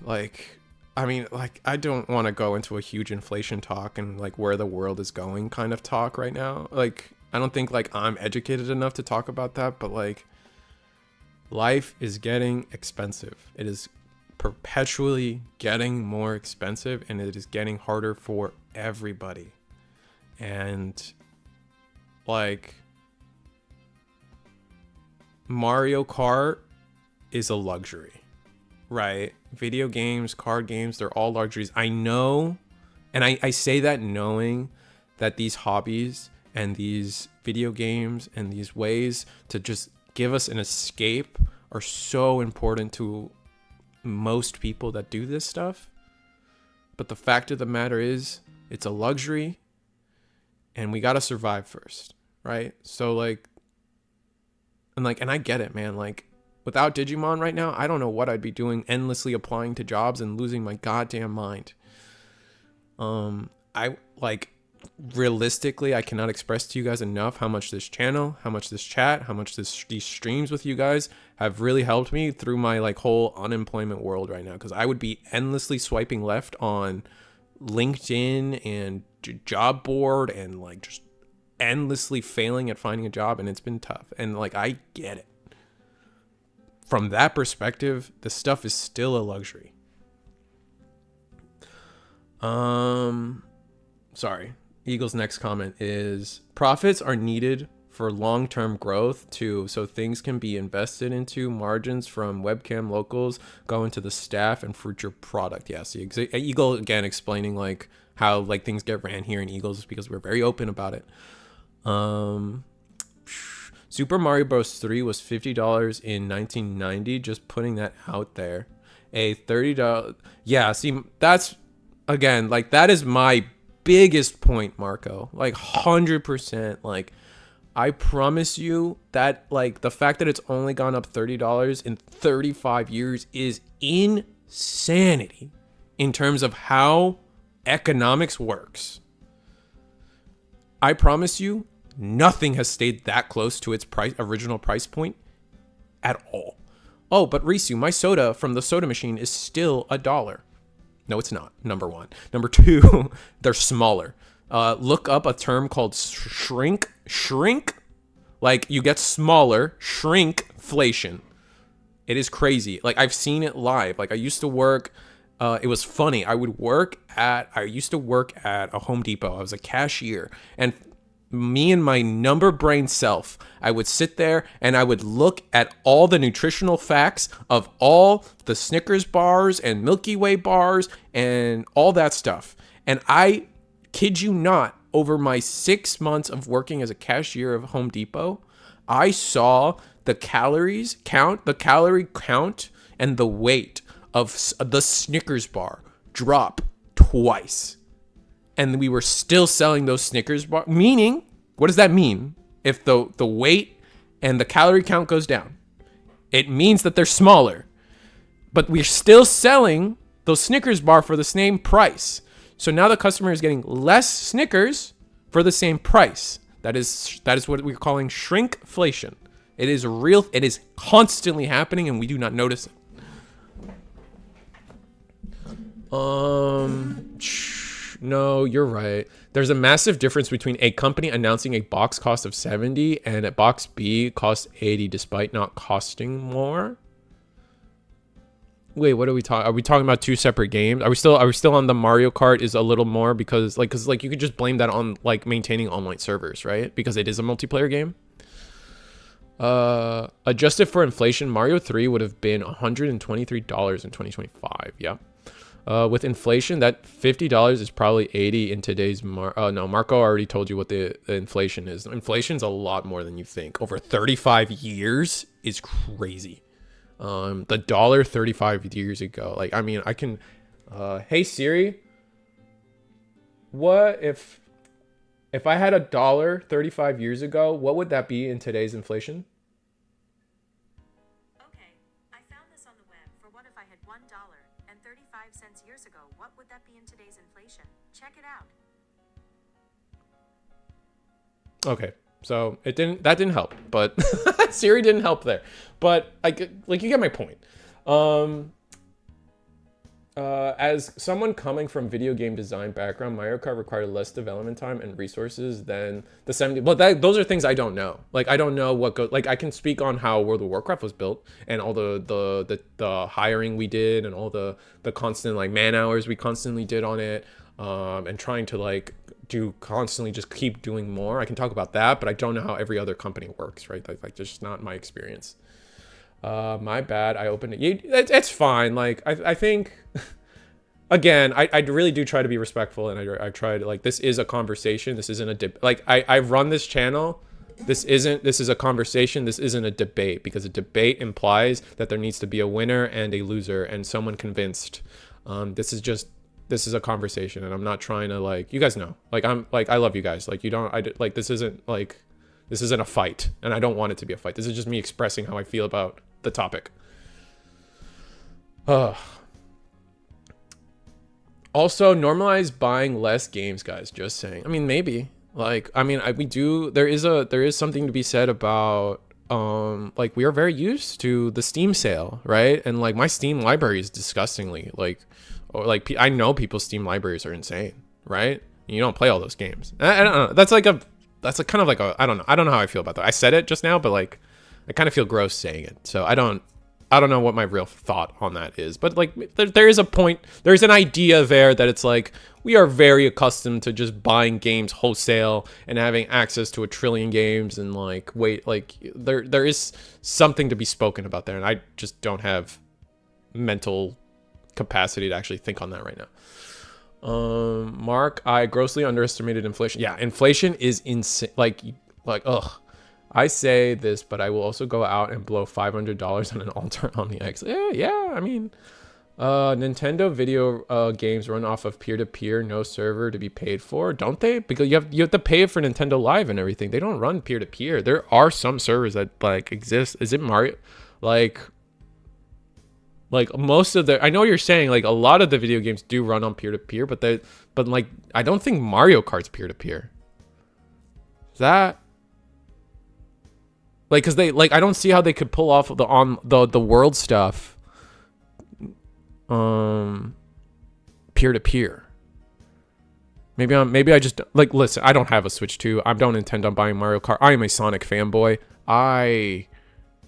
Like, I mean, like, I don't want to go into a huge inflation talk and like where the world is going kind of talk right now. Like, I don't think like I'm educated enough to talk about that, but like life is getting expensive. It is perpetually getting more expensive, and it is getting harder for everybody. And like Mario Kart is a luxury. Right, video games, card games, they're all luxuries. I know, and I say that knowing that these hobbies and these video games and these ways to just give us an escape are so important to most people that do this stuff. But the fact of the matter is, it's a luxury, and we gotta survive first, right? So like, and I get it, man. Like, without Digimon right now, I don't know what I'd be doing, endlessly applying to jobs and losing my goddamn mind. I like, realistically, I cannot express to you guys enough how much this channel, how much this chat, how much these streams with you guys have really helped me through my like whole unemployment world right now. Because I would be endlessly swiping left on LinkedIn and job board and like just endlessly failing at finding a job, and it's been tough. And like, I get it. From that perspective, the stuff is still a luxury. Sorry. Eagle's next comment is, profits are needed for long-term growth too, so things can be invested into. Margins from webcam locals go into the staff and future product. Yeah, see, Eagle again explaining like how like things get ran here in Eagles because we're very open about it. Super Mario Bros. 3 was $50 in 1990. Just putting that out there. A $30. Yeah, see, that's again like that is my biggest point, Marco. Like 100%. Like I promise you that like the fact that it's only gone up $30 in 35 years is insanity in terms of how economics works. I promise you, nothing has stayed that close to its original price point at all. Oh, but Risu, my soda from the soda machine is still $1. No, it's not. Number one. Number two, they're smaller. Look up a term called shrink. Like you get smaller, shrinkflation. It is crazy. Like I've seen it live. Like I used to work. It was funny. I used to work at a Home Depot. I was a cashier, and me and my number brain self, I would sit there and I would look at all the nutritional facts of all the Snickers bars and Milky Way bars and all that stuff. And I kid you not, over my 6 months of working as a cashier of Home Depot, I saw the calorie count and the weight of the Snickers bar drop twice. And we were still selling those Snickers bar. Meaning, what does that mean? If the weight and the calorie count goes down, it means that they're smaller. But we're still selling those Snickers bar for the same price. So now the customer is getting less Snickers for the same price. That is what we're calling shrinkflation. It is real. It is constantly happening, and we do not notice it. No, you're right. There's a massive difference between a company announcing a box cost of 70 and a box B costs 80 despite not costing more. Wait, what are we talking? Are we talking about two separate games? Are we still on the Mario Kart is a little more because you could just blame that on like maintaining online servers, right? Because it is a multiplayer game. Adjusted for inflation, Mario 3 would have been $123 in 2025. Yeah. With inflation, that $50 is probably 80 in today's no, Marco already told you what the inflation is. Inflation's a lot more than you think. Over 35 years is crazy. The dollar 35 years ago. Like, I mean, I can hey Siri, what if I had $1 35 years ago, what would that be in today's inflation? Years ago, what would that be in today's inflation? Check it out. Okay, so that didn't help, but Siri didn't help there. But you get my point. As someone coming from video game design background, Mario Kart required less development time and resources than the 70. But those are things I don't know. Like I don't know what goes. Like I can speak on how World of Warcraft was built and all the hiring we did and all the constant like man hours we constantly did on it, and trying to like constantly just keep doing more. I can talk about that, but I don't know how every other company works, right? Like just not my experience. My bad. I opened it. It's fine. Like I think, again, I really do try to be respectful, and I try to like. This is a conversation. This isn't a I run this channel. This is a conversation. This isn't a debate, because a debate implies that there needs to be a winner and a loser and someone convinced. This is a conversation, and I'm not trying to like. You guys know. Like I love you guys. Like you don't. This isn't like. This isn't a fight, and I don't want it to be a fight. This is just me expressing how I feel about the topic. Also, normalize buying less games, guys. Just saying. I mean, maybe. Like, I mean, we do. There is something to be said about like we are very used to the Steam sale, right? And like my Steam library is disgustingly I know people's Steam libraries are insane, right? You don't play all those games. I don't know. That's kind of like a I don't know how I feel about that. I said it just now, but like I kind of feel gross saying it. So I don't I don't know what my real thought on that is, but like there is a point, there's an idea there that it's like we are very accustomed to just buying games wholesale and having access to a trillion games, and like there is something to be spoken about there, and I just don't have mental capacity to actually think on that right now. Mark, I grossly underestimated inflation. Yeah, inflation is insane. Like ugh. I say this, but I will also go out and blow $500 on an Alter Omni X. Yeah, I mean, Nintendo video games run off of peer-to-peer, no server to be paid for, don't they? Because you have to pay for Nintendo Live and everything. They don't run peer-to-peer. There are some servers that like exist. Is it Mario? Like most of the, I know you're saying like a lot of the video games do run on peer-to-peer, but like I don't think Mario Kart's peer-to-peer. Is that? Like, cause they like, I don't see how they could pull off the world stuff, peer to peer. Maybe I just like, listen, I don't have a Switch 2. I don't intend on buying Mario Kart. I am a Sonic fanboy. I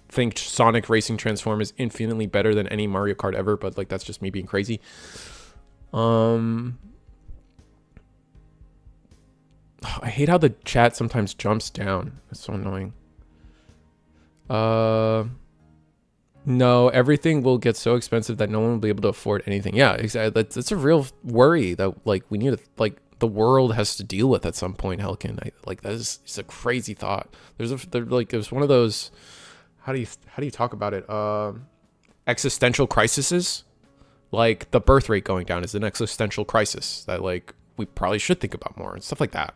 think Sonic Racing Transform is infinitely better than any Mario Kart ever, but like that's just me being crazy. I hate how the chat sometimes jumps down. It's so annoying. No, everything will get so expensive that no one will be able to afford anything. Yeah, exactly. That's a real worry that like we need to, like the world has to deal with at some point, Helkin. Like that is, it's a crazy thought. There's one of those, how do you talk about it? Existential crises. Like the birth rate going down is an existential crisis that like we probably should think about more and stuff like that.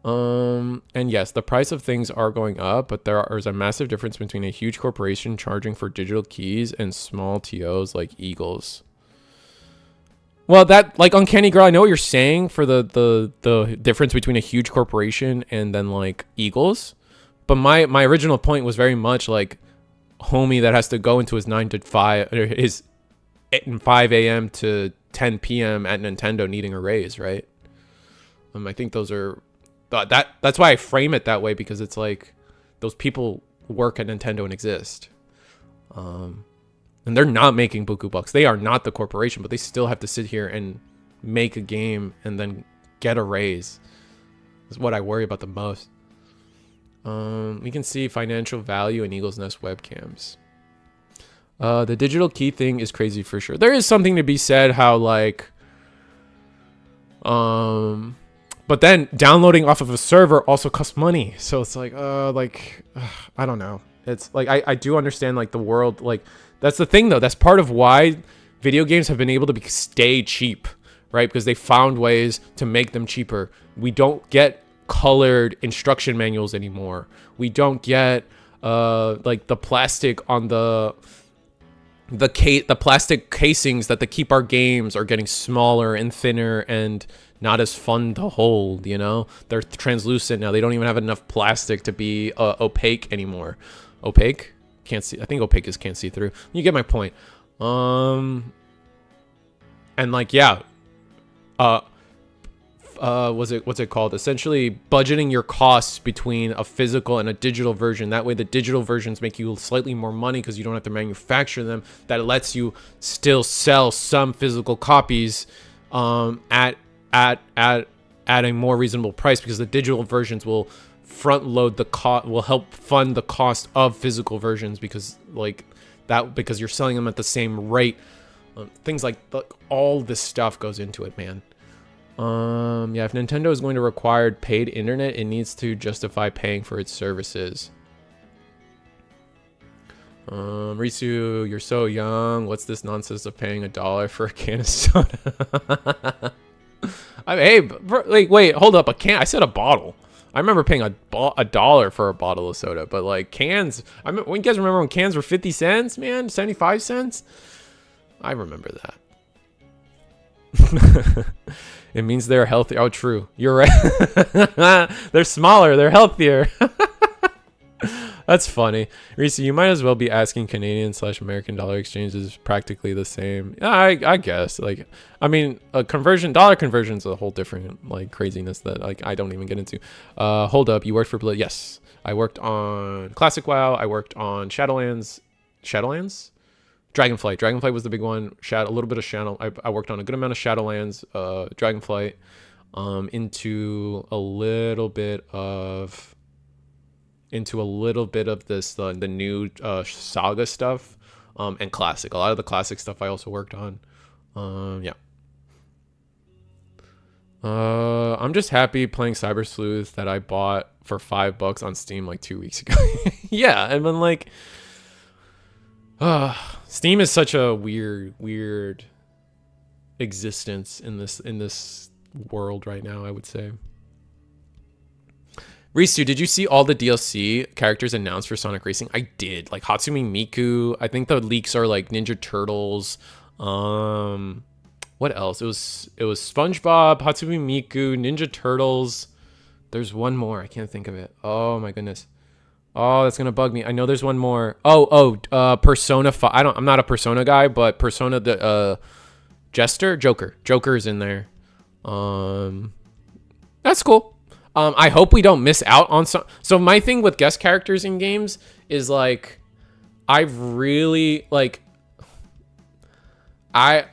And yes, the price of things are going up, but there is a massive difference between a huge corporation charging for digital keys and small TOs like Eagles. Well, that like Uncanny Girl, I know what you're saying for the difference between a huge corporation and then like Eagles, but my original point was very much like homie that has to go into his 9 to 5 or his 5 a.m. to 10 p.m. at Nintendo needing a raise, right? I think those are. That's why I frame it that way, because it's like those people work at Nintendo and exist, and they're not making buku bucks. They are not the corporation, but they still have to sit here and make a game and then get a raise. That's what I worry about the most. We can see financial value in Eagle's Nest webcams. The digital key thing is crazy for sure. There is something to be said how like but then downloading off of a server also costs money. So it's like, I don't know. It's like, I do understand like the world, like that's the thing though. That's part of why video games have been able to stay cheap, right? Because they found ways to make them cheaper. We don't get colored instruction manuals anymore. We don't get like the plastic on the plastic casings that keep our games are getting smaller and thinner and not as fun to hold, you know? They're translucent now. They don't even have enough plastic to be opaque anymore. Opaque? Can't see. I think opaque is can't see through. You get my point. And like, yeah. What's it called? Essentially budgeting your costs between a physical and a digital version. That way the digital versions make you slightly more money because you don't have to manufacture them. That lets you still sell some physical copies at a more reasonable price, because the digital versions will front load the cost, will help fund the cost of physical versions, because like that, because you're selling them at the same rate. Things like all this stuff goes into it, man. Yeah, if Nintendo is going to require paid internet, it needs to justify paying for its services. Risu, you're so young. What's this nonsense of paying $1 for a can of soda? Hey, bro, like, wait, hold up. A can? I said a bottle. I remember paying $1 for a bottle of soda, but like cans. When you guys remember when cans were 50 cents, man, 75 cents? I remember that. It means they're healthy. Oh, true. You're right. They're smaller. They're healthier. That's funny. Reese, you might as well be asking Canadian/American dollar exchange is practically the same. Yeah, I guess. Like, I mean, dollar conversion is a whole different like craziness that like I don't even get into. Hold up, you worked for Blizzard? Yes, I worked on Classic WoW. I worked on Shadowlands Shadowlands? Dragonflight. Dragonflight was the big one. A little bit of Shadow. I worked on a good amount of Shadowlands, Dragonflight, into a little bit of this the new Saga stuff, and Classic. A lot of the Classic stuff I also worked on. Yeah. I'm just happy playing Cyber Sleuth that I bought for $5 on Steam like 2 weeks ago. Yeah, and then like, Steam is such a weird existence in this world right now, I would say. Risu, did you see all the DLC characters announced for Sonic Racing? I did. Like Hatsumi Miku. I think the leaks are like Ninja Turtles. What else? It was SpongeBob, Hatsumi Miku, Ninja Turtles. There's one more. I can't think of it. Oh my goodness. Oh, that's gonna bug me. I know there's one more. Persona 5. I'm not a Persona guy, but Persona the Joker's in there. That's cool. I hope we don't miss out on some. So my thing with guest characters in games is like, I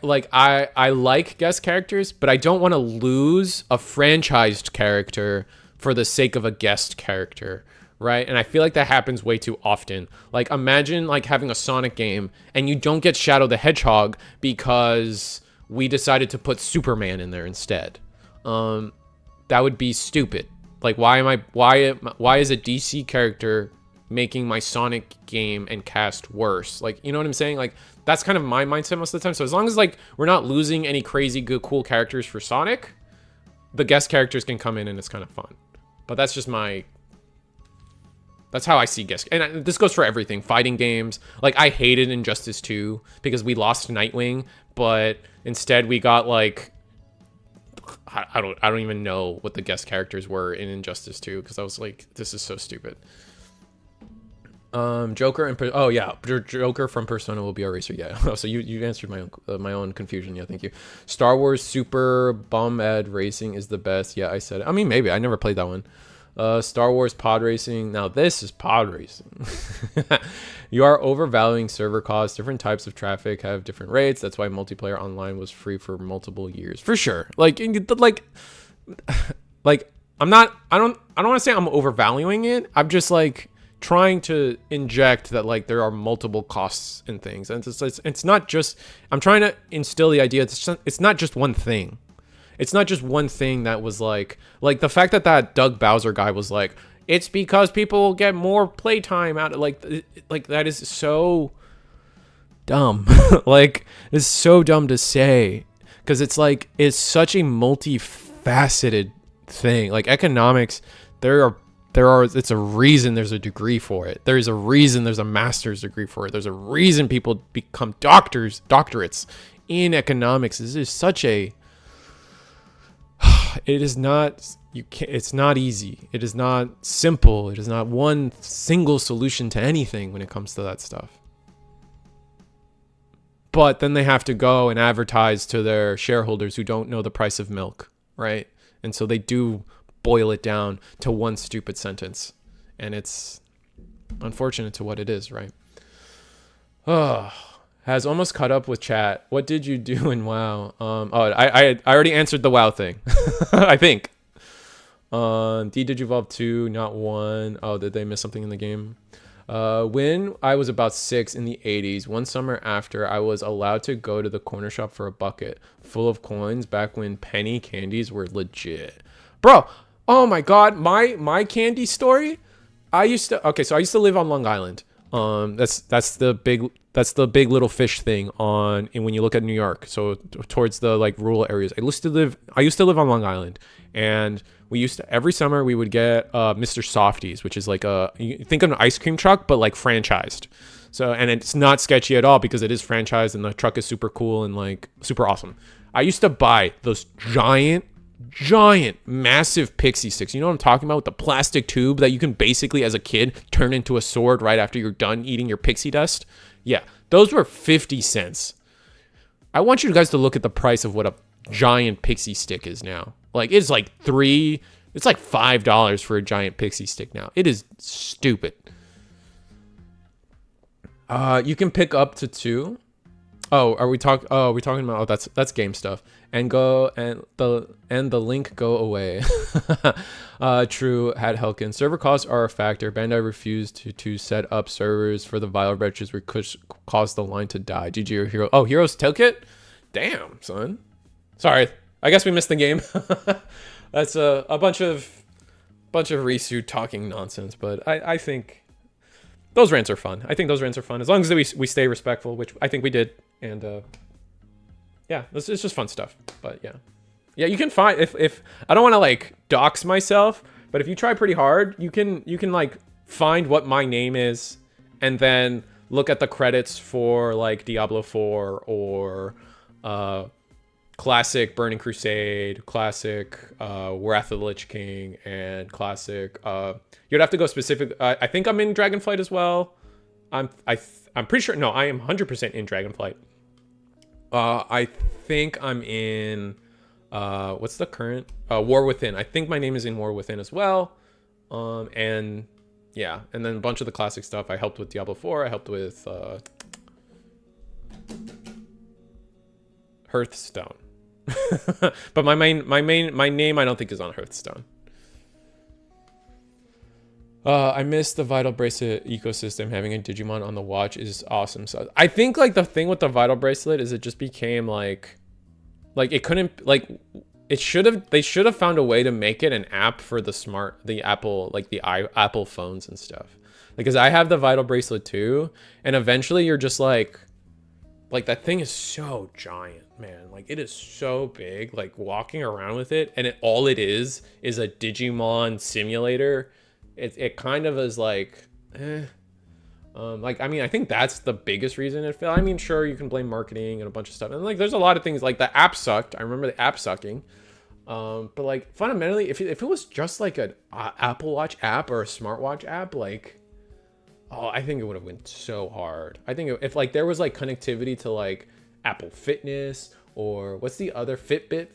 like guest characters, but I don't want to lose a franchised character for the sake of a guest character, right? And I feel like that happens way too often. Like imagine like having a Sonic game and you don't get Shadow the Hedgehog because we decided to put Superman in there instead. That would be stupid. Like why is a DC character making my Sonic game and cast worse? Like, you know what I'm saying? Like that's kind of my mindset most of the time. So as long as like we're not losing any crazy good cool characters for Sonic, the guest characters can come in and it's kind of fun. But that's just that's how I see guest. And this goes for everything. Fighting games. Like I hated Injustice 2 because we lost Nightwing, but instead we got like, I don't even know what the guest characters were in Injustice 2 because I was like, this is so stupid. Joker and Joker from Persona will be our racer. Yeah. Oh, so you answered my own confusion. Yeah, thank you. Star Wars Super Bombad Racing is the best. Yeah, I said it. I mean, maybe I never played that one. Star Wars Pod Racing. Now this is Pod Racing. You are overvaluing server costs. Different types of traffic have different rates. That's why multiplayer online was free for multiple years. For sure. Like I'm not. I don't want to say I'm overvaluing it. I'm just like trying to inject that like there are multiple costs and things, and it's not just. I'm trying to instill the idea that it's not just one thing. It's not just one thing that was like the fact that Doug Bowser guy was like, it's because people will get more playtime out of like that is so dumb. Like it's so dumb to say because it's like it's such a multifaceted thing. Like economics, it's a reason there's a degree for it. There's a reason there's a master's degree for it. There's a reason people become doctorates in economics. This is such a it is not it's not easy. It is not simple. It is not one single solution to anything when it comes to that stuff. But then they have to go and advertise to their shareholders who don't know the price of milk, right? And so they do boil it down to one stupid sentence. And it's unfortunate to what it is, right? Has almost caught up with chat. What did you do in WoW? I already answered the WoW thing. I think. Digivolve 2, not 1. Oh, did they miss something in the game? When I was about 6 in the 80s, one summer after, I was allowed to go to the corner shop for a bucket full of coins back when penny candies were legit. Bro, oh my god, my candy story? I used to live on Long Island. That's the big little fish thing and when you look at New York, so towards the like rural areas. I used to live on Long Island, and every summer we would get Mr. Softies, which is like you think of an ice cream truck but like franchised. So, and it's not sketchy at all because it is franchised and the truck is super cool and like super awesome. I used to buy those giant massive pixie sticks. You know what I'm talking about, with the plastic tube that you can basically as a kid turn into a sword right after you're done eating your pixie dust. Yeah, those were 50 cents. I want you guys to look at the price of what a giant pixie stick is now. Like it's like $5 for a giant pixie stick now. It is stupid. You can pick up to 2. Oh, are we talking about? Oh, that's game stuff. And the link go away. True. Had Helkin. Server costs are a factor. Bandai refused to set up servers for the viral wretches, which caused the line to die. GG or Hero. Oh, Heroes Tailkit. Damn, son. Sorry. I guess we missed the game. That's a bunch of Risu talking nonsense, but I think those rants are fun. I think those rants are fun as long as we stay respectful, which I think we did. And yeah, it's just fun stuff. But yeah, you can find if I don't want to like dox myself, but if you try pretty hard, you can like find what my name is, and then look at the credits for like Diablo 4 or classic Burning Crusade, classic Wrath of the Lich King, and classic. You'd have to go specific. I think I'm in Dragonflight as well. I'm pretty sure. No, I am 100% in Dragonflight. I think I'm in. What's the current? War Within. I think my name is in War Within as well. And yeah, and then a bunch of the classic stuff. I helped with Diablo 4. I helped with Hearthstone. But my name I don't think is on Hearthstone. I miss the Vital Bracelet ecosystem. Having a Digimon on the watch is awesome. So I think like the thing with the Vital Bracelet is it just became like it couldn't like they should have found a way to make it an app for the Apple phones and stuff. Because I have the Vital Bracelet too, and eventually you're just like that thing is so giant, man. Like it is so big. Like walking around with it, and all it is a Digimon simulator. It kind of is like, like I mean I think that's the biggest reason it failed. I mean sure you can blame marketing and a bunch of stuff, and like there's a lot of things like the app sucked. I remember the app sucking. But like fundamentally, if it was just like an Apple Watch app or a smartwatch app, like. Oh, I think it would have went so hard. I think if like there was like connectivity to like Apple Fitness or what's the other Fitbit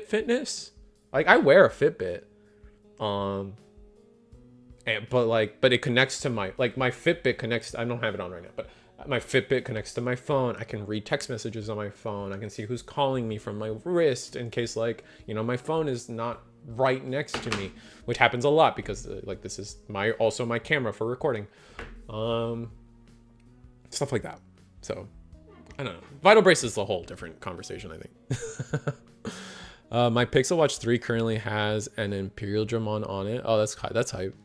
Fitness? Like I wear a Fitbit, but it connects to my Fitbit connects. I don't have it on right now, but my Fitbit connects to my phone. I can read text messages on my phone. I can see who's calling me from my wrist in case like my phone is not right next to me, which happens a lot because like this is also my camera for recording, stuff like that. So I don't know. Vital Brace is a whole different conversation, I think. My Pixel Watch 3 currently has an Imperial Dramon on it. Oh, that's hype.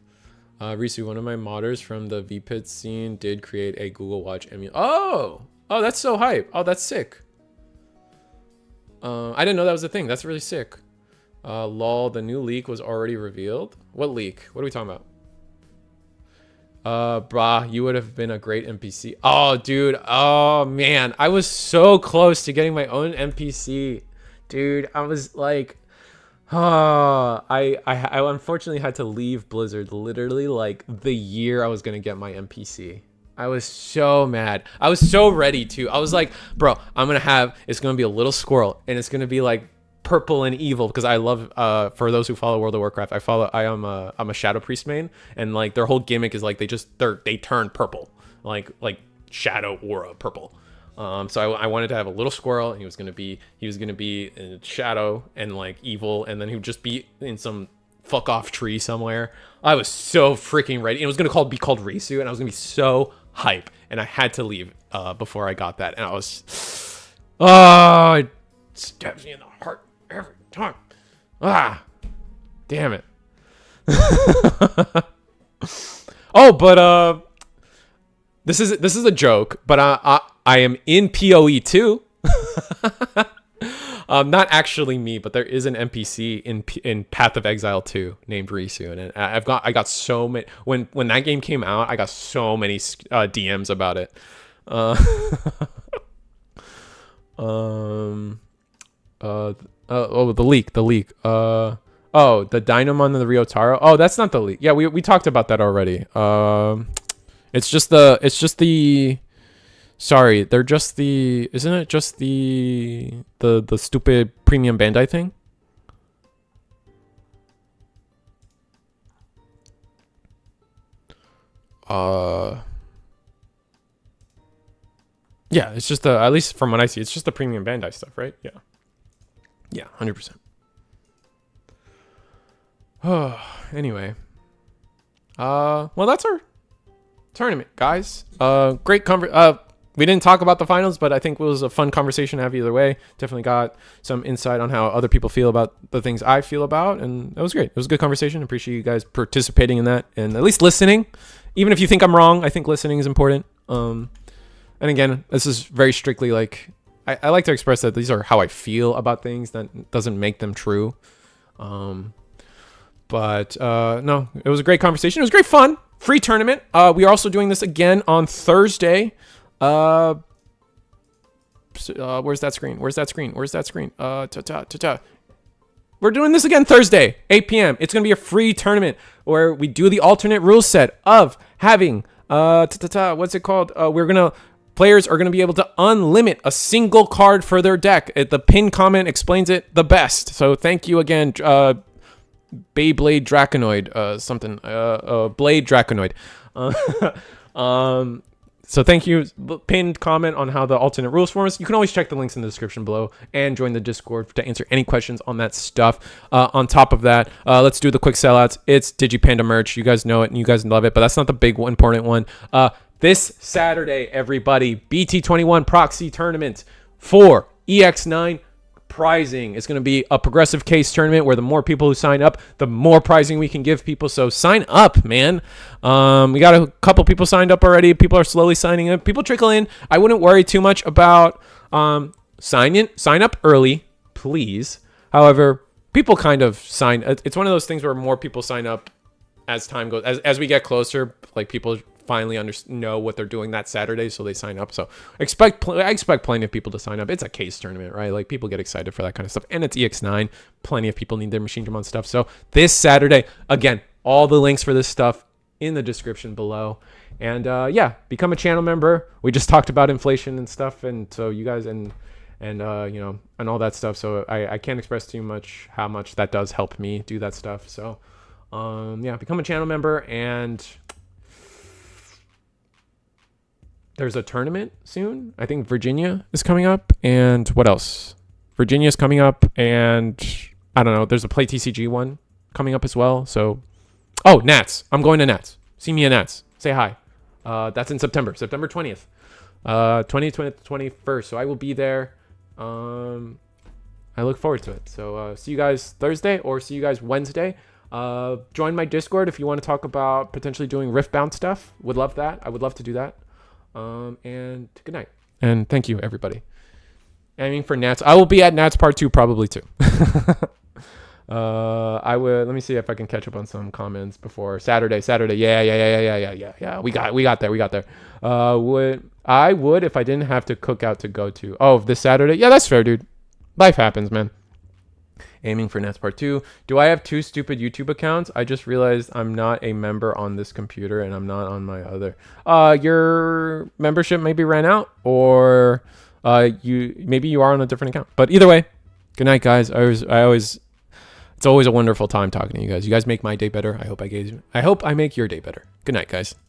Risu, one of my modders from the VPit scene did create a Google Watch emulator. Oh, that's so hype. Oh, that's sick. I didn't know that was a thing. That's really sick. Lol, the new leak was already revealed. What leak? What are we talking about? Brah, you would have been a great NPC. Oh, dude. Oh, man. I was so close to getting my own NPC. Dude, I was like... I unfortunately had to leave Blizzard literally like the year I was going to get my NPC. I was so mad. I was so ready to. I was like, bro, it's going to be a little squirrel, and it's going to be like purple and evil because I love for those who follow World of Warcraft, I'm a Shadow Priest main, and like their whole gimmick is like they turn purple, like shadow aura purple. So I wanted to have a little squirrel, and he was gonna be in shadow and like evil, and then he would just be in some fuck off tree somewhere. I was so freaking ready. It was gonna be called Risu, and I was gonna be so hype, and I had to leave before I got that, and I was it stabs me in the heart every time. Damn it. Oh, but this is a joke, but I am in PoE too. Not actually me, but there is an NPC in Path of Exile 2 named Risu, and I got so many when that game came out. I got so many DMs about it. The leak. The Dynamon and the Ryotaro. Oh, that's not the leak. Yeah, we talked about that already. Sorry, they're just the... Isn't it just the stupid premium Bandai thing? Yeah, it's just at least from what I see, it's just the premium Bandai stuff, right? Yeah. Yeah, 100%. Oh, anyway. Well, that's our tournament, guys. Great we didn't talk about the finals, but I think it was a fun conversation to have either way. Definitely got some insight on how other people feel about the things I feel about, and that was great. It was a good conversation. Appreciate you guys participating in that and at least listening. Even if you think I'm wrong, I think listening is important. And again, this is very strictly like, I like to express that these are how I feel about things. That doesn't make them true. But no, it was a great conversation. It was great fun. Free tournament. We are also doing this again on Thursday. Where's that screen? Where's that screen? Where's that screen? We're doing this again Thursday, 8 p.m. It's going to be a free tournament where we do the alternate rule set of having, what's it called? Players are going to be able to unlimit a single card for their deck. The pinned comment explains it the best. So thank you again, Beyblade Draconoid, Blade Draconoid. So thank you. Pinned comment on how the alternate rules form is. You can always check the links in the description below and join the Discord to answer any questions on that stuff. On top of that, let's do the quick sellouts. It's DigiPanda merch. You guys know it and you guys love it, but that's not the big one, important one. This Saturday, everybody, BT21 proxy tournament for EX9 prizing. It's going to be a progressive case tournament where the more people who sign up, the more prizing we can give people. So sign up, man. We got a couple people signed up already. People are slowly signing up. People trickle in. I wouldn't worry too much about sign up early, please. However, people kind of sign. It's one of those things where more people sign up as time goes. As we get closer, like people finally know what they're doing that Saturday, so they sign up. So I expect plenty of people to sign up. It's a case tournament, right? Like people get excited for that kind of stuff, and it's EX9. Plenty of people need their Megidramon stuff. So this Saturday, again, all the links for this stuff in the description below. And yeah, become a channel member. We just talked about inflation and stuff, and so you guys and you know, and all that stuff. So I can't express too much how much that does help me do that stuff. So yeah, become a channel member. And there's a tournament soon. I think Virginia is coming up. And what else? Virginia is coming up. And I don't know. There's a Play TCG one coming up as well. So, oh, Nats. I'm going to Nats. See me at Nats. Say hi. That's in September 20th. 20th, 21st. So I will be there. I look forward to it. So see you guys Thursday or see you guys Wednesday. Join my Discord if you want to talk about potentially doing Riftbound stuff. Would love that. I would love to do that. And good night. And thank you, everybody. Aiming for Nats. I will be at Nats Part 2 probably too. I would, let me see if I can catch up on some comments before Saturday. Yeah. We got there. I would if I didn't have to cook out to go to. Oh, this Saturday? Yeah, that's fair, dude. Life happens, man. Aiming for Nats Part 2. Do I have 2 stupid YouTube accounts? I just realized I'm not a member on this computer and I'm not on my other. Your membership maybe ran out, or maybe you are on a different account. But either way, good night, guys. It's always a wonderful time talking to you guys. You guys make my day better. I hope I make your day better. Good night, guys.